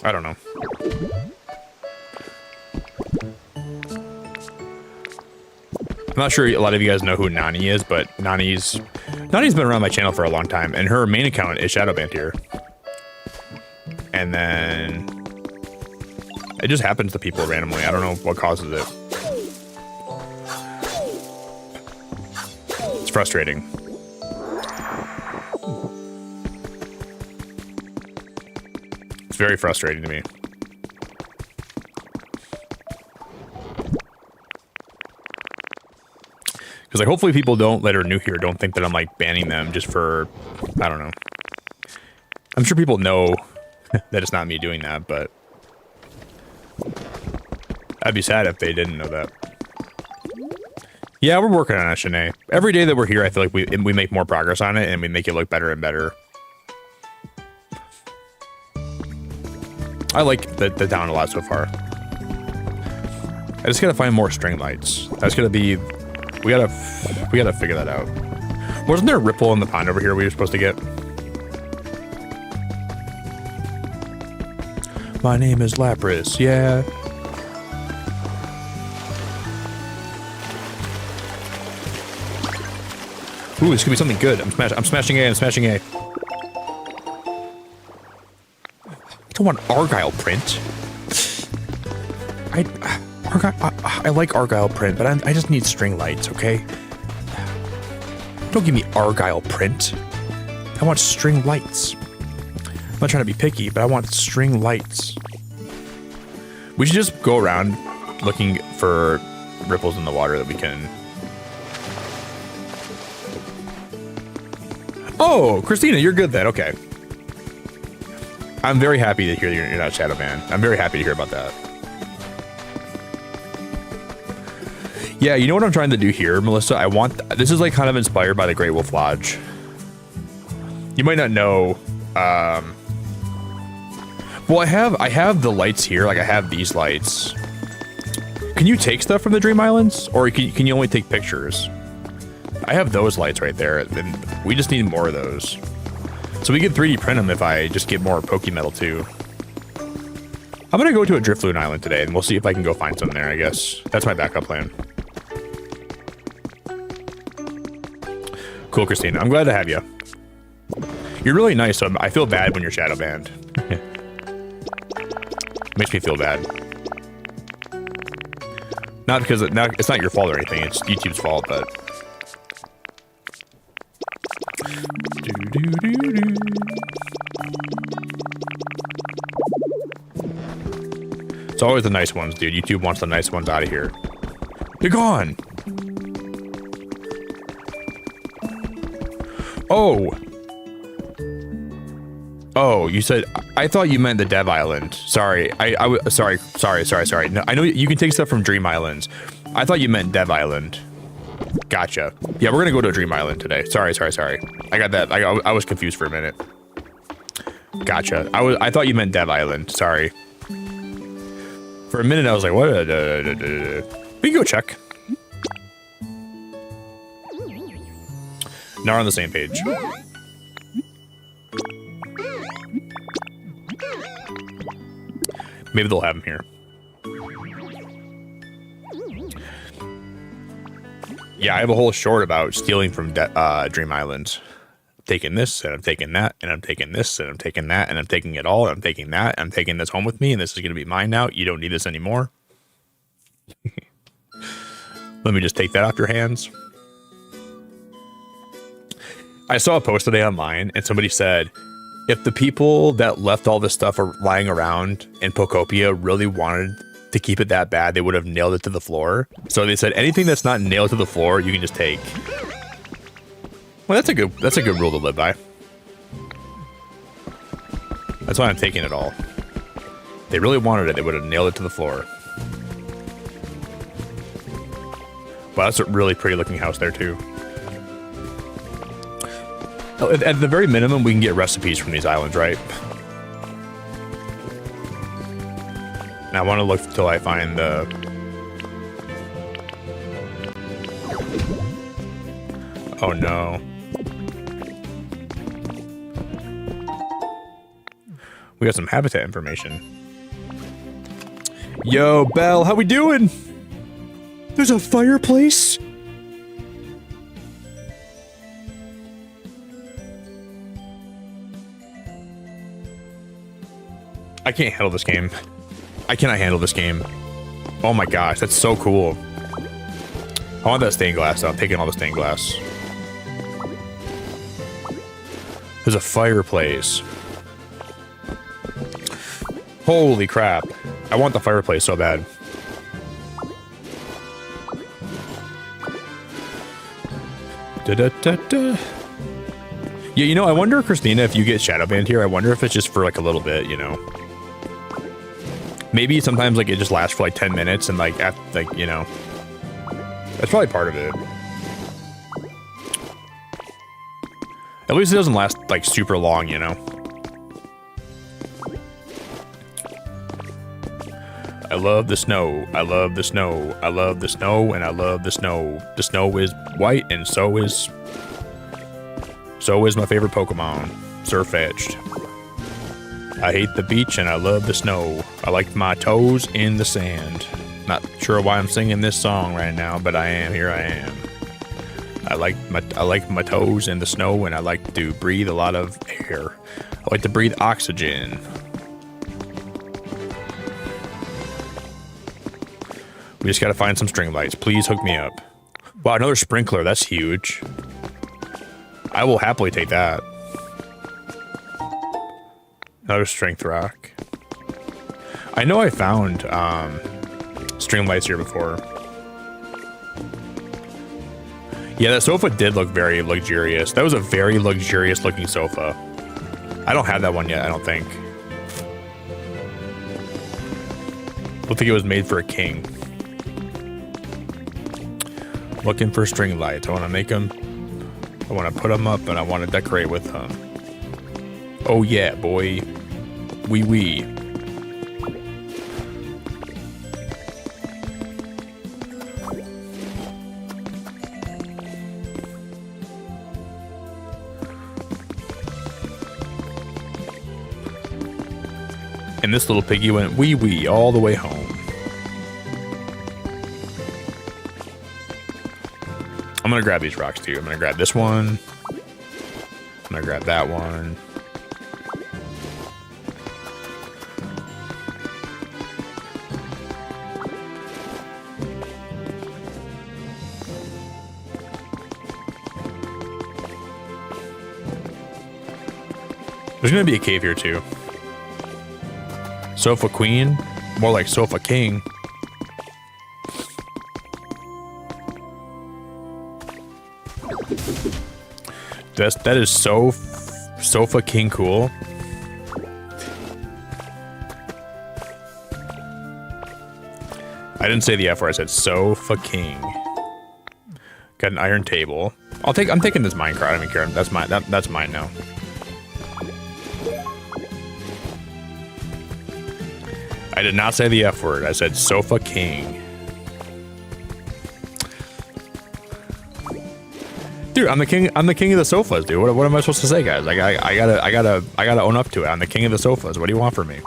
S1: I don't know. I'm not sure a lot of you guys know who Nani is, but Nani's been around my channel for a long time, and her main account is shadow banned here. And then it just happens to people randomly. I don't know what causes it. It's frustrating. It's very frustrating to me. Because like, hopefully people that are new here don't think that I'm like banning them just for, I don't know. I'm sure people know that it's not me doing that, but I'd be sad if they didn't know that. Yeah, we're working on it, Shanae. Every day that we're here, I feel like we make more progress on it, and we make it look better and better. I like the town a lot so far. I just gotta find more string lights. That's gonna be... We gotta figure that out. Wasn't there a ripple in the pond over here we were supposed to get? My name is Lapras, yeah. Ooh, this could be something good. I'm smashing A, I'm smashing A. I don't want Argyle print. I like Argyle print, but I just need string lights, okay? Don't give me Argyle print. I want string lights. I'm not trying to be picky, but I want string lights. We should just go around looking for ripples in the water that we can... Oh, Christina, you're good then. Okay. I'm very happy to hear you're not Shadow Man. I'm very happy to hear about that. Yeah, you know what I'm trying to do here, Melissa? This is like kind of inspired by the Great Wolf Lodge. You might not know. Well, I have the lights here. Like I have these lights. Can you take stuff from the Dream Islands, or can you only take pictures? I have those lights right there, and we just need more of those. So we can 3D print them if I just get more Pokemetal too. I'm gonna go to a Drifloon Island today, and we'll see if I can go find some there, I guess. That's my backup plan. Cool, Christina. I'm glad to have you. You're really nice, so I feel bad when you're shadow banned. Makes me feel bad. Not because it's not your fault or anything, it's YouTube's fault, but... It's always the nice ones, dude. YouTube wants the nice ones out of here. You're gone! Oh! Oh, you said... I thought you meant the Dev Island. Sorry. Sorry. No, I know you can take stuff from Dream Islands. I thought you meant Dev Island. Gotcha. Yeah, we're gonna go to a Dream Island today. Sorry. I got that. I was confused for a minute. Gotcha. I thought you meant Dev Island. Sorry. For a minute, I was like, what? We can go check. Now we're on the same page. Maybe they'll have them here. Yeah, I have a whole short about stealing from Dream Island. I'm taking this, and I'm taking that, and I'm taking this, and I'm taking that, and I'm taking it all, and I'm taking that, and I'm taking this home with me, and this is going to be mine now. You don't need this anymore. Let me just take that off your hands. I saw a post today online, and somebody said, if the people that left all this stuff are lying around in Pokopia really wanted to keep it that bad, they would have nailed it to the floor. So they said anything that's not nailed to the floor, you can just take. Well, that's a good rule to live by. That's why I'm taking it all. If they really wanted it, they would have nailed it to the floor. Wow, that's a really pretty looking house there too. At the very minimum, we can get recipes from these islands, right? And I want to look till I find the... Oh no. We got some habitat information. Yo, Belle, how we doing? There's a fireplace? I can't handle this game. I cannot handle this game. Oh my gosh, that's so cool. I want that stained glass, though. I'm taking all the stained glass. There's a fireplace. Holy crap. I want the fireplace so bad. Da-da-da-da. Yeah, you know, I wonder, Christina, if you get shadow banned here, I wonder if it's just for like a little bit, you know. Maybe sometimes like it just lasts for like 10 minutes and like you know, that's probably part of it. At least it doesn't last like super long, you know. I love the snow. I love the snow. I love the snow, and I love the snow. The snow is white, and so is my favorite Pokemon, Surfetched. I hate the beach, and I love the snow. I like my toes in the sand. Not sure why I'm singing this song right now, but I am. Here I am. I like my toes in the snow, and I like to breathe a lot of air. I like to breathe oxygen. We just gotta find some string lights. Please hook me up. Wow, another sprinkler. That's huge. I will happily take that. Another strength rock. I know I found string lights here before. Yeah, that sofa did look very luxurious. That was a very luxurious looking sofa. I don't have that one yet, I don't think. Looked like it was made for a king. Looking for string lights. I want to make them. I want to put them up and I want to decorate with them. Oh yeah, boy. Wee wee. And this little piggy went wee wee all the way home. I'm gonna grab these rocks too. I'm gonna grab this one. I'm gonna grab that one. There's gonna be a cave here too. Sofa Queen? More like Sofa King. That is so Sofa King cool. I didn't say the F word, I said Sofa King. Got an iron table. I'm taking this minecart, I don't even care. That's mine. That's mine now. I did not say the F word. I said Sofa King. Dude, I'm the king of the sofas, dude. What am I supposed to say, guys? Like I gotta own up to it. I'm the king of the sofas. What do you want from me?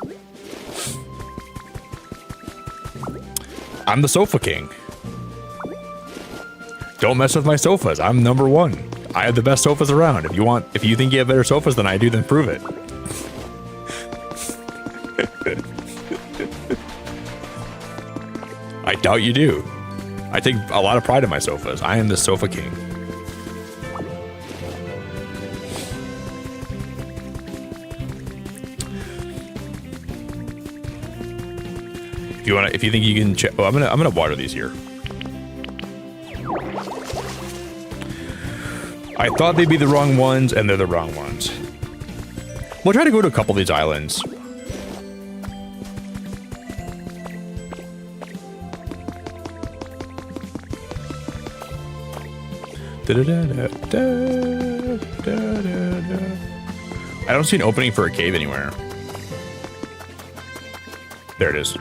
S1: I'm the sofa king. Don't mess with my sofas. I'm number one. I have the best sofas around. If you think you have better sofas than I do, then prove it. I doubt you do. I take a lot of pride in my sofas. I am the sofa king. If you think you can check, oh, I'm gonna water these here. I thought they'd be the wrong ones, and they're the wrong ones. We'll try to go to a couple of these islands. I don't see an opening for a cave anywhere. There it is.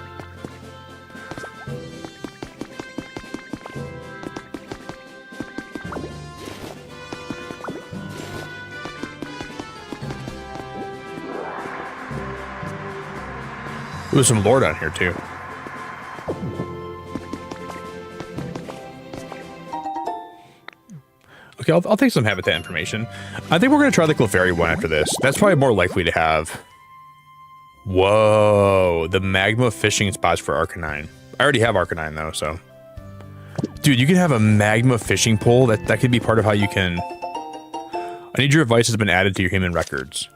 S1: There's some lore down here too. Okay, I'll take some habitat information. I think we're gonna try the Clefairy one after this. That's probably more likely to have. Whoa, the magma fishing spots for Arcanine. I already have Arcanine though, so. Dude, you can have a magma fishing pole. That could be part of how you can. I need your advice has been added to your human records.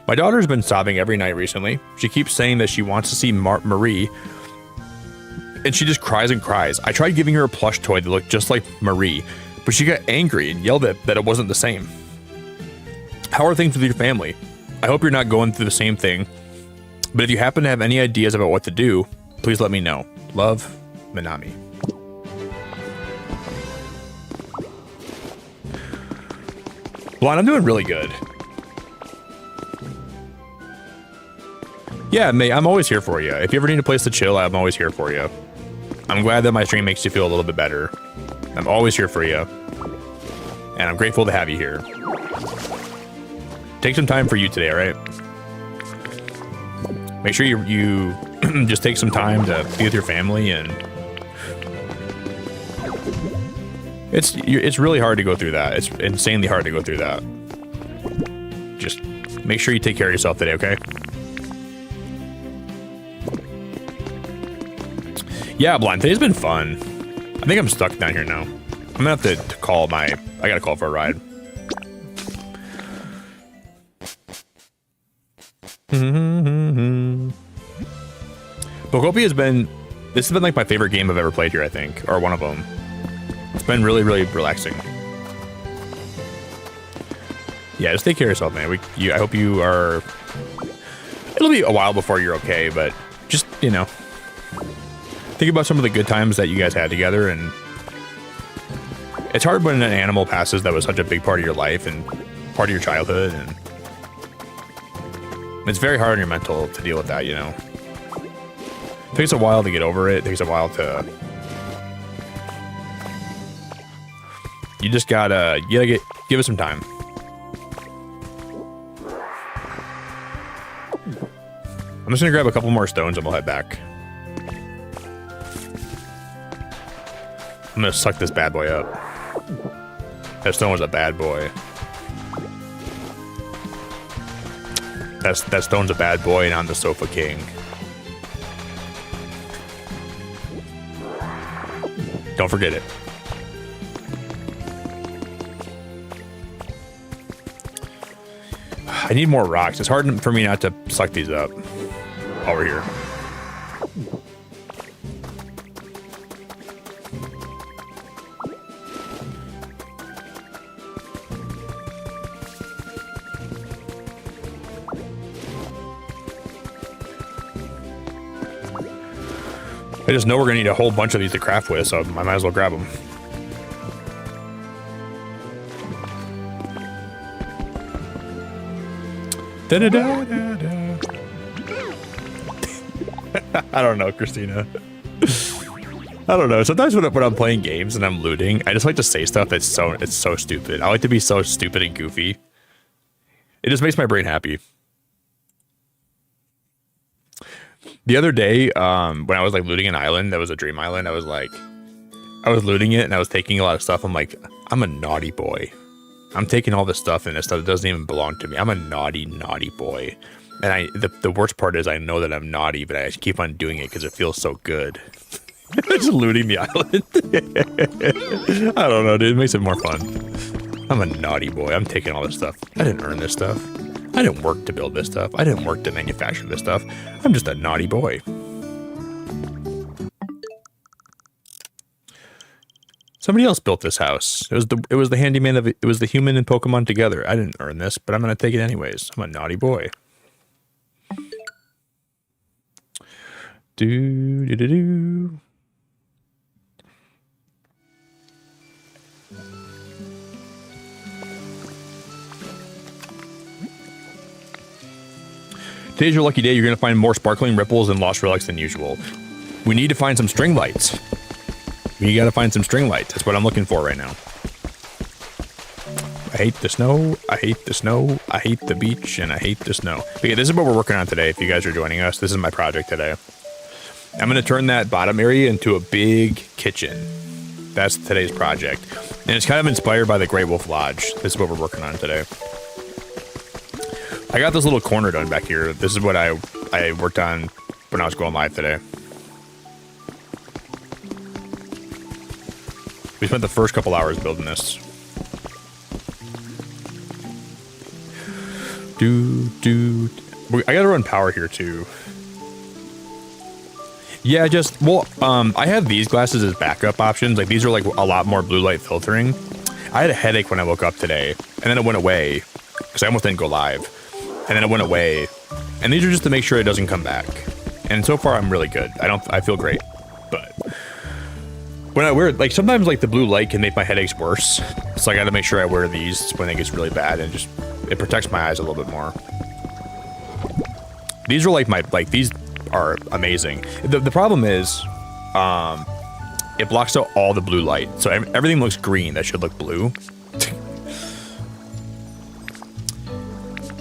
S1: My daughter's been sobbing every night recently. She keeps saying that she wants to see Marie, and she just cries and cries. I tried giving her a plush toy that looked just like Marie, but she got angry and yelled at that it wasn't the same. How are things with your family? I hope you're not going through the same thing, but if you happen to have any ideas about what to do, please let me know. Love, Minami. Blonde, I'm doing really good. Yeah, mate, I'm always here for you. If you ever need a place to chill, I'm always here for you. I'm glad that my stream makes you feel a little bit better. I'm always here for you. And I'm grateful to have you here. Take some time for you today, all right? Make sure you just take some time to be with your family, and it's really hard to go through that. It's insanely hard to go through that. Just make sure you take care of yourself today, okay? Yeah, Blind, today's been fun. I think I'm stuck down here now. I'm gonna have to call I gotta call for a ride. Pokopia this has been like my favorite game I've ever played here, I think, or one of them. It's been really, really relaxing. Yeah, just take care of yourself, man. I hope you are. It'll be a while before you're okay, but just, you know, think about some of the good times that you guys had together, and it's hard when an animal passes that was such a big part of your life and part of your childhood, and it's very hard on your mental to deal with that, you know. It takes a while to get over it. It takes a while to... You just gotta give it some time. I'm just gonna grab a couple more stones and we'll head back. I'm gonna suck this bad boy up. That stone was a bad boy. That stone's a bad boy, and I'm the sofa king. Don't forget it. I need more rocks. It's hard for me not to suck these up. Over here. I just know we're gonna need a whole bunch of these to craft with, so I might as well grab them. Da -da -da -da -da. I don't know, Christina. I don't know. Sometimes when I'm playing games and I'm looting, I just like to say stuff that's so stupid. I like to be so stupid and goofy. It just makes my brain happy. The other day, when I was like looting an island that was a dream island, I was looting it and I was taking a lot of stuff. I'm like, I'm a naughty boy. I'm taking all this stuff, and this stuff doesn't even belong to me. I'm a naughty boy. And the worst part is I know that I'm naughty, but I keep on doing it because it feels so good. Just looting the island. I don't know, dude. It makes it more fun. I'm a naughty boy. I'm taking all this stuff. I didn't earn this stuff. I didn't work to build this stuff. I didn't work to manufacture this stuff. I'm just a naughty boy. Somebody else built this house. It was the handyman of it. It was the human and Pokemon together. I didn't earn this, but I'm gonna take it anyways. I'm a naughty boy. Do do do do. Today's your lucky day. You're gonna find more sparkling ripples and lost relics than usual. We need to find some string lights. We gotta find some string lights. That's what I'm looking for right now. I hate the snow. I hate the snow. I hate the beach, and I hate the snow. Okay, this is what we're working on today. If you guys are joining us, this is my project today. I'm gonna turn that bottom area into a big kitchen. That's today's project. And it's kind of inspired by the Great Wolf Lodge. This is what we're working on today. I got this little corner done back here. This is what I worked on when I was going live today. We spent the first couple hours building this. I gotta run power here too. Yeah, I have these glasses as backup options. Like, these are like a lot more blue light filtering. I had a headache when I woke up today, and then it went away because I almost didn't go live, and then it went away. And these are just to make sure it doesn't come back. And so far, I'm really good. I feel great. But when I wear, like, sometimes, like, the blue light can make my headaches worse. So I got to make sure I wear these when it gets really bad, and just, it protects my eyes a little bit more. These are like these are amazing. The problem is, it blocks out all the blue light. So everything looks green that should look blue.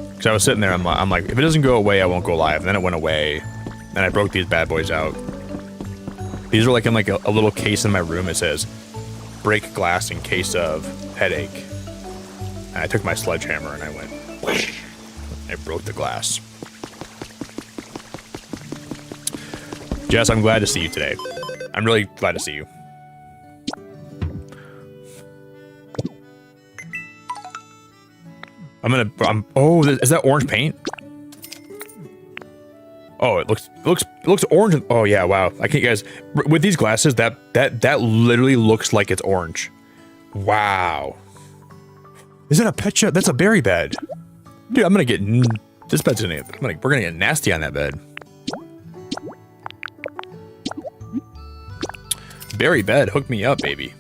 S1: Because I was sitting there, I'm like, if it doesn't go away, I won't go live. And then it went away, and I broke these bad boys out. These are like in like a little case in my room. It says, break glass in case of headache. And I took my sledgehammer and I went, whoosh, I broke the glass. Jess, I'm glad to see you today. I'm really glad to see you. Oh, is that orange paint? Oh, it looks orange. Oh yeah, wow. I can't, guys, with these glasses, that literally looks like it's orange. Wow. Is that a pet shop? That's a berry bed. Dude, I'm gonna get, this bed's gonna, we're gonna get nasty on that bed. Berry bed, hook me up, baby.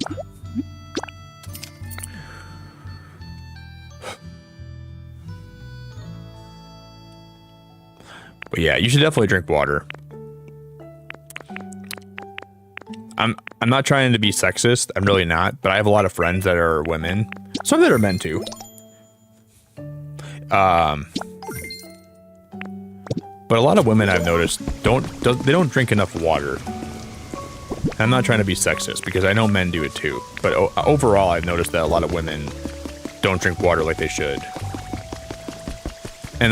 S1: But yeah, you should definitely drink water. I'm not trying to be sexist. I'm really not. But I have a lot of friends that are women. Some that are men too. But a lot of women I've noticed they don't drink enough water. I'm not trying to be sexist because I know men do it too. But overall, I've noticed that a lot of women don't drink water like they should. And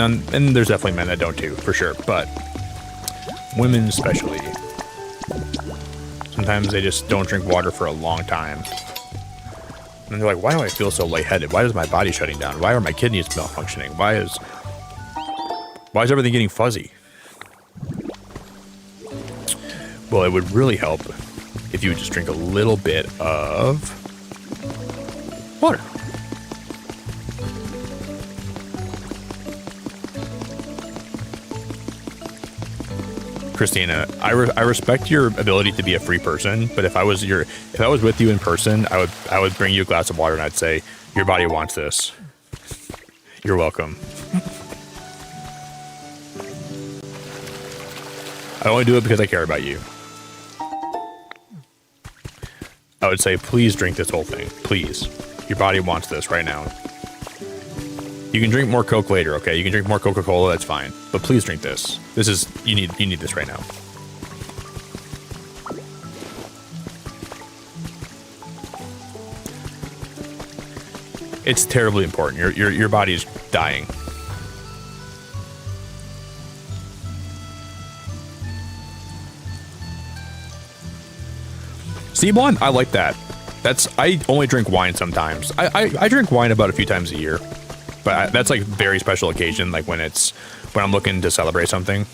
S1: there's definitely men that don't too, for sure. But women especially, sometimes they just don't drink water for a long time. And they're like, why do I feel so lightheaded? Why is my body shutting down? Why are my kidneys malfunctioning? Why is everything getting fuzzy? Well, it would really help if you would just drink a little bit of water. Christina, I respect your ability to be a free person, but if I was with you in person, I would bring you a glass of water and I'd say, your body wants this. You're welcome. I only do it because I care about you. I would say, please drink this whole thing. Please. Your body wants this right now. You can drink more Coke later, okay? You can drink more Coca-Cola, that's fine. But please drink this. This is, you need this right now. It's terribly important. Your body's dying. C1, I like that. I only drink wine sometimes. I drink wine about a few times a year. But that's like very special occasion, like when I'm looking to celebrate something.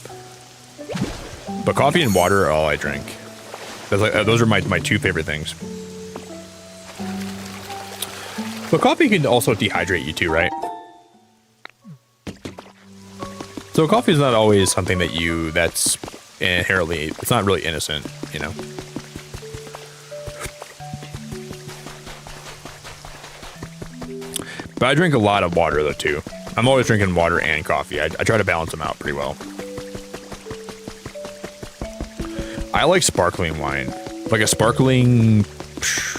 S1: But coffee and water are all I drink. Those are my two favorite things. But coffee can also dehydrate you too, right? So coffee is not always something that's inherently, it's not really innocent, you know? But I drink a lot of water though too. I'm always drinking water and coffee. I try to balance them out pretty well. I like sparkling wine. Like a sparkling,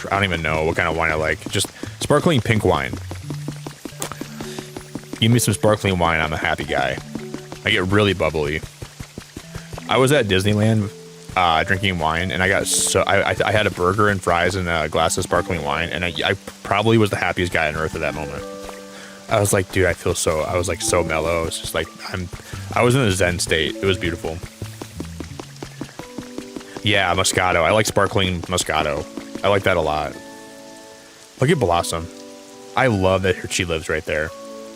S1: I don't even know what kind of wine I like. Just sparkling pink wine. Give me some sparkling wine, I'm a happy guy. I get really bubbly. I was at Disneyland drinking wine, and I got I had a burger and fries and a glass of sparkling wine, and I probably was the happiest guy on earth at that moment. I was like, dude, I was like so mellow. It's just like, I was in a zen state. It was beautiful. Yeah, Moscato. I like sparkling Moscato. I like that a lot. Look at Blossom. I love that she lives right there.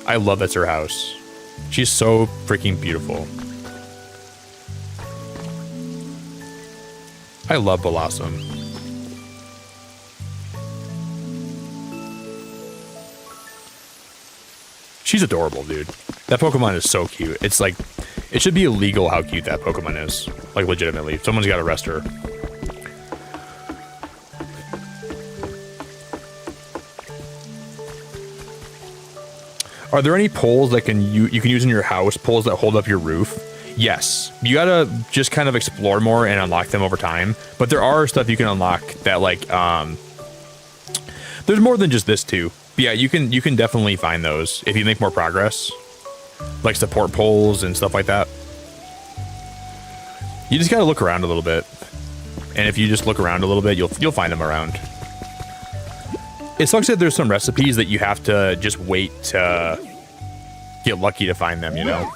S1: I love that's her house. She's so freaking beautiful. I love Blossom. She's adorable, dude. That Pokemon is so cute. It's like, It should be illegal how cute that Pokemon is. Like, legitimately. Someone's got to arrest her. Are there any poles that you can use in your house? Poles that hold up your roof? Yes. You gotta just kind of explore more and unlock them over time. But there are stuff you can unlock that, like, there's more than just this too. But yeah, you can definitely find those if you make more progress. Like support poles and stuff like that. You just gotta look around a little bit. And if you just look around a little bit, you'll find them around. It sucks that there's some recipes that you have to just wait to get lucky to find them, you know?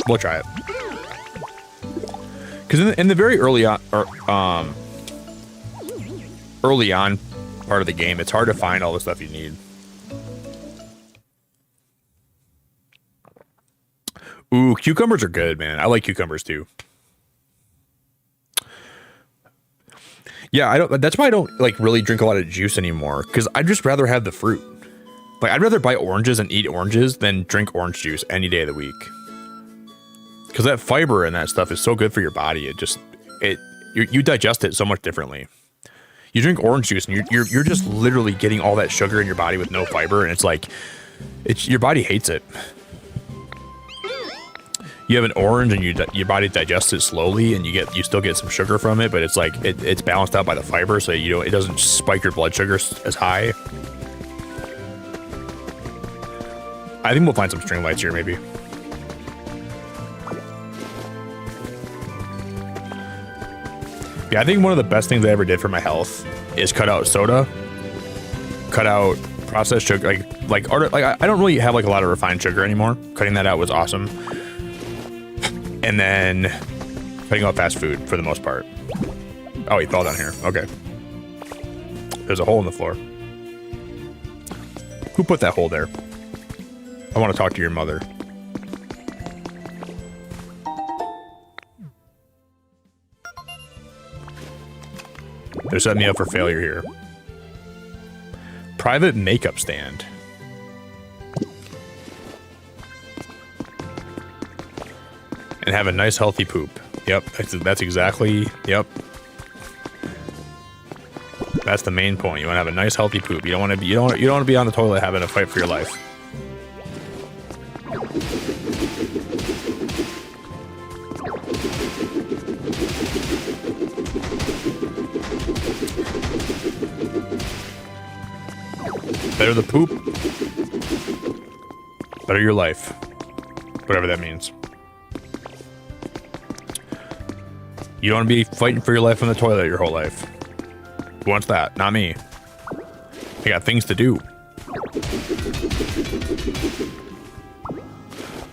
S1: We'll try it. Because in the very early on part of the game, it's hard to find all the stuff you need. Ooh, cucumbers are good, man. I like cucumbers too. Yeah, that's why I don't like really drink a lot of juice anymore, because I'd just rather have the fruit. Like, I'd rather buy oranges and eat oranges than drink orange juice any day of the week. Because that fiber and that stuff is so good for your body. You digest it so much differently. You drink orange juice and you're just literally getting all that sugar in your body with no fiber, and it's like your body hates it. You have an orange and your body digests it slowly, and you still get some sugar from it, but it's like it's balanced out by the fiber, so it doesn't spike your blood sugar as high. I think we'll find some string lights here, maybe. Yeah, I think one of the best things I ever did for my health is cut out soda, cut out processed sugar. I don't really have like a lot of refined sugar anymore. Cutting that out was awesome. And then cutting out fast food for the most part. Oh, he fell down here. Okay. There's a hole in the floor. Who put that hole there? I want to talk to your mother. They're setting me up for failure here. Private makeup stand. And have a nice healthy poop. Yep, that's exactly, yep. That's the main point. You want to have a nice healthy poop. You don't want to be on the toilet having a fight for your life. Better the poop, better your life. Whatever that means. You don't want to be fighting for your life in the toilet your whole life. Who wants that? Not me. I got things to do.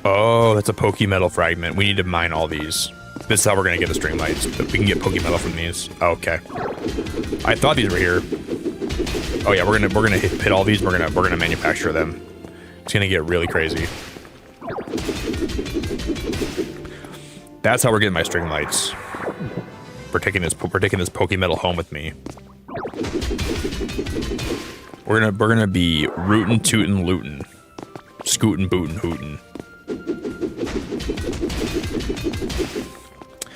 S1: Oh, that's a Pokemetal fragment. We need to mine all these. This is how we're going to get the string lights. We can get Pokemetal from these. Okay. I thought these were here. Oh yeah, we're gonna hit all these. We're gonna manufacture them. It's gonna get really crazy. That's how we're getting my string lights. We're taking this Pokemetal home with me. We're gonna be rootin', tootin', lootin', scootin', bootin', hootin'.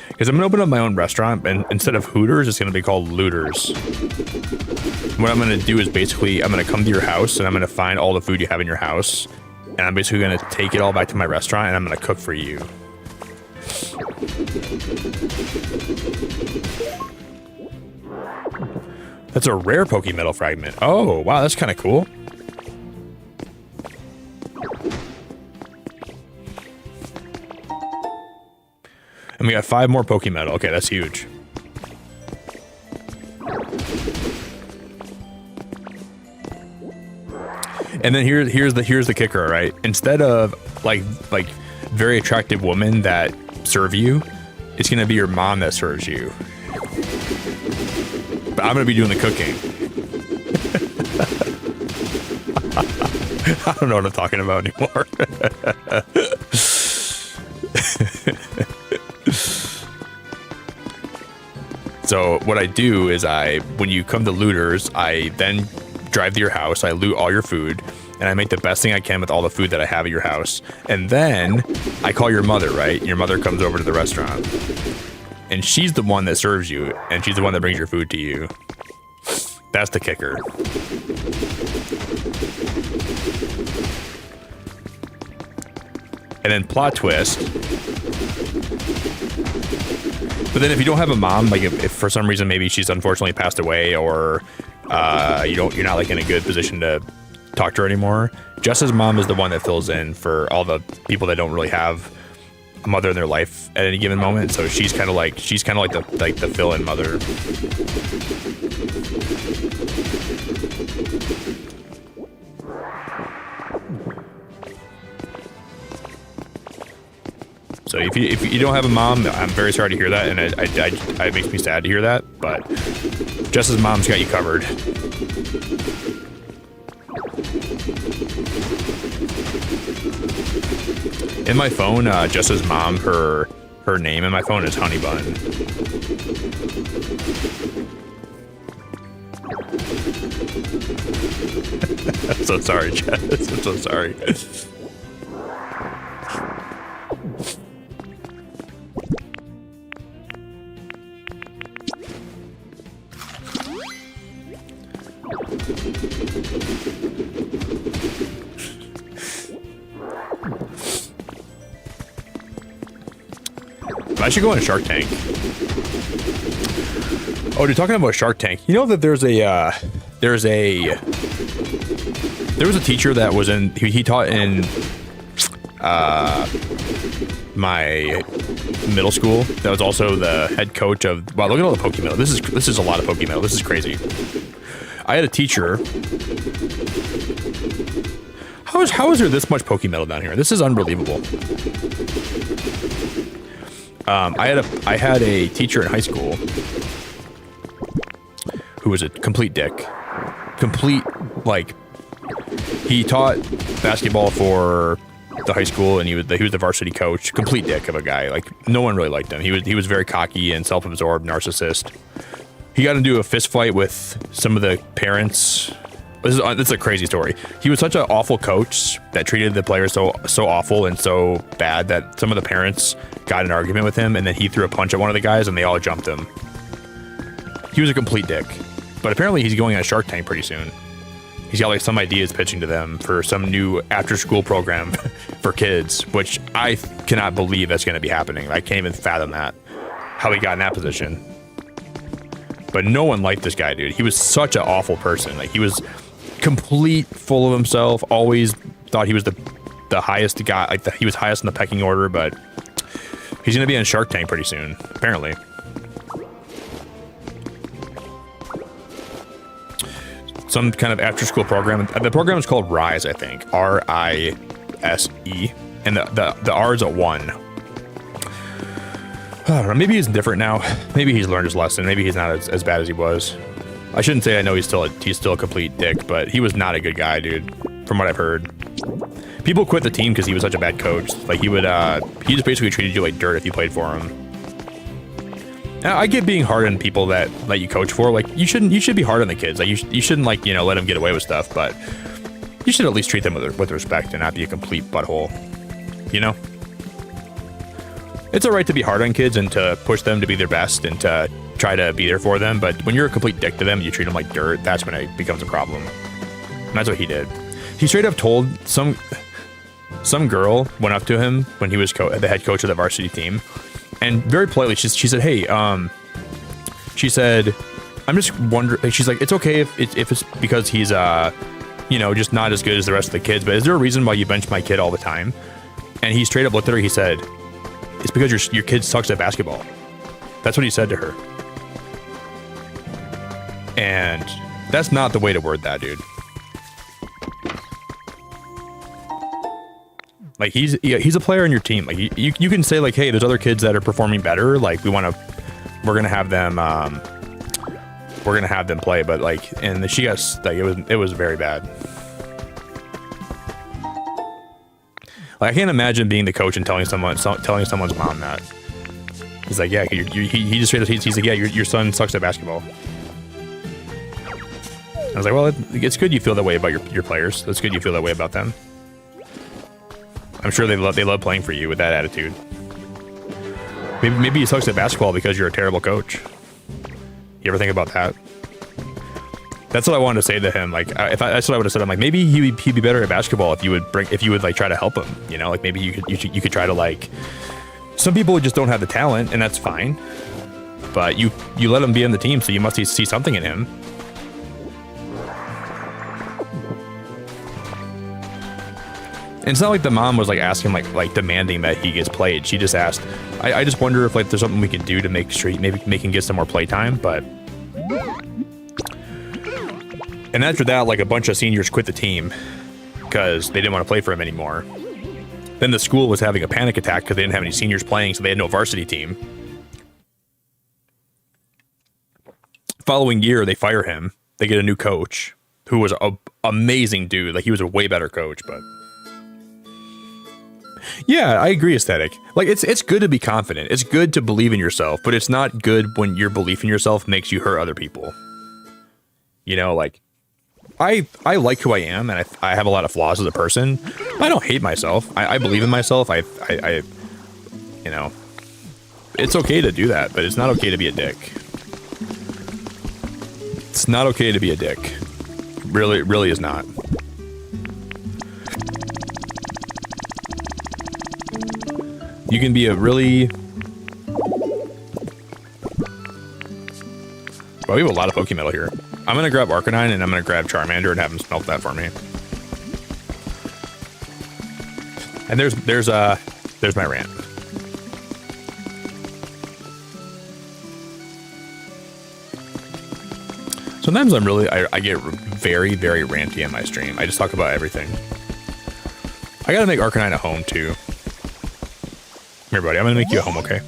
S1: Because I'm gonna open up my own restaurant, and instead of Hooters, it's gonna be called Looters. What I'm gonna do is basically, I'm gonna come to your house and I'm gonna find all the food you have in your house, and I'm basically gonna take it all back to my restaurant and I'm gonna cook for you. That's a rare Pokemetal fragment. Oh, wow, that's kind of cool. And we got 5 more Pokemetal. Okay, that's huge. And then here's the kicker, right? Instead of like very attractive women that serve you, it's gonna be your mom that serves you. But I'm gonna be doing the cooking. I don't know what I'm talking about anymore. So what I do is when you come to Looters, I then drive to your house, I loot all your food, and I make the best thing I can with all the food that I have at your house. And then I call your mother, right? Your mother comes over to the restaurant, and she's the one that serves you, and she's the one that brings your food to you. That's the kicker. And then plot twist. But then if you don't have a mom, like if for some reason maybe she's unfortunately passed away, or you're not like in a good position to talk to her anymore, Jess's mom is the one that fills in for all the people that don't really have a mother in their life at any given moment. So she's kind of like the fill-in mother. So if you don't have a mom, I'm very sorry to hear that, and it makes me sad to hear that. But Jess's mom's got you covered. In my phone, Jess's mom, her name in my phone is Honey Bun. I'm so sorry, Jess. I'm so sorry. I should go on a Shark Tank. Oh, dude, talking about Shark Tank, you know that there was a teacher that was in, he taught in my middle school, that was also the head coach of, wow, look at all the Pokemon. This is a lot of Pokemon. This is crazy. I had a teacher. How is there this much Pokemon down here? This is unbelievable. I had a teacher in high school who was a complete dick. He taught basketball for the high school, and he was the varsity coach. Complete dick of a guy. Like, no one really liked him. He was very cocky and self-absorbed narcissist. He got into a fist fight with some of the parents. This is a crazy story. He was such an awful coach that treated the players so awful and so bad that some of the parents got in an argument with him, and then he threw a punch at one of the guys, and they all jumped him. He was a complete dick. But apparently he's going on Shark Tank pretty soon. He's got like some ideas pitching to them for some new after-school program for kids, which I cannot believe that's going to be happening. I can't even fathom that, how he got in that position. But no one liked this guy, dude. He was such an awful person. Like, he was complete full of himself, always thought he was the highest guy, like he was highest in the pecking order, but he's going to be on Shark Tank pretty soon, apparently. Some kind of after-school program. The program is called RISE, I think. R-I-S-E. And the R is a 1. I don't know. Maybe he's different now. Maybe he's learned his lesson. Maybe he's not as bad as he was. I shouldn't say I know he's still a complete dick, but he was not a good guy, dude, from what I've heard. People quit the team because he was such a bad coach. Like, he just basically treated you like dirt if you played for him. Now, I get being hard on people that let you coach for. Like, you should be hard on the kids. Like, you shouldn't, like, you know, let them get away with stuff, but you should at least treat them with respect and not be a complete butthole. You know? It's all right to be hard on kids and to push them to be their best and to try to be there for them, but when you're a complete dick to them and you treat them like dirt, that's when it becomes a problem. And that's what he did. He straight up told some girl went up to him when he was the head coach of the varsity team, and very politely she said, hey, she said, I'm just wondering, she's like, it's okay if it's because he's you know, just not as good as the rest of the kids, but is there a reason why you bench my kid all the time? And he straight up looked at her, he said, it's because your kid sucks at basketball. That's what he said to her. And that's not the way to word that, dude. Like, he's a player on your team. Like, you can say, like, hey, there's other kids that are performing better. Like, we're gonna have them play. But like, and she got, like, it was very bad. Like, I can't imagine being the coach and telling someone's mom that. He's like, yeah, he just straight up, he's like, yeah, your son sucks at basketball. I was like, well, it's good you feel that way about your players. It's good you feel that way about them. I'm sure they love playing for you with that attitude. Maybe he sucks at basketball because you're a terrible coach. You ever think about that? That's what I wanted to say to him. Like, that's what I would have said. I'm like, maybe he'd be better at basketball if you would like try to help him. You know, like maybe you could try to like. Some people just don't have the talent, and that's fine. But you let him be on the team, so you must see something in him. And it's not like the mom was like asking, like demanding that he gets played. She just asked. I just wonder if like there's something we can do to make him get some more play time. But and after that, like a bunch of seniors quit the team because they didn't want to play for him anymore. Then the school was having a panic attack because they didn't have any seniors playing, so they had no varsity team. Following year, they fire him. They get a new coach who was an amazing dude. Like he was a way better coach, but. Yeah, I agree, aesthetic. Like, it's good to be confident. It's good to believe in yourself, but it's not good when your belief in yourself makes you hurt other people. You know, like, I like who I am, and I have a lot of flaws as a person. I don't hate myself. I believe in myself. I you know, it's okay to do that, but it's not okay to be a dick. It's not okay to be a dick. Really is not. You can be a really... Well, we have a lot of Pokemetal here. I'm going to grab Arcanine and I'm going to grab Charmander and have him smelt that for me. And there's my rant. Sometimes I get very, very ranty on my stream. I just talk about everything. I gotta make Arcanine a home too. Here, buddy, I'm gonna make you a home, okay?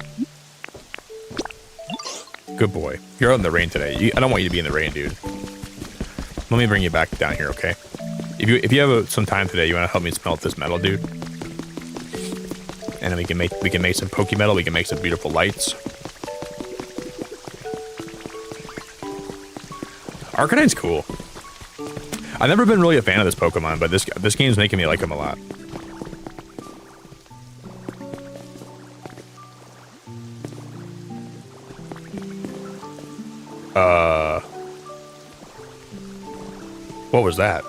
S1: Good boy. You're out in the rain today. I don't want you to be in the rain, dude. Let me bring you back down here, okay? If you have some time today, you want to help me smelt this metal, dude? And then we can make some Pokemetal. We can make some beautiful lights. Arcanine's cool. I've never been really a fan of this Pokemon, but this game's making me like him a lot. What was that?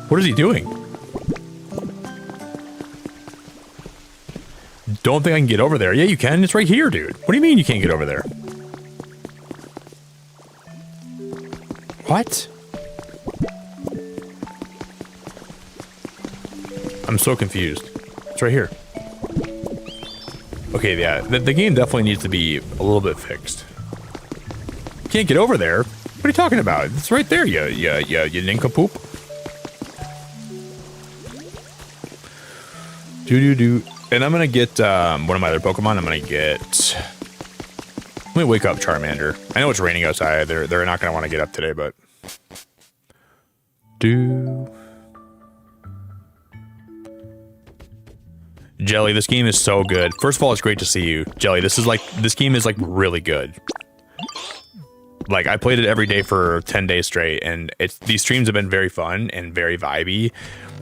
S1: What is he doing? Don't think I can get over there. Yeah, you can. It's right here, dude. What do you mean you can't get over there? What? I'm so confused. It's right here. Okay, yeah. The game definitely needs to be a little bit fixed. Can't get over there? What are you talking about? It's right there, you nincompoop. Do. And I'm gonna get one of my other Pokemon. I'm gonna get. Let me wake up Charmander. I know it's raining outside. They're not gonna want to get up today, but. Jelly, this game is so good. First of all, it's great to see you, Jelly. This game is like really good. Like, I played it every day for 10 days straight, and these streams have been very fun and very vibey,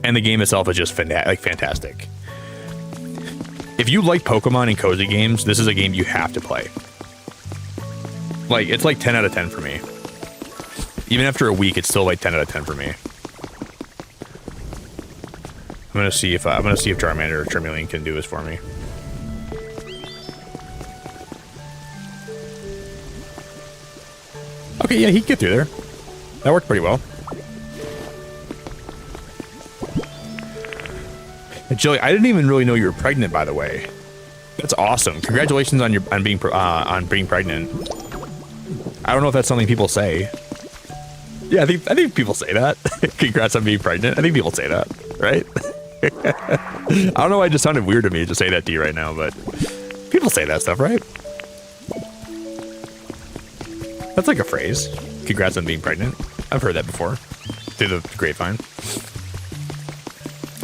S1: and the game itself is just fantastic. If you like Pokemon and cozy games, this is a game you have to play. Like, it's like 10 out of 10 for me. Even after a week, it's still like 10 out of 10 for me. I'm gonna see if Charmander or Charmeleon can do this for me. Okay, yeah, he can get through there. That worked pretty well. Jilly, I didn't even really know you were pregnant, by the way. That's awesome. Congratulations on being pregnant. I don't know if that's something people say. Yeah, I think people say that. Congrats on being pregnant. I think people say that, right? I don't know why it just sounded weird to me to say that to you right now, but people say that stuff, right? That's like a phrase. Congrats on being pregnant. I've heard that before. Through the grapevine.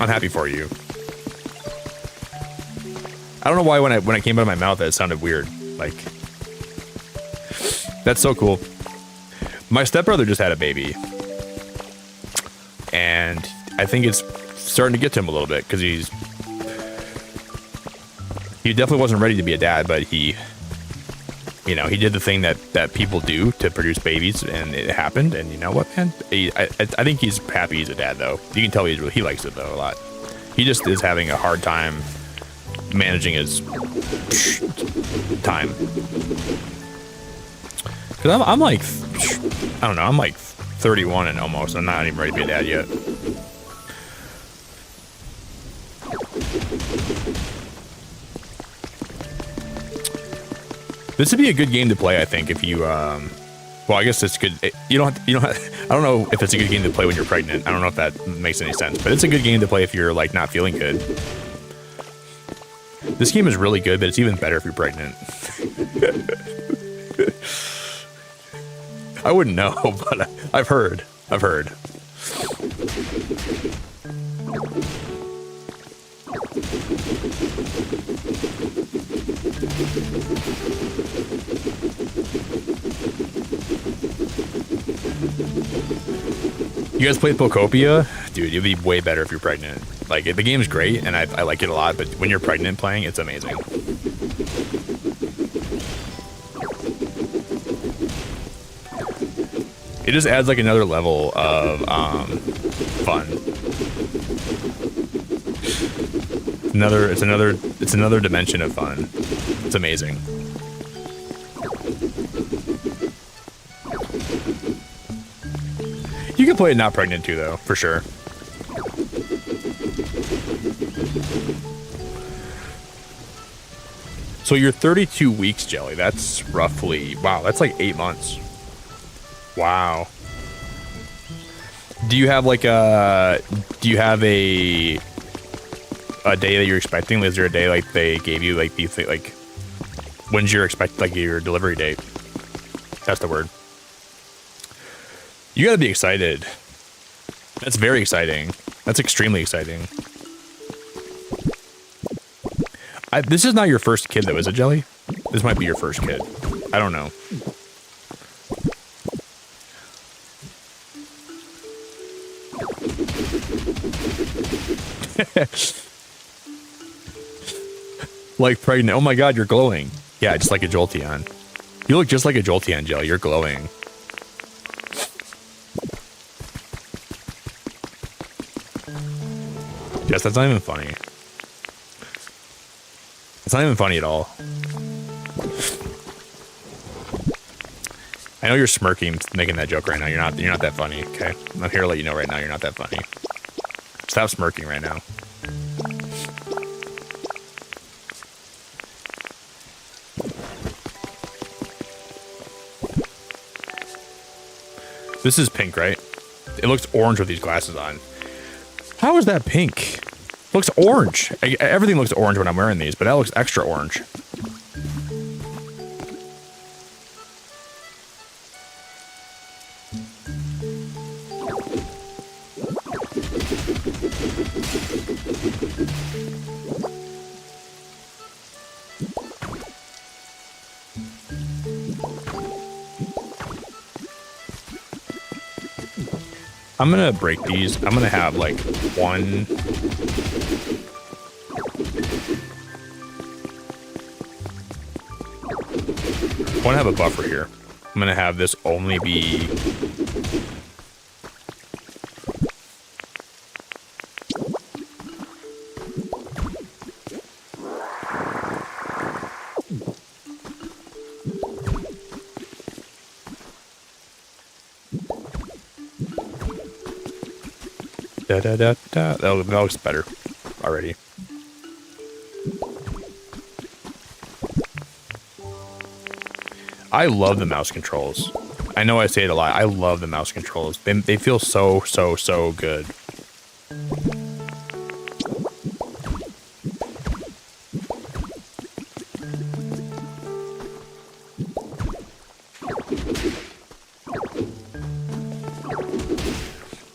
S1: I'm happy for you. I don't know why when I came out of my mouth that it sounded weird. Like, That's so cool. My stepbrother just had a baby. And I think it's starting to get to him a little bit because he definitely wasn't ready to be a dad, but he did the thing that people do to produce babies, and it happened. And you know what, man? I think he's happy he's a dad, though. You can tell he likes it, though, a lot. He just is having a hard time managing his time. Because I'm like, I don't know, I'm like 31 and almost. I'm not even ready to be a dad yet. This would be a good game to play, I think, if you, well, I guess it's good. I don't know if it's a good game to play when you're pregnant. I don't know if that makes any sense, but it's a good game to play if you're, like, not feeling good. This game is really good, but it's even better if you're pregnant. I wouldn't know, but I've heard. You guys played Pokopia? Dude, it'd be way better if you're pregnant. Like, the game's great, and I like it a lot, but when you're pregnant playing, it's amazing. It just adds, like, another level of, fun. It's another dimension of fun. It's amazing. You can play it not pregnant too, though, for sure. So you're 32 weeks, Jelly. That's roughly, wow, that's like 8 months. Wow. Do you have like a day that you're expecting? Is there a day like they gave you, like, like, when's your your delivery date? That's the word. You gotta be excited. That's very exciting. That's extremely exciting. This is not your first kid, though, is it, Jelly? This might be your first kid. I don't know. Like pregnant. Oh my god, you're glowing. Yeah, just like a Jolteon. You look just like a Jolteon, Jelly. You're glowing. Yes, that's not even funny. It's not even funny at all. I know you're smirking, making that joke right now. You're not that funny, okay? I'm here to let you know right now you're not that funny. Stop smirking right now. This is pink, right? It looks orange with these glasses on. How is that pink? It looks orange. Everything looks orange when I'm wearing these, but that looks extra orange. I'm gonna break these. I'm gonna have like one. I want to have a buffer here. I'm gonna have this only be. That looks better already. I love the mouse controls. I know I say it a lot. I love the mouse controls. They feel so good.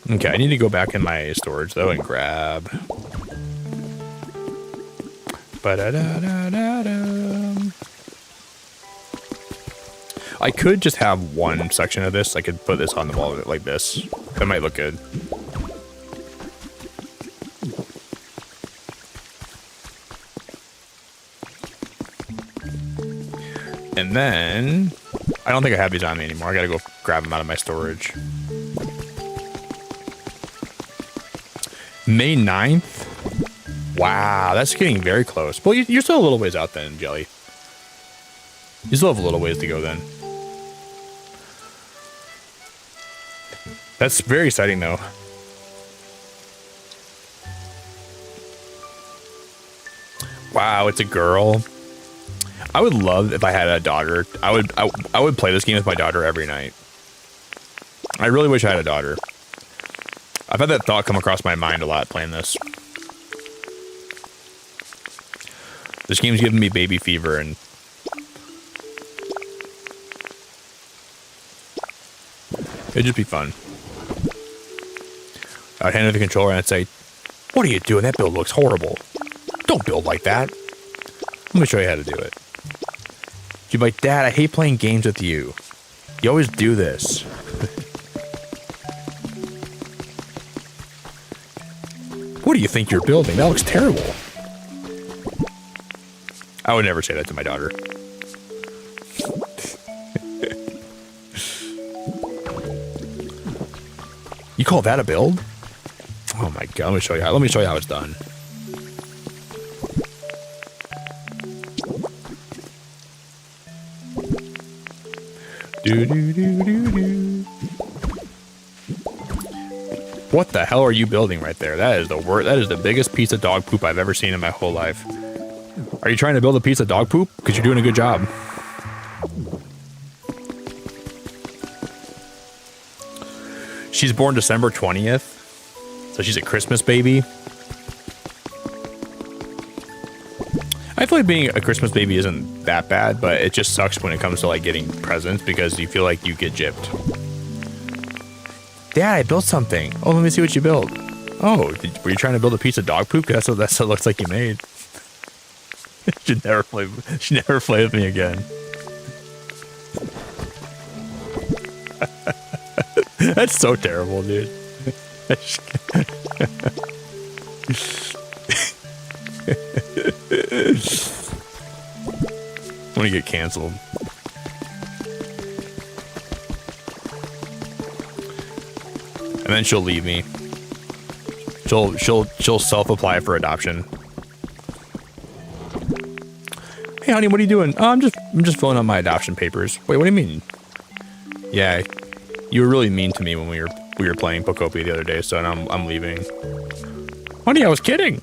S1: Okay, I need to go back in my storage though and grab. I could just have one section of this. I could put this on the wall like this. That might look good. And then, I don't think I have these on me anymore. I gotta go grab them out of my storage. May 9th? Wow, that's getting very close. Well, you're still a little ways out then, Jelly. You still have a little ways to go then. That's very exciting though. Wow, it's a girl. I would love if I had a daughter. I would play this game with my daughter every night. I really wish I had a daughter. I've had that thought come across my mind a lot playing this. This game's giving me baby fever, and it'd just be fun. I'd hand her the controller and I'd say, "What are you doing? That build looks horrible. Don't build like that. Let me show you how to do it." She'd be like, "Dad, I hate playing games with you. You always do this." What do you think you're building? That looks terrible. I would never say that to my daughter. You call that a build? Oh my god, let me show you how it's done. What the hell are you building right there? That is the worst. That is the biggest piece of dog poop I've ever seen in my whole life. Are you trying to build a piece of dog poop? Because you're doing a good job. She's born December 20th. So she's a Christmas baby. I feel like being a Christmas baby isn't that bad, but it just sucks when it comes to like getting presents because you feel like you get gypped. Dad, I built something. Oh, let me see what you built. Oh, were you trying to build a piece of dog poop? That's what it looks like you made. She'd never play with me again. That's so terrible, dude. I'm gonna get canceled. And then she'll leave me. She'll self-apply for adoption. Hey honey, what are you doing? Oh, I'm just filling out my adoption papers. Wait, what do you mean? Yeah, you were really mean to me when we were playing Pokopia the other day, so I'm leaving. Honey, I was kidding.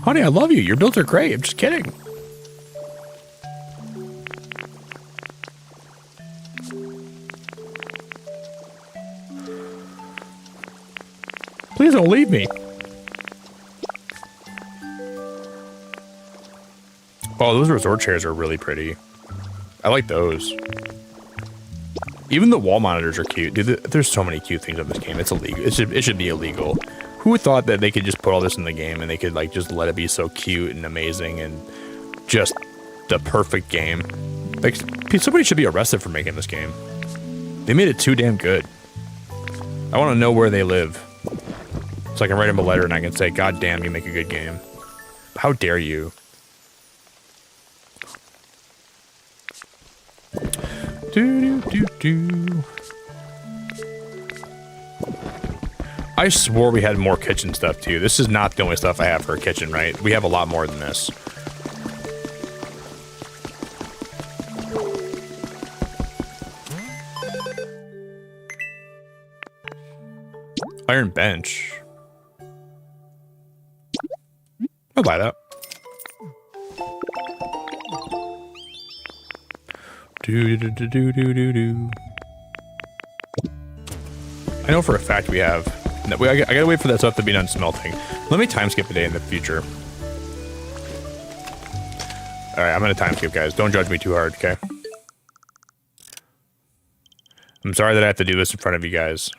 S1: Honey, I love you. Your builds are great. I'm just kidding. Please don't leave me. Oh, those resort chairs are really pretty. I like those. Even the wall monitors are cute. Dude, there's so many cute things on this game. It's illegal. It should be illegal. Who thought that they could just put all this in the game and they could like just let it be so cute and amazing and just the perfect game? Like somebody should be arrested for making this game. They made it too damn good. I want to know where they live. So I can write them a letter and I can say, "God damn, you make a good game. How dare you?" I swore we had more kitchen stuff too. This is not the only stuff I have for a kitchen, right? We have a lot more than this. Iron bench. I'll buy that. I know for a fact we have. I gotta wait for that stuff to be done smelting. Let me time skip a day in the future. Alright, I'm gonna time skip, guys. Don't judge me too hard, okay? I'm sorry that I have to do this in front of you guys.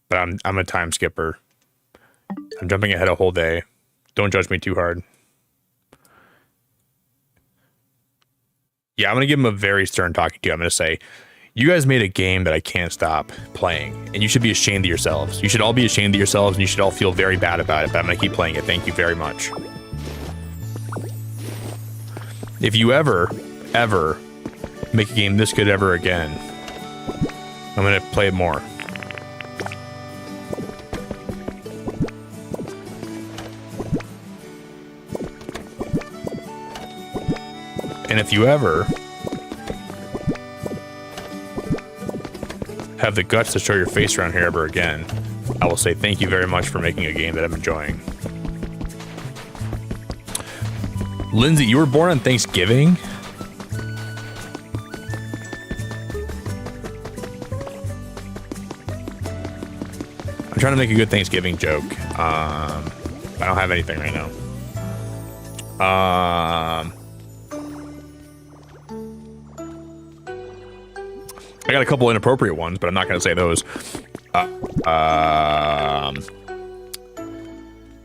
S1: But I'm a time skipper. I'm jumping ahead a whole day. Don't judge me too hard. Yeah, I'm going to give him a very stern talking to. I'm going to say, you guys made a game that I can't stop playing, and you should be ashamed of yourselves. You should all be ashamed of yourselves, and you should all feel very bad about it, but I'm going to keep playing it. Thank you very much. If you ever make a game this good ever again, I'm going to play it more. And if you ever have the guts to show your face around here ever again, I will say thank you very much for making a game that I'm enjoying. Lindsay, you were born on Thanksgiving? I'm trying to make a good Thanksgiving joke. I don't have anything right now. I got a couple inappropriate ones, but I'm not going to say those.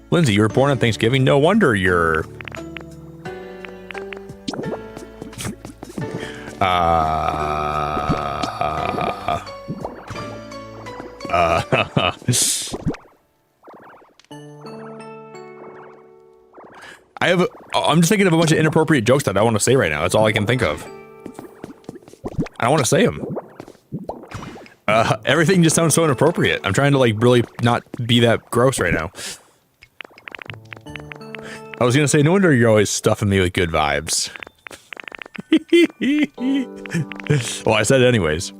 S1: Lindsay, you were born on Thanksgiving? No wonder you're... I'm just thinking of a bunch of inappropriate jokes that I want to say right now. That's all I can think of. I want to say them. Everything just sounds so inappropriate. I'm trying to like really not be that gross right now. I was gonna say, no wonder you're always stuffing me with good vibes. Well, I said it anyways.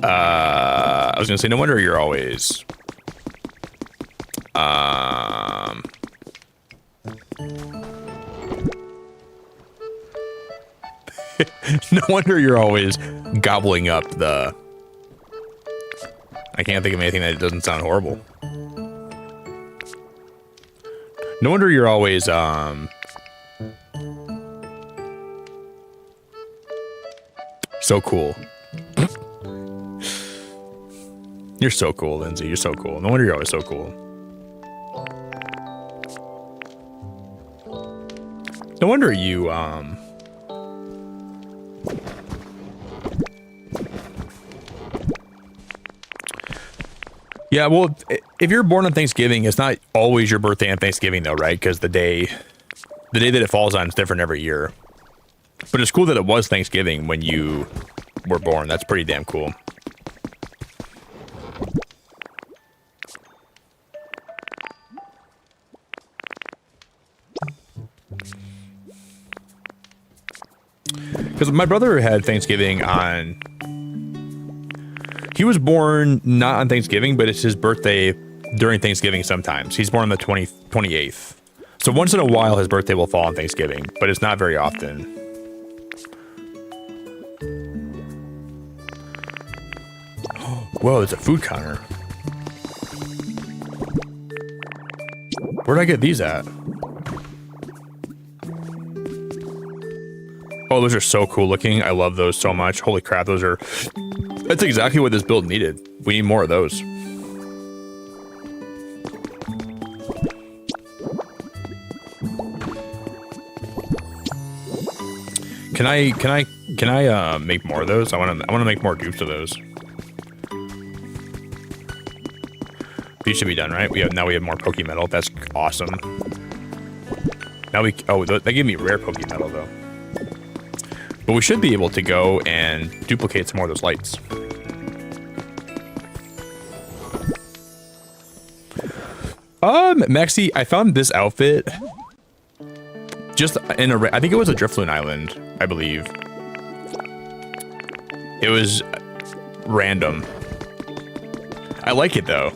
S1: I was gonna say, no wonder you're always... No wonder you're always gobbling up the... I can't think of anything that doesn't sound horrible. No wonder you're always, so cool. You're so cool, Lindsay. You're so cool. No wonder you're always so cool. No wonder you, yeah, well, if you're born on Thanksgiving, it's not always your birthday on Thanksgiving, though, right? Because the day that it falls on is different every year. But it's cool that it was Thanksgiving when you were born. That's pretty damn cool. Because my brother had Thanksgiving on... He was born not on Thanksgiving, but it's his birthday during Thanksgiving sometimes. He's born on the 28th. So once in a while, his birthday will fall on Thanksgiving, but it's not very often. Whoa, it's a food counter. Where'd I get these at? Oh, those are so cool looking. I love those so much. Holy crap, those are... That's exactly what this build needed. We need more of those. Can I make more of those? I want to make more dupes of those. These should be done, right? Now we have more Pokemetal. That's awesome. Now they gave me rare Pokemetal though. But we should be able to go and duplicate some more of those lights. Maxie, I found this outfit just in I think it was a Driftloon Island, I believe. It was random. I like it though.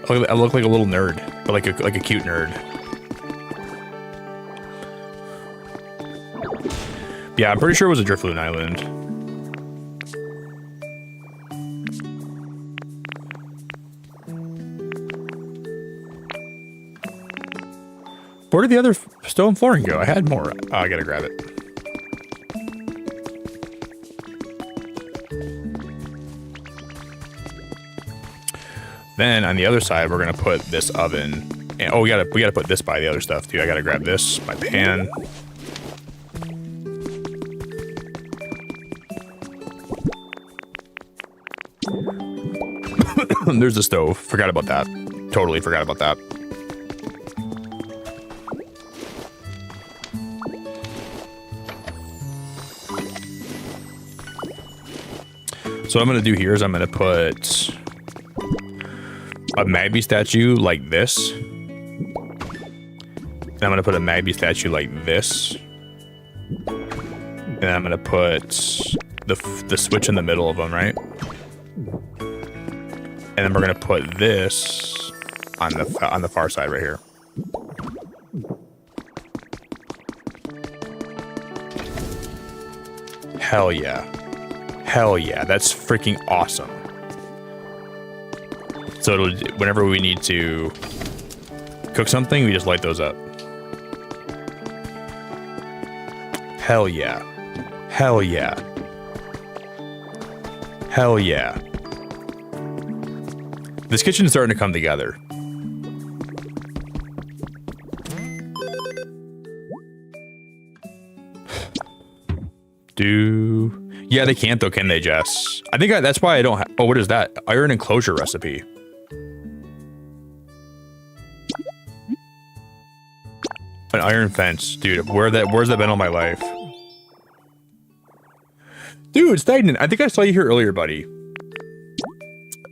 S1: I look like a little nerd, but like a cute nerd. Yeah, I'm pretty sure it was a Driftloon Island. Where did the other stone flooring go? I had more. Oh, I gotta grab it. Then on the other side, we're gonna put this oven And, oh, we gotta put this by the other stuff too. I gotta grab this, my pan. There's the stove. Forgot about that. Totally forgot about that. So what I'm gonna do here is I'm gonna put a Magby statue like this. And I'm gonna put a Magby statue like this. And I'm gonna put the switch in the middle of them, right? And then we're gonna put this on the far side right here. Hell yeah. Hell yeah, that's freaking awesome. So it'll, whenever we need to cook something, we just light those up. Hell yeah. Hell yeah. Hell yeah. This kitchen is starting to come together. Yeah, they can't though, can they, Jess? I think that's why I don't have... Oh, what is that? Iron enclosure recipe. An iron fence. Dude, where's that been all my life? Dude, Stagnant, I think I saw you here earlier, buddy.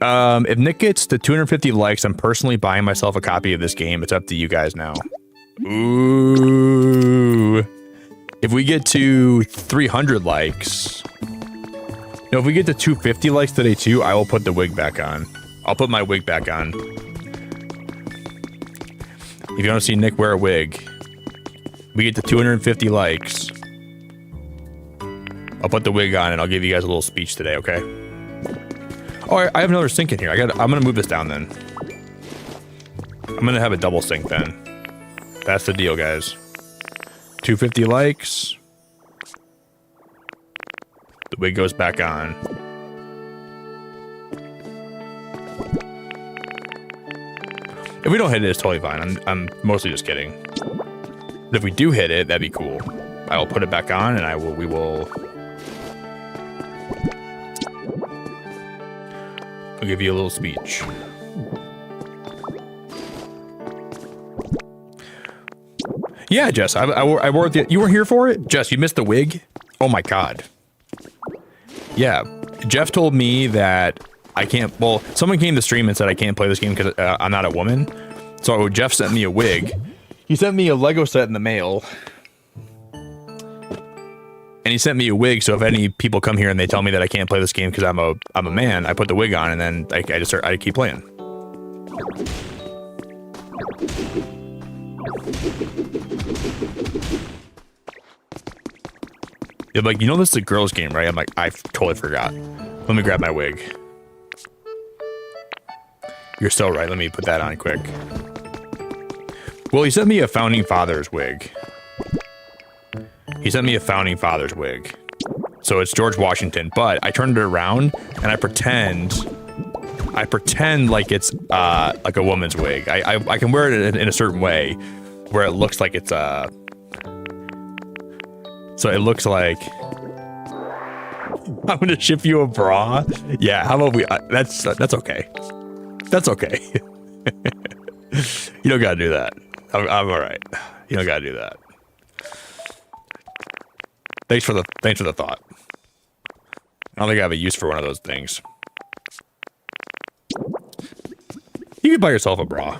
S1: If Nick gets to 250 likes, I'm personally buying myself a copy of this game. It's up to you guys now. Ooh. If we get to 300 likes... No, if we get to 250 likes today too, I will put the wig back on. I'll put my wig back on. If you want to see Nick wear a wig, we get to 250 likes. I'll put the wig on and I'll give you guys a little speech today, okay? Oh, I have another sink in here. I'm gonna move this down then. I'm gonna have a double sink then. That's the deal, guys. 250 likes. The wig goes back on. If we don't hit it, it's totally fine. I'm mostly just kidding. But if we do hit it, that'd be cool. I will put it back on, and we will. I'll give you a little speech. Yeah, Jess, I wore the. You weren't here for it, Jess. You missed the wig. Oh my god. Yeah, Jeff told me that I can't. Well, someone came to stream and said I can't play this game because I'm not a woman. So Jeff sent me a wig. He sent me a Lego set in the mail. And he sent me a wig, so if any people come here and they tell me that I can't play this game because I'm a man, I put the wig on and then I keep playing. You're like, you know this is a girls' game, right? I'm like, I totally forgot. Let me grab my wig. You're so right. Let me put that on quick. Well, he sent me a Founding Fathers wig. He sent me a Founding Fathers wig. So it's George Washington, but I turned it around and I pretend like it's like a woman's wig. I can wear it in a certain way where it looks like it's so it looks like I'm gonna ship you a bra. Yeah, how about we? That's okay. That's okay. You don't gotta do that. I'm all right. You don't gotta do that. Thanks for the thought. I don't think I have a use for one of those things. You could buy yourself a bra.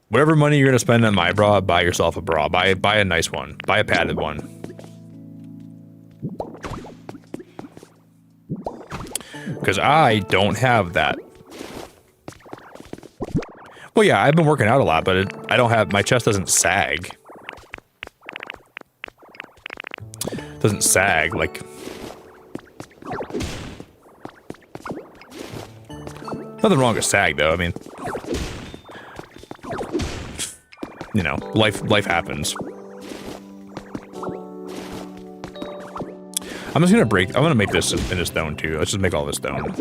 S1: Whatever money you're gonna spend on my bra, buy yourself a bra. Buy a nice one. Buy a padded one. Because I don't have that. Well, yeah, I've been working out a lot, but I don't have, my chest doesn't sag. Doesn't sag, like. Nothing wrong with sag, though. I mean, you know, life happens. I'm just gonna break. I'm gonna make this into stone too. Let's just make all this stone.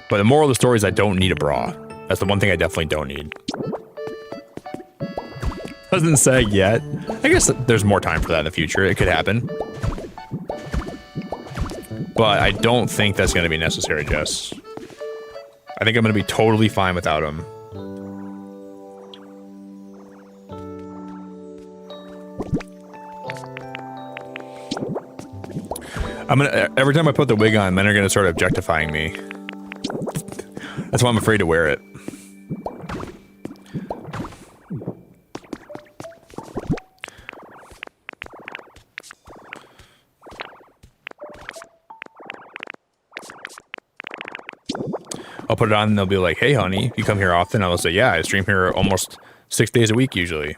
S1: But the moral of the story is I don't need a bra. That's the one thing I definitely don't need. Doesn't say yet. I guess there's more time for that in the future. It could happen. But I don't think that's going to be necessary, Jess. I think I'm going to be totally fine without him. Every time I put the wig on, men are going to start objectifying me. That's why I'm afraid to wear it. I'll put it on and they'll be like, hey, honey, you come here often? I'll say, yeah, I stream here almost 6 days a week usually.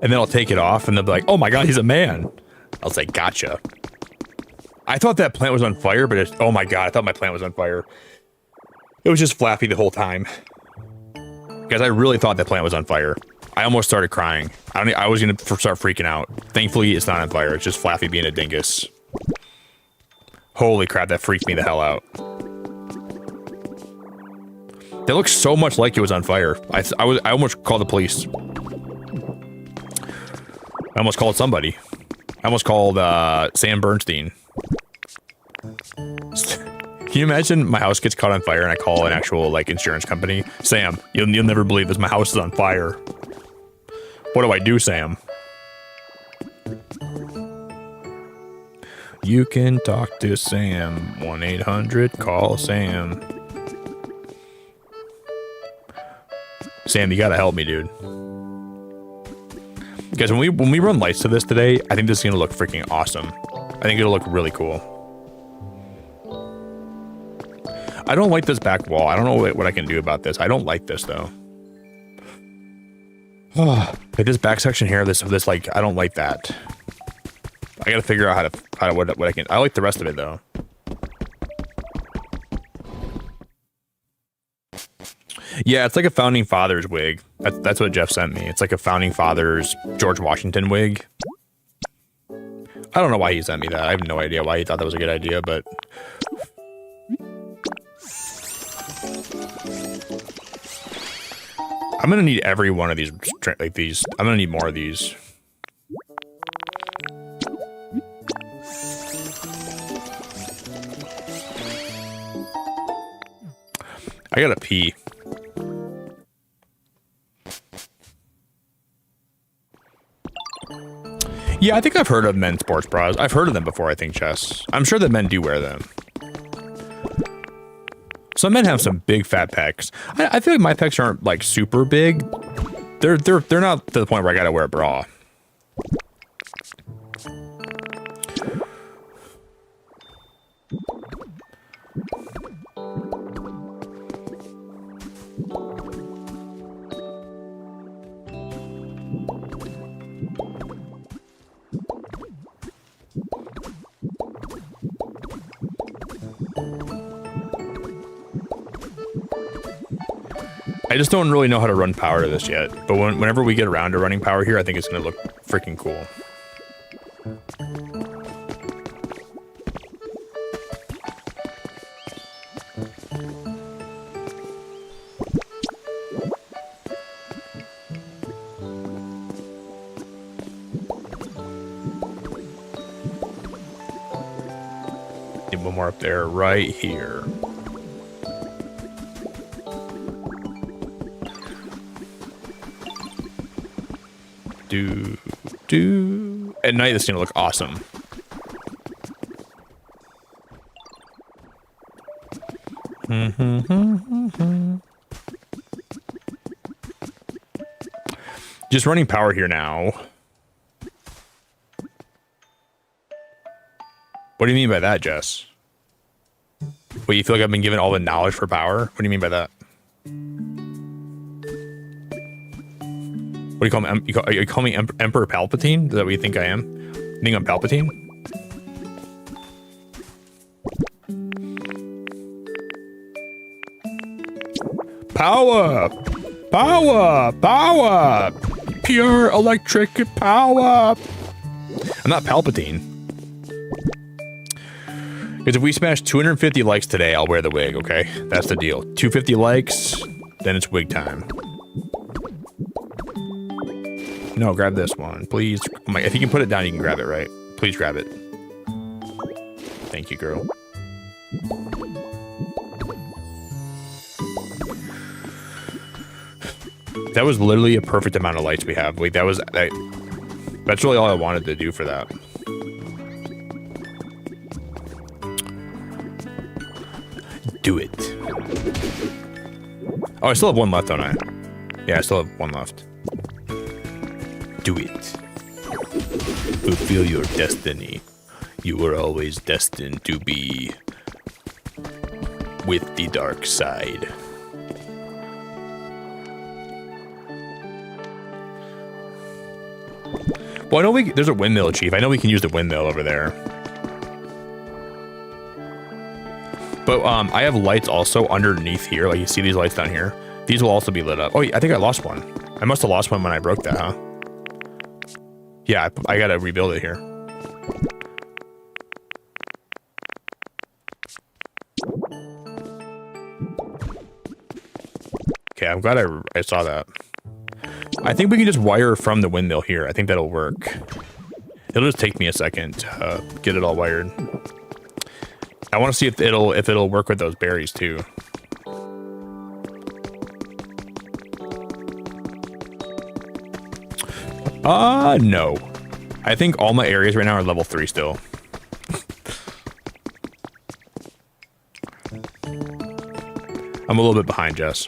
S1: And then I'll take it off and they'll be like, oh my god, he's a man. I'll say, gotcha. I thought that plant was on fire, but oh my god, I thought my plant was on fire. It was just flappy the whole time. Guys, I really thought that plant was on fire. I almost started crying. I was gonna start freaking out. Thankfully, it's not on fire. It's just Flaffy being a dingus. Holy crap, that freaked me the hell out. That looks so much like it was on fire. I almost called the police. I almost called somebody. I almost called Sam Bernstein. Can you imagine my house gets caught on fire and I call an actual like insurance company? Sam, you'll never believe this. My house is on fire. What do I do, Sam? You can talk to Sam. 1-800 Sam. Sam, you gotta help me, dude. Guys, when we run lights to this today, I think this is gonna look freaking awesome. I think it'll look really cool. I don't like this back wall. I don't know what I can do about this. I don't like this though. Like this back section here, this like I don't like that. I gotta figure out what I can. I like the rest of it though. Yeah, it's like a founding father's wig. That's what Jeff sent me. It's like a founding father's George Washington wig. I don't know why he sent me that. I have no idea why he thought that was a good idea, but. I'm gonna need every one of these, like these. I'm gonna need more of these. I gotta pee. Yeah, I think I've heard of men's sports bras. I've heard of them before, I think, Chess. I'm sure that men do wear them. Some men have some big fat pecs. I feel like my pecs aren't like super big. They're not to the point where I gotta wear a bra. I just don't really know how to run power to this yet, but whenever we get around to running power here, I think it's going to look freaking cool. Need one more up there, right here. At night, this is gonna look awesome. Just running power here now. What do you mean by that, Jess? Wait, you feel like I've been given all the knowledge for power? What do you mean by that? What do you call me? You call me Emperor Palpatine? Is that what you think I am? You think I'm Palpatine? Power! Power! Power! Pure electric power! I'm not Palpatine. Because if we smash 250 likes today, I'll wear the wig, okay? That's the deal. 250 likes, then it's wig time. No, grab this one, please. If you can put it down, you can grab it, right? Please grab it. Thank you, girl. That was literally a perfect amount of lights we have. Wait, that's really all I wanted to do for that. Do it. Oh, I still have one left, don't I? Yeah, I still have one left. Do it. Fulfill your destiny. You were always destined to be with the dark side. Well, I know there's a windmill, Chief. I know we can use the windmill over there. But I have lights also underneath here. Like, you see these lights down here? These will also be lit up. Oh, I think I lost one. I must have lost one when I broke that, huh? Yeah, I gotta rebuild it here. Okay, I'm glad I saw that. I think we can just wire from the windmill here. I think that'll work. It'll just take me a second to get it all wired. I want to see if it'll work with those berries too. No. I think all my areas right now are level 3 still. I'm a little bit behind, Jess.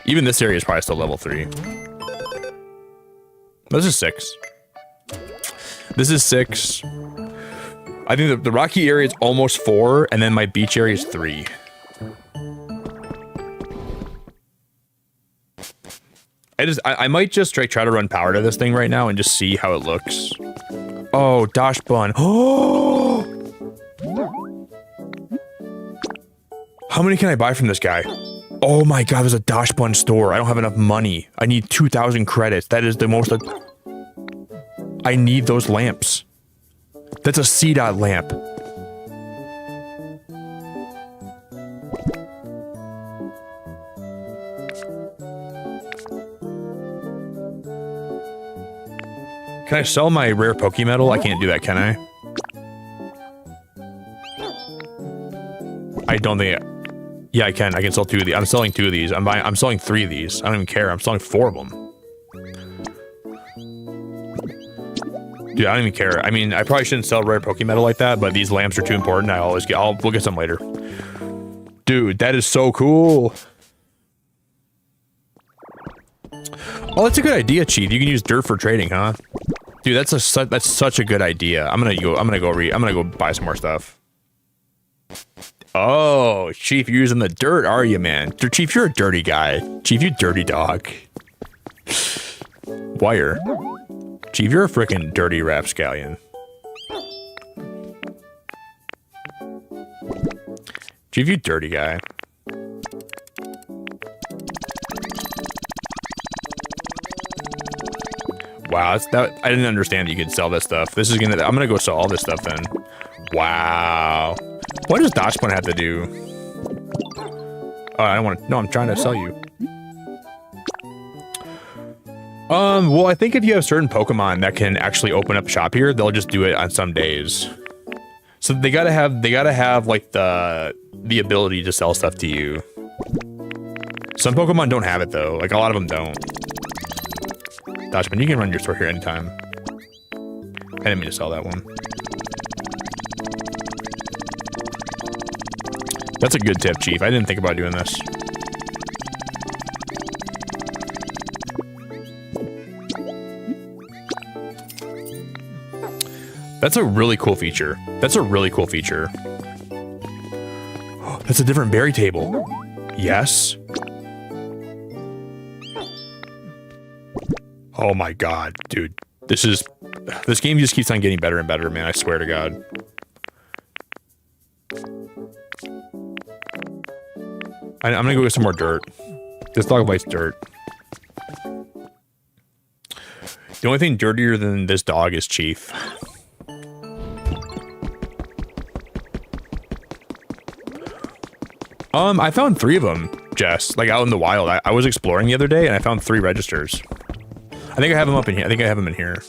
S1: Even this area is probably still level 3. This is 6. This is 6. I think the rocky area is almost 4, and then my beach area is 3. I might just try to run power to this thing right now and just see how it looks. Oh, Dash Bun. Oh! How many can I buy from this guy? Oh my god, there's a Dash Bun store. I don't have enough money. I need 2,000 credits. That is the most... I need those lamps. That's a C-dot lamp. Can I sell my rare Pokemetal? I can't do that, can I? I don't think... Yeah, I can. I can sell 2 of these. I'm selling 2 of these. I'm selling 3 of these. I don't even care. I'm selling 4 of them. Dude, I don't even care. I mean, I probably shouldn't sell rare Pokemetal like that, but these lamps are too important. We'll get some later. Dude, that is so cool. Oh, that's a good idea, Chief. You can use dirt for trading, huh? Dude, that's such a good idea. I'm gonna go buy some more stuff. Oh, Chief, you're using the dirt, are you, man? Chief, you're a dirty guy. Chief, you dirty dog. Wire. Chief, you're a freaking dirty rapscallion. Chief, you dirty guy. Wow, I didn't understand that you could sell this stuff. I'm gonna go sell all this stuff then. Wow. What does Dash Bun have to do? Oh, I don't want to. No, I'm trying to sell you. Well, I think if you have certain Pokemon that can actually open up shop here, they'll just do it on some days. So they gotta have like the ability to sell stuff to you. Some Pokemon don't have it though. Like a lot of them don't. Dashman, you can run your store here anytime. I didn't mean to sell that one. That's a good tip, Chief. I didn't think about doing this. That's a really cool feature. That's a really cool feature. That's a different berry table. Yes. Oh my god, dude. This game just keeps on getting better and better, man. I swear to God. I'm gonna go get some more dirt. This dog likes dirt. The only thing dirtier than this dog is Chief. I found 3 of them, Jess, like out in the wild. I was exploring the other day and I found 3 registers. I think I have them up in here. I think I have them in here.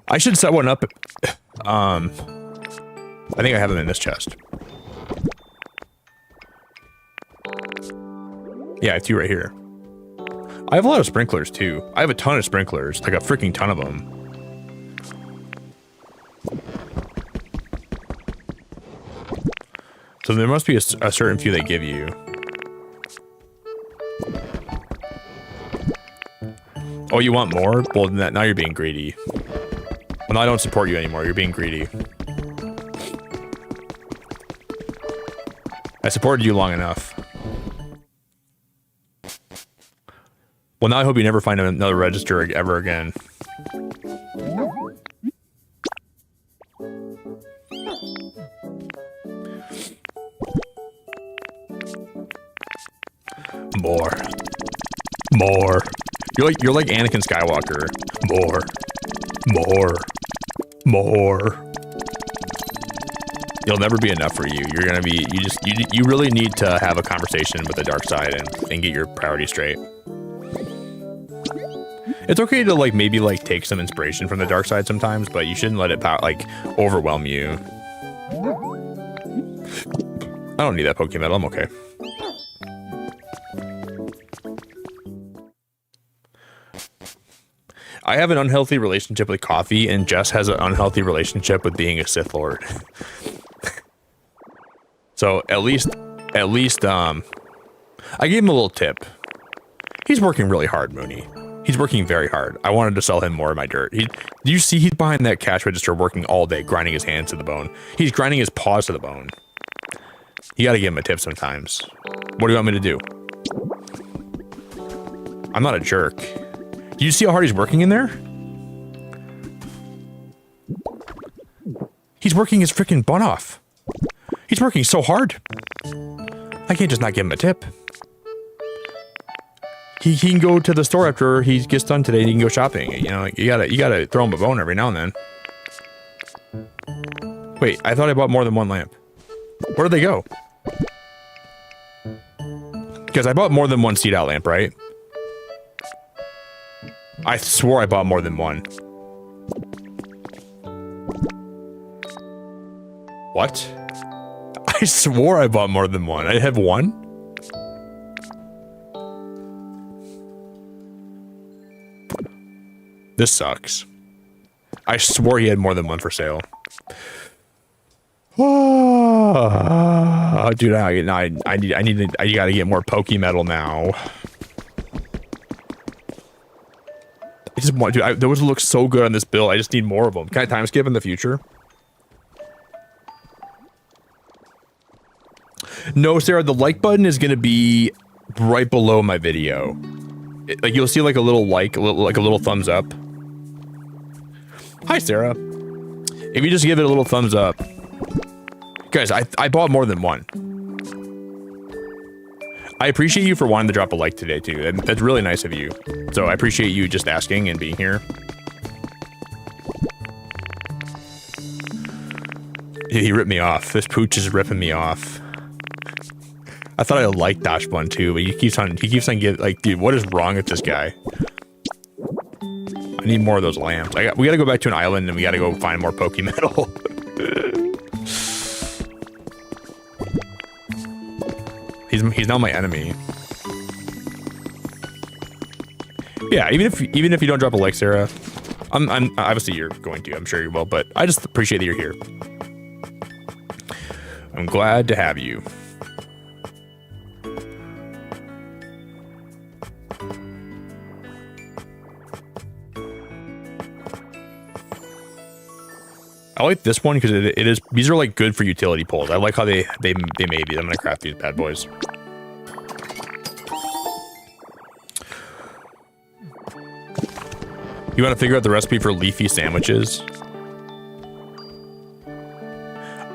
S1: I should set one up. I think I have them in this chest. Yeah, it's 2 right here. I have a lot of sprinklers too. I have a ton of sprinklers, like a freaking ton of them. So there must be a certain few they give you. Oh, you want more? Well, now you're being greedy. Well, now I don't support you anymore. You're being greedy. I supported you long enough. Well, now I hope you never find another register ever again. More. More. You're like Anakin Skywalker. More. More. More. It'll never be enough for you. You're gonna be, you really need to have a conversation with the dark side and get your priorities straight. It's okay to like maybe like take some inspiration from the dark side sometimes, but you shouldn't let it like overwhelm you. I don't need that Pokemon. I'm okay. I have an unhealthy relationship with coffee, and Jess has an unhealthy relationship with being a Sith Lord. So at least, I gave him a little tip. He's working really hard, Mooney. He's working very hard. I wanted to sell him more of my dirt. Do you see he's behind that cash register working all day, grinding his hands to the bone. He's grinding his paws to the bone. You gotta give him a tip sometimes. What do you want me to do? I'm not a jerk. Do you see how hard he's working in there? He's working his freaking butt off. He's working so hard. I can't just not give him a tip. He can go to the store after he gets done today. He can go shopping. You know, you gotta throw him a bone every now and then. Wait, I thought I bought more than 1 lamp. Where did they go? Because I bought more than 1 seed out lamp, right? I swore I bought more than 1. What? I swore I bought more than 1. I have 1? This sucks. I swore he had more than 1 for sale. Oh, dude, I gotta get more Pokemetal now. I just want, dude, those look so good on this build. I just need more of them. Can I time skip in the future? No, Sarah, the like button is gonna be right below my video. Like you'll see like a little like a little thumbs up. Hi, Sarah. If you just give it a little thumbs up. Guys, I bought more than 1. I appreciate you for wanting to drop a like today, too. That's really nice of you. So I appreciate you just asking and being here. He ripped me off. This pooch is ripping me off. I thought I liked Dash Bun, too, but he keeps on getting, like, dude, what is wrong with this guy? I need more of those lamps. We gotta go back to an island and we gotta go find more Pokemetal. He's now my enemy. Yeah, even if you don't drop a like, Sarah, I'm obviously you're going to. I'm sure you will, but I just appreciate that you're here. I'm glad to have you. I like this one because it is. These are like good for utility poles. I like how they made these. I'm gonna craft these bad boys. You want to figure out the recipe for leafy sandwiches?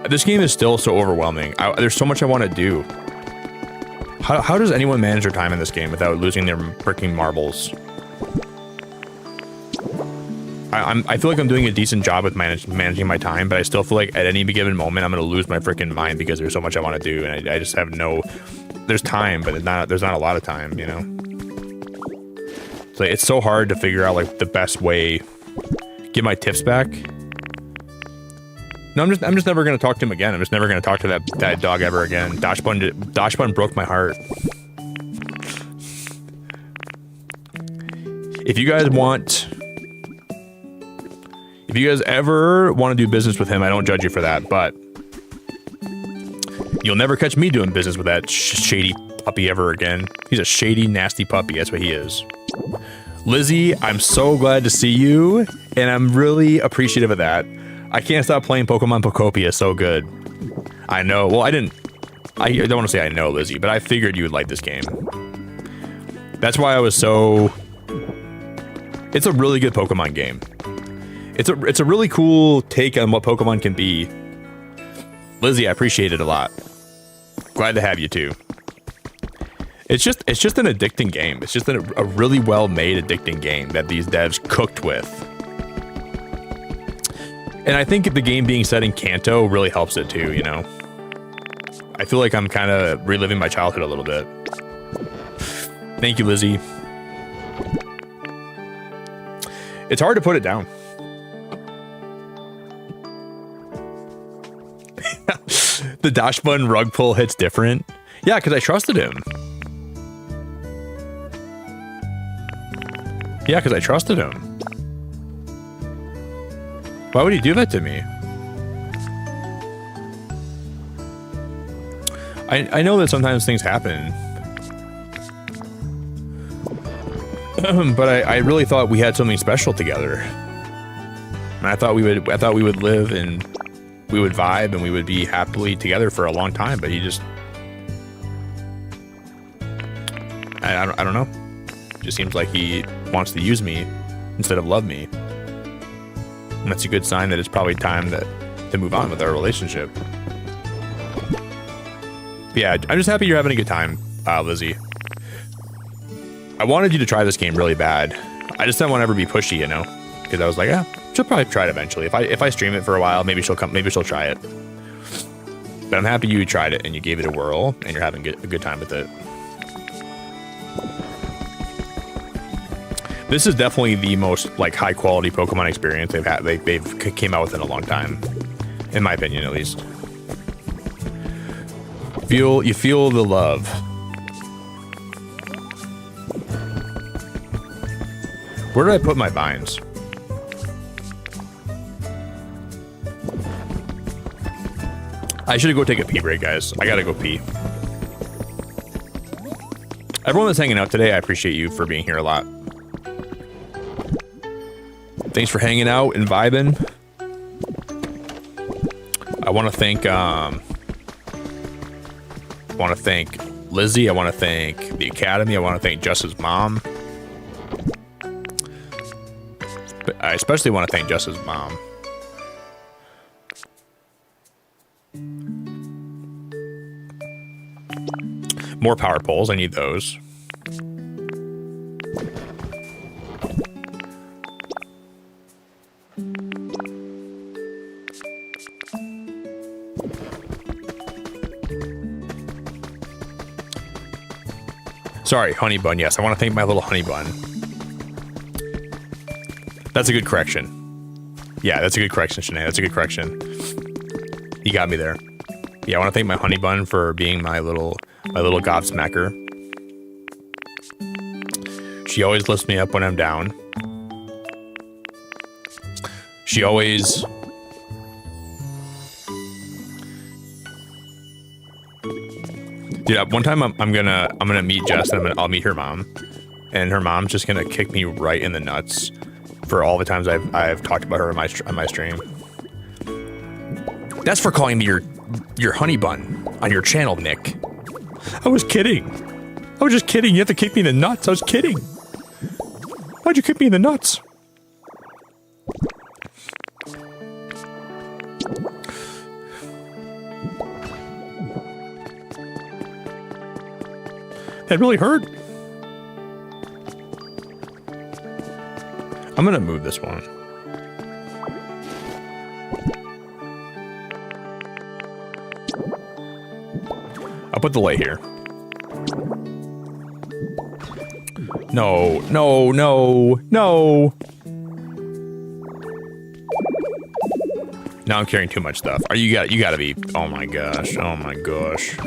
S1: This game is still so overwhelming. There's so much I want to do. How does anyone manage their time in this game without losing their freaking marbles? I feel like I'm doing a decent job with managing my time, but I still feel like at any given moment I'm going to lose my freaking mind because there's so much I want to do, and I just have no... There's time, but there's not a lot of time, you know? So it's so hard to figure out like the best way. Get my tips back. No, I'm just never gonna talk to him again. I'm just never gonna talk to that dog ever again. Dashbun broke my heart. If you guys ever want to do business with him, I don't judge you for that, but you'll never catch me doing business with that shady puppy ever again. He's a shady, nasty puppy. That's what he is. Lizzie, I'm so glad to see you, and I'm really appreciative of that. I can't stop playing Pokemon Pokopia. So good. I know. Well, I don't want to say I know, Lizzie, but I figured you would like this game. That's why I was so... It's a really good Pokemon game. It's a really cool take on what Pokemon can be. Lizzie, I appreciate it a lot. Glad to have you too. It's just an addicting game. It's just a really well-made addicting game that these devs cooked with. And I think the game being set in Kanto really helps it too, you know? I feel like I'm kind of reliving my childhood a little bit. Thank you, Lizzie. It's hard to put it down. The Dashbun rug pull hits different. Yeah, because I trusted him. Yeah, because I trusted him. Why would he do that to me? I know that sometimes things happen. But I really thought we had something special together. And I thought we would live and we would vibe and we would be happily together for a long time, but he just... I don't know. It just seems like he wants to use me instead of love me. And that's a good sign that it's probably time to move on with our relationship. But yeah, I'm just happy you're having a good time, Lizzie. I wanted you to try this game really bad. I just didn't want to ever be pushy, you know? Because I was like, yeah, she'll probably try it eventually. If I stream it for a while, maybe she'll try it. But I'm happy you tried it and you gave it a whirl and you're having a good time with it. This is definitely the most like high quality Pokemon experience they've had. They've came out with in a long time, in my opinion, at least. You feel the love. Where did I put my vines? I should go take a pee break, guys. I gotta go pee. Everyone that's hanging out today, I appreciate you for being here a lot. Thanks for hanging out and vibing. I want to thank Lizzie. I want to thank the Academy. I want to thank Jess's mom. But I especially want to thank Jess's mom. More power poles. I need those. Sorry, honey bun. Yes, I want to thank my little honey bun. That's a good correction. Yeah, that's a good correction, Shanae. That's a good correction. You got me there. Yeah, I want to thank my honey bun for being my little gobsmacker. She always lifts me up when I'm down. She always... Dude, one time I'm gonna meet Jess and I'll meet her mom, and her mom's just gonna kick me right in the nuts for all the times I've talked about her on my stream. That's for calling me your honey bun on your channel, Nick. I was kidding. I was just kidding. You have to kick me in the nuts. I was kidding. Why'd you kick me in the nuts? That really hurt. I'm gonna move this one. I'll put the light here. No, no, no, no. Now I'm carrying too much stuff. You gotta be, oh my gosh, oh my gosh.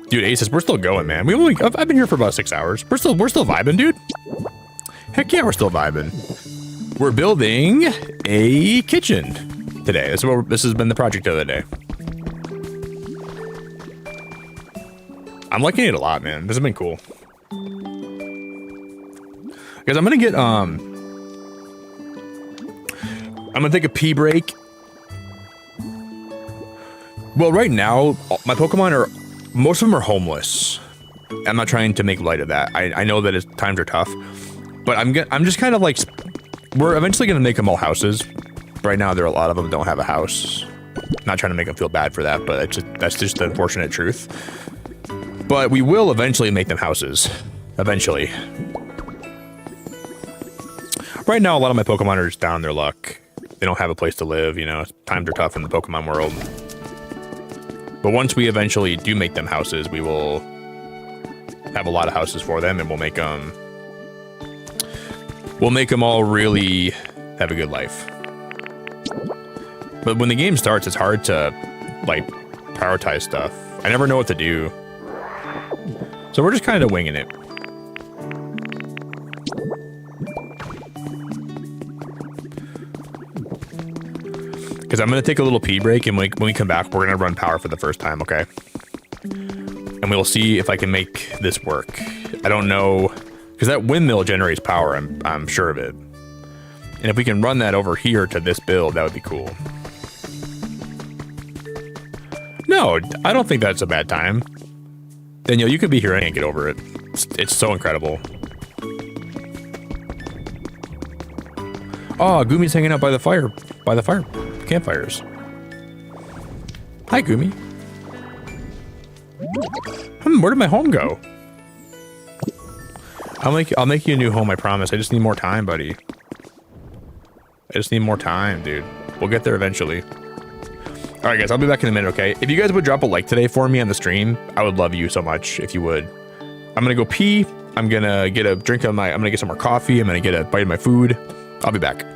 S1: Dude, Aces, we're still going, man. I've been here for about 6 hours. We're still vibing, dude. Heck yeah, we're still vibing. We're building a kitchen today. This has been the project of the day. I'm liking it a lot, man. This has been cool. Guys, I'm gonna take a pee break. Well, right now, my Pokemon most of them are homeless. I'm not trying to make light of that. I know that times are tough, but I'm just kind of like, we're eventually gonna make them all houses. Right now, a lot of them don't have a house. Not trying to make them feel bad for that, but that's just the unfortunate truth. But we will eventually make them houses. Eventually. Right now, a lot of my Pokemon are just down on their luck. They don't have a place to live, you know. Times are tough in the Pokemon world. But once we eventually do make them houses, we will have a lot of houses for them, and we'll make them all really have a good life. But when the game starts, it's hard to, like, prioritize stuff. I never know what to do. So we're just kind of winging it. Because I'm going to take a little pee break, and when we come back, we're going to run power for the first time, okay? And we'll see if I can make this work. I don't know, because that windmill generates power, I'm sure of it. And if we can run that over here to this build, that would be cool. No, I don't think that's a bad time. Daniel, you could be here and I can't get over it. It's so incredible. Oh, Gumi's hanging out by the campfires. Hi, Gumi. Where did my home go? I'll make you a new home, I promise. I just need more time, buddy. I just need more time, dude. We'll get there eventually. All right, guys, I'll be back in a minute, okay? If you guys would drop a like today for me on the stream, I would love you so much if you would. I'm gonna go pee. I'm gonna get a drink I'm gonna get some more coffee. I'm gonna get a bite of my food. I'll be back.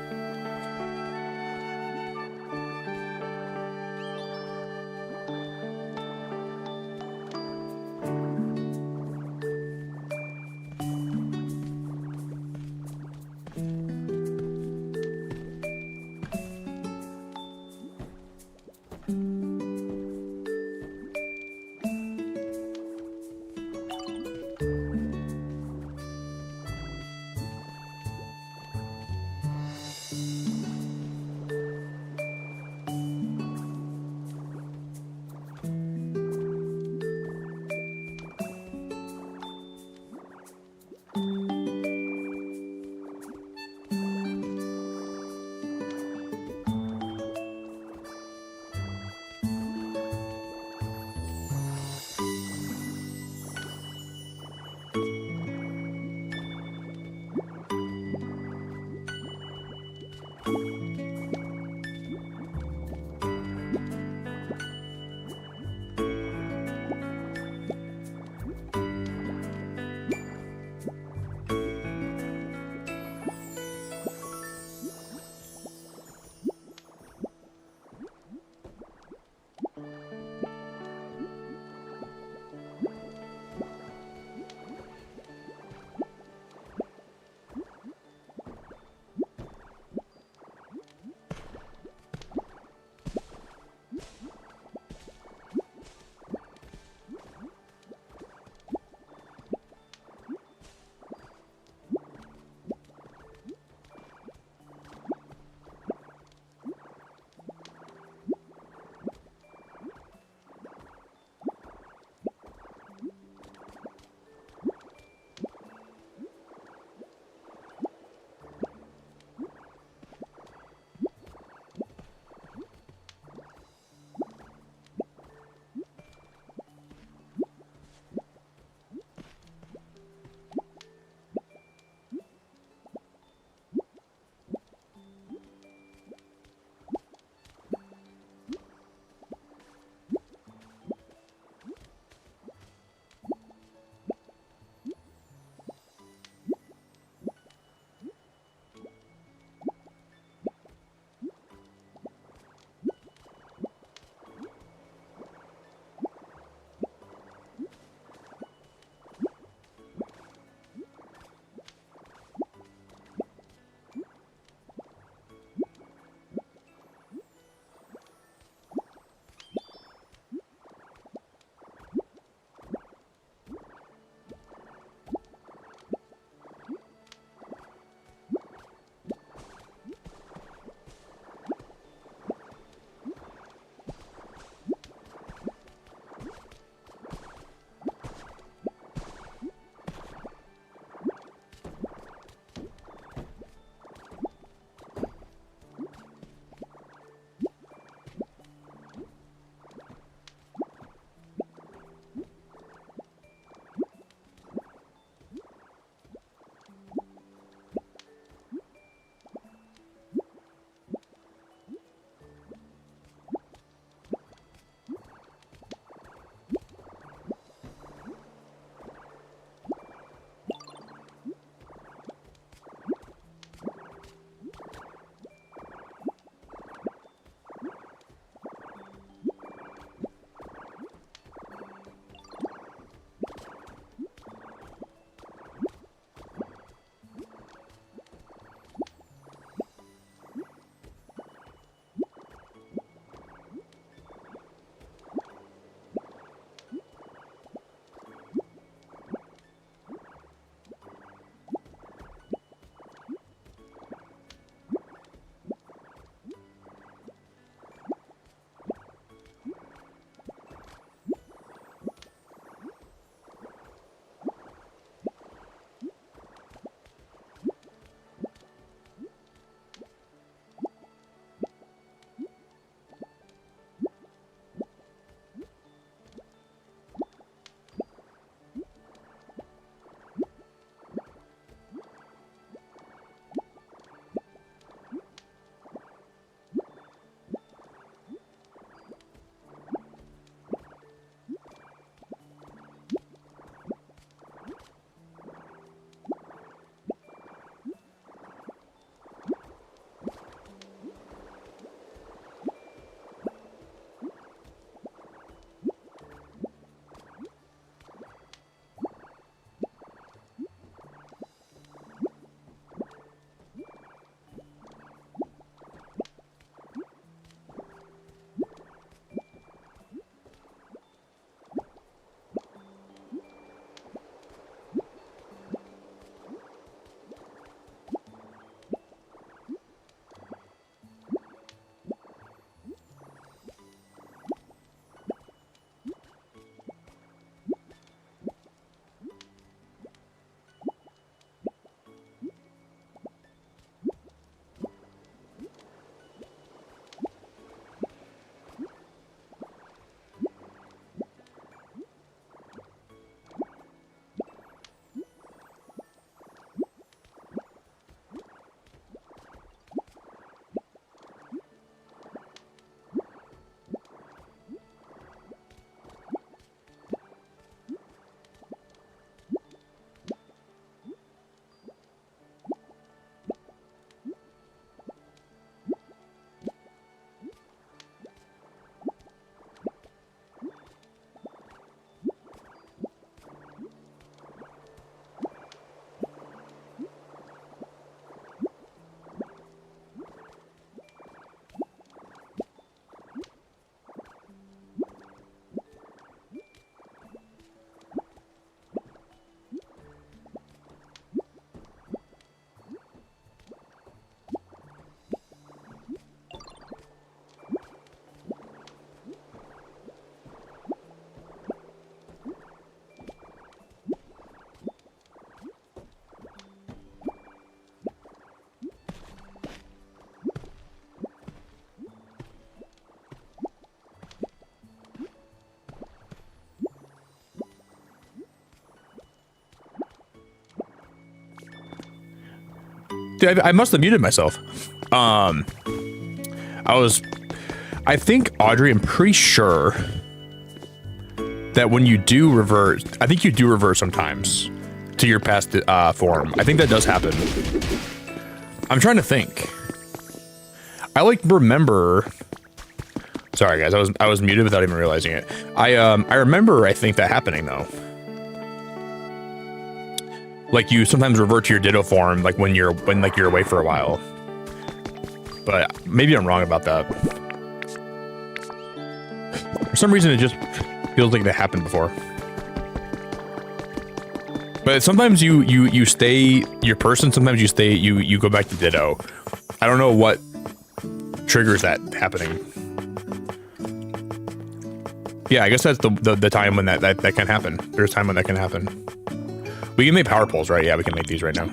S1: Dude, I must have muted myself. I think, Audrey, I'm pretty sure that when you do revert, I think you do revert sometimes to your past form. I think that does happen. I'm trying to think. I like remember. Sorry guys, I was muted without even realizing it. I remember, I think, that happening though. Like you sometimes revert to your Ditto form, like when you're away for a while. But maybe I'm wrong about that. For some reason, it just feels like that happened before. But sometimes you stay your person. Sometimes you go back to Ditto. I don't know what triggers that happening. Yeah, I guess that's the time when that can happen. There's time when that can happen. We can make power poles, right? Yeah, we can make these right now.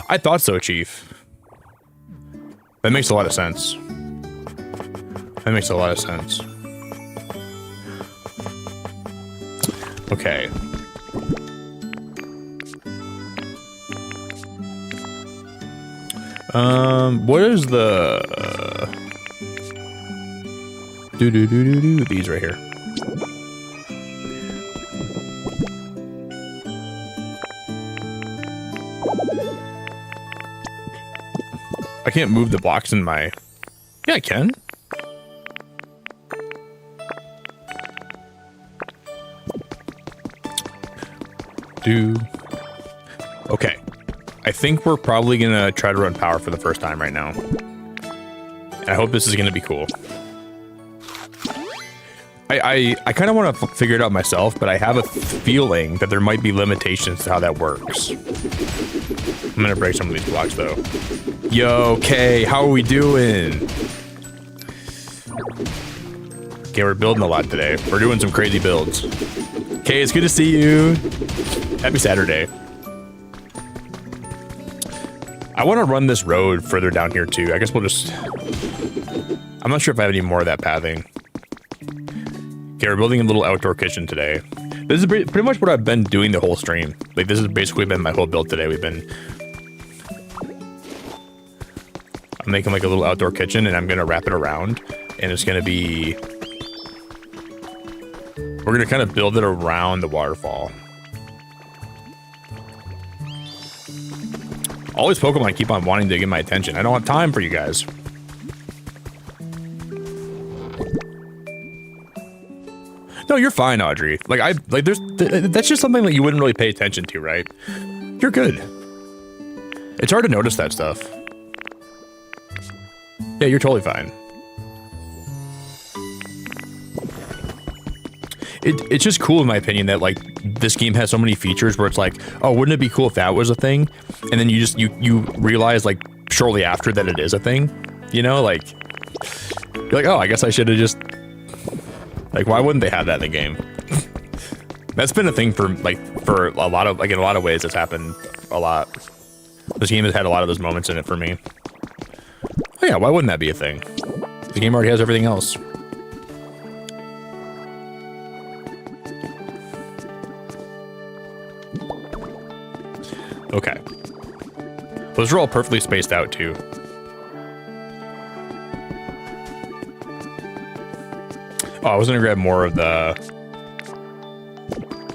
S1: I thought so, Chief. That makes a lot of sense. That makes a lot of sense. Okay. What is the these right here? I can't move the blocks in my... Yeah, I can. Okay. I think we're probably gonna try to run power for the first time right now. And I hope this is gonna be cool. I kind of want to figure it out myself, but I have a feeling that there might be limitations to how that works. I'm gonna break some of these blocks though. Yo, Kay, how are we doing? Okay, we're building a lot today. We're doing some crazy builds. Kay, it's good to see you. Happy Saturday. I want to run this road further down here too. I guess we'll just... I'm not sure if I have any more of that pathing. Okay, we're building a little outdoor kitchen today. This is pretty much what I've been doing the whole stream. Like, this has basically been my whole build today. I'm making like a little outdoor kitchen, and I'm gonna wrap it around, and it's gonna be... We're gonna kind of build it around the waterfall. All these Pokemon keep on wanting to get my attention. I don't have time for you guys. No, you're fine, Audrey. That's just something that you wouldn't really pay attention to, right? You're good. It's hard to notice that stuff. Yeah, you're totally fine. It's just cool in my opinion that like this game has so many features where it's like, oh, wouldn't it be cool if that was a thing? And then you realize like shortly after that it is a thing, you know, like you're like, oh, I guess I should have just like, why wouldn't they have that in the game? That's been a thing for a lot of, like in a lot of ways it's happened a lot. This game has had a lot of those moments in it for me. Oh yeah, why wouldn't that be a thing? The game already has everything else. Okay. Those are all perfectly spaced out too. Oh, I was gonna grab more of the...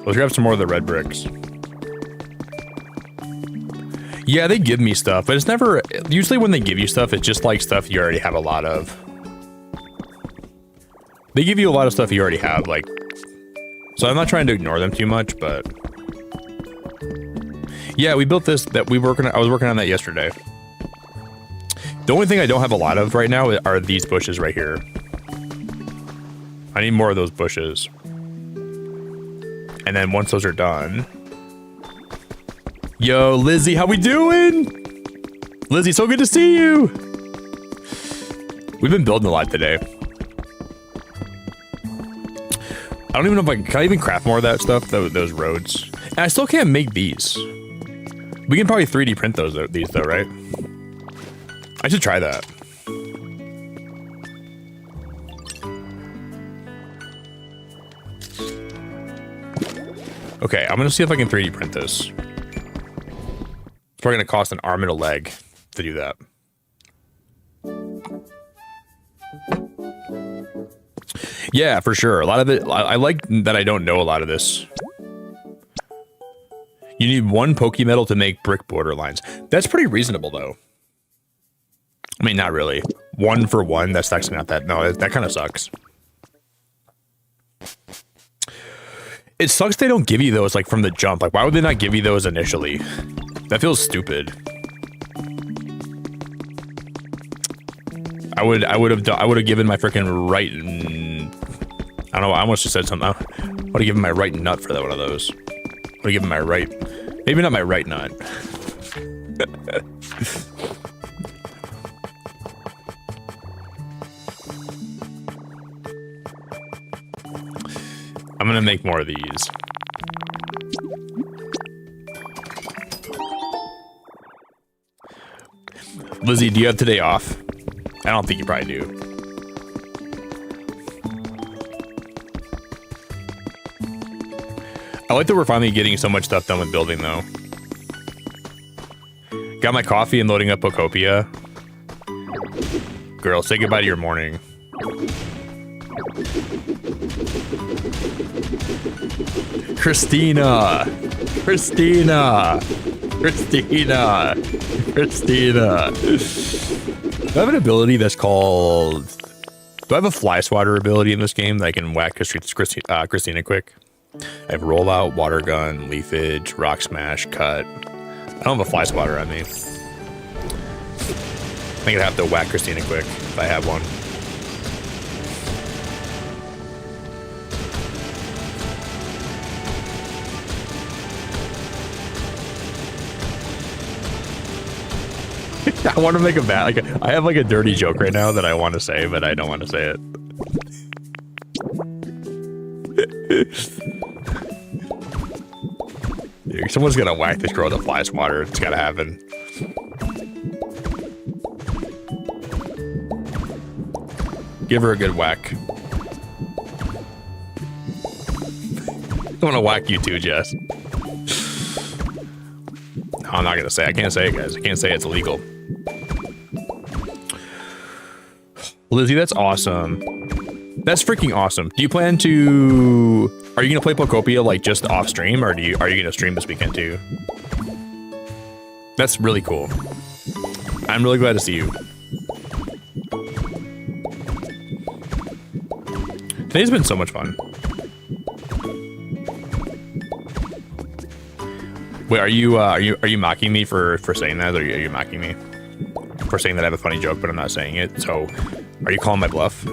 S1: Let's grab some more of the red bricks. Yeah, they give me stuff, but it's never... Usually when they give you stuff, it's just like stuff you already have a lot of. They give you a lot of stuff you already have, like... So I'm not trying to ignore them too much, but... Yeah, we built this, I was working on that yesterday. The only thing I don't have a lot of right now are these bushes right here. I need more of those bushes. And then once those are done... Yo, Lizzie, how we doing? Lizzie, so good to see you. We've been building a lot today. I don't even know if can I even craft more of that stuff, those roads? And I still can't make these. We can probably 3D print these though, right? I should try that. Okay, I'm gonna see if I can 3D print this. probably going to cost an arm and a leg to do that. Yeah, for sure. A lot of it, I like that I don't know a lot of this. You need 1 Pokemetal to make brick borderlines. That's pretty reasonable, though. I mean, not really. 1 for 1, that's actually not that. No, that kind of sucks. It sucks they don't give you those, like, from the jump. Like, why would they not give you those initially? That feels stupid. I would have given my freaking right. I don't know. I almost just said something. I would have given my right nut for that one of those. I would have given my right. Maybe not my right nut. I'm gonna make more of these. Lizzie, do you have today off? I don't think you probably do. I like that we're finally getting so much stuff done with building, though. Got my coffee and loading up Pokopia. Girl, say goodbye to your morning. Christina! Christina! Christina! Christina! Do I have an ability that's called... Do I have a fly swatter ability in this game that I can whack Christina quick? I have rollout, water gun, leafage, rock smash, cut. I don't have a fly swatter on me. I think I'd have to whack Christina quick if I have one. I want to make a bad, like, I have like a dirty joke right now that I want to say, but I don't want to say it. Dude, someone's gonna whack this girl with a fly swatter. It's gotta happen. Give her a good whack. I want to whack you too, Jess. No, I'm not gonna say. I can't say it, guys. I can't say it's illegal. Lizzie, that's awesome. That's freaking awesome. Do you plan to... Are you gonna play Pokopia like just off stream, or are you gonna stream this weekend too? That's really cool. I'm really glad to see you. Today's been so much fun. Wait, are you mocking me for saying that, or are you mocking me for saying that I have a funny joke, but I'm not saying it? So, are you calling my bluff?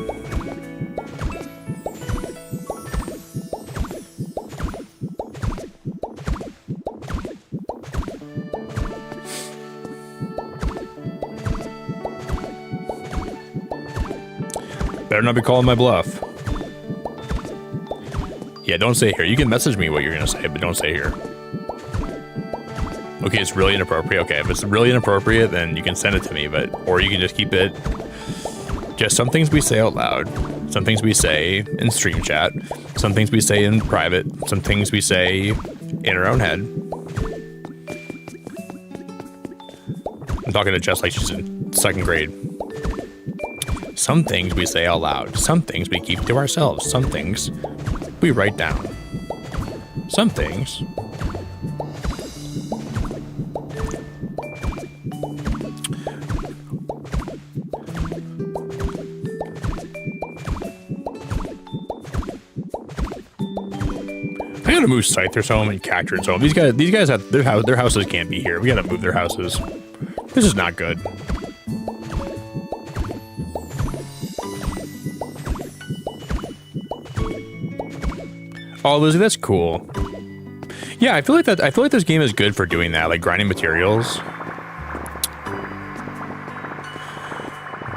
S1: Better not be calling my bluff. Yeah, don't say here. You can message me what you're gonna say, but don't say here. Okay, it's really inappropriate. Okay, if it's really inappropriate, then you can send it to me, or you can just keep it. Just some things we say out loud, some things we say in stream chat, some things we say in private, some things we say in our own head. I'm talking to Jess like she's in 2nd grade. Some things we say out loud, some things we keep to ourselves, some things we write down. Some things... I gotta move Scyther's home and Cactur's home. These guys have their houses can't be here. We gotta move their houses. This is not good. Oh, Lizzie, that's cool. Yeah, I feel like this game is good for doing that, like grinding materials.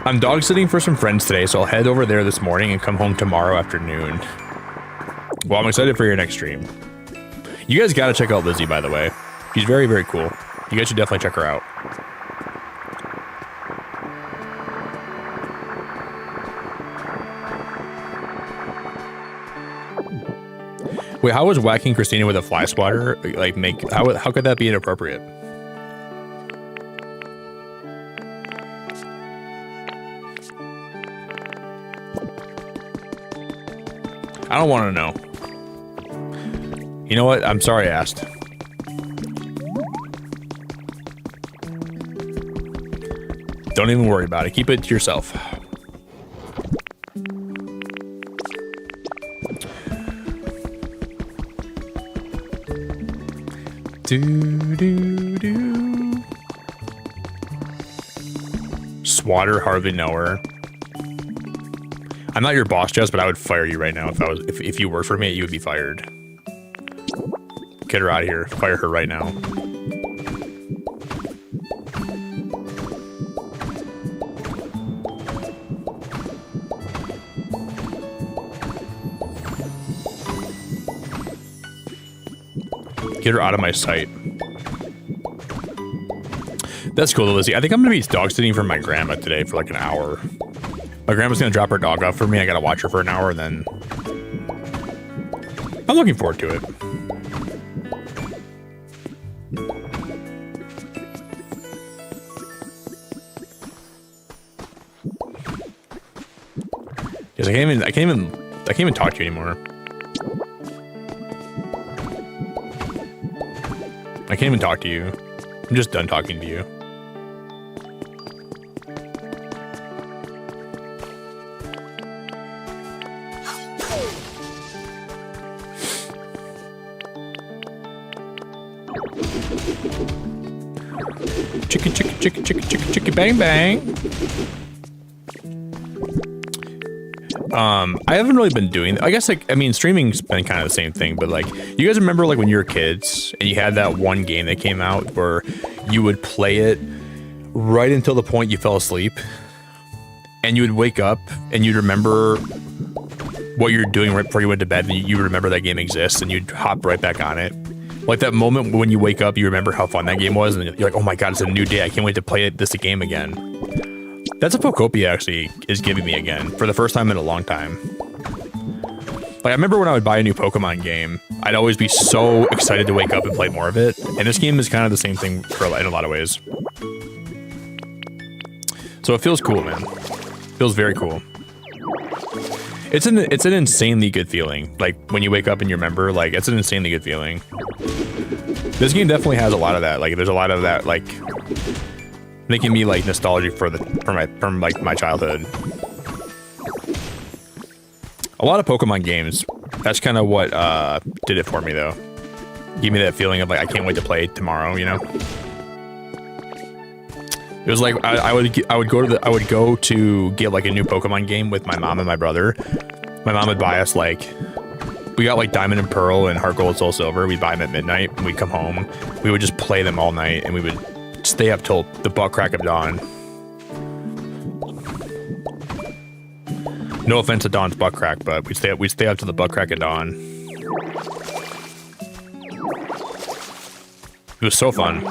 S1: I'm dog sitting for some friends today, so I'll head over there this morning and come home tomorrow afternoon. Well, I'm excited for your next stream. You guys gotta check out Lizzie, by the way. She's very, very cool. You guys should definitely check her out. Wait, how was whacking Christina with a fly swatter how could that be inappropriate? I don't want to know. You know what? I'm sorry I asked. Don't even worry about it. Keep it to yourself. Do. Swatter, hardly know her. I'm not your boss, Jess, but I would fire you right now if you worked for me. You would be fired. Get her out of here. Fire her right now. Get her out of my sight. That's cool, Lizzie. I think I'm gonna be dog sitting for my grandma today for like an hour. My grandma's gonna drop her dog off for me. I gotta watch her for an hour, and then I'm looking forward to it. Because I can't even talk to you anymore. I can't even talk to you. I'm just done talking to you. Chicky, bang, bang. I haven't really been doing, I guess, like, I mean, streaming's been kind of the same thing, but like, you guys remember like when you were kids and you had that one game that came out where you would play it right until the point you fell asleep and you would wake up and you'd remember what you're doing right before you went to bed, and you remember that game exists and you'd hop right back on it. Like that moment when you wake up, you remember how fun that game was, and you're like, oh my god, it's a new day. I can't wait to play this game again. That's what Pokopia actually is giving me again, for the first time in a long time. Like, I remember when I would buy a new Pokemon game, I'd always be so excited to wake up and play more of it. And this game is kind of the same thing in a lot of ways. So it feels cool, man. It feels very cool. It's an insanely good feeling. Like, when you wake up and you remember, like, it's an insanely good feeling. This game definitely has a lot of that. Like, there's a lot of that, like, making me like nostalgic from my childhood. A lot of Pokemon games. That's kind of what did it for me, though. Give me that feeling of like I can't wait to play tomorrow. You know. It was like I would go to get like a new Pokemon game with my mom and my brother. My mom would buy us like, we got like Diamond and Pearl and Heart Gold, Soul Silver. We'd buy them at midnight and we'd come home. We would just play them all night and we would stay up till the butt crack of dawn. No offense to Dawn's butt crack, but we'd stay up till the butt crack of dawn. It was so fun.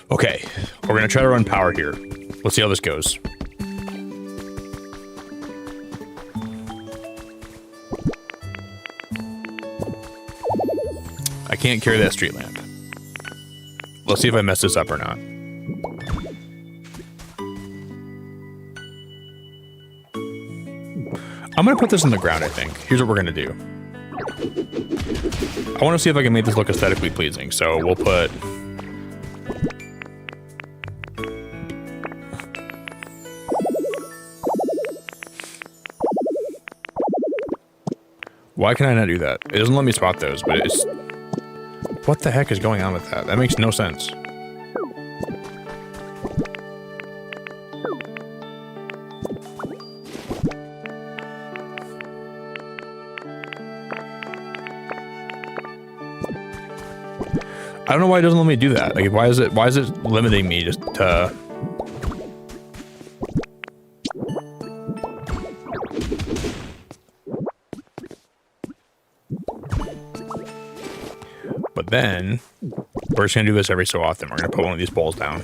S1: Okay, we're gonna try to run power here. Let's see how this goes. I can't carry that street lamp. Let's see if I mess this up or not. I'm gonna put this on the ground, I think. Here's what we're gonna do. I wanna see if I can make this look aesthetically pleasing, so we'll put... Why can I not do that? It doesn't let me spot those, but it's... What the heck is going on with that? That makes no sense. I don't know why it doesn't let me do that. Like, why is it limiting me just to... But then, we're just gonna do this every so often. We're gonna put one of these balls down.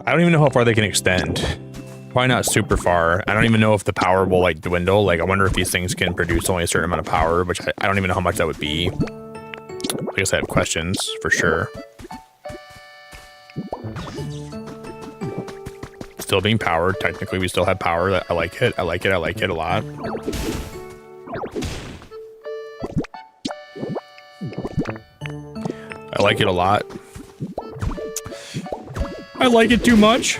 S1: I don't even know how far they can extend. Probably not super far. I don't even know if the power will like dwindle. Like I wonder if these things can produce only a certain amount of power, which I don't even know how much that would be. I guess I have questions for sure. Still being powered. Technically, we still have power. I like it. I like it. I like it a lot. I like it a lot. I like it too much.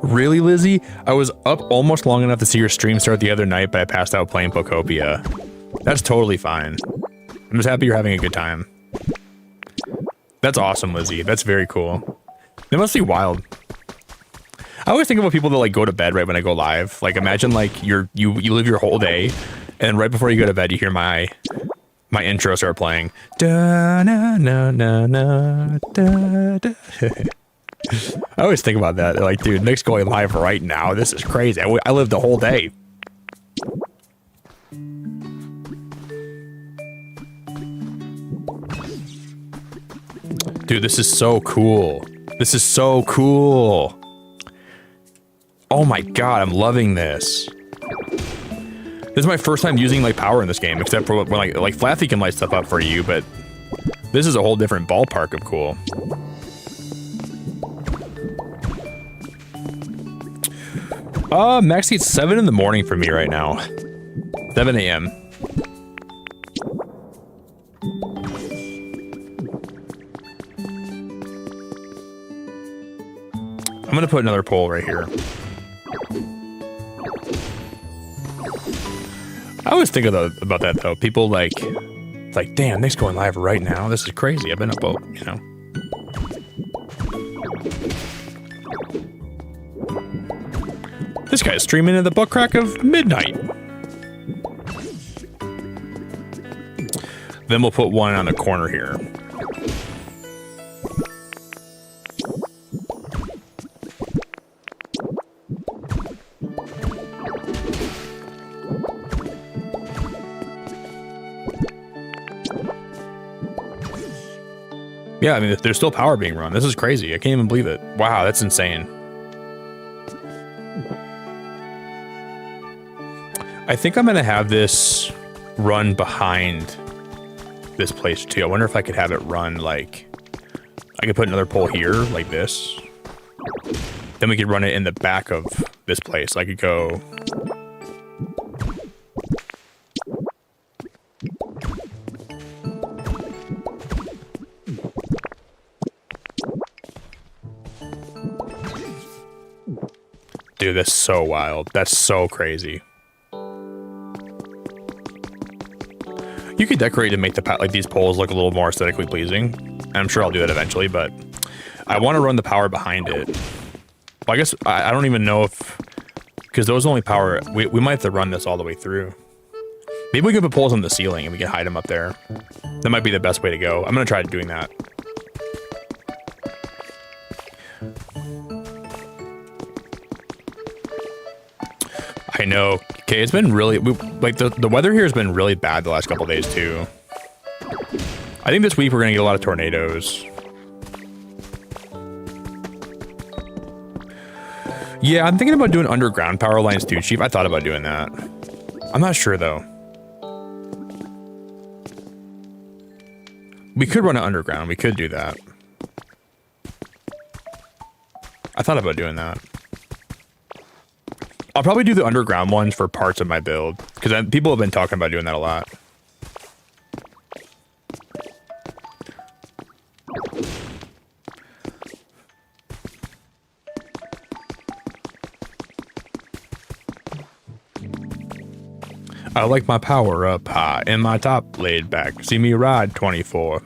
S1: Really, Lizzie? I was up almost long enough to see your stream start the other night, but I passed out playing Pokopia. That's totally fine. I'm just happy you're having a good time. That's awesome, Lizzie. That's very cool. It must be wild. I always think about people that like go to bed right when I go live. Like imagine like you live your whole day, and right before you go to bed, you hear my intro start playing. Da, na, na, na, na, da, da. I always think about that. Like, dude, Nick's going live right now. This is crazy. I lived the whole day. Dude, this is so cool. This is so cool. Oh my god, I'm loving this. This is my first time using like power in this game, except for when like Flaffy can light stuff up for you, but this is a whole different ballpark of cool. Max, it's 7 in the morning for me right now. 7 a.m. I'm gonna put another poll right here. I always think about that though. People like, damn, Nick's going live right now. This is crazy. I've been up, you know. This guy's streaming at the butt crack of midnight. Then we'll put one on the corner here. Yeah, I mean, there's still power being run. This is crazy. I can't even believe it. Wow, that's insane. I think I'm gonna have this run behind this place too. I wonder if I could have it run like, I could put another pole here like this. Then we could run it in the back of this place. I could go. Dude, that's so wild. That's so crazy. You could decorate and make the like these poles look a little more aesthetically pleasing. And I'm sure I'll do that eventually, but I want to run the power behind it. Well, I guess I don't even know if, because those only power, we might have to run this all the way through. Maybe we can put poles on the ceiling and we can hide them up there. That might be the best way to go. I'm gonna try doing that. I know. Okay, it's been really like the weather here has been really bad the last couple of days too. I think this week we're gonna get a lot of tornadoes. Yeah, I'm thinking about doing underground power lines too, Chief. I thought about doing that. I'm not sure though. We could run it underground. We could do that. I thought about doing that. I'll probably do the underground ones for parts of my build, because people have been talking about doing that a lot. I like my power up high and my top laid back. See me ride 24.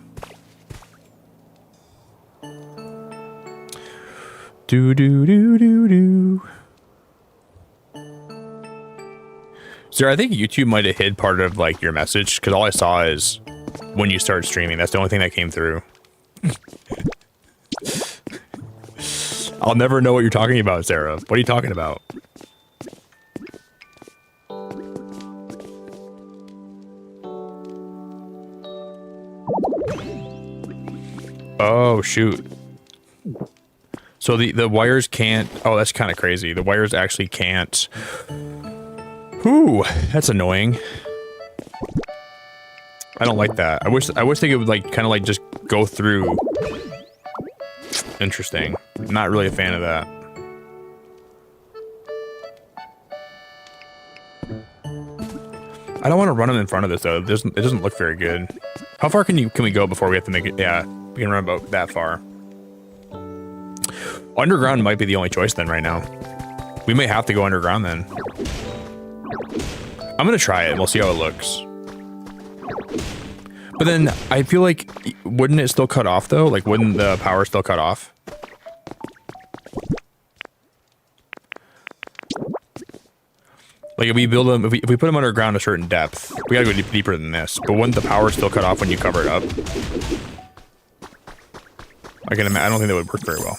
S1: Do do do do do. Sir, I think YouTube might have hid part of like your message, because all I saw is when you start streaming. That's the only thing that came through. I'll never know what you're talking about, Sarah. What are you talking about? Oh, shoot. So the wires can't... Oh, that's kind of crazy. The wires actually can't... Whew, that's annoying. I don't like that. I wish they could, like, kind of, like, just go through. Interesting. Not really a fan of that. I don't want to run them in front of this, though. It doesn't look very good. How far can we go before we have to make it? Yeah, we can run about that far. Underground might be the only choice then right now. We may have to go underground then. I'm gonna try it and we'll see how it looks. But then I feel like, wouldn't it still cut off though? Like, wouldn't the power still cut off? Like if we build them, if we put them underground a certain depth, we gotta go deeper than this. But wouldn't the power still cut off when you cover it up? I don't think that would work very well.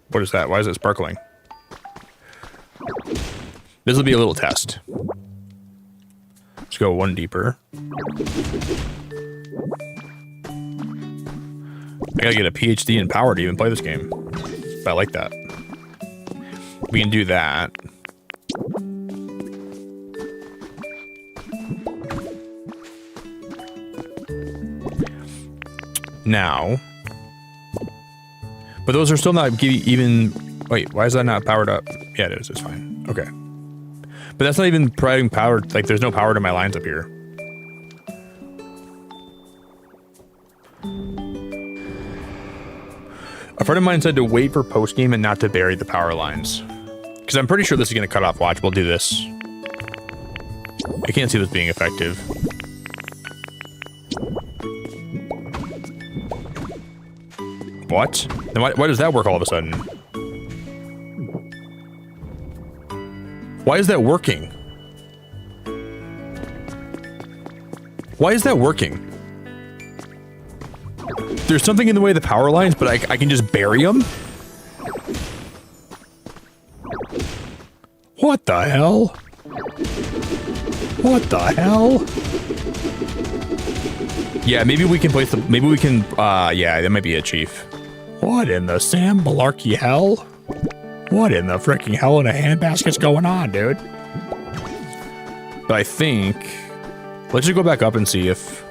S1: What is that? Why is it sparkling? This will be a little test. Let's go one deeper. I gotta get a PhD in power to even play this game. But I like that. We can do that. Now. But those are still not even... Wait, why is that not powered up? Yeah, it is. It's fine. Okay. But that's not even providing power. Like, there's no power to my lines up here. A friend of mine said to wait for post-game and not to bury the power lines. Because I'm pretty sure this is going to cut off. Watch, we'll do this. I can't see this being effective. What? Then why does that work all of a sudden? Why is that working? Why is that working? There's something in the way of the power lines, but I can just bury them? What the hell? What the hell? Yeah, maybe we can place the... Maybe we can... yeah, that might be it, Chief. What in the Sam Malarkey hell? What in the freaking hell in a handbasket's going on, dude? But I think... Let's just go back up and see if...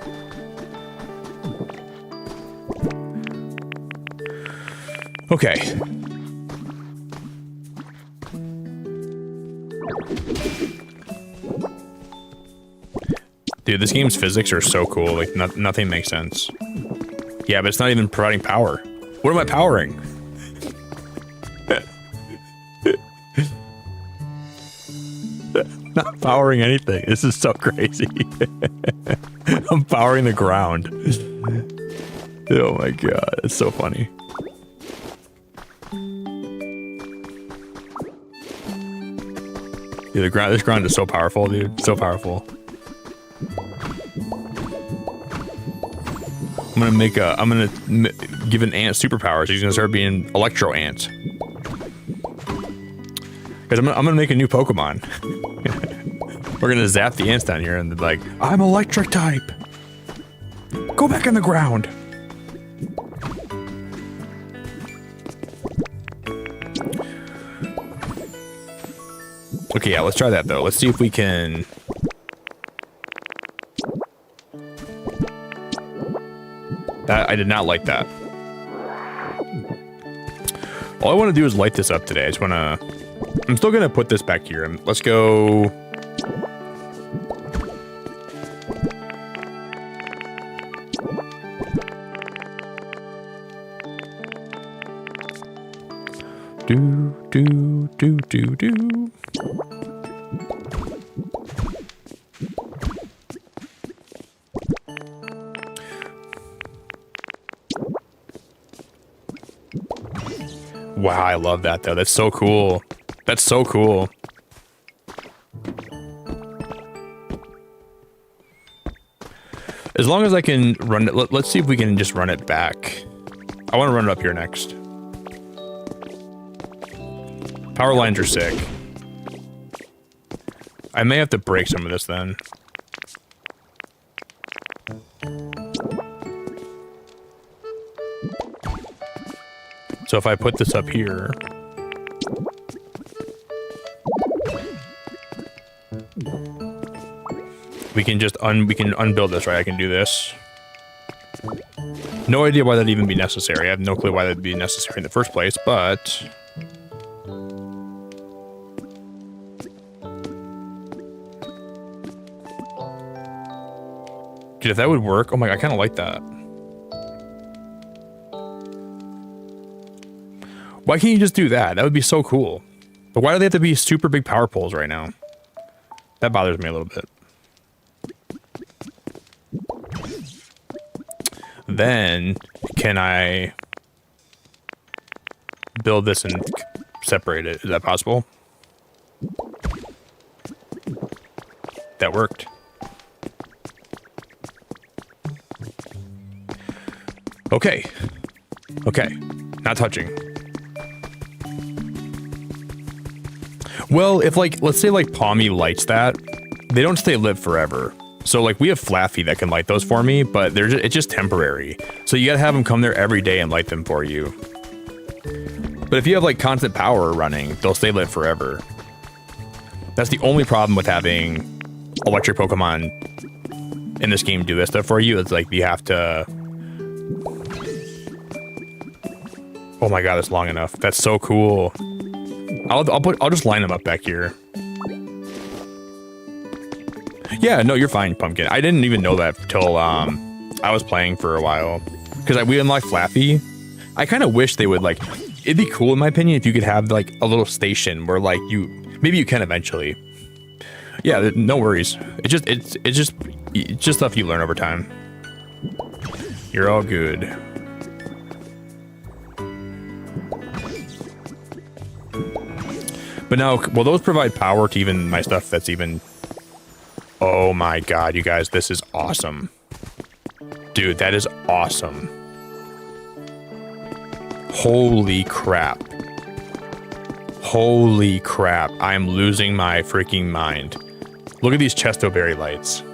S1: Okay. Dude, this game's physics are so cool. Like, nothing makes sense. Yeah, but it's not even providing power. What am I powering? Not powering anything. This is so crazy. I'm powering the ground. Oh my god, it's so funny. Dude, this ground is so powerful, dude. So powerful. I'm gonna give an ant superpowers. He's gonna start being Electro Ant. Because I'm gonna make a new Pokemon. We're gonna zap the ants down here and they're like, I'm electric type. Go back on the ground. Okay, yeah, let's try that though. Let's see if we can... I did not like that. All I want to do is light this up today. I just want to... I'm still going to put this back here. And let's go... Do. Wow, I love that though. That's so cool. That's so cool. As long as I can run it, let's see if we can just run it back. I want to run it up here next. Power lines are sick. I may have to break some of this then. So if I put this up here, we can just unbuild this, right? I can do this. No idea why that'd even be necessary. I have no clue why that'd be necessary in the first place, but dude, if that would work, oh my, I kind of like that. Why can't you just do that? That would be so cool. But why do they have to be super big power poles right now? That bothers me a little bit. Then, can I build this and separate it? Is that possible? That worked. Okay. Okay. Not touching. Well, if like, let's say like Palmy lights that, they don't stay lit forever. So like we have Flaffy that can light those for me, but it's just temporary. So you gotta have them come there every day and light them for you. But if you have like constant power running, they'll stay lit forever. That's the only problem with having electric Pokemon in this game do this stuff for you. It's like you have to. Oh my god, that's long enough. That's so cool. I'll just line them up back here. Yeah, no, you're fine, Pumpkin. I didn't even know that till I was playing for a while. Because we unlocked Flaffy. I kind of wish they would like, it'd be cool in my opinion if you could have like a little station where like maybe you can eventually. Yeah, no worries. It's just stuff you learn over time. You're all good. But now, will those provide power to even my stuff that's even... Oh my god, you guys, this is awesome. Dude, that is awesome. Holy crap. Holy crap. I am losing my freaking mind. Look at these Chesto Berry lights.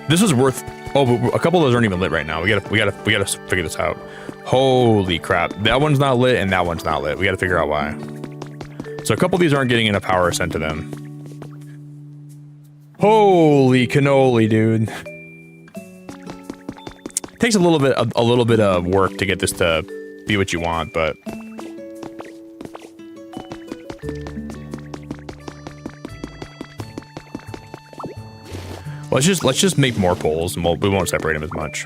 S1: This is worth... Oh, but a couple of those aren't even lit right now. We gotta figure this out. Holy crap. That one's not lit and that one's not lit. We gotta figure out why. So a couple of these aren't getting enough power sent to them. Holy cannoli, dude. Takes a little bit of work to get this to be what you want, but let's just make more poles and we won't separate them as much.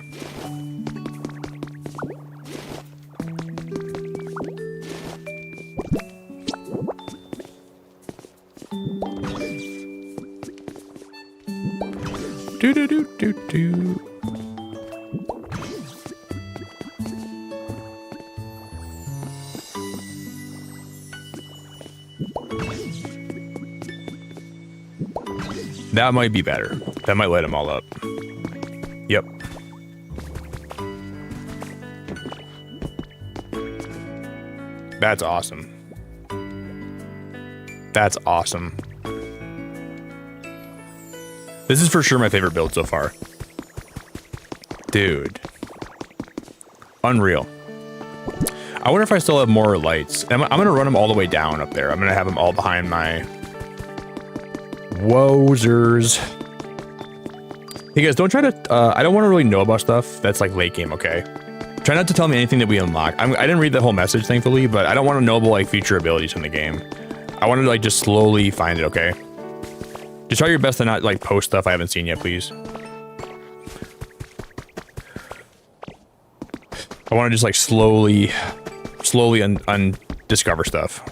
S1: Do. That might be better. That might light them all up. Yep. That's awesome. That's awesome. This is for sure my favorite build so far. Dude. Unreal. I wonder if I still have more lights. I'm gonna run them all the way down up there. I'm gonna have them all behind my... Wozers. Hey guys, don't try to... I don't want to really know about stuff that's like late game, okay? Try not to tell me anything that we unlock. I didn't read the whole message, thankfully, but I don't want to know about like future abilities in the game. I want to like just slowly find it, okay? Just try your best to not like post stuff I haven't seen yet, please. I want to just like slowly undiscover stuff.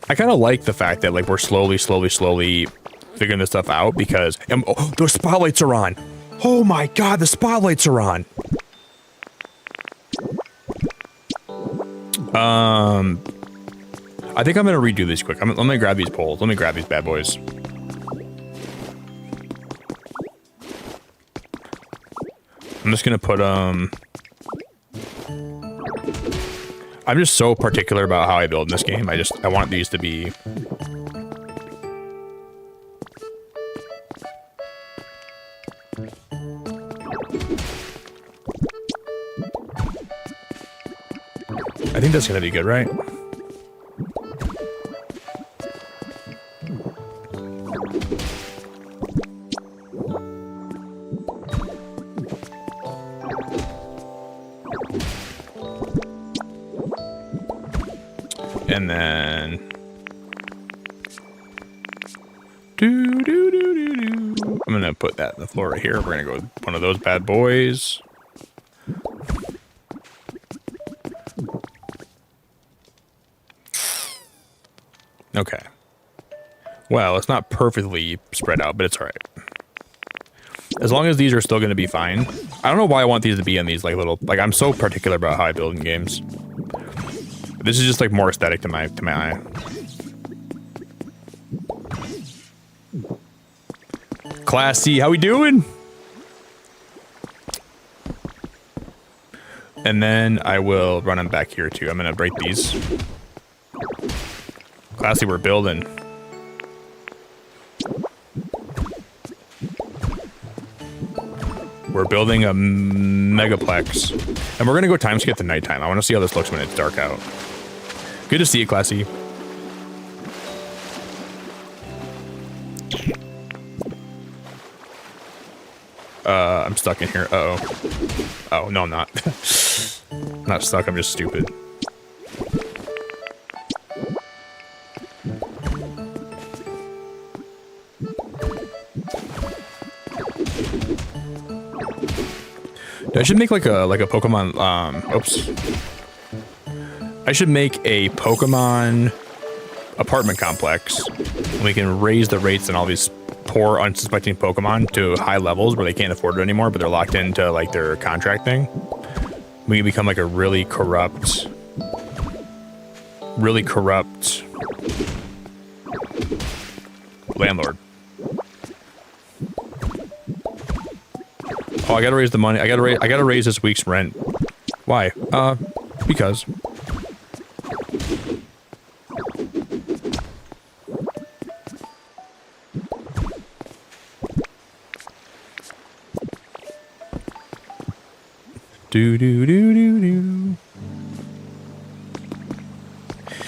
S1: I kind of like the fact that like we're slowly figuring this stuff out because oh, those spotlights are on. Oh my god, the spotlights are on. I think I'm gonna redo these quick. Let me grab these poles. Let me grab these bad boys. I'm just gonna put I'm just so particular about how I build in this game. I want these to be... I think that's gonna be good, right? And then I'm gonna put that in the floor right here. We're gonna go with one of those bad boys. Okay. Well, it's not perfectly spread out, but it's all right. As long as these are still gonna be fine. I don't know why I want these to be in these like little, like I'm so particular about how I build in games. This is just like more aesthetic to my eye. Classy, how we doing? And then I will run them back here too. I'm gonna break these. Classy, we're building. We're building a megaplex. And we're gonna go time skip to nighttime. I wanna see how this looks when it's dark out. Good to see you, Classy. I'm stuck in here. Uh-oh. Oh, no, I'm not. I'm not stuck, I'm just stupid. I should make like a Pokemon, oops. I should make a Pokemon apartment complex. We can raise the rates on all these poor, unsuspecting Pokemon to high levels where they can't afford it anymore, but they're locked into like their contract thing. We can become like a really corrupt landlord. Oh, I gotta raise the money. I gotta raise this week's rent. Why? Because.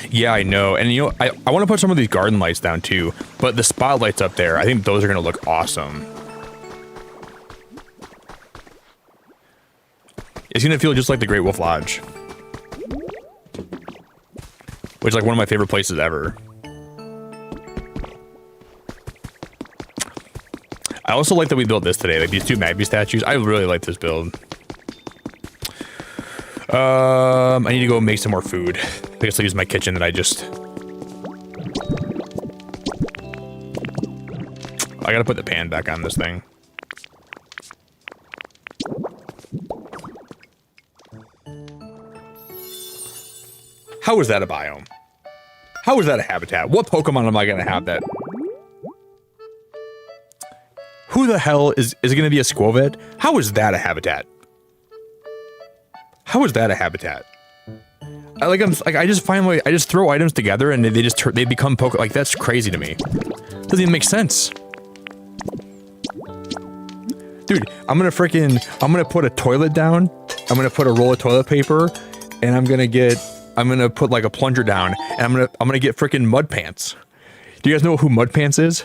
S1: Yeah, I know. And you know, I want to put some of these garden lights down too, but the spotlights up there, I think those are going to look awesome. It's going to feel just like the Great Wolf Lodge, which is like one of my favorite places ever. I also like that we built this today, like these two Magby statues. I really like this build. I need to go make some more food. I guess I'll use my kitchen that I gotta put the pan back on this thing. How is that a biome? How is that a habitat? What Pokemon am I gonna have that? Who the hell is it gonna be a Squovet? How is that a habitat? How is that a habitat? I just find like I just throw items together and they become Poke. Like that's crazy to me. Doesn't even make sense. Dude, I'm gonna put a toilet down. I'm gonna put a roll of toilet paper, and I'm gonna put like a plunger down, and I'm gonna get freaking Mud Pants. Do you guys know who Mud Pants is?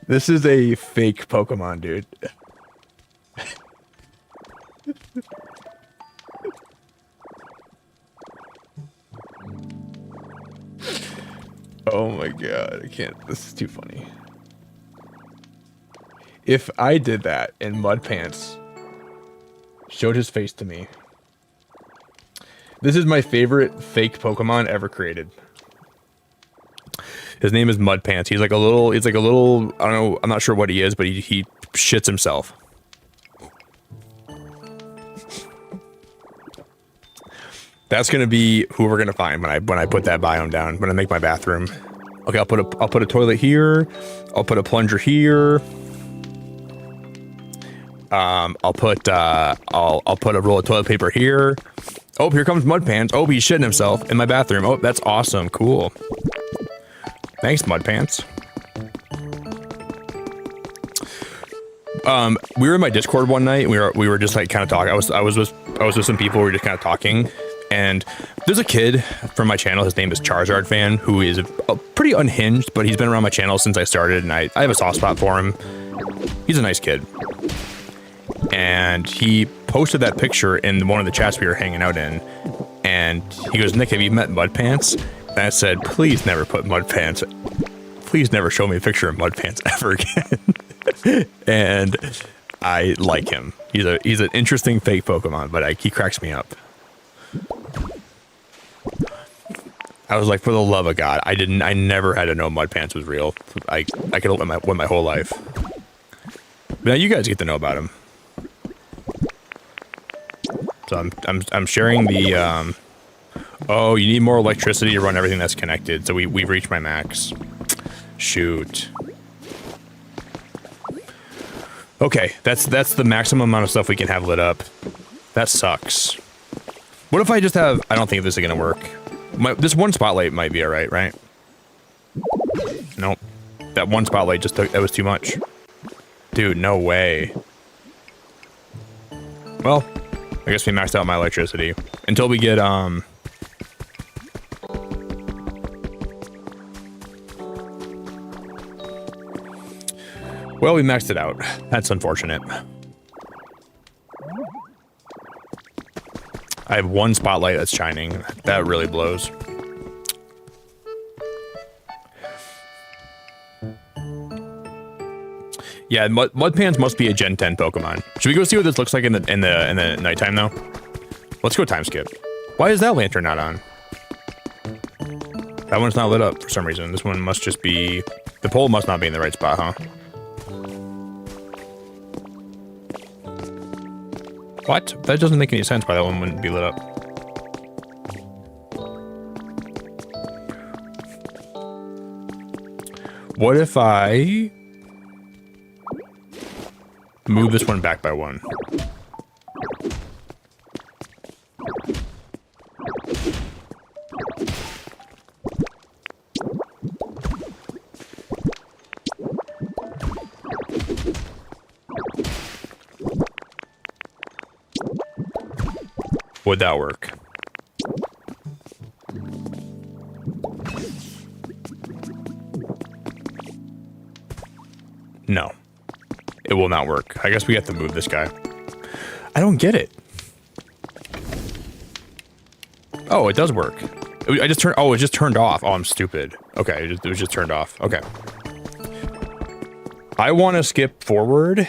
S1: This is a fake Pokemon, dude. Oh my god, I can't. This is too funny. If I did that and Mud Pants showed his face to me. This is my favorite fake Pokemon ever created. His name is Mud Pants. He's like a little, I don't know, I'm not sure what he is, but he shits himself. That's gonna be who we're gonna find when I put that biome down, when I make my bathroom. Okay, I'll put a toilet here, I'll put a plunger here. I'll put a roll of toilet paper here. Oh, here comes Mud Pants. Oh, he's shitting himself in my bathroom. Oh, that's awesome. Cool. Thanks, Mud Pants. We were in my Discord one night. And we were just like kind of talking. I was with some people. We were just kind of talking, and there's a kid from my channel. His name is Charizard Fan, who is pretty unhinged, but he's been around my channel since I started, and I have a soft spot for him. He's a nice kid, and he posted that picture in one of the chats we were hanging out in, and he goes, "Nick, have you met Mud Pants?" And I said, "Please never put Mud Pants. Please never show me a picture of Mud Pants ever again." And I like him. He's an interesting fake Pokemon, but he cracks me up. I was like, for the love of God, I never had to know Mud Pants was real. I could have went my whole life. But now you guys get to know about him. So I'm sharing the oh, you need more electricity to run everything that's connected. So we've reached my max. Shoot. Okay, that's the maximum amount of stuff we can have lit up. That sucks. What if I just have... I don't think this is gonna work. This one spotlight might be alright, right? Nope. That one spotlight just took... That was too much. Dude, no way. Well, I guess we maxed out my electricity. Until we get, well, we maxed it out. That's unfortunate. I have one spotlight that's shining. That really blows. Yeah, Mud Pants must be a Gen 10 Pokemon. Should we go see what this looks like in the nighttime though? Let's go time skip. Why is that lantern not on? That one's not lit up for some reason. This one must just be... The pole must not be in the right spot, huh? What? That doesn't make any sense why that one wouldn't be lit up. What if I move this one back by one? Would that work? No. It will not work. I guess we have to move this guy. I don't get it. Oh, it does work. I just turned... Oh, it just turned off. Oh, I'm stupid. Okay, it was just turned off. Okay. I want to skip forward.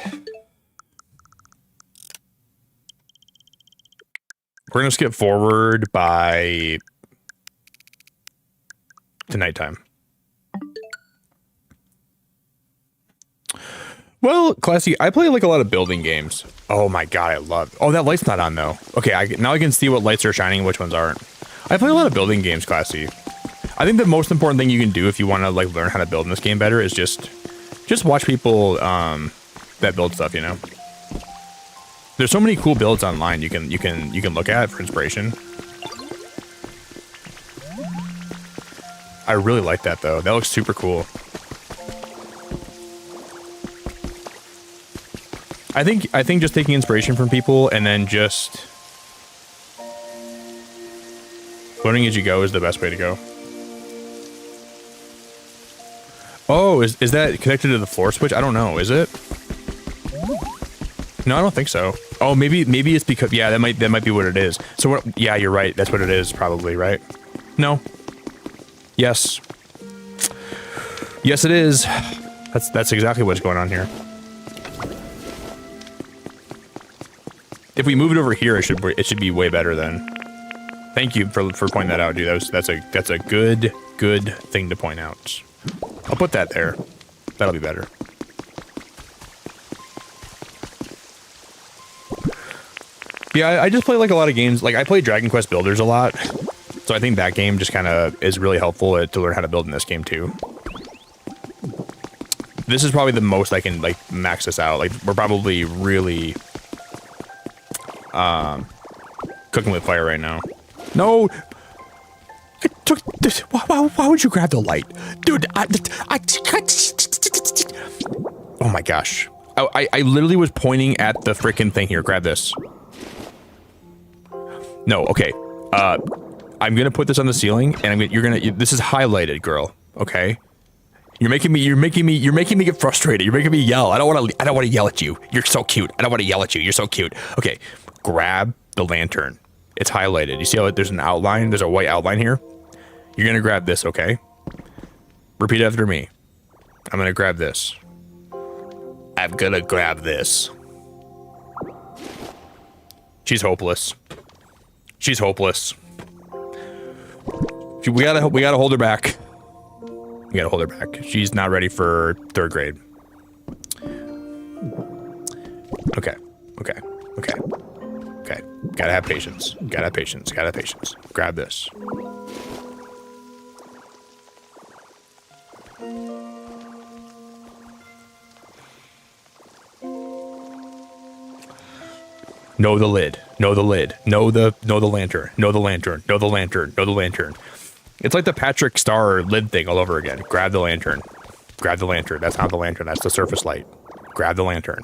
S1: We're going to skip forward to nighttime. Well, Classy, I play like a lot of building games. Oh my God, I love... Oh, that light's not on though. Okay, now I can see what lights are shining and which ones aren't. I play a lot of building games, Classy. I think the most important thing you can do if you want to like learn how to build in this game better is just watch people that build stuff, you know? There's so many cool builds online you can look at for inspiration. I really like that though. That looks super cool. I think just taking inspiration from people and then just learning as you go is the best way to go. Oh, is that connected to the floor switch? I don't know. Is it? No, I don't think so. Oh, maybe it's because... Yeah, that might be what it is. So what... Yeah, you're right. That's what it is, probably, right? No. Yes. Yes, it is. That's exactly what's going on here. If we move it over here, it should be way better then. Thank you for pointing that out, dude. That's a good thing to point out. I'll put that there. That'll be better. Yeah, I just play like a lot of games. Like I play Dragon Quest Builders a lot, so I think that game just kind of is really helpful to learn how to build in this game too. This is probably the most I can like max this out. Like we're probably really cooking with fire right now. No! I took this. Why would you grab the light? Dude, oh my gosh. I literally was pointing at the freaking thing here. Grab this. No, okay. I'm gonna put this on the ceiling, and this is highlighted, girl. Okay. You're making me get frustrated. You're making me yell. I don't want to yell at you. You're so cute. I don't want to yell at you. You're so cute. Okay. Grab the lantern. It's highlighted. You see how there's an outline? There's a white outline here. You're gonna grab this, okay? Repeat after me. I'm gonna grab this. I'm gonna grab this. She's hopeless. She's hopeless. We gotta hold her back. We gotta hold her back. She's not ready for 3rd grade. Okay. Okay. Okay. Okay. Gotta have patience. Gotta have patience. Gotta have patience. Grab this. Know the lid. Know the lid. Know the lantern. Know the lantern. Know the lantern. Know the lantern. It's like the Patrick Star lid thing all over again. Grab the lantern. Grab the lantern. That's not the lantern. That's the surface light. Grab the lantern.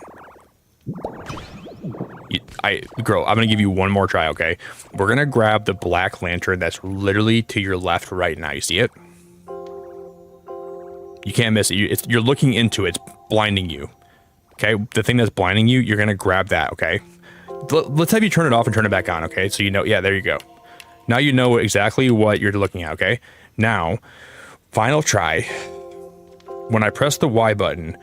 S1: Girl, I'm gonna give you one more try, okay? We're gonna grab the black lantern that's literally to your left right now. You see it? You can't miss it. You're looking into it. It's blinding you. Okay? The thing that's blinding you, you're gonna grab that, okay? Let's have you turn it off and turn it back on, okay? So you know, yeah, there you go. Now you know exactly what you're looking at, okay? Now, final try. When I press the Y button,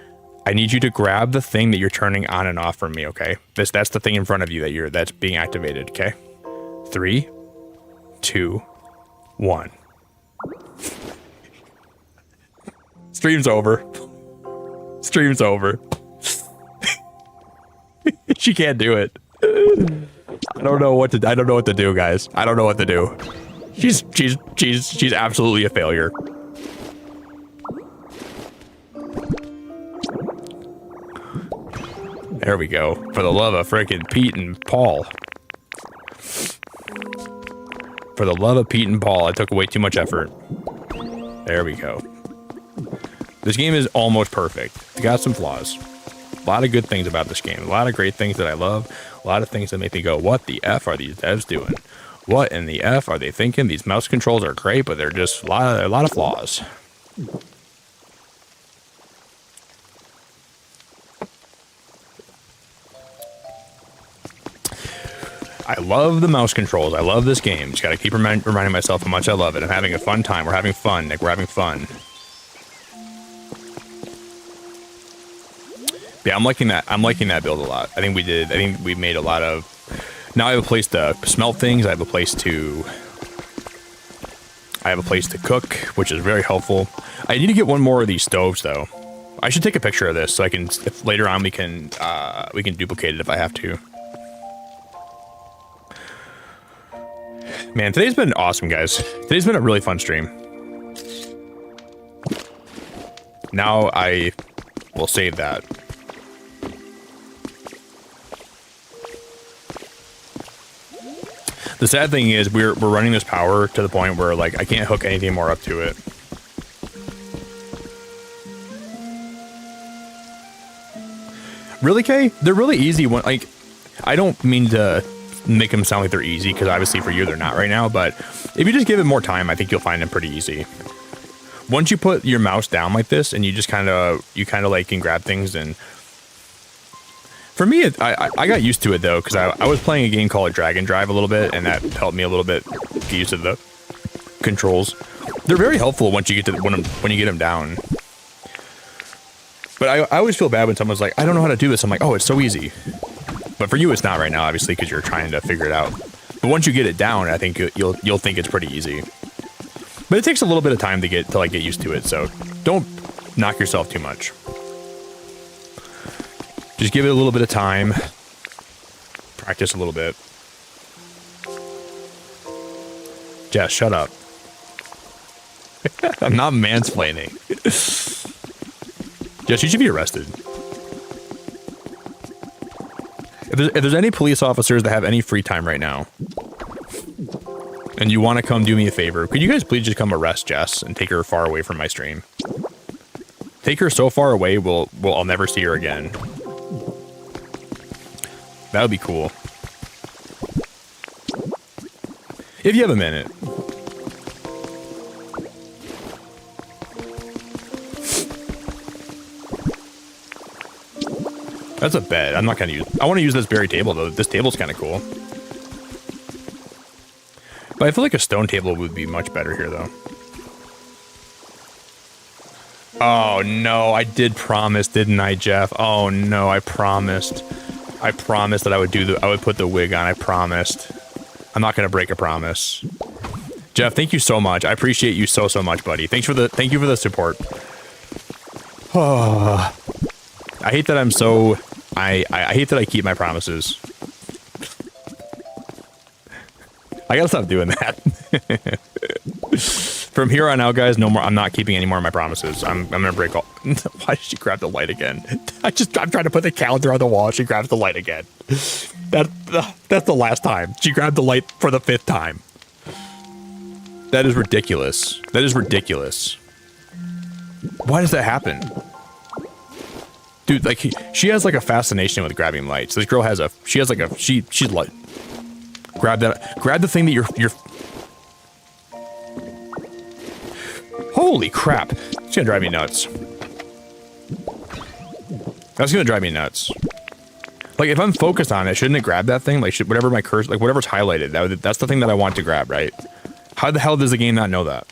S1: I need you to grab the thing that you're turning on and off from me, okay? That's the thing in front of you that's being activated, okay? 3, 2, 1. Stream's over. Stream's over. She can't do it. I don't know what to do, guys. I don't know what to do. She's absolutely a failure. There we go. For the love of frickin' Pete and Paul. For the love of Pete and Paul, I took way too much effort. There we go. This game is almost perfect. It's got some flaws. A lot of good things about this game. A lot of great things that I love. A lot of things that make me go, what the F are these devs doing? What in the F are they thinking? These mouse controls are great, but they're just a lot of flaws. I love the mouse controls. I love this game. Just gotta keep reminding myself how much I love it. I'm having a fun time. We're having fun, Nick. We're having fun. Yeah, I'm liking that. I'm liking that build a lot. I think we made a lot of. Now I have a place to smelt things. I have a place to cook, which is very helpful. I need to get one more of these stoves though. I should take a picture of this so I can. If later on we can duplicate it if I have to. Man, today's been awesome, guys. Today's been a really fun stream. Now I will save that. The sad thing is we're running this power to the point where like I can't hook anything more up to it. Really, Kay? They're really easy. When like, I don't mean to make them sound like they're easy because obviously for you they're not right now. But if you just give it more time, I think you'll find them pretty easy. Once you put your mouse down like this and you just kind of like can grab things and. For me, I got used to it though, because I was playing a game called Dragon Drive a little bit, and that helped me a little bit get used to the controls. They're very helpful once you get to when you get them down. But I always feel bad when someone's like, I don't know how to do this. I'm like, oh, it's so easy. But for you, it's not right now, obviously, because you're trying to figure it out. But once you get it down, I think you'll think it's pretty easy. But it takes a little bit of time to get used to it, so don't knock yourself too much. Just give it a little bit of time. Practice a little bit. Jess, shut up. I'm not mansplaining. Jess, you should be arrested. If there's any police officers that have any free time right now, and you want to come do me a favor, could you guys please just come arrest Jess and take her far away from my stream? Take her so far away, I'll never see her again. That would be cool. If you have a minute. That's a bed. I'm not gonna use. I want to use this berry table though. This table's kind of cool. But I feel like a stone table would be much better here though. Oh no, I did promise, didn't I, Jeff? Oh no, I promised. I promised that I would put the wig on. I promised. I'm not gonna break a promise. Jeff, thank you so much. I appreciate you so much, buddy. Thank you for the support. Oh, I hate that I'm so. I hate that I keep my promises. I gotta stop doing that. From here on out, guys, no more. I'm not keeping any more of my promises. I'm gonna break all. Why did she grab the light again? I'm trying to put the calendar on the wall. She grabs the light again. That's the last time. She grabbed the light for the 5th time. That is ridiculous. That is ridiculous. Why does that happen? Dude, like, she has like a fascination with grabbing lights. This girl has she's like, grab the thing that you're holy crap. It's gonna drive me nuts. That's gonna drive me nuts. Like, if I'm focused on it, shouldn't it grab that thing? Like, whatever my cursor, like, whatever's highlighted, that's the thing that I want to grab, right? How the hell does the game not know that?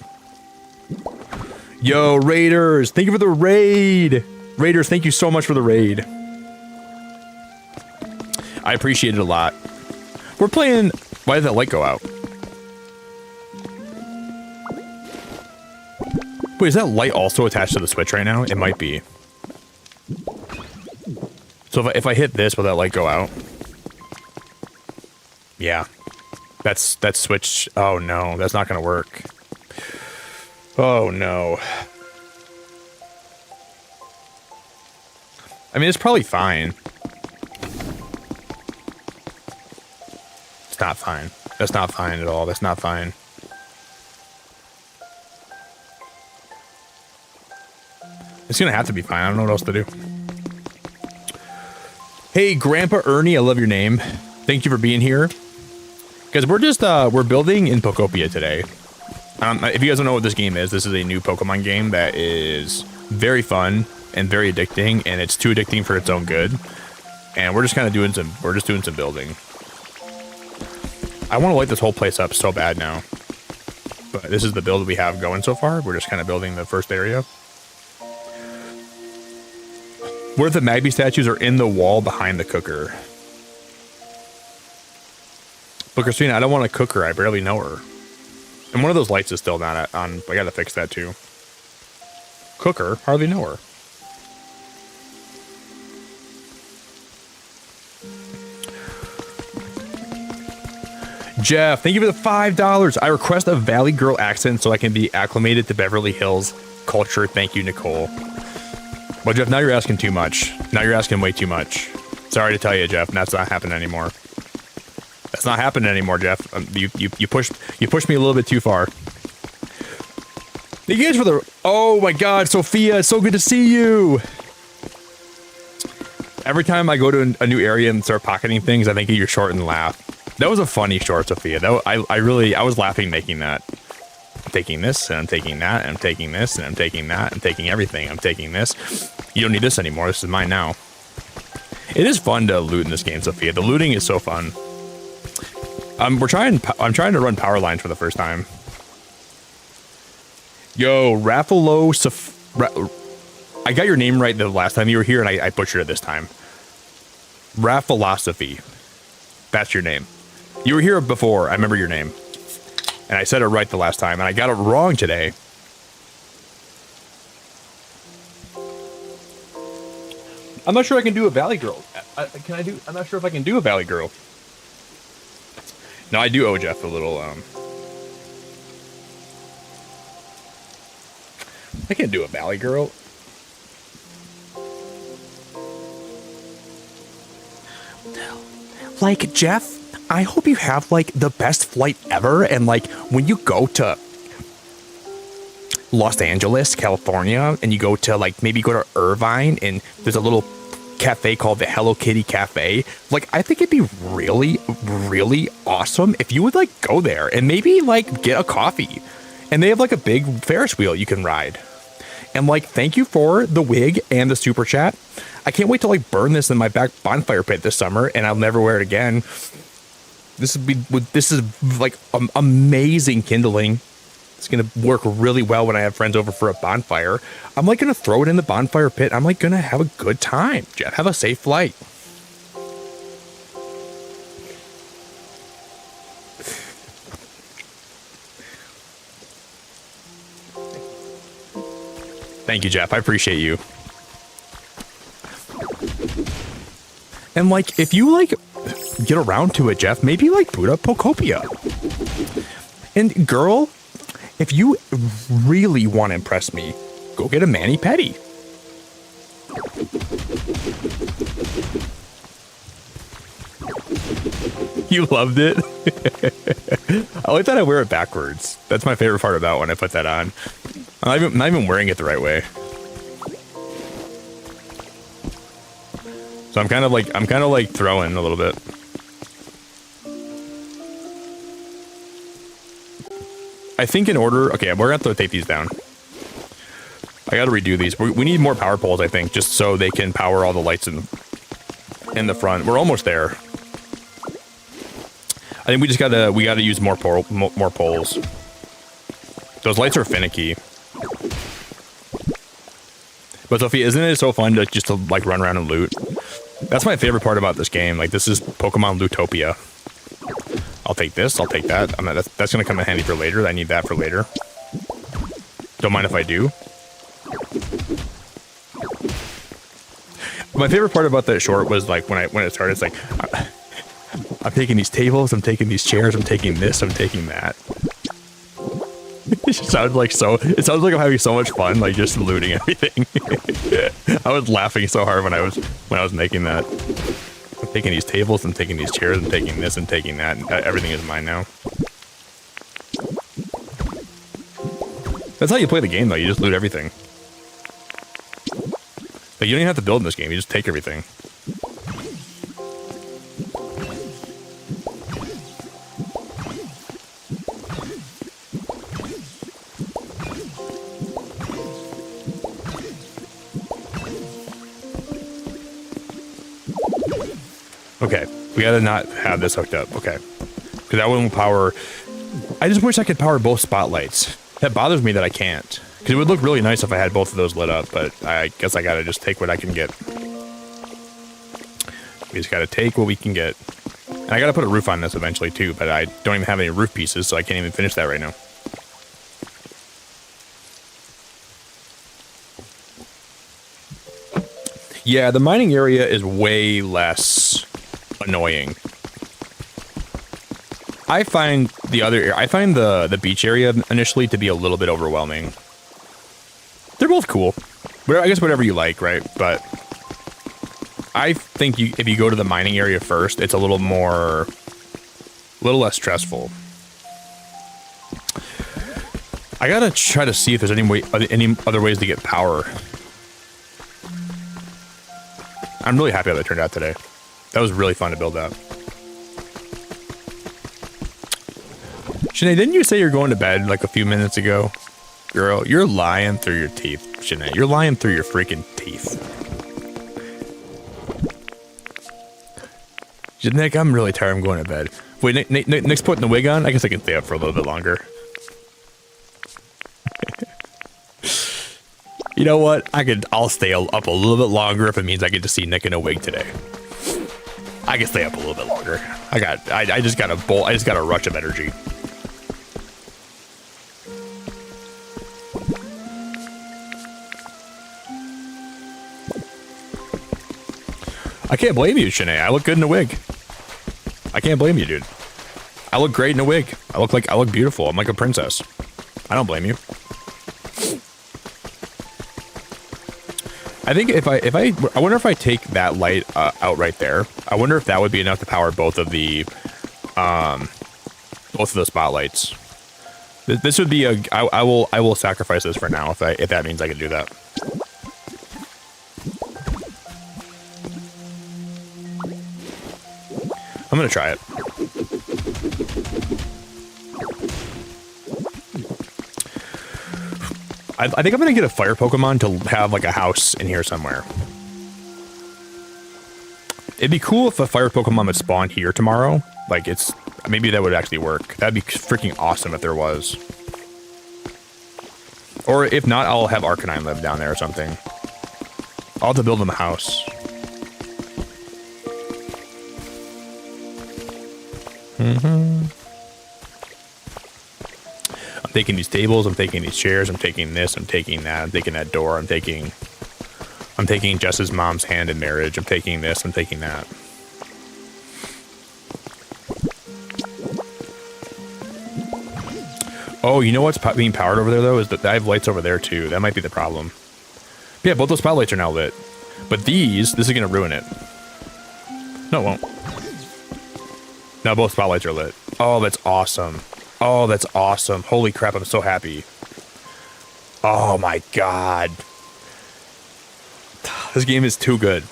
S1: Yo, Raiders, thank you for the raid. Raiders, thank you so much for the raid. I appreciate it a lot. We're playing... Why did that light go out? Wait, is that light also attached to the Switch right now? It might be. So if I hit this, will that light go out? Yeah. That's Switch... Oh no, that's not gonna work. Oh no. I mean, it's probably fine. It's not fine. That's not fine at all. That's not fine. It's gonna have to be fine. I don't know what else to do. Hey, Grandpa Ernie, I love your name. Thank you for being here. Guys, we're just, we're building in Pokopia today. If you guys don't know what this game is, this is a new Pokemon game that is very fun and very addicting, and it's too addicting for its own good. And we're just kind of doing some building. I want to light this whole place up so bad now. But this is the build we have going so far. We're just kind of building the first area. Where the Magby statues are in the wall behind the cooker. But Christina, I don't want to cook her. I barely know her. And one of those lights is still not on. I gotta fix that too. Cooker, hardly know her. Jeff, thank you for the $5. I request a Valley Girl accent so I can be acclimated to Beverly Hills culture. Thank you, Nicole. Well, Jeff, now you're asking too much. Now you're asking way too much. Sorry to tell you, Jeff, that's not happening anymore. That's not happening anymore, Jeff. You pushed me a little bit too far. Thank you guys for the... Oh my God, Sophia, it's so good to see you. Every time I go to a new area and start pocketing things, I think of your short and laugh. That was a funny short, Sophia. I was laughing making that. I'm taking this, and I'm taking that, and I'm taking this, and I'm taking that, I'm taking everything. I'm taking this. You don't need this anymore. This is mine now. It is fun to loot in this game, Sophia. The looting is so fun. I'm trying to run power lines for the first time. Yo, Raffalo, I got your name right the last time you were here, and I butchered it this time. Raffalosophy. That's your name. You were here before. I remember your name. And I said it right the last time, and I got it wrong today. I'm not sure I can do a Valley Girl. I'm not sure if I can do a Valley Girl. No, I do owe Jeff a little, I can't do a Valley Girl.
S2: Like Jeff?
S1: I hope you have like the best flight ever. And like when you go to Los Angeles, California, and you go to like maybe go to Irvine and there's a little cafe called the Hello Kitty Cafe. Like, I think it'd be really, really awesome if you would like go there and maybe like get a coffee. And they have like a big Ferris wheel you can ride. And like, thank you for the wig and the super chat. I can't wait to like burn this in my back bonfire pit this summer, and I'll never wear it again. This is like amazing kindling. It's gonna work really well when I have friends over for a bonfire. I'm like gonna throw it in the bonfire pit. I'm like gonna have a good time. Jeff, have a safe flight. Thank you, Jeff. I appreciate you. And like, if you like get around to it, Jeff, maybe like boot up Pokopia. And girl, if you really want to impress me, go get a mani-pedi. You loved it? I like that I wear it backwards. That's my favorite part about when I put that on. I'm not even wearing it the right way. So I'm kind of like throwing a little bit. I think in order, okay, we're gonna have to take these down. I gotta redo these. We need more power poles, I think, just so they can power all the lights in the front. We're almost there. I think we gotta use more poles. Those lights are finicky. But Sophie, isn't it so fun to just to like run around and loot? That's my favorite part about this game. Like, this is Pokemon Lootopia. I'll take this. I'll take that. That's gonna come in handy for later. I need that for later. Don't mind if I do. My favorite part about that short was like when it started. It's like I'm taking these tables. I'm taking these chairs. I'm taking this. I'm taking that. It sounds like I'm having so much fun, like just looting everything. I was laughing so hard when I was making that. I'm taking these tables, I'm taking these chairs, I'm taking this, and taking that, and everything is mine now. That's how you play the game, though. You just loot everything. Like, you don't even have to build in this game. You just take everything. Okay, we gotta not have this hooked up. Okay, because that one will power. I just wish I could power both spotlights. That bothers me that I can't. Because it would look really nice if I had both of those lit up, but I guess I gotta just take what I can get. We just gotta take what we can get. And I gotta put a roof on this eventually too, but I don't even have any roof pieces, so I can't even finish that right now. Yeah, the mining area is way less annoying. I find the beach area initially to be a little bit overwhelming. They're both cool. I guess whatever you like, right? But I think if you go to the mining area first, it's a little less stressful. I gotta try to see if there's any other ways to get power. I'm really happy how that turned out today. That was really fun to build that. Sinead, didn't you say you're going to bed like a few minutes ago? Girl, you're lying through your teeth, Sinead. You're lying through your freaking teeth. Nick, I'm really tired. I'm going to bed. Wait, Nick's putting the wig on? I guess I can stay up for a little bit longer. You know what? I'll stay up a little bit longer if it means I get to see Nick in a wig today. I can stay up a little bit longer. I just got a rush of energy. I can't blame you, Shanae. I look good in a wig. I can't blame you, dude. I look great in a wig. I look beautiful. I'm like a princess. I don't blame you. I think I wonder if I take that light out right there. I wonder if that would be enough to power both of the both of the spotlights. This would be a. I will sacrifice this for now if that means I can do that. I'm gonna try it. I think I'm gonna get a fire Pokemon to have like a house in here somewhere. It'd be cool if a fire Pokemon would spawn here tomorrow. Like maybe that would actually work. That'd be freaking awesome if there was. Or if not, I'll have Arcanine live down there or something. I'll have to build them a house. I'm taking these tables, I'm taking these chairs, I'm taking this, I'm taking that, I'm taking that door, I'm taking Jess's mom's hand in marriage, I'm taking this, I'm taking that. Oh, you know what's being powered over there, though, is that I have lights over there, too. That might be the problem. Yeah, both those spotlights are now lit. But this is going to ruin it. No, it won't. Now both spotlights are lit. Oh, that's awesome. Oh, that's awesome. Holy crap, I'm so happy. Oh, my God. This game is too good.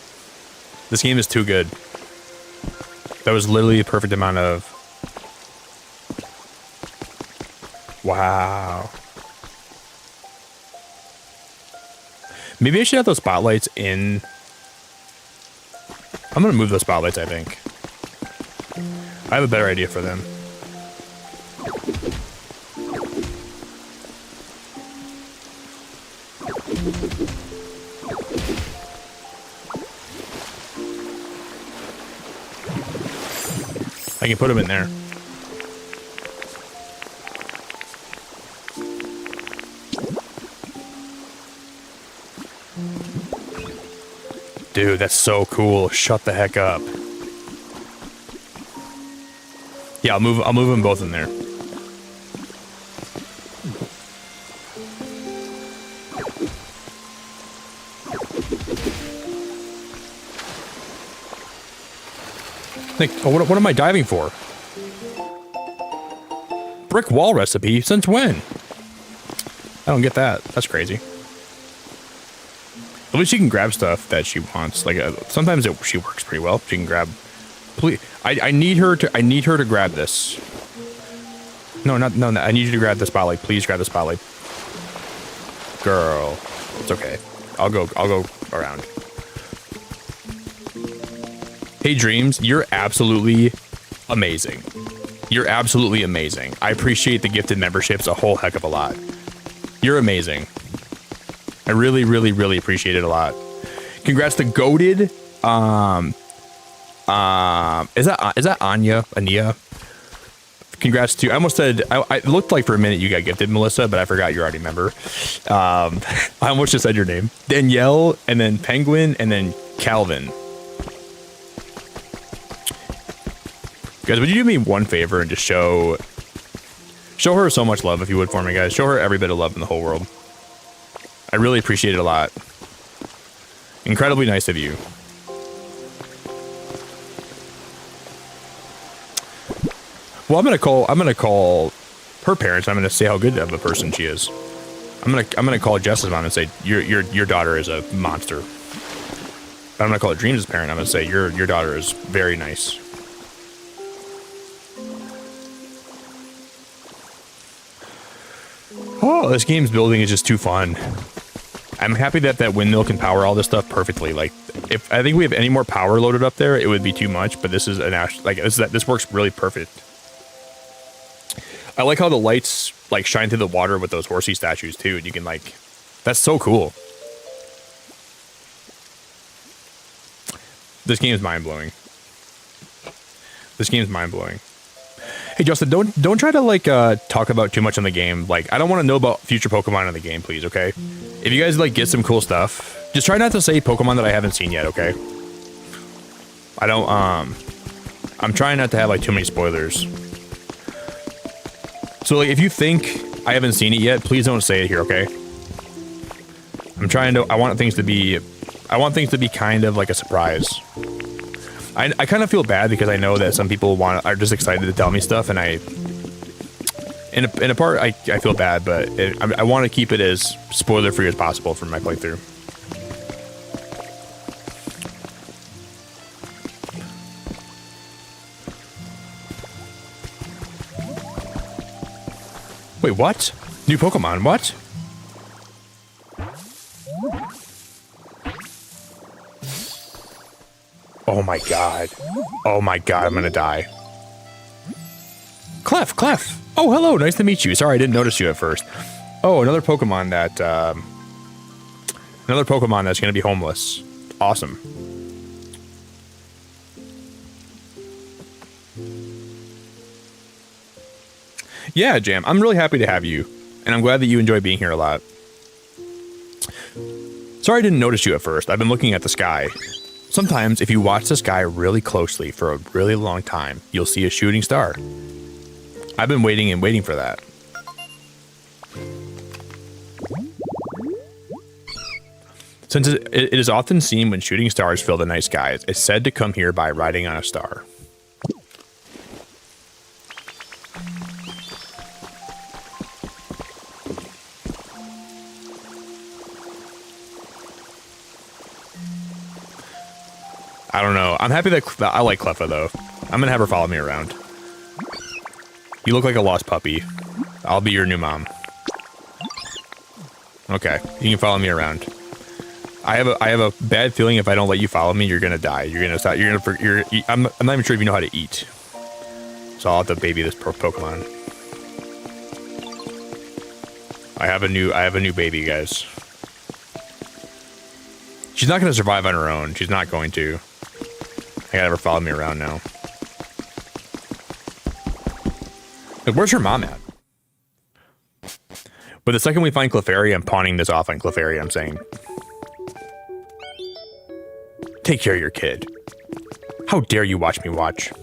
S1: This game is too good. That was literally a perfect amount of... Wow. Maybe I should have those spotlights in... I'm going to move those spotlights, I think. I have a better idea for them. I can put them in there. Dude, that's so cool. Shut the heck up. Yeah, I'll move them both in there. Like, oh, what am I diving for? Brick wall recipe? Since when? I don't get that. That's crazy. At least she can grab stuff that she wants. Like sometimes she works pretty well. She can grab. Please, I need her to grab this. No. I need you to grab the spotlight. Please grab the spotlight. Girl, it's okay. I'll go around. Hey Dreams, you're absolutely amazing. You're absolutely amazing. I appreciate the gifted memberships a whole heck of a lot. You're amazing. I really, really, really appreciate it a lot. Congrats to Goated. Is that Anya? Congrats to, I almost said, I looked like for a minute you got gifted, Melissa, but I forgot you're already a member. I almost just said your name. Danielle, and then Penguin, and then Calvin. Guys, would you do me one favor and just show her so much love if you would for me, guys. Show her every bit of love in the whole world. I really appreciate it a lot. Incredibly nice of you. Well, I'm gonna call her parents. I'm gonna say how good of a person she is. I'm gonna call Jess's mom and say your daughter is a monster. But I'm gonna call Dreams' parent. I'm gonna say your daughter is very nice. Oh, this game's building is just too fun. I'm happy that windmill can power all this stuff perfectly. Like, if I think we have any more power loaded up there, it would be too much. But this is this works really perfect. I like how the lights like shine through the water with those horsey statues too. And you can like, that's so cool. This game is mind blowing. This game is mind blowing. Hey Justin, don't try to like talk about too much on the game. Like, I don't want to know about future Pokemon in the game, please. Okay, if you guys like get some cool stuff, just try not to say Pokemon that I haven't seen yet. Okay. I don't. I'm trying not to have like too many spoilers. So like, if you think I haven't seen it yet, please don't say it here. Okay. I want things to be kind of like a surprise. I kind of feel bad because I know that some people are just excited to tell me stuff, and in a part I feel bad, but I want to keep it as spoiler free as possible for my playthrough. Wait, what? New Pokemon? What? Oh my god. Oh my god, I'm gonna die. Clef! Oh, hello, nice to meet you. Sorry, I didn't notice you at first. Oh, another Pokemon that's gonna be homeless. Awesome. Yeah, Jam, I'm really happy to have you, and I'm glad that you enjoy being here a lot. Sorry I didn't notice you at first. I've been looking at the sky. Sometimes, if you watch the sky really closely for a really long time, you'll see a shooting star. I've been waiting and waiting for that. Since it is often seen when shooting stars fill the night skies, it's said to come here by riding on a star. I don't know. I'm happy that I like Cleffa, though. I'm gonna have her follow me around. You look like a lost puppy. I'll be your new mom. Okay, you can follow me around. I have a bad feeling if I don't let you follow me, you're gonna die. I'm not even sure if you know how to eat. So I'll have to baby this Pokemon. I have a new baby, guys. She's not gonna survive on her own. She's not going to. I gotta have her follow me around now. Like, where's her mom at? But the second we find Clefairy, I'm pawning this off on Clefairy, I'm saying. Take care of your kid. How dare you watch me watch?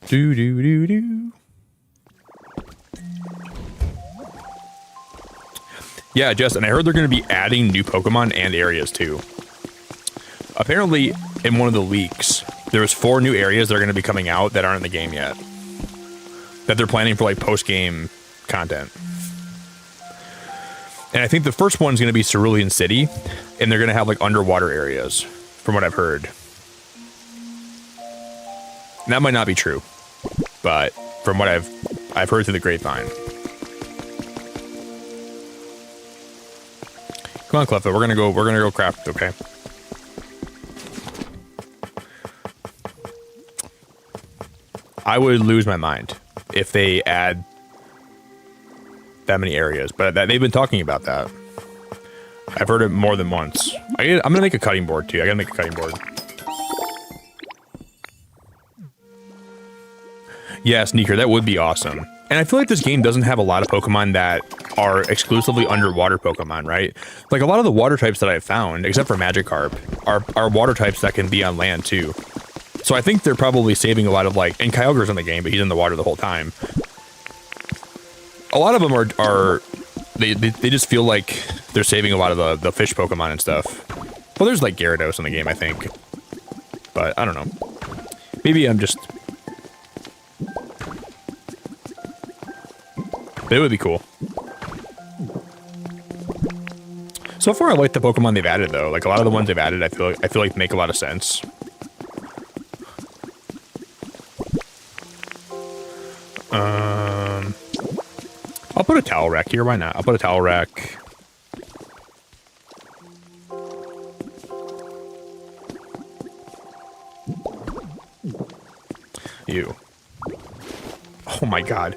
S1: Do do do do. Yeah, Justin, I heard they're going to be adding new Pokemon and areas too. Apparently, in one of the leaks, there's 4 new areas that are going to be coming out that aren't in the game yet. That they're planning for like post-game content. And I think the first one's going to be Cerulean City, and they're going to have like underwater areas, from what I've heard. And that might not be true, but from what I've heard through the grapevine. Come on, Cleffa, we're gonna go craft, okay? I would lose my mind if they add that many areas, but they've been talking about that. I've heard it more than once. I'm gonna make a cutting board too. I gotta make a cutting board. Yeah, Sneaker, that would be awesome. And I feel like this game doesn't have a lot of Pokemon that are exclusively underwater Pokemon, right? Like a lot of the water types that I've found, except for Magikarp, are water types that can be on land too. So I think they're probably saving a lot of like, and Kyogre's in the game, but he's in the water the whole time. A lot of them they just feel like they're saving a lot of the fish Pokemon and stuff. Well, there's like Gyarados in the game, I think. But I don't know. Maybe I'm just... But it would be cool. So far, I like the Pokemon they've added, though. Like a lot of the ones they've added, I feel like make a lot of sense. I'll put a towel rack here. Why not? I'll put a towel rack. Ew. Oh my god.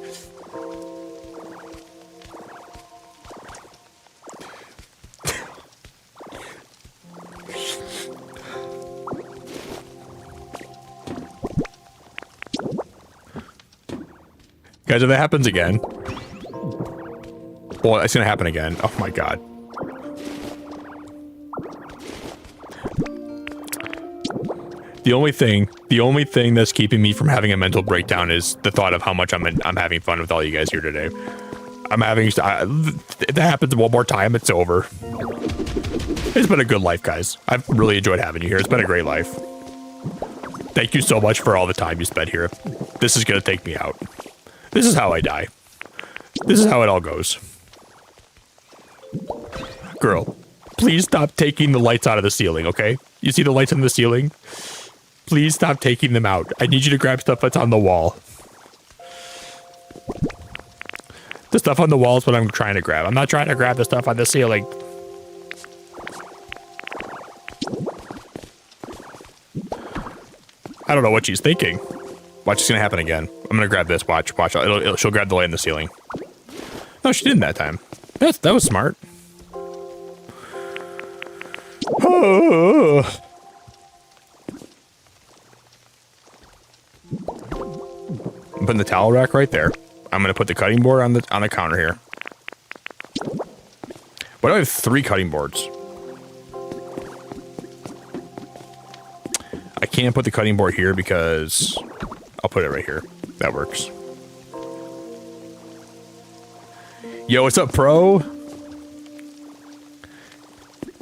S1: Guys, if that happens again... Well, it's gonna happen again. Oh my god. The only thing that's keeping me from having a mental breakdown is the thought of how much I'm having fun with all you guys here today. If that happens one more time, it's over. It's been a good life, guys. I've really enjoyed having you here. It's been a great life. Thank you so much for all the time you spent here. This is gonna take me out. This is how I die. This is how it all goes. Girl, please stop taking the lights out of the ceiling, okay? You see the lights on the ceiling? Please stop taking them out. I need you to grab stuff that's on the wall. The stuff on the wall is what I'm trying to grab. I'm not trying to grab the stuff on the ceiling. I don't know what she's thinking. Watch, it's gonna happen again. I'm gonna grab this. Watch. She'll grab the light in the ceiling. No, she didn't that time. That was smart. Oh. I'm putting the towel rack right there. I'm gonna put the cutting board on the counter here. Why do I have 3 cutting boards? I can't put the cutting board here because I'll put it right here. That works. Yo, what's up, pro?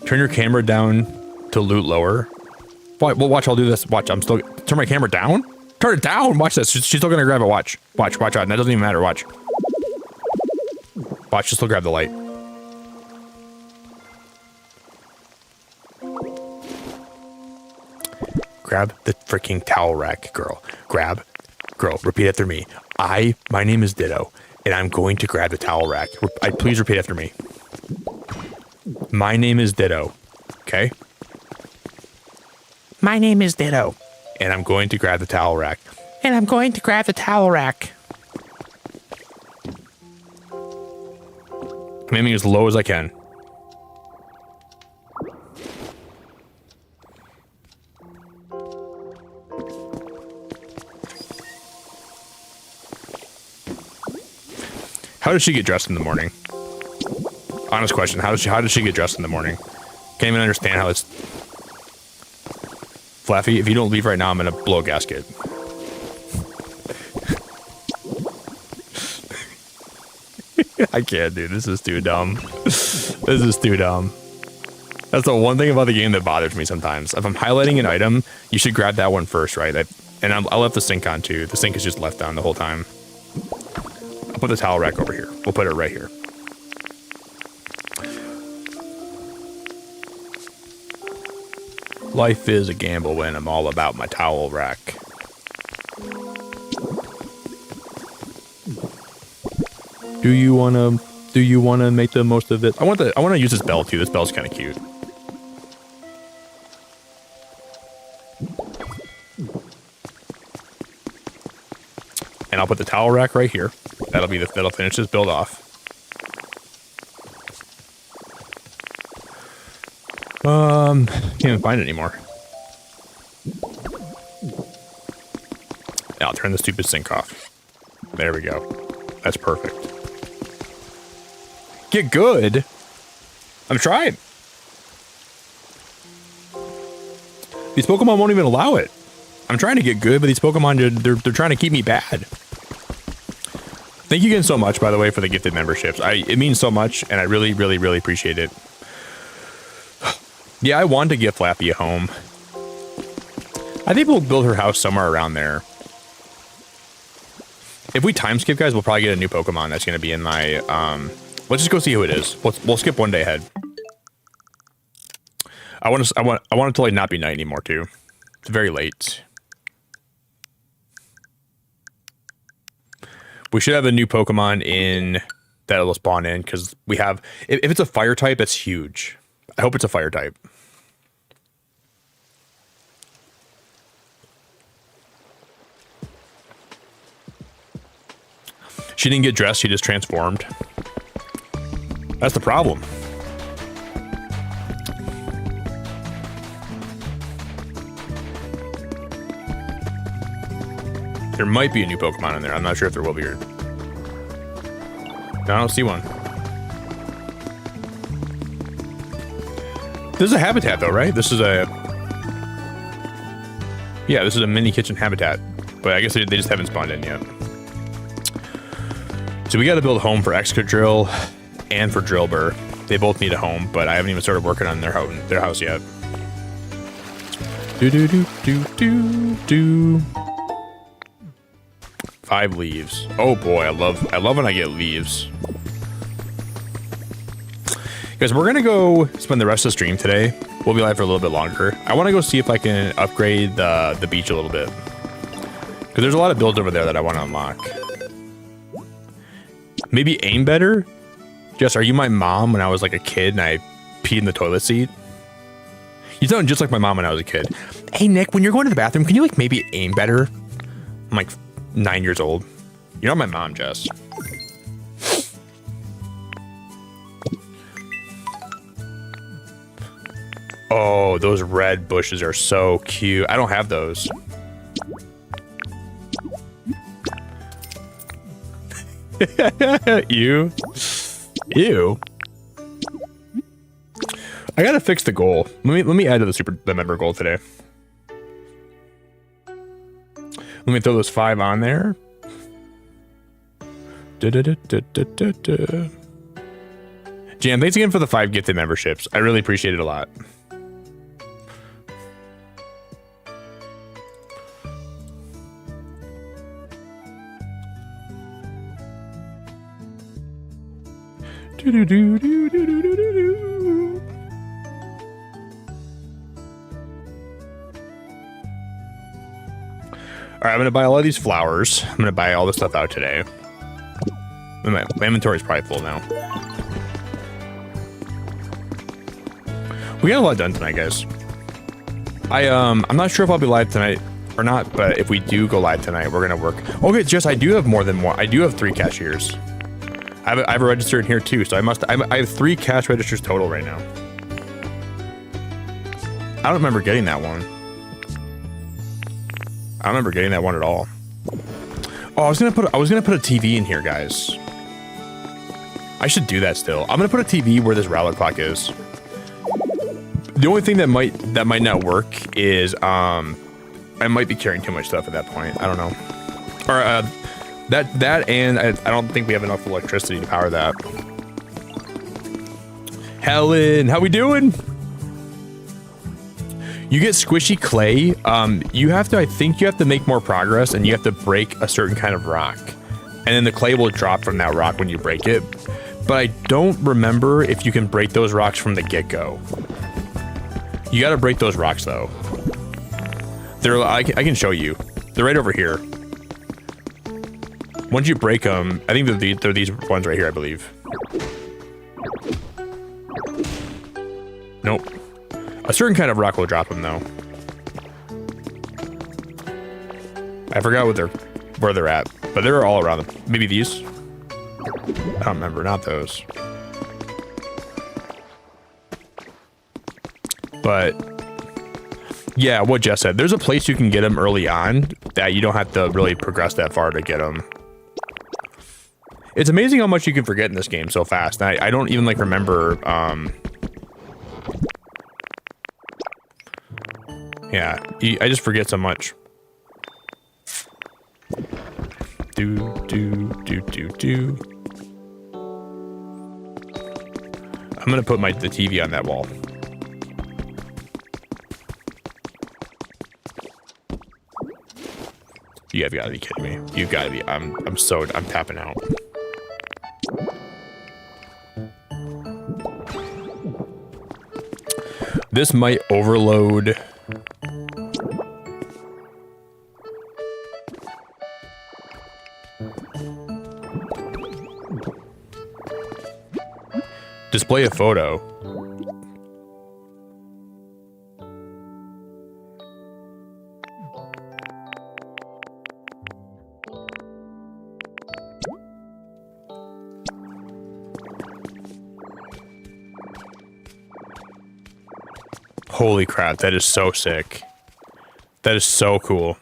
S1: Turn your camera down to loot lower. Well, watch, I'll do this. Watch, I'm still... Turn my camera down? Turn it down! Watch this. She's still gonna grab it. Watch. Watch out. That doesn't even matter. Watch. Watch, she'll still grab the light. Grab the freaking towel rack, girl. Grab. Girl, repeat after me. My name is Ditto, and I'm going to grab the towel rack. Please repeat after me. My name is Ditto. Okay? My name is Ditto. And I'm going to grab the towel rack. And I'm going to grab the towel rack. I'm aiming as low as I can. How does she get dressed in the morning? Honest question. How does she get dressed in the morning? Can't even understand how it's... Flaffy, if you don't leave right now, I'm gonna blow a gasket. I can't, dude. This is too dumb. This is too dumb. That's the one thing about the game that bothers me sometimes. If I'm highlighting an item, you should grab that one first, right? And I left the sink on too. The sink is just left on the whole time. I'll put the towel rack over here. We'll put it right here. Life is a gamble when I'm all about my towel rack. Do you wanna make the most of it? I wanna use this bell too. This bell's kinda cute. And I'll put the towel rack right here. That'll finish this build off. Can't even find it anymore. Now I'll turn the stupid sink off. There we go. That's perfect. Get good. I'm trying. These Pokemon won't even allow it. I'm trying to get good, but these Pokemon, they're trying to keep me bad. Thank you again so much, by the way, for the gifted memberships. It means so much, and I really, really, really appreciate it. Yeah, I want to give Flappy a home. I think we'll build her house somewhere around there. If we time skip, guys, we'll probably get a new Pokemon that's going to be in my... let's just go see who it is. We'll skip one day ahead. I want it to like not be night anymore too. It's very late. We should have a new Pokemon in that it'll spawn in because we have. If it's a fire type, that's huge. I hope it's a fire type. She didn't get dressed. She just transformed. That's the problem. There might be a new Pokemon in there. I'm not sure if there will be. No, I don't see one. This is a habitat, though, right? This is a... Yeah, this is a mini kitchen habitat. But I guess they just haven't spawned in yet. So we got to build a home for Excadrill and for Drillbur. They both need a home, but I haven't even started working on their house yet. Do do do do do do. 5 leaves. Oh boy, I love when I get leaves. Guys, we're gonna go spend the rest of the stream today. We'll be live for a little bit longer. I want to go see if I can upgrade the beach a little bit, because there's a lot of builds over there that I want to unlock. Maybe aim better. Jess, are you my mom when I was like a kid and I peed in the toilet seat? You sound just like my mom when I was a kid. Hey Nick, when you're going to the bathroom, can you like maybe aim better? I'm like 9 years old. You're not my mom, Jess. Oh, those red bushes are so cute. I don't have those. Ew. Ew. I gotta fix the goal. Let me add to the member goal today. Let me throw those 5 on there. Jam, thanks again for the 5 gifted memberships. I really appreciate it a lot. All right, I'm gonna buy a lot of these flowers. I'm gonna buy all this stuff out today. My inventory is probably full now. We got a lot done tonight, guys. I'm not sure if I'll be live tonight or not, but if we do go live tonight, we're gonna work. Okay, Jess, I do have more than one. I do have 3 cashiers. I have a register in here too, so I have 3 cash registers total right now. I don't remember getting that one. I don't remember getting that one at all. Oh, I was gonna put a TV in here, guys. I should do that still. I'm gonna put a TV where this rally clock is. The only thing that might not work is I might be carrying too much stuff at that point. I don't know. Or that and I don't think we have enough electricity to power that. Helen, how we doing? You get squishy clay. I think you have to make more progress, and you have to break a certain kind of rock, and then the clay will drop from that rock when you break it. But I don't remember if you can break those rocks from the get-go. You got to break those rocks though. I can show you. They're right over here. Once you break them, I think they're these ones right here, I believe. Nope. A certain kind of rock will drop them though. I forgot where they're at, but they're all around them. Maybe these? I don't remember, not those. But yeah, what Jess said, there's a place you can get them early on that you don't have to really progress that far to get them. It's amazing how much you can forget in this game so fast. I don't even like remember. Yeah, I just forget so much. Do. I'm gonna put the TV on that wall. You have got to be kidding me. You've got to be. I'm tapping out. This might overload. Display a photo. Holy crap, that is so sick. That is so cool.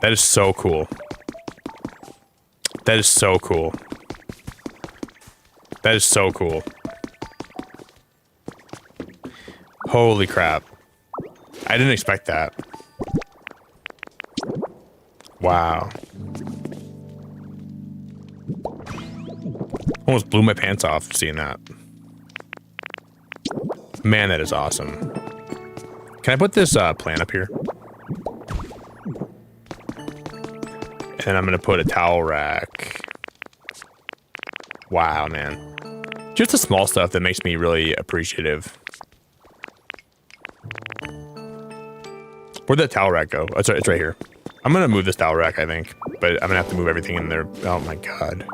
S1: That is so cool. That is so cool. That is so cool. Holy crap. I didn't expect that. Wow. Almost blew my pants off seeing that. Man, that is awesome. Can I put this plant up here? And I'm gonna put a towel rack. Wow, man. Just the small stuff that makes me really appreciative. Where'd that towel rack go? Oh, it's right here. I'm gonna move this towel rack, I think. But I'm gonna have to move everything in there. Oh my god.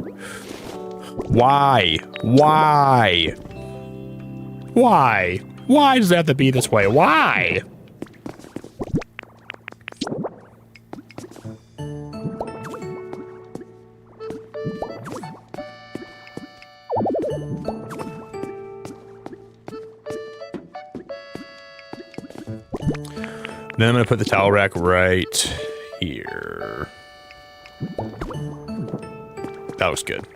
S1: Why? Why? Why? Why does it have to be this way? Why? Then I'm gonna put the towel rack right here. That looks good.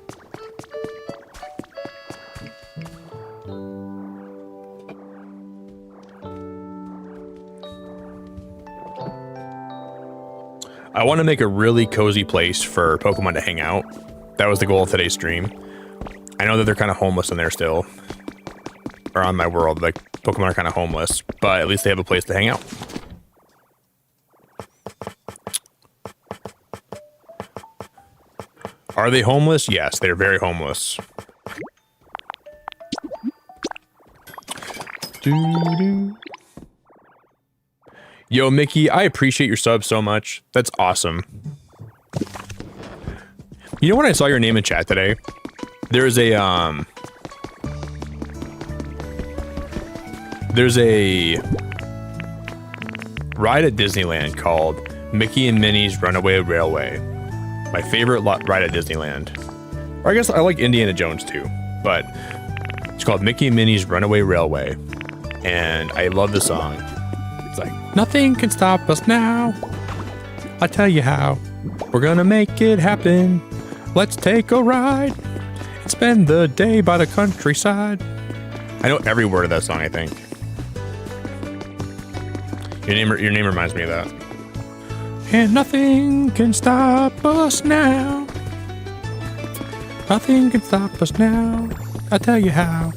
S1: I want to make a really cozy place for Pokemon to hang out. That was the goal of today's stream. I know that they're kind of homeless in there still. Or on my world, like, Pokemon are kind of homeless, but at least they have a place to hang out. Are they homeless? Yes, they're very homeless. Doo-doo. Yo, Mickey, I appreciate your sub so much. That's awesome. You know when I saw your name in chat today? There's a ride at Disneyland called Mickey and Minnie's Runaway Railway. My favorite ride at Disneyland. Or I guess I like Indiana Jones too, but it's called Mickey and Minnie's Runaway Railway. And I love the song. It's like, nothing can stop us now. I'll tell you how. We're gonna make it happen. Let's take a ride and spend the day by the countryside. I know every word of that song, I think. Your name reminds me of that. And nothing can stop us now. Nothing can stop us now. I'll tell you how.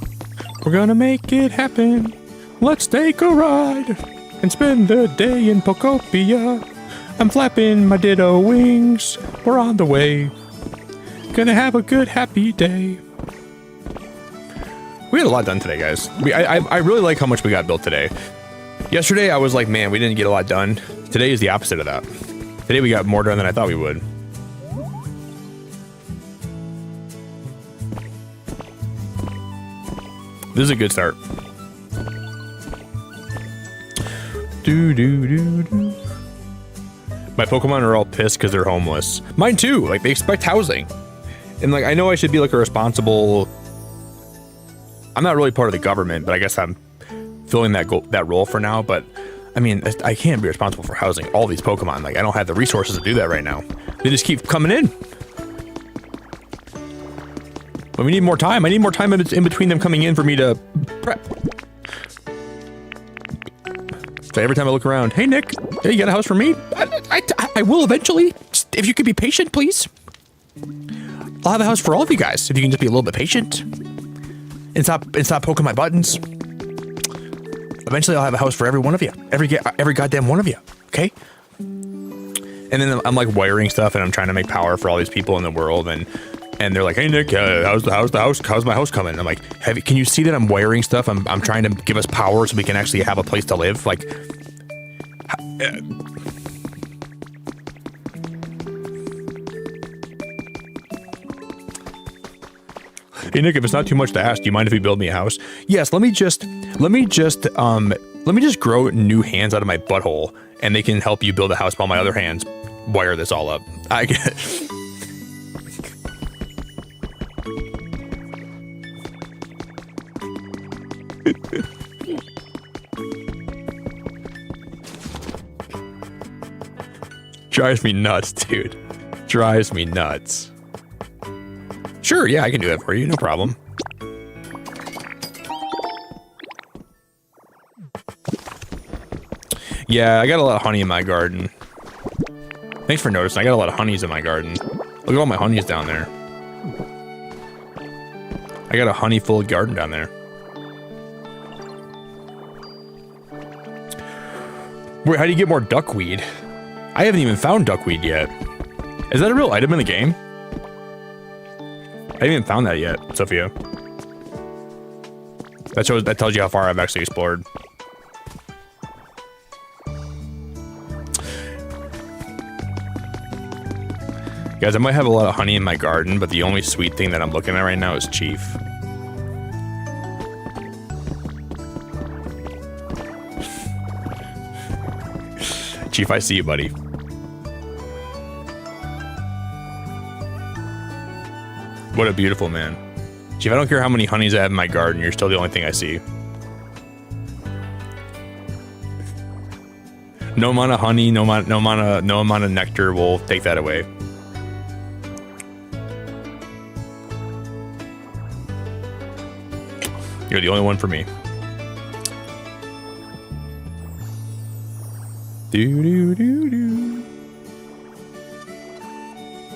S1: We're gonna make it happen. Let's take a ride and spend the day in Pokopia. I'm flapping my ditto wings. We're on the way. Gonna have a good, happy day. We had a lot done today, guys. I really like how much we got built today. Yesterday, I was like, man, we didn't get a lot done. Today is the opposite of that. Today, we got more done than I thought we would. This is a good start. My Pokemon are all pissed because they're homeless. Mine too. Like, they expect housing. And like, I know I should be like a responsible... I'm not really part of the government, but I guess I'm filling that role for now. But I mean, I can't be responsible for housing all these Pokemon. Like, I don't have the resources to do that right now. They just keep coming in. But we need more time. I need more time in between them coming in for me to prep. So every time I look around, hey Nick, hey, you got a house for me? I will eventually. If you could be patient, please. I'll have a house for all of you guys. If you can just be a little bit patient. And stop poking my buttons. Eventually, I'll have a house for every one of you. Every goddamn one of you. Okay? And then I'm like wiring stuff, and I'm trying to make power for all these people in the world, and they're like, "Hey Nick, how's my house coming?" And I'm like, "Can you see that I'm wiring stuff? I'm trying to give us power so we can actually have a place to live." Like, hey Nick, if it's not too much to ask, do you mind if you build me a house? Yes. Let me just grow new hands out of my butthole, and they can help you build a house while my other hands wire this all up. I get it. Drives me nuts, dude. Drives me nuts. Sure, yeah, I can do that for you, no problem. Yeah, I got a lot of honey in my garden. Thanks for noticing, I got a lot of honeys in my garden. Look at all my honeys down there. I got a honey-full garden down there. Wait, how do you get more duckweed? I haven't even found duckweed yet. Is that a real item in the game? I haven't even found that yet, Sophia. That tells you how far I've actually explored. Guys, I might have a lot of honey in my garden, but the only sweet thing that I'm looking at right now is Chief. Chief, I see you, buddy. What a beautiful man. Chief, I don't care how many honeys I have in my garden, you're still the only thing I see. No amount of honey, no amount of nectar will take that away. You're the only one for me.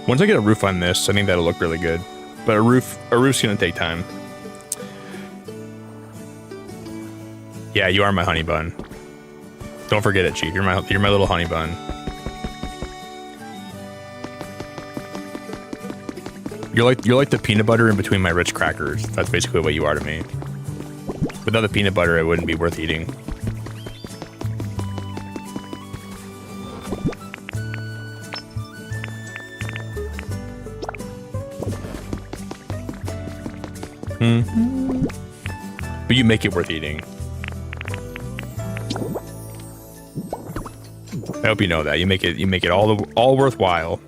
S1: Once I get a roof on this, I think that'll look really good. But a roof's gonna take time. Yeah, you are my honey bun. Don't forget it, Chief. You're my little honey bun. You're like the peanut butter in between my rich crackers. That's basically what you are to me. Without the peanut butter, it wouldn't be worth eating. But you make it worth eating. I hope you know that. You make it all worthwhile.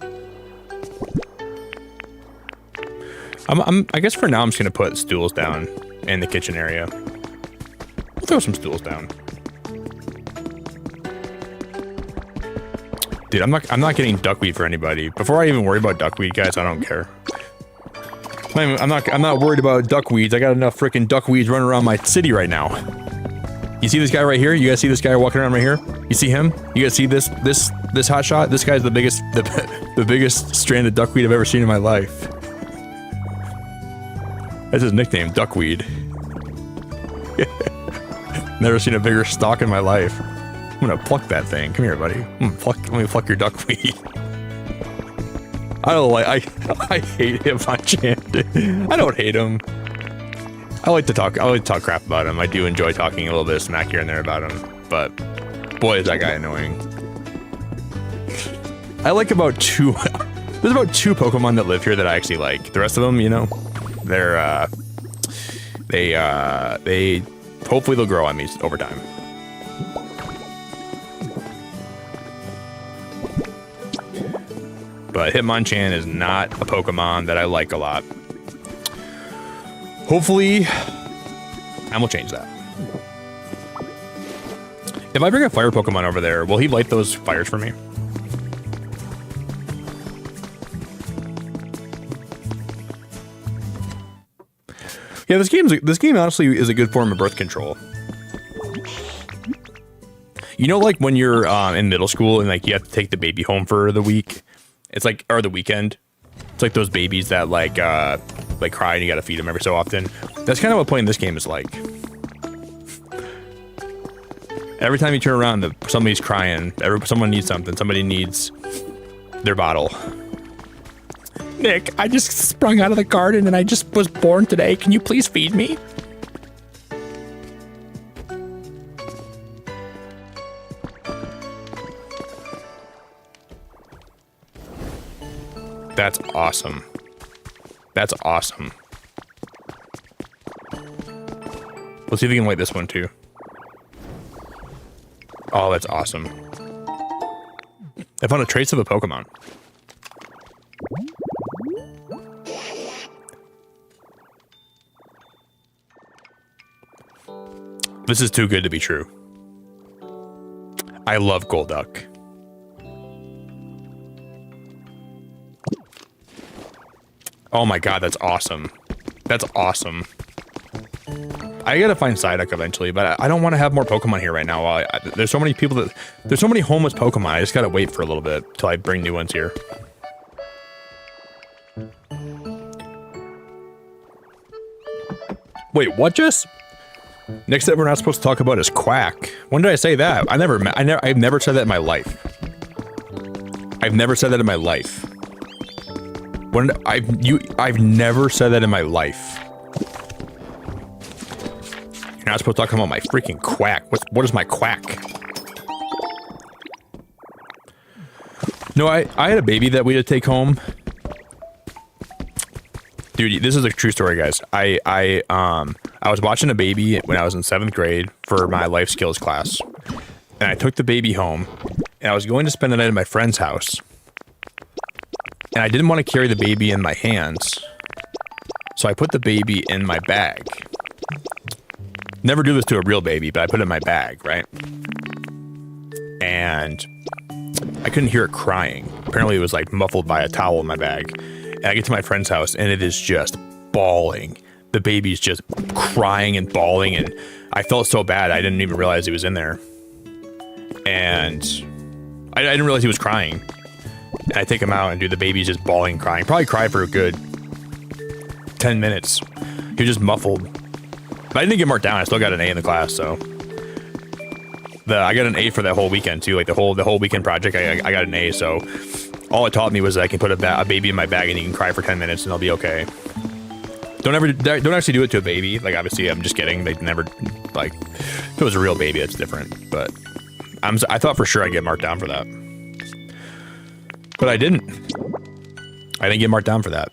S1: I guess for now I'm just gonna put stools down in the kitchen area. Throw some stools down. Dude, I'm not getting duckweed for anybody. Before I even worry about duckweed, guys, I don't care. I'm not worried about duckweeds. I got enough freaking duckweeds running around my city right now. You see this guy right here? You guys see this guy walking around right here? You see him? You guys see this hot shot? This guy's the biggest stranded duckweed I've ever seen in my life. That's his nickname, Duckweed. Never seen a bigger stalk in my life. I'm gonna pluck that thing. Come here, buddy. Let me pluck your duckweed. I don't like. I hate him on Chan. I don't hate him. I like to talk crap about him. I do enjoy talking a little bit of smack here and there about him. But boy, is that guy annoying. I like about two. There's about 2 Pokemon that live here that I actually like. The rest of them, you know, they hopefully they'll grow on me over time. But Hitmonchan is not a Pokemon that I like a lot. Hopefully, I will change that. If I bring a fire Pokemon over there, will he light those fires for me? Yeah, this game honestly is a good form of birth control. You know, like when you're in middle school and like you have to take the baby home for the week. It's like, or the weekend. It's like those babies that like cry and you gotta feed them every so often. That's kind of what playing this game is like. Every time you turn around, somebody's crying. Someone needs something. Somebody needs their bottle. Nick, I just sprung out of the garden and I just was born today. Can you please feed me? That's awesome. That's awesome. Let's see if we can light this one too. Oh, that's awesome. I found a trace of a Pokemon. This is too good to be true. I love Golduck. Oh my god, that's awesome. That's awesome. I gotta find Psyduck eventually, but I don't want to have more Pokemon here right now. There's so many people there's so many homeless Pokemon. I just gotta wait for a little bit till I bring new ones here. Wait, what, Jess? Next that we're not supposed to talk about is Quack. When did I say that? I've never said that in my life. I've never said that in my life. I've never said that in my life. You're not supposed to talk about my freaking Quack. What is my Quack? No, I had a baby that we had to take home. Dude, this is a true story, guys. I was watching a baby when I was in 7th grade for my life skills class. And I took the baby home, and I was going to spend the night at my friend's house. And I didn't want to carry the baby in my hands. So I put the baby in my bag. Never do this to a real baby, but I put it in my bag, right? And I couldn't hear it crying. Apparently it was like muffled by a towel in my bag. And I get to my friend's house and it is just bawling. The baby's just crying and bawling, and I felt so bad. I didn't even realize he was in there. And I didn't realize he was crying. And I take him out and dude, the baby's just bawling, crying. Probably cried for a good 10 minutes. He was just muffled. But I didn't get marked down. I still got an A in the class, so. I got an A for that whole weekend too. Like the whole weekend project, I got an A. So all it taught me was that I can put a baby in my bag and he can cry for 10 minutes and I'll be okay. Don't actually do it to a baby. Like obviously, I'm just kidding. They never like if it was a real baby, that's different. But I thought for sure I'd get marked down for that, but I didn't. I didn't get marked down for that.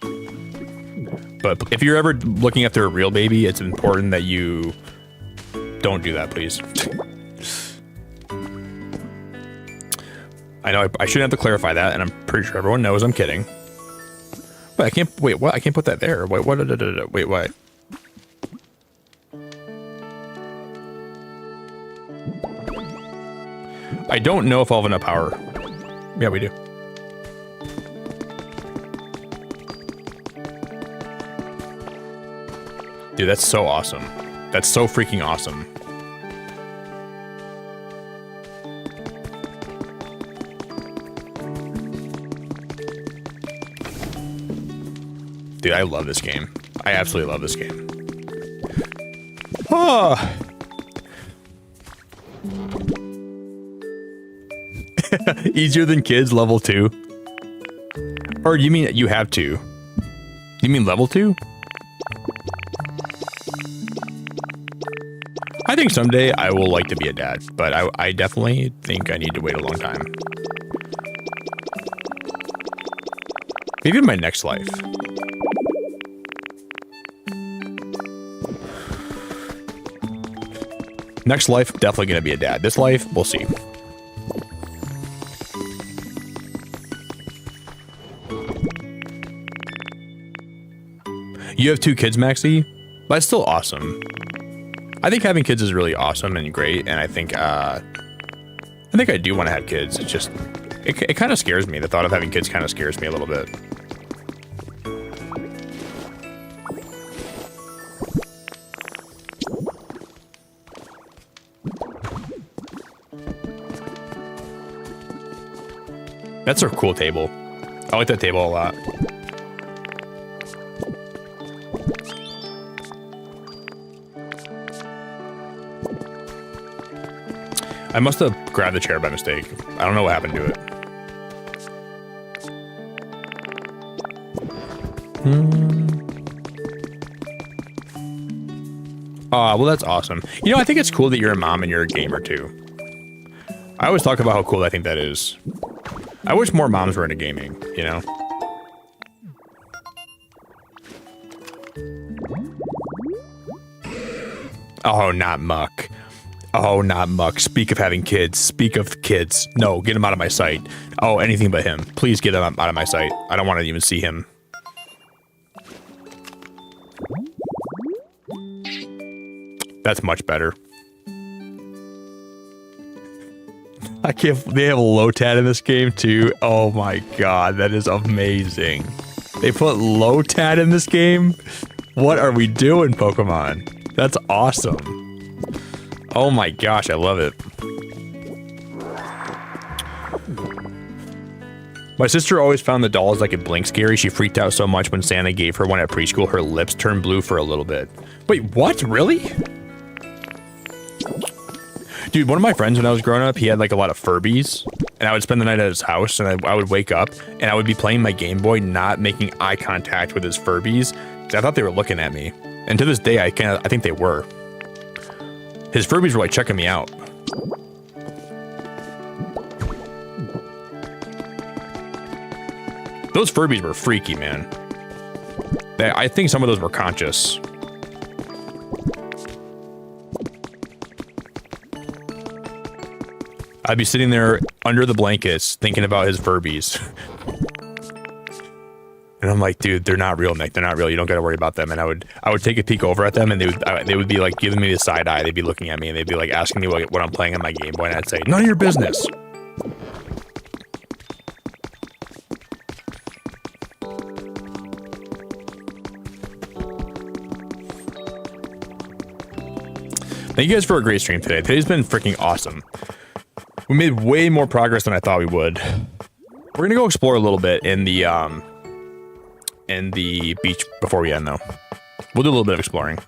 S1: But if you're ever looking after a real baby, it's important that you don't do that, please. I know I shouldn't have to clarify that, and I'm pretty sure everyone knows I'm kidding. But I can't, wait, what? I can't put that there. Wait, what? Wait, what? I don't know if I'll have enough power. Yeah, we do. Dude, that's so awesome. That's so freaking awesome. Dude, I love this game. I absolutely love this game. Oh. Easier than kids, level 2. Or you mean you have to? You mean level 2? I think someday I will like to be a dad, but I definitely think I need to wait a long time. Maybe in my next life. Next life, definitely gonna be a dad. This life, we'll see. You have 2 kids, Maxie? That's still awesome. I think having kids is really awesome and great, and I think I do want to have kids. It's just, it kind of scares me. The thought of having kids kind of scares me a little bit. That's a cool table. I like that table a lot. I must have grabbed the chair by mistake. I don't know what happened to it. Well, that's awesome. You know, I think it's cool that you're a mom and you're a gamer too. I always talk about how cool I think that is. I wish more moms were into gaming, you know? Oh, not Muck. Oh, not Muck. Speak of having kids. Speak of kids. No, get him out of my sight. Oh, anything but him. Please get him out of my sight. I don't want to even see him. That's much better. I can't. They have Lotad in this game too. Oh my god, that is amazing. They put Lotad in this game? What are we doing, Pokemon? That's awesome. Oh my gosh, I love it. My sister always found the dolls like a blink scary. She freaked out so much when Santa gave her one at preschool, her lips turned blue for a little bit. Wait, what? Really? Dude, one of my friends when I was growing up, he had like a lot of Furbies, and I would spend the night at his house, and I would wake up, and I would be playing my Game Boy, not making eye contact with his Furbies, because I thought they were looking at me. And to this day, I think they were. His Furbies were like checking me out. Those Furbies were freaky, man. I think some of those were conscious. I'd be sitting there under the blankets thinking about his Furbies. And I'm like, dude, they're not real, Nick. They're not real. You don't got to worry about them. And I would take a peek over at them, and they would be like giving me the side eye. They'd be looking at me, and they'd be like asking me what I'm playing on my Game Boy, and I'd say, none of your business. Thank you guys for a great stream today. Today's been freaking awesome. We made way more progress than I thought we would. We're gonna go explore a little bit in the beach before we end, though. We'll do a little bit of exploring.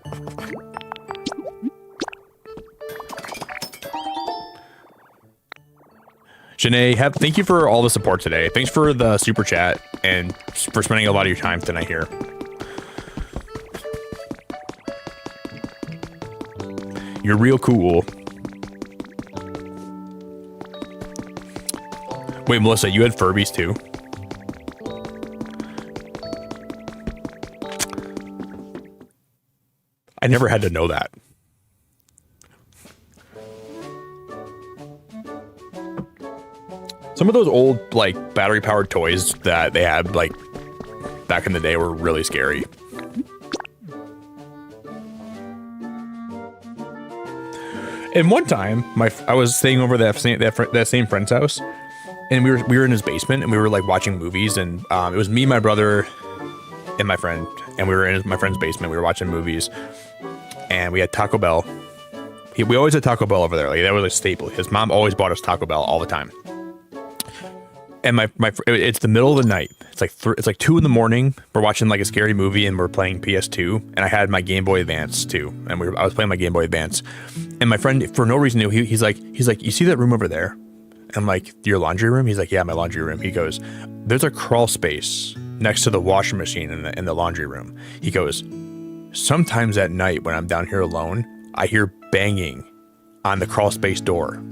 S1: Janae, thank you for all the support today. Thanks for the super chat and for spending a lot of your time tonight here. You're real cool. Wait, Melissa, you had Furbies too? I never had to know that. Some of those old, like, battery-powered toys that they had, like, back in the day were really scary. And one time, I was staying over that same friend's house, and we were in his basement, and we were like watching movies, and it was me, my brother, and my friend, and we were in my friend's basement. We were watching movies, and we had Taco Bell. We always had Taco Bell over there. Like that was a staple. His mom always bought us Taco Bell all the time. And it's the middle of the night. It's like 2 a.m. We're watching like a scary movie, and we're playing PS2. And I had my Game Boy Advance too, and I was playing my Game Boy Advance. And my friend, for no reason, knew. He's like, you see that room over there? I'm like, your laundry room? He's like, yeah, my laundry room. He goes, there's a crawl space next to the washing machine in the laundry room. He goes, sometimes at night when I'm down here alone, I hear banging on the crawl space door.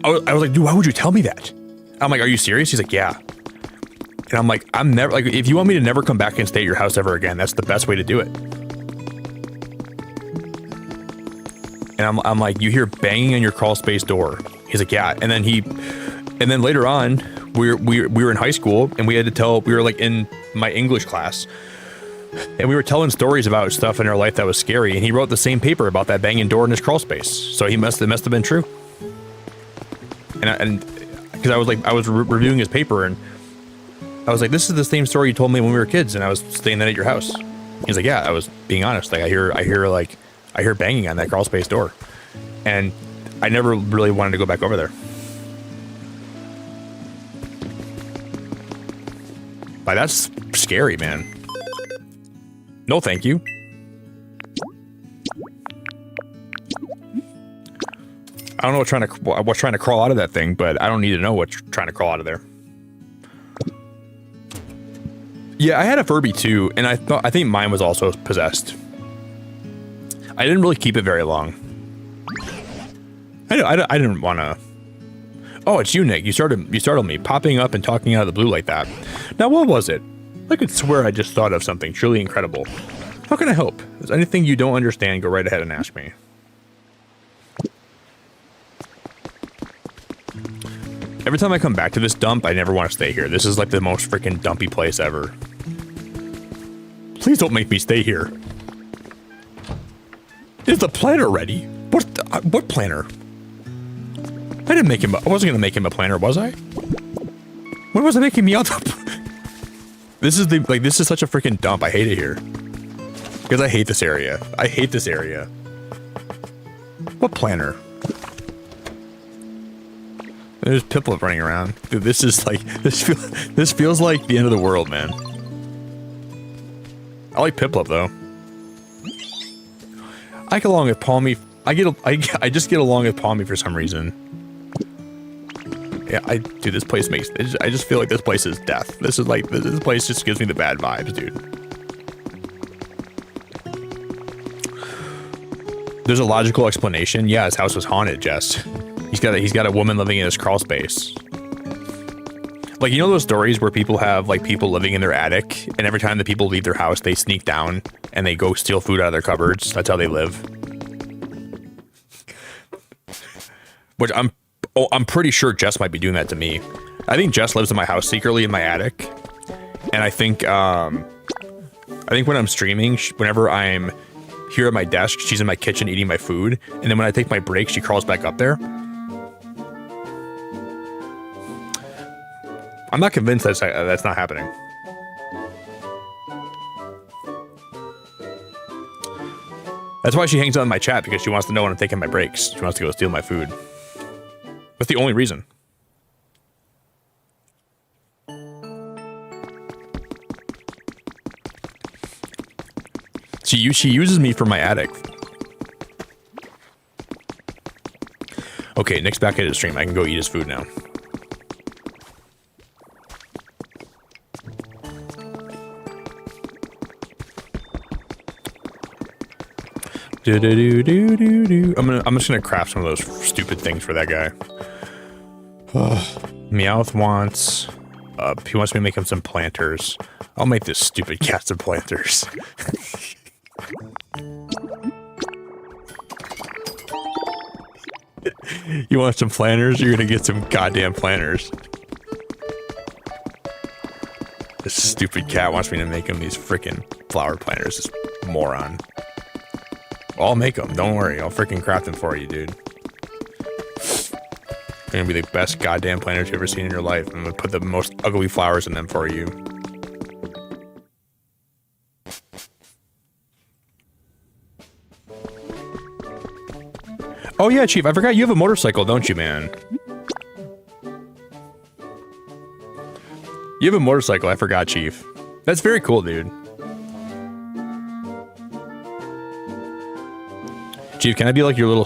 S1: I was like, dude, why would you tell me that? I'm like, are you serious? He's like, yeah. And I'm like, I'm never, like, if you want me to never come back and stay at your house ever again, that's the best way to do it. And I'm like, you hear banging on your crawl space door. He's like, yeah. And then later on, we were in high school, and we were like in my English class, and we were telling stories about stuff in our life that was scary. And he wrote the same paper about that banging door in his crawl space. So it must have been true. And because I was reviewing his paper, and I was like, this is the same story you told me when we were kids, and I was staying at your house. He's like, yeah, I was being honest. Like I hear banging on that crawl space door, and I never really wanted to go back over there. Like that's scary, man. No, thank you. I don't know what's trying to crawl out of that thing, but I don't need to know what's trying to crawl out of there. Yeah, I had a Furby too, and I think mine was also possessed. I didn't really keep it very long. I didn't want to. Oh, it's you, Nick. You startled me, popping up and talking out of the blue like that. Now, what was it? I could swear I just thought of something truly incredible. How can I help? If there's anything you don't understand, go right ahead and ask me. Every time I come back to this dump, I never want to stay here. This is like the most freaking dumpy place ever. Please don't make me stay here. Is the planner ready? What planner? I didn't make him. I wasn't gonna make him a planner, was I? When was I making me out? This is such a freaking dump. I hate it here because I hate this area. I hate this area. What planner? There's Piplup running around. Dude, this is like this feels like the end of the world, man. I like Piplup though. I get along with Palmy. I just get along with Palmy for some reason. Yeah, dude, this place makes. I just feel like this place is death. This is like this place just gives me the bad vibes, dude. There's a logical explanation. Yeah, his house was haunted, Jess. He's got a woman living in his crawl space. Like, you know those stories where people have like people living in their attic, and every time the people leave their house, they sneak down and they go steal food out of their cupboards. That's how they live. Which I'm pretty sure Jess might be doing that to me. I think Jess lives in my house secretly in my attic, and I think when I'm streaming, whenever I'm here at my desk, she's in my kitchen eating my food, and then when I take my break, she crawls back up there. I'm not convinced that's not happening. That's why she hangs out in my chat, because she wants to know when I'm taking my breaks. She wants to go steal my food. That's the only reason. She uses me for my attic. Okay, Nick's back at his stream. I can go eat his food now. I'm just gonna craft some of those stupid things for that guy. Meowth wants. He wants me to make him some planters. I'll make this stupid cat some planters. You want some planters? You're gonna get some goddamn planters. This stupid cat wants me to make him these freaking flower planters. This moron. I'll make them. Don't worry. I'll freaking craft them for you, dude. They're gonna be the best goddamn planters you've ever seen in your life. I'm gonna put the most ugly flowers in them for you. Oh yeah, Chief. I forgot you have a motorcycle, don't you, man? You have a motorcycle. I forgot, Chief. That's very cool, dude. Chief, can I be like your little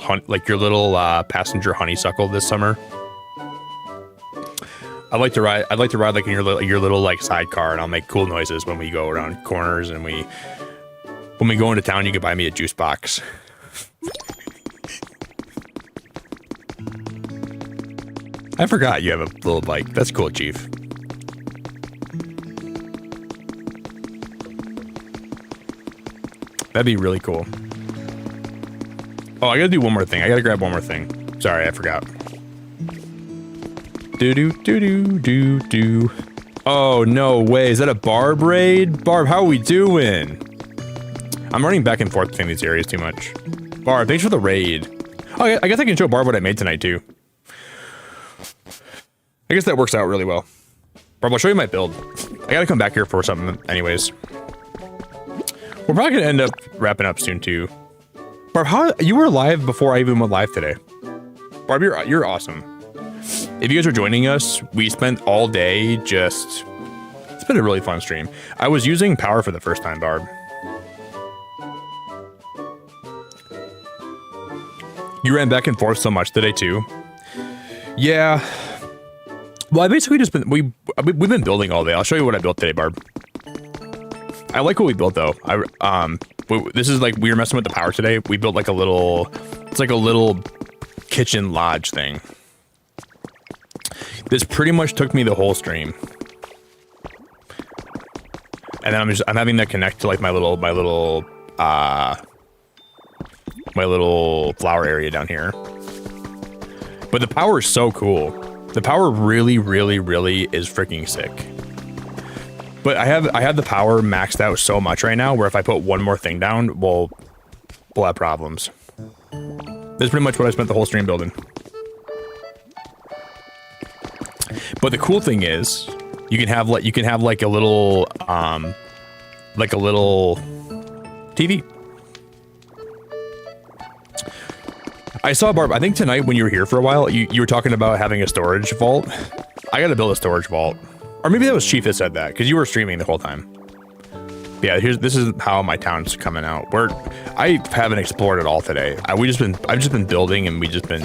S1: passenger honeysuckle this summer? I'd like to ride like in your little like sidecar, and I'll make cool noises when we go around corners, and when we go into town, you can buy me a juice box. I forgot you have a little bike. That's cool, Chief. That'd be really cool. Oh, I gotta do one more thing. I gotta grab one more thing. Sorry, I forgot. Do. Oh, no way. Is that a Barb raid? Barb, how are we doing? I'm running back and forth between these areas too much. Barb, thanks for the raid. Oh, I guess I can show Barb what I made tonight, too. I guess that works out really well. Barb, I'll show you my build. I gotta come back here for something anyways. We're probably gonna end up wrapping up soon, too. Barb, how you were live before I even went live today. Barb, you're awesome. If you guys are joining us, we spent all day it's been a really fun stream. I was using power for the first time, Barb. You ran back and forth so much today too. Yeah. Well, I basically just we've been building all day. I'll show you what I built today, Barb. I like what we built though. This is like, we were messing with the power today. We built like it's like a little kitchen lodge thing. This pretty much took me the whole stream. And then I'm having that connect to like my little flower area down here. But the power is so cool. The power really, really, really is freaking sick. But I have the power maxed out so much right now where if I put one more thing down, we'll have problems. That's pretty much what I spent the whole stream building. But the cool thing is, you can have like a little TV. I saw Barb, I think tonight when you were here for a while, you were talking about having a storage vault. I gotta build a storage vault. Or maybe that was Chief that said that, because you were streaming the whole time.
S2: Yeah, this is how my town's coming out. I haven't explored it all today. I've just been building and we've been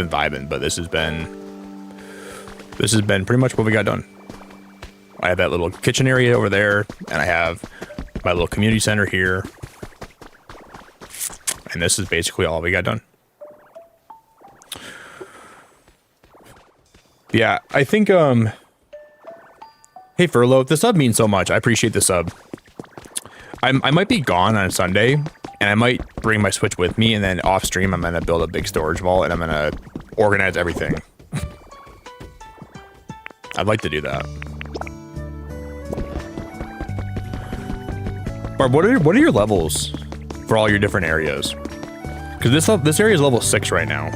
S2: vibing, but this has been pretty much what we got done. I have that little kitchen area over there, and I have my little community center here. And this is basically all we got done. Yeah, I think, hey, Furlough, the sub means so much. I appreciate the sub. I might be gone on Sunday, and I might bring my Switch with me, and then off stream, I'm going to build a big storage vault, and I'm going to organize everything. I'd like to do that. Barb, what are your levels for all your different areas? Because this area is level 6 right now.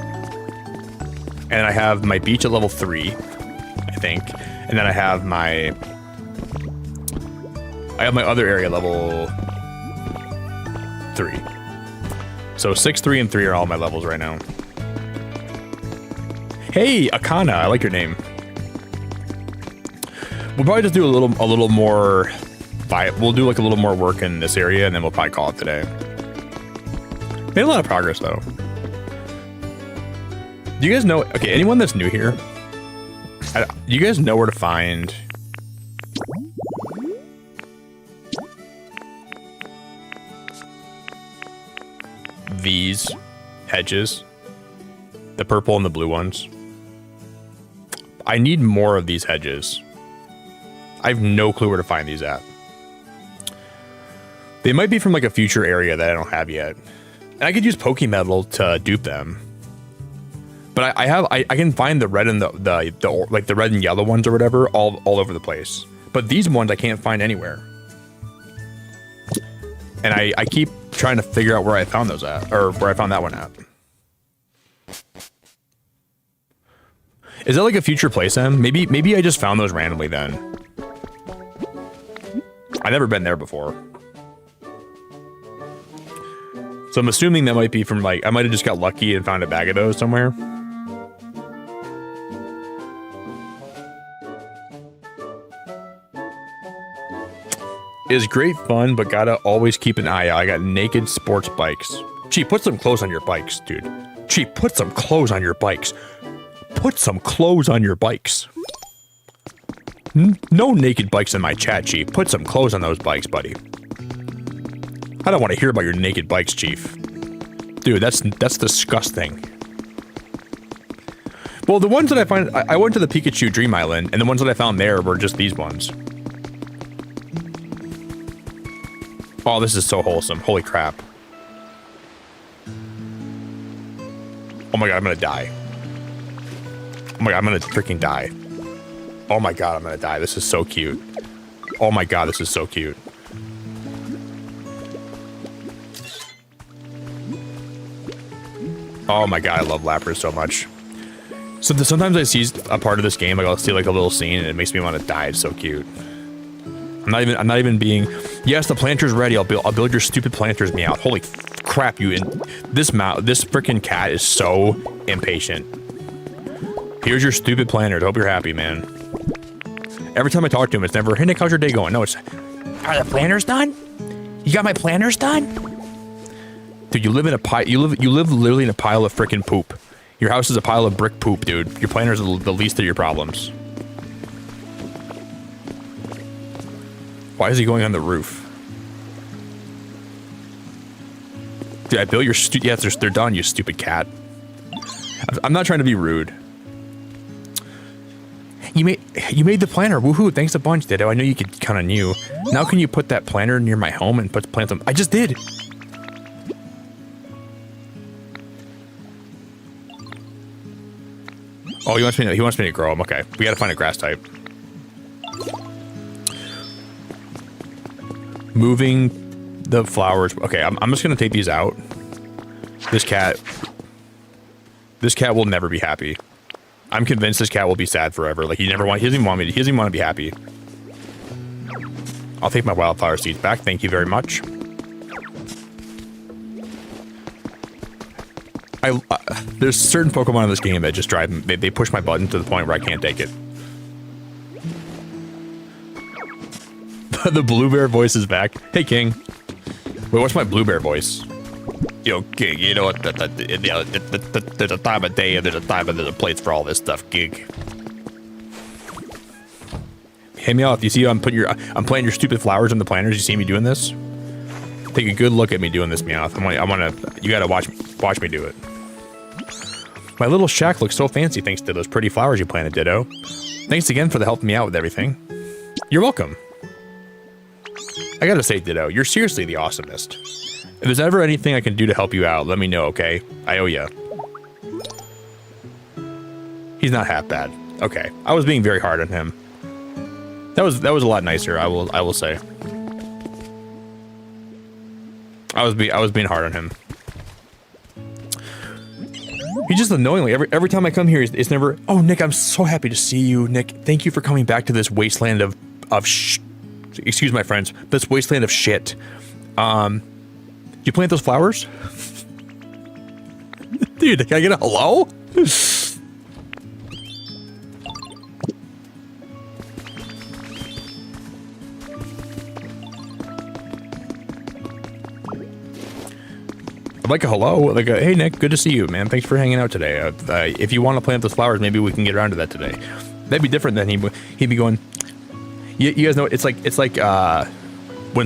S2: And I have my beach at level 3, I think. And then I have my other area level 3. So 6, 3, and 3 are all my levels right now. Hey, Akana, I like your name. We'll probably just do a little more. We'll do like a little more work in this area, and then we'll probably call it today. Made a lot of progress though. Do you guys know? Okay, anyone that's new here, you guys know where to find these hedges, the purple and the blue ones? I need more of these hedges. I have no clue where to find these at. They might be from like a future area that I don't have yet. And I could use Pokemetal to dupe them. But I can find the red and the like the red and yellow ones or whatever all over the place. But these ones I can't find anywhere. And I keep trying to figure out where I found those at, or where I found that one at. Is that like a future place, Em? Maybe I just found those randomly then. I've never been there before. So I'm assuming that might be from like, I might have just got lucky and found a bag of those somewhere. It's great fun, but gotta always keep an eye out. I got naked sports bikes. Gee, put some clothes on your bikes, dude. Gee, put some clothes on your bikes. Put some clothes on your bikes. No naked bikes in my chat, Chief. Put some clothes on those bikes, buddy. I don't want to hear about your naked bikes, Chief. Dude, that's disgusting. Well, the ones that I find, I went to the Pikachu Dream Island, and the ones that I found there were just these ones. Oh, this is so wholesome. Holy crap. Oh my god, I'm gonna die. Oh my god, I'm gonna freaking die. Oh my god, I'm gonna die. This is so cute. Oh my god, this is so cute. Oh my god, I love Lapras so much. So sometimes I see a part of this game, like I'll see like a little scene, and it makes me want to die. It's so cute. I'm not even being. Yes, the planter's ready. I'll build your stupid planters, me out. Holy crap, you! This freaking cat is so impatient. Here's your stupid planters. Hope you're happy, man. Every time I talk to him, it's never, "Hey Nick, how's your day going?" No, it's, "Are the planters done? You got my planters done?" Dude, you live in a pile. You live literally in a pile of freaking poop. Your house is a pile of brick poop, dude. Your planters are the least of your problems. Why is he going on the roof? Dude, I built your yes, they're done, you stupid cat. I'm not trying to be rude. You made the planter. Woohoo! Thanks a bunch, Ditto. I know you could kind of knew. Now can you put that planter near my home and plant them? I just did. Oh, he wants me to grow them. Okay, we gotta find a grass type. Moving the flowers. Okay, I'm just gonna take these out. This cat will never be happy. I'm convinced this cat will be sad forever. Like he doesn't even want to be happy. I'll take my wildflower seeds back. Thank you very much. There's certain Pokemon in this game that just drive me. They push my button to the point where I can't take it. The blue bear voice is back. Hey, King. Wait, what's my blue bear voice? Yo, King, you know what? There's a time of day and there's a time and there's a place for all this stuff, King. Hey, Meowth, you see I'm planting your stupid flowers in the planters? You see me doing this? Take a good look at me doing this, Meowth. You gotta watch me do it. My little shack looks so fancy thanks to those pretty flowers you planted, Ditto. Thanks again for helping me out with everything. You're welcome. I gotta say, Ditto, you're seriously the awesomest. If there's ever anything I can do to help you out, let me know, okay? I owe ya. He's not half bad. Okay, I was being very hard on him. That was a lot nicer, I will say. I was being hard on him. He's just annoyingly every time I come here, it's never. Oh, Nick, I'm so happy to see you, Nick. Thank you for coming back to this wasteland of excuse my friends, this wasteland of shit. You plant those flowers, dude? Can I get a hello? Like a hello, like a hey Nick, good to see you, man. Thanks for hanging out today. If you want to plant those flowers, maybe we can get around to that today. That'd be different than he'd be going. You guys know it's like when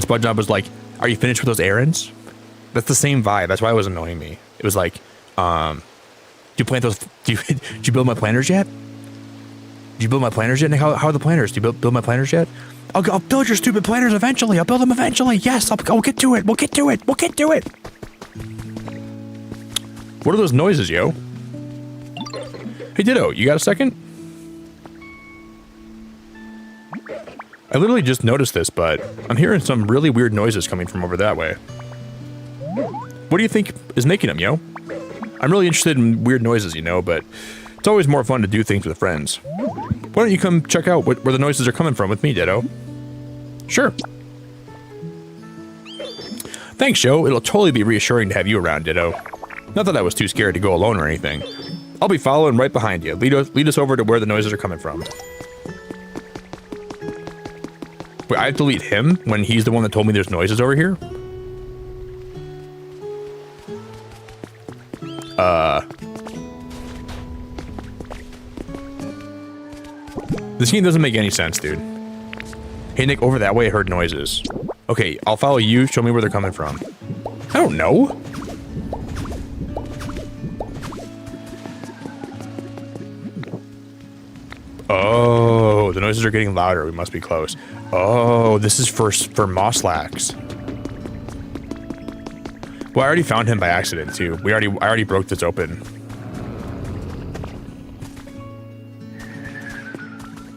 S2: SpongeBob was like, "Are you finished with those errands?" That's the same vibe. That's why it was annoying me. It was like, "Do you plant those? Did you build my planters yet? Did you build my planters yet, Nick? How are the planters? Do you build my planters yet? I'll build your stupid planters eventually. I'll build them eventually. Yes, I'll get to it. We'll get to it. We'll get to it." What are those noises, yo? Hey, Ditto, you got a second? I literally just noticed this, but I'm hearing some really weird noises coming from over that way. What do you think is making them, yo? I'm really interested in weird noises, you know, but it's always more fun to do things with friends. Why don't you come check out where the noises are coming from with me, Ditto? Sure. Thanks, Joe. It'll totally be reassuring to have you around, Ditto. Not that I was too scared to go alone or anything. I'll be following right behind you. Lead us over to where the noises are coming from. Wait, I have to lead him when he's the one that told me there's noises over here? This game doesn't make any sense, dude. Hey, Nick, over that way I heard noises. Okay, I'll follow you. Show me where they're coming from. I don't know. Oh, the noises are getting louder. We must be close. Oh, this is for Mosslax. Well, I already found him by accident too. I already broke this open.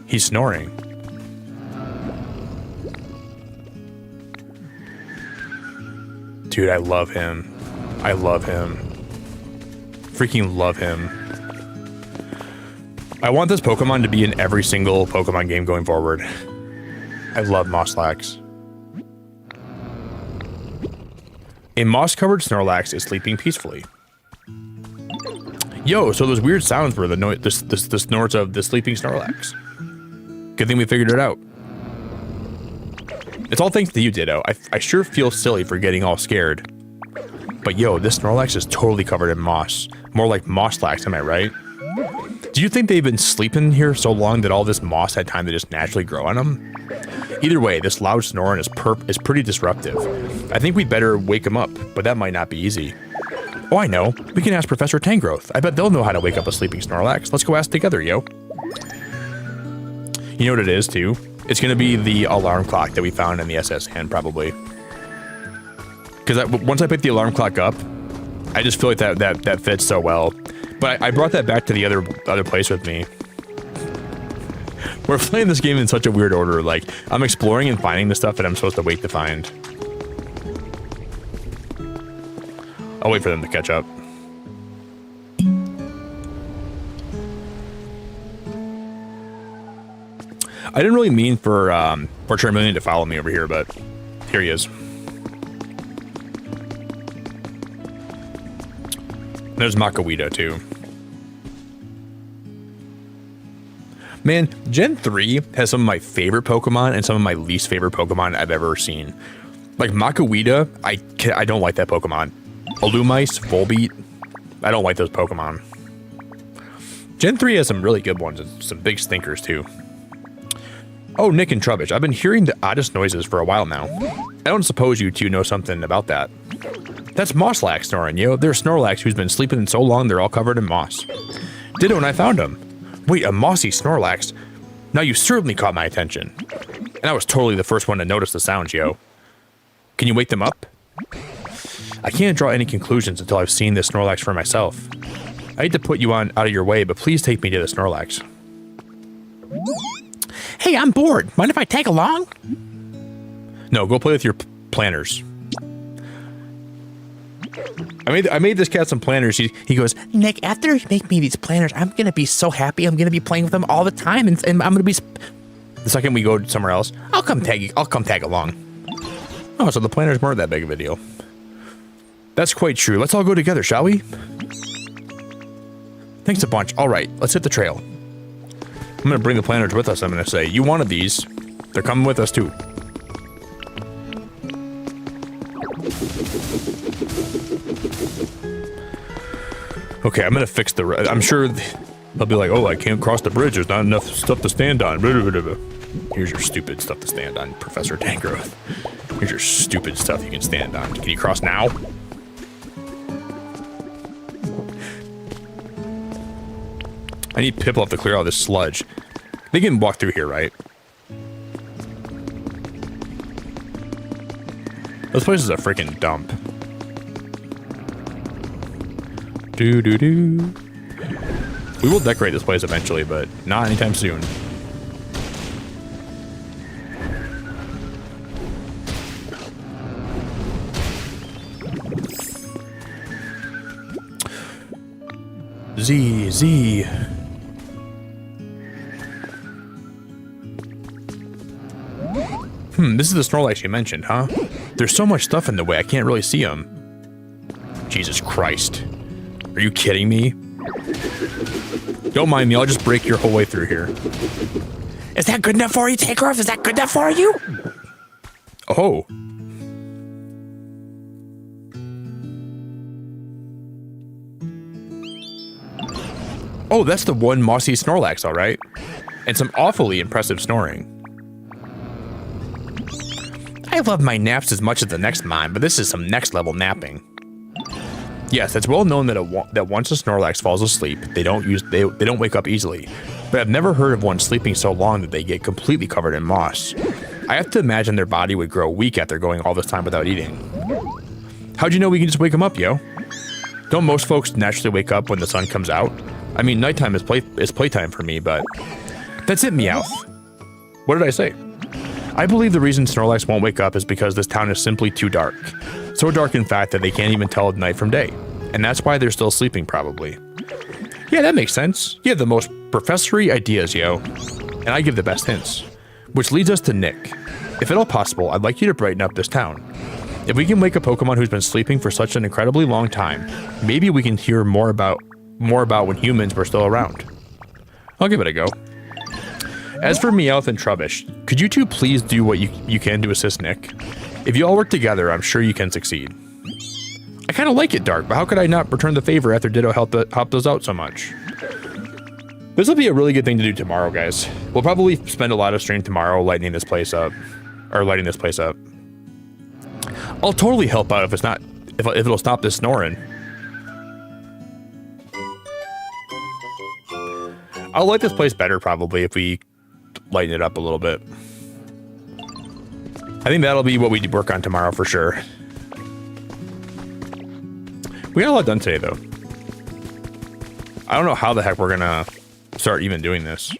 S2: He's snoring. Dude, I love him. I love him. Freaking love him. I want this Pokemon to be in every single Pokemon game going forward. I love Mosslax. A moss-covered Snorlax is sleeping peacefully. Yo, so those weird sounds were the snorts of the sleeping Snorlax. Good thing we figured it out. It's all thanks to you, Ditto. I sure feel silly for getting all scared. But yo, this Snorlax is totally covered in moss. More like Mosslax, am I right? Do you think they've been sleeping here so long that all this moss had time to just naturally grow on them? Either way, this loud snoring is pretty disruptive. I think we'd better wake him up, but that might not be easy. Oh, I know. We can ask Professor Tangrowth. I bet they'll know how to wake up a sleeping Snorlax. Let's go ask together, yo. You know what it is, too? It's going to be the alarm clock that we found in the SS hand, probably. Because once I pick the alarm clock up, I just feel like that fits so well. But I brought that back to the other place with me. We're playing this game in such a weird order. Like, I'm exploring and finding the stuff that I'm supposed to wait to find. I'll wait for them to catch up. I didn't really mean for Charmeleon to follow me over here, but here he is. There's Makawito too. Man, Gen 3 has some of my favorite Pokemon and some of my least favorite Pokemon I've ever seen. Like Makawita, I don't like that Pokemon. Alumice, Volbeat, I don't like those Pokemon. Gen 3 has some really good ones and some big stinkers too. Oh, Nick and Trubbish, I've been hearing the oddest noises for a while now. I don't suppose you two know something about that. That's Mosslax snoring, yo. There's Snorlax who's been sleeping so long they're all covered in moss. Ditto when I found him. Wait, a mossy Snorlax? Now you certainly caught my attention. And I was totally the first one to notice the sounds, yo. Can you wake them up? I can't draw any conclusions until I've seen this Snorlax for myself. I hate to put you out of your way, but please take me to the Snorlax.
S3: Hey, I'm bored. Mind if I tag along?
S2: No, go play with your planners. I made this cat some planners. He goes,
S3: Nick, after you make me these planners, I'm going to be so happy. I'm going to be playing with them all the time. And I'm going to be...
S2: The second we go somewhere else, I'll come tag along. Oh, so the planners weren't that big of a deal. That's quite true. Let's all go together, shall we? Thanks a bunch. All right, let's hit the trail. I'm going to bring the planners with us. I'm going to say, you wanted these. They're coming with us, too. Okay, I'm going to fix the... I'm sure they'll be like, oh, I can't cross the bridge. There's not enough stuff to stand on. Here's your stupid stuff to stand on, Professor Tangrowth. Here's your stupid stuff you can stand on. Can you cross now? I need Piplup to clear all this sludge. They can walk through here, right? This place is a freaking dump. Doo-doo-doo. We will decorate this place eventually, but not anytime soon. Z. This is the Snorlax you mentioned, huh? There's so much stuff in the way, I can't really see them. Jesus Christ. Are you kidding me? Don't mind me, I'll just break your whole way through here.
S3: Is that good enough for you, Takeoff? Is that good enough for you?
S2: Oh. Oh, that's the one mossy Snorlax, all right. And some awfully impressive snoring. I love my naps as much as the next mine, but this is some next level napping. Yes, it's well known that once a Snorlax falls asleep, they don't wake up easily. But I've never heard of one sleeping so long that they get completely covered in moss. I have to imagine their body would grow weak after going all this time without eating. How'd you know we can just wake them up, yo? Don't most folks naturally wake up when the sun comes out? I mean, nighttime is playtime for me, but... That's it, Meowth. What did I say? I believe the reason Snorlax won't wake up is because this town is simply too dark. So dark, in fact, that they can't even tell night from day. And that's why they're still sleeping, probably. Yeah, that makes sense. You have the most professory ideas, yo. And I give the best hints. Which leads us to Nick. If at all possible, I'd like you to brighten up this town. If we can wake a Pokemon who's been sleeping for such an incredibly long time, maybe we can hear more about when humans were still around. I'll give it a go. As for Meowth and Trubbish, could you two please do what you can to assist Nick? If you all work together, I'm sure you can succeed. I kind of like it dark, but how could I not return the favor after Ditto helped us out so much? This will be a really good thing to do tomorrow, guys. We'll probably spend a lot of stream tomorrow lighting this place up. I'll totally help out if it'll stop this snoring. I'll like this place better probably if we lighten it up a little bit. I think that'll be what we work on tomorrow for sure. We got a lot done today though. I don't know how the heck we're gonna start even doing this.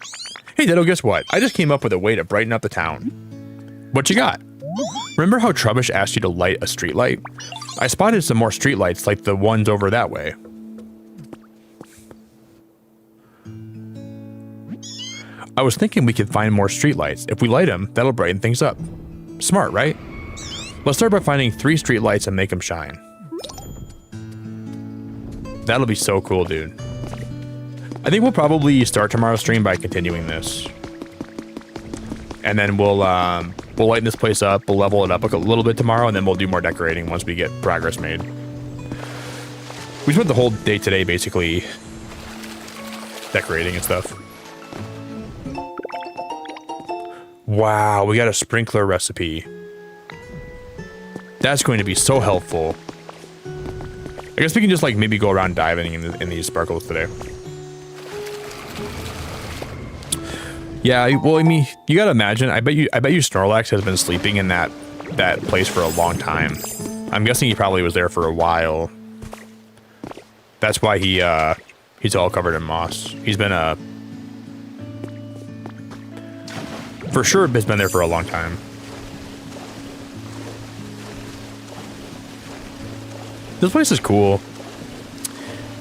S2: Hey Ditto, guess what? I just came up with a way to brighten up the town. What you got? Remember how Trubbish asked you to light a streetlight? I spotted some more streetlights like the ones over that way. I was thinking we could find more streetlights. If we light them, that'll brighten things up. Smart, right? Let's start by finding 3 streetlights and make them shine. That'll be so cool, dude. I think we'll probably start tomorrow's stream by continuing this. And then we'll lighten this place up, we'll level it up a little bit tomorrow, and then we'll do more decorating once we get progress made. We spent the whole day today basically decorating and stuff. Wow, we got a sprinkler recipe. That's going to be so helpful. I guess we can just like maybe go around diving in these sparkles today. Yeah, well, I mean, you gotta imagine. I bet you Snorlax has been sleeping in that place for a long time. I'm guessing he probably was there for a while. That's why he's all covered in moss. He's been for sure has been there for a long time. This place is cool.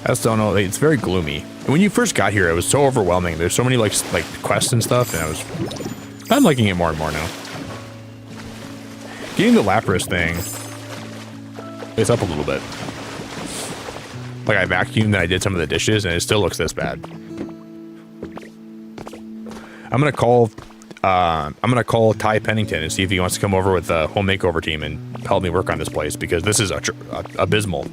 S2: I just don't know. It's very gloomy. And when you first got here, it was so overwhelming. There's so many like quests and stuff, and I'm liking it more and more now. Getting the Lapras thing, it's up a little bit. Like I vacuumed and I did some of the dishes, and it still looks this bad. I'm gonna call Ty Pennington and see if he wants to come over with the home makeover team and help me work on this place, because this is abysmal.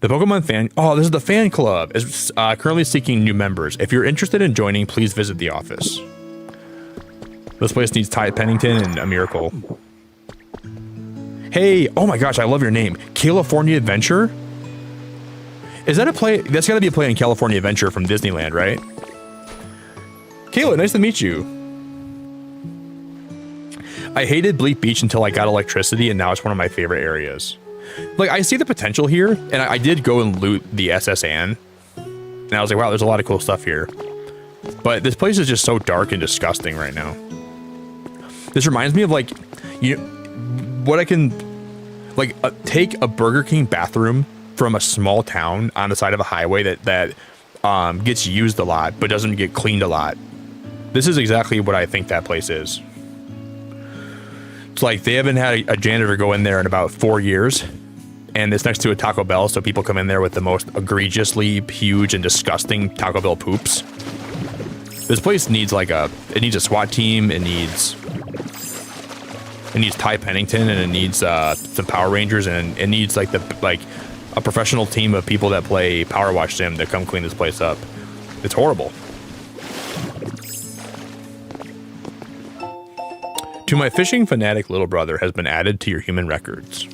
S2: The Pokemon fan... Oh, this is the fan club. Is currently seeking new members. If you're interested in joining, please visit the office. This place needs Ty Pennington and a miracle. Hey, oh my gosh, I love your name. California Adventure? Is that a play? That's gotta be a play in California Adventure from Disneyland, right? Kayla, nice to meet you. I hated Bleak Beach until I got electricity, and now it's one of my favorite areas. Like, I see the potential here, and I did go and loot the SS Anne, and I was like, wow, there's a lot of cool stuff here. But this place is just so dark and disgusting right now. This reminds me of, like, what I can, like, take a Burger King bathroom from a small town on the side of a highway that gets used a lot, but doesn't get cleaned a lot. This is exactly what I think that place is. It's like they haven't had a janitor go in there in about 4 years, and it's next to a Taco Bell, so people come in there with the most egregiously huge and disgusting Taco Bell poops. This place needs like it needs a SWAT team, it needs Ty Pennington, and it needs some Power Rangers, and it needs like a professional team of people that play Power Wash Sim to come clean this place up. It's horrible. To my fishing fanatic little brother has been added to your human records.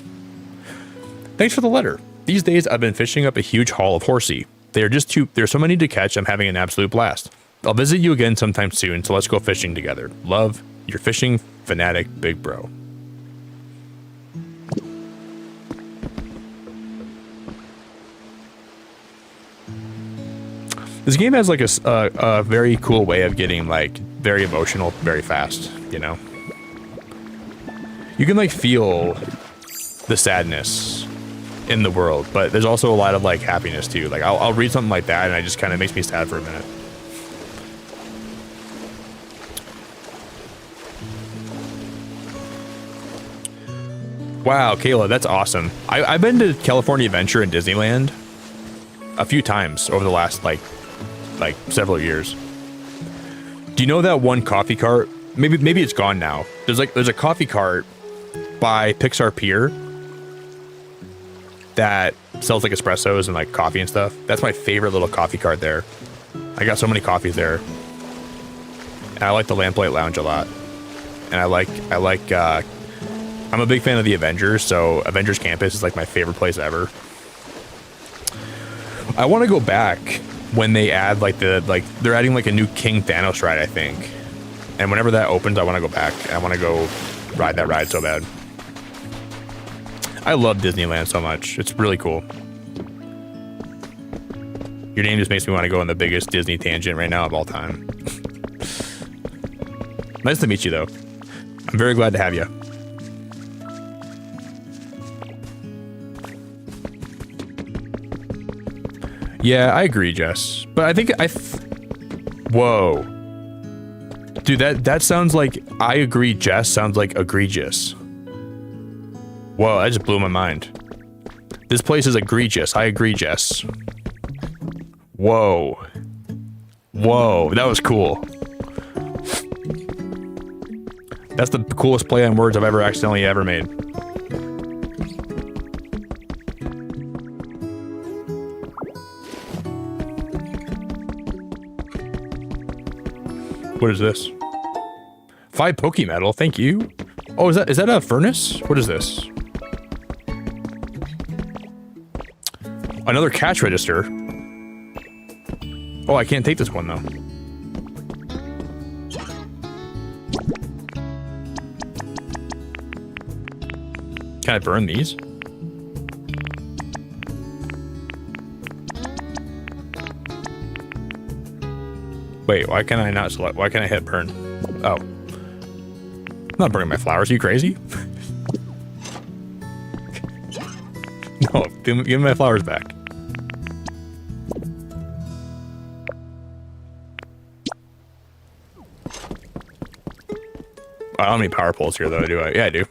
S2: Thanks for the letter. These days I've been fishing up a huge haul of horsey. There's so many to catch, I'm having an absolute blast. I'll visit you again sometime soon, so let's go fishing together. Love, your fishing fanatic big bro. This game has like a very cool way of getting like very emotional very fast, you know? You can like feel the sadness in the world, but there's also a lot of like happiness too. Like I'll read something like that and it just kind of makes me sad for a minute. Wow, Kayla, that's awesome. I've been to California Adventure and Disneyland a few times over the last like several years. Do you know that one coffee cart? Maybe it's gone now. There's a coffee cart by Pixar Pier that sells like espressos and like coffee and stuff. That's my favorite little coffee cart there. I got so many coffees there. And I like the Lamplight Lounge a lot. And I'm a big fan of the Avengers, so Avengers Campus is like my favorite place ever. I want to go back when they add they're adding like a new King Thanos ride, I think. And whenever that opens, I want to go back. I want to go ride that ride so bad. I love Disneyland so much. It's really cool. Your name just makes me want to go on the biggest Disney tangent right now of all time. Nice to meet you, though. I'm very glad to have you. Yeah, I agree, Jess. But I think whoa. Dude, that sounds like I agree, Jess sounds like egregious. Whoa, that just blew my mind. This place is egregious. I agree, Jess. Whoa. Whoa, that was cool. That's the coolest play on words I've ever made. What is this? 5 Pokemetal, thank you. Oh, is that a furnace? What is this? Another cash register. Oh, I can't take this one though. Can I burn these? Wait, why can I not select? Why can't I hit burn? Oh. I'm not burning my flowers, are you crazy? No, give me my flowers back. I don't have any power poles here though, do I? Yeah, I do.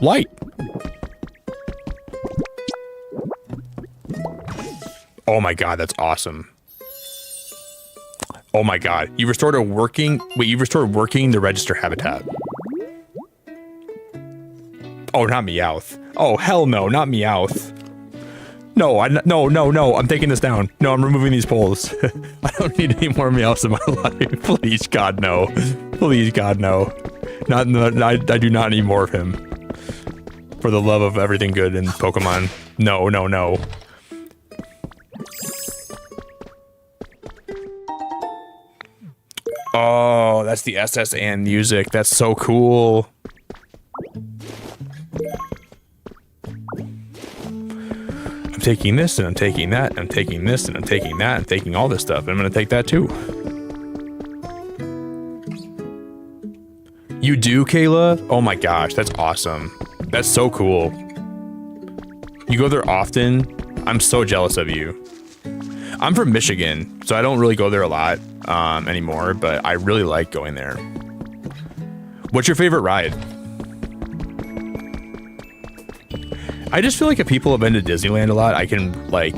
S2: Light. Oh my god, that's awesome. Oh my god, you restored a working... Wait, you restored working the register habitat. Oh, not Meowth. Oh, hell no, not Meowth. No, no, I'm taking this down. No, I'm removing these poles. I don't need any more Meowths in my life. Please, God, no. Please, God, no. I do not need more of him. For the love of everything good in Pokemon. No, no, no. Oh, that's the SS and music. That's so cool. I'm taking this and I'm taking that. And I'm taking this and I'm taking that. I'm taking all this stuff. And I'm going to take that too. You do, Kayla? Oh my gosh, that's awesome. That's so cool. You go there often? I'm so jealous of you. I'm from Michigan, so I don't really go there a lot anymore, but I really like going there. What's your favorite ride? I just feel like if people have been to Disneyland a lot, I can, like...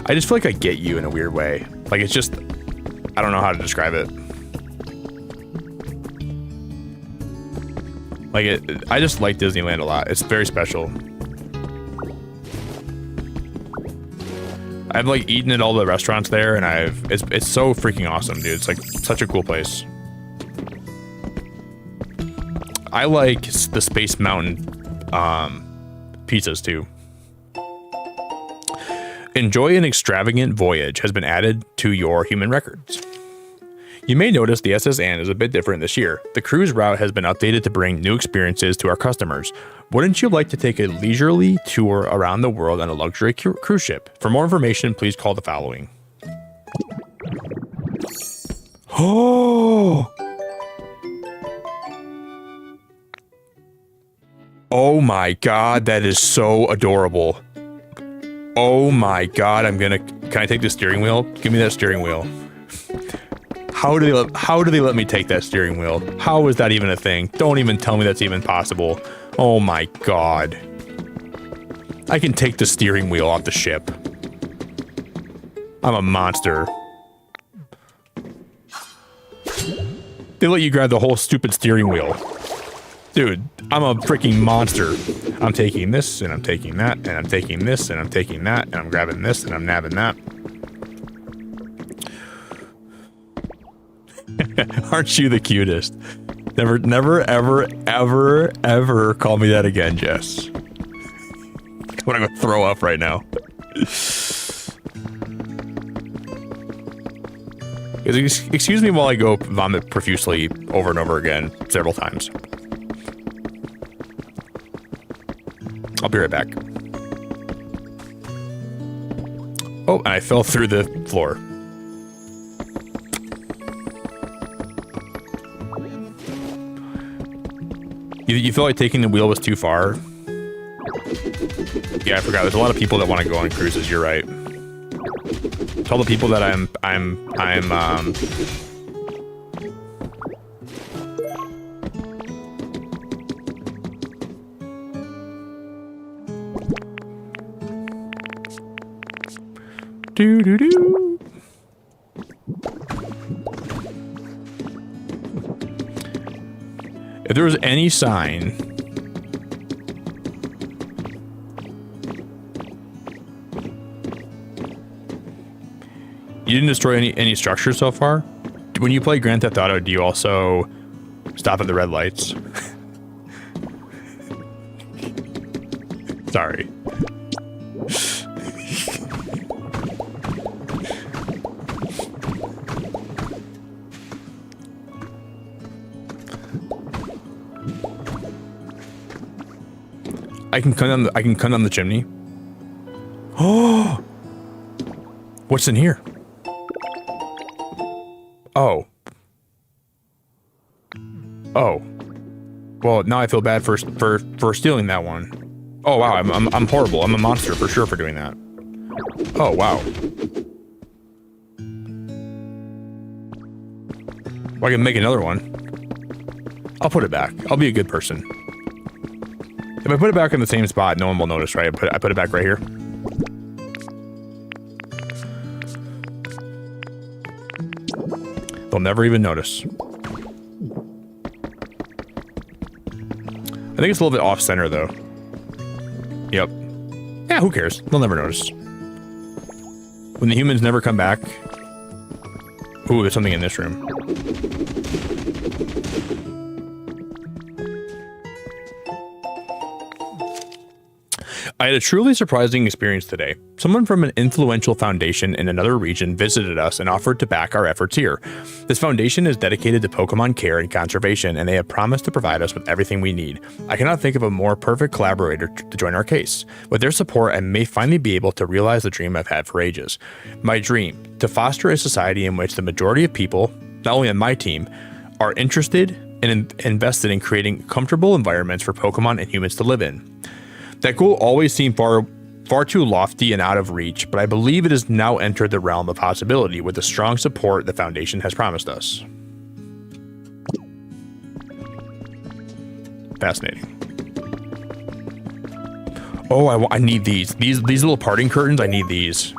S2: I just feel like I get you in a weird way. Like, it's just... I don't know how to describe it. Like, I just like Disneyland a lot. It's very special. I've, like, eaten at all the restaurants there, and it's so freaking awesome, dude. It's, like, such a cool place. I like the Space Mountain pizzas, too. Enjoy an extravagant voyage has been added to your human records. You may notice the SS Anne is a bit different this year. The cruise route has been updated to bring new experiences to our customers. Wouldn't you like to take a leisurely tour around the world on a luxury cruise ship? For more information, please call the following. Oh! Oh my god, that is so adorable. Oh my god, can I take the steering wheel? Give me that steering wheel. How do they let me take that steering wheel? How is that even a thing? Don't even tell me that's even possible. Oh my god. I can take the steering wheel off the ship. I'm a monster. They let you grab the whole stupid steering wheel. Dude, I'm a freaking monster. I'm taking this, and I'm taking that, and I'm taking this, and I'm taking that, and I'm grabbing this, and I'm nabbing that. Aren't you the cutest? Never, ever, ever, ever call me that again, Jess. I'm gonna go throw up right now. Excuse me while I go vomit profusely over and over again several times. I'll be right back. Oh, and I fell through the floor. You feel like taking the wheel was too far? Yeah, I forgot. There's a lot of people that want to go on cruises. You're right. Tell the people that Do do do. If there was any sign. You didn't destroy any structures so far? When you play Grand Theft Auto, do you also stop at the red lights? Sorry. I can come down the chimney. Oh, what's in here? Oh. Oh. Well, now I feel bad for stealing that one. Oh wow, I'm horrible. I'm a monster for sure for doing that. Oh wow. Well, I can make another one. I'll put it back. I'll be a good person. If I put it back in the same spot, no one will notice, right? I put it back right here. They'll never even notice. I think it's a little bit off center though. Yep. Yeah, who cares? They'll never notice. When the humans never come back. Ooh, there's something in this room. I had a truly surprising experience today. Someone from an influential foundation in another region visited us and offered to back our efforts here. This foundation is dedicated to Pokemon care and conservation, and they have promised to provide us with everything we need. I cannot think of a more perfect collaborator to join our case. With their support, I may finally be able to realize the dream I've had for ages. My dream, to foster a society in which the majority of people, not only on my team, are interested and invested in creating comfortable environments for Pokemon and humans to live in. That goal always seemed far too lofty and out of reach, but I believe it has now entered the realm of possibility with the strong support the Foundation has promised us. Fascinating. Oh, I need these. These little parting curtains, I need these.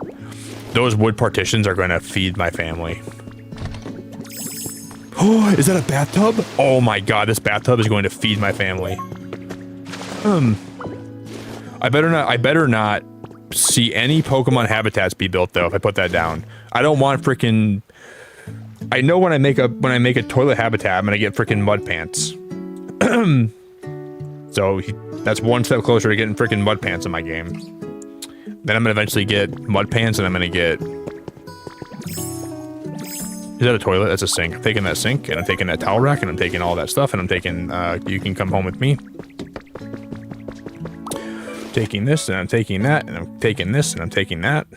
S2: Those wood partitions are going to feed my family. Oh, is that a bathtub? Oh my god, this bathtub is going to feed my family. I better not see any Pokemon habitats be built though if I put that down. I don't want freaking. I know when I make a toilet habitat, I'm gonna get freaking mud pants. So that's one step closer to getting freaking mud pants in my game. Then I'm gonna eventually get mud pants, and I'm gonna get. Is that a toilet? That's a sink. I'm taking that sink, and I'm taking that towel rack, and I'm taking all that stuff, and I'm taking. You can come home with me. Taking this, and I'm taking that, and I'm taking this, and I'm taking that.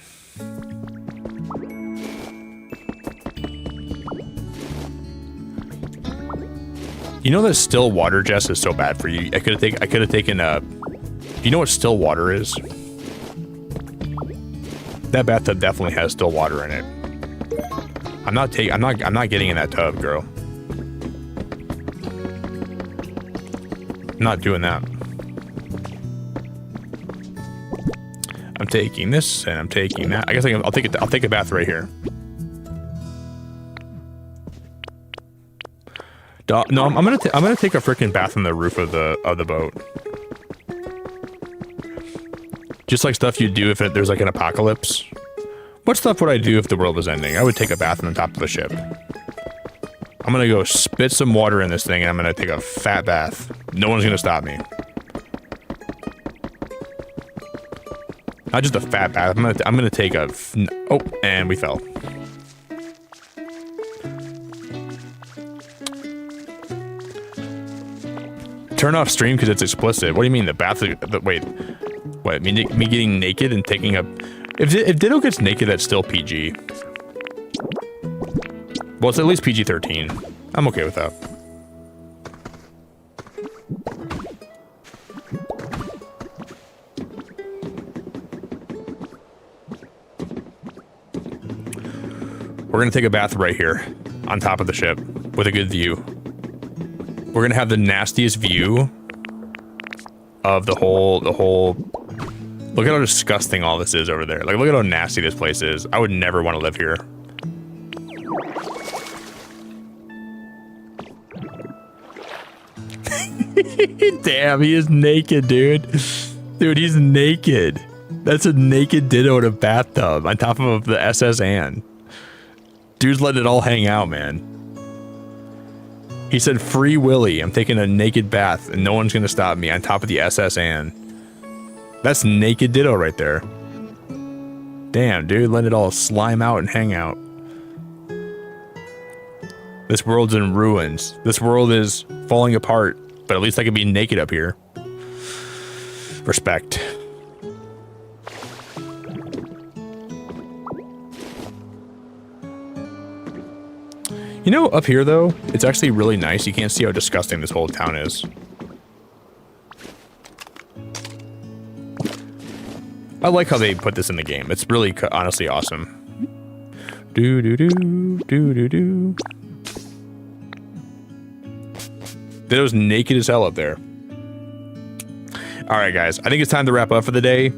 S2: You know that still water, Jess, is so bad for you. I could have taken a. You know what still water is? That bathtub definitely has still water in it. I'm not getting in that tub, girl. I'm not doing that. I'm taking this and I'm taking that. I guess I'll take a bath right here. No, I'm gonna take a freaking bath on the roof of the boat. Just like stuff you'd do if there's like an apocalypse. What stuff would I do if the world was ending? I would take a bath on the top of a ship. I'm gonna go spit some water in this thing and I'm gonna take a fat bath. No one's gonna stop me. Not just a fat bath. I'm gonna take a. Oh, and we fell. Turn off stream because it's explicit. What do you mean the bath? Wait, what? Me getting naked and taking a. If Ditto gets naked, that's still PG. Well, it's at least PG-13. I'm okay with that. We're gonna take a bath right here on top of the ship with a good view. We're gonna have the nastiest view of the whole Look at how disgusting all this is over there. Like, look at how nasty this place is. I would never want to live here. Damn, he is naked, dude. Dude, he's naked. That's a naked Ditto in a bathtub on top of the SS Anne. Dude's letting it all hang out, man. He said, Free Willy. I'm taking a naked bath and no one's going to stop me on top of the SS Anne. That's naked Ditto right there. Damn, dude, let it all slime out and hang out. This world's in ruins. This world is falling apart, but at least I can be naked up here. Respect. You know, up here, though, it's actually really nice. You can't see how disgusting this whole town is. I like how they put this in the game. It's really, honestly, awesome. Do-do-do, Ditto's naked as hell up there. All right, guys. I think it's time to wrap up for the day.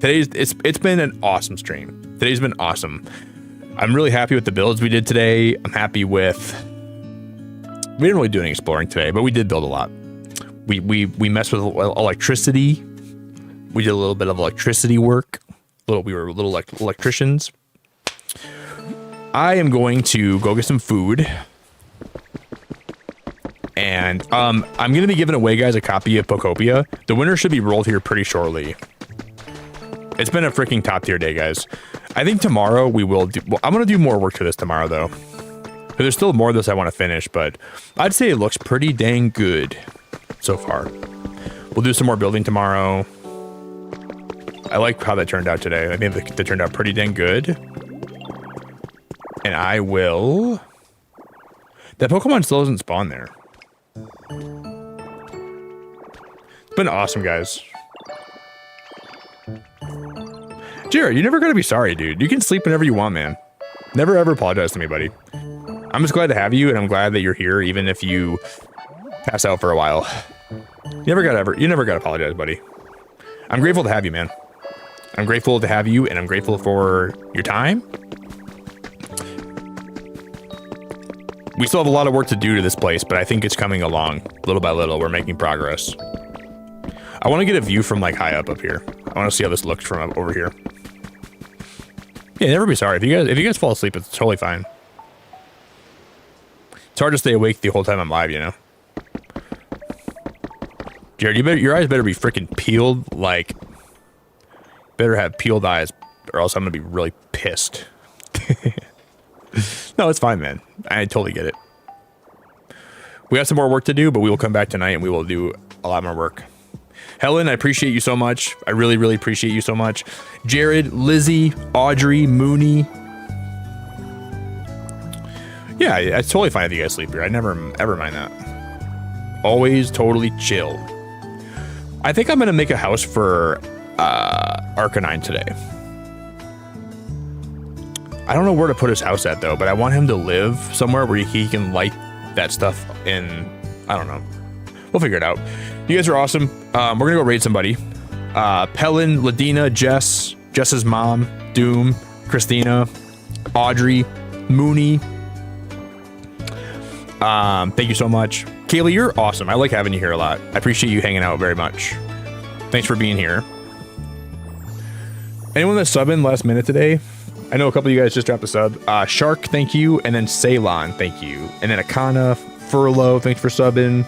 S2: It's been an awesome stream. Today's been awesome. I'm really happy with the builds we did today. I'm happy with... We didn't really do any exploring today, but we did build a lot. We messed with electricity. We did a little bit of electricity work. We were little electricians. I am going to go get some food. And I'm going to be giving away, guys, a copy of Pokopia. The winner should be rolled here pretty shortly. It's been a freaking top tier day, guys. I think tomorrow we will do... Well, I'm going to do more work to this tomorrow, though. There's still more of this I want to finish, but I'd say it looks pretty dang good so far. We'll do some more building tomorrow. I like how that turned out today. I think that turned out pretty dang good. And I will... That Pokemon still doesn't spawn there. It's been awesome, guys. Jared, you're never gonna be sorry, dude. You can sleep whenever you want, man. Never ever apologize to me, buddy. I'm just glad to have you, and I'm glad that you're here, even if you pass out for a while. You never gotta apologize, buddy. I'm grateful to have you, man. I'm grateful to have you, and I'm grateful for your time. We still have a lot of work to do to this place, but I think it's coming along little by little. We're making progress. I want to get a view from like high up here. I want to see how this looks from over here. Yeah, never be sorry. If you guys fall asleep, it's totally fine. It's hard to stay awake the whole time I'm live, you know. Jared, your eyes better be freaking peeled. Like, better have peeled eyes, or else I'm gonna be really pissed. No, it's fine, man. I totally get it. We have some more work to do, but we will come back tonight and we will do a lot more work. Helen, I appreciate you so much. I really, really appreciate you so much. Jared, Lizzie, Audrey, Mooney. Yeah, it's totally fine if you guys sleep here. I never, ever mind that. Always totally chill. I think I'm going to make a house for Arcanine today. I don't know where to put his house at, though, but I want him to live somewhere where he can light that stuff in... I don't know. We'll figure it out. You guys are awesome. We're going to go raid somebody. Pellin, Ladina, Jess's mom, Doom, Christina, Audrey, Mooney. Thank you so much. Kaylee, you're awesome. I like having you here a lot. I appreciate you hanging out very much. Thanks for being here. Anyone that's subbing last minute today? I know a couple of you guys just dropped a sub. Shark, thank you. And then Ceylon, thank you. And then Akana, Furlow, thanks for subbing.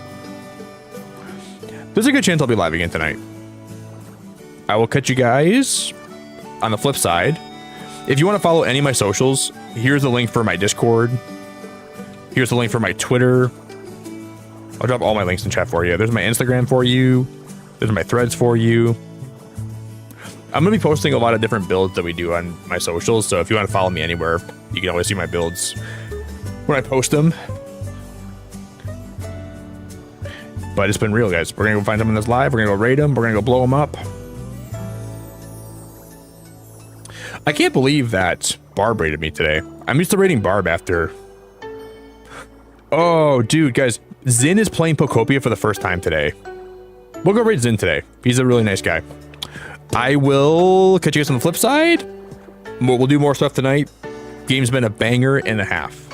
S2: There's a good chance I'll be live again tonight. I will catch you guys on the flip side. If you want to follow any of my socials, here's the link for my Discord. Here's the link for my Twitter. I'll drop all my links in chat for you. There's my Instagram for you. There's my threads for you. I'm going to be posting a lot of different builds that we do on my socials, so if you want to follow me anywhere, you can always see my builds when I post them. But it's been real, guys. We're going to go find someone that's live. We're going to go raid them. We're going to go blow them up. I can't believe that Barb raided me today. I'm used to raiding Barb after... Oh, dude, guys. Zin is playing Pokopia for the first time today. We'll go raid Zin today. He's a really nice guy. I will catch you guys on the flip side. We'll do more stuff tonight. Game's been a banger and a half.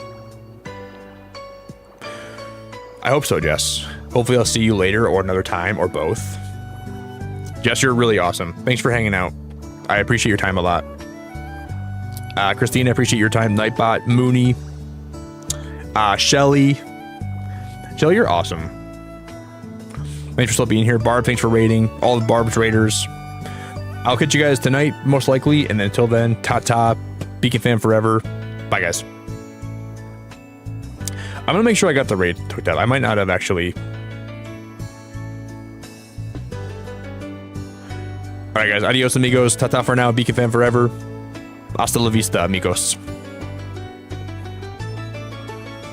S2: I hope so, Jess. Hopefully I'll see you later or another time or both. Jess, you're really awesome. Thanks for hanging out. I appreciate your time a lot. Christine, I appreciate your time. Nightbot, Mooney, Shelly. Shelly, you're awesome. Thanks for still being here. Barb, thanks for raiding. All the Barb's raiders. I'll catch you guys tonight, most likely. And then until then, ta-ta. Beacon fan forever. Bye, guys. I'm going to make sure I got the raid hooked up. I might not have actually. All right, guys. Adios, amigos. Ta-ta for now. Beacon fan forever. Hasta la vista, amigos.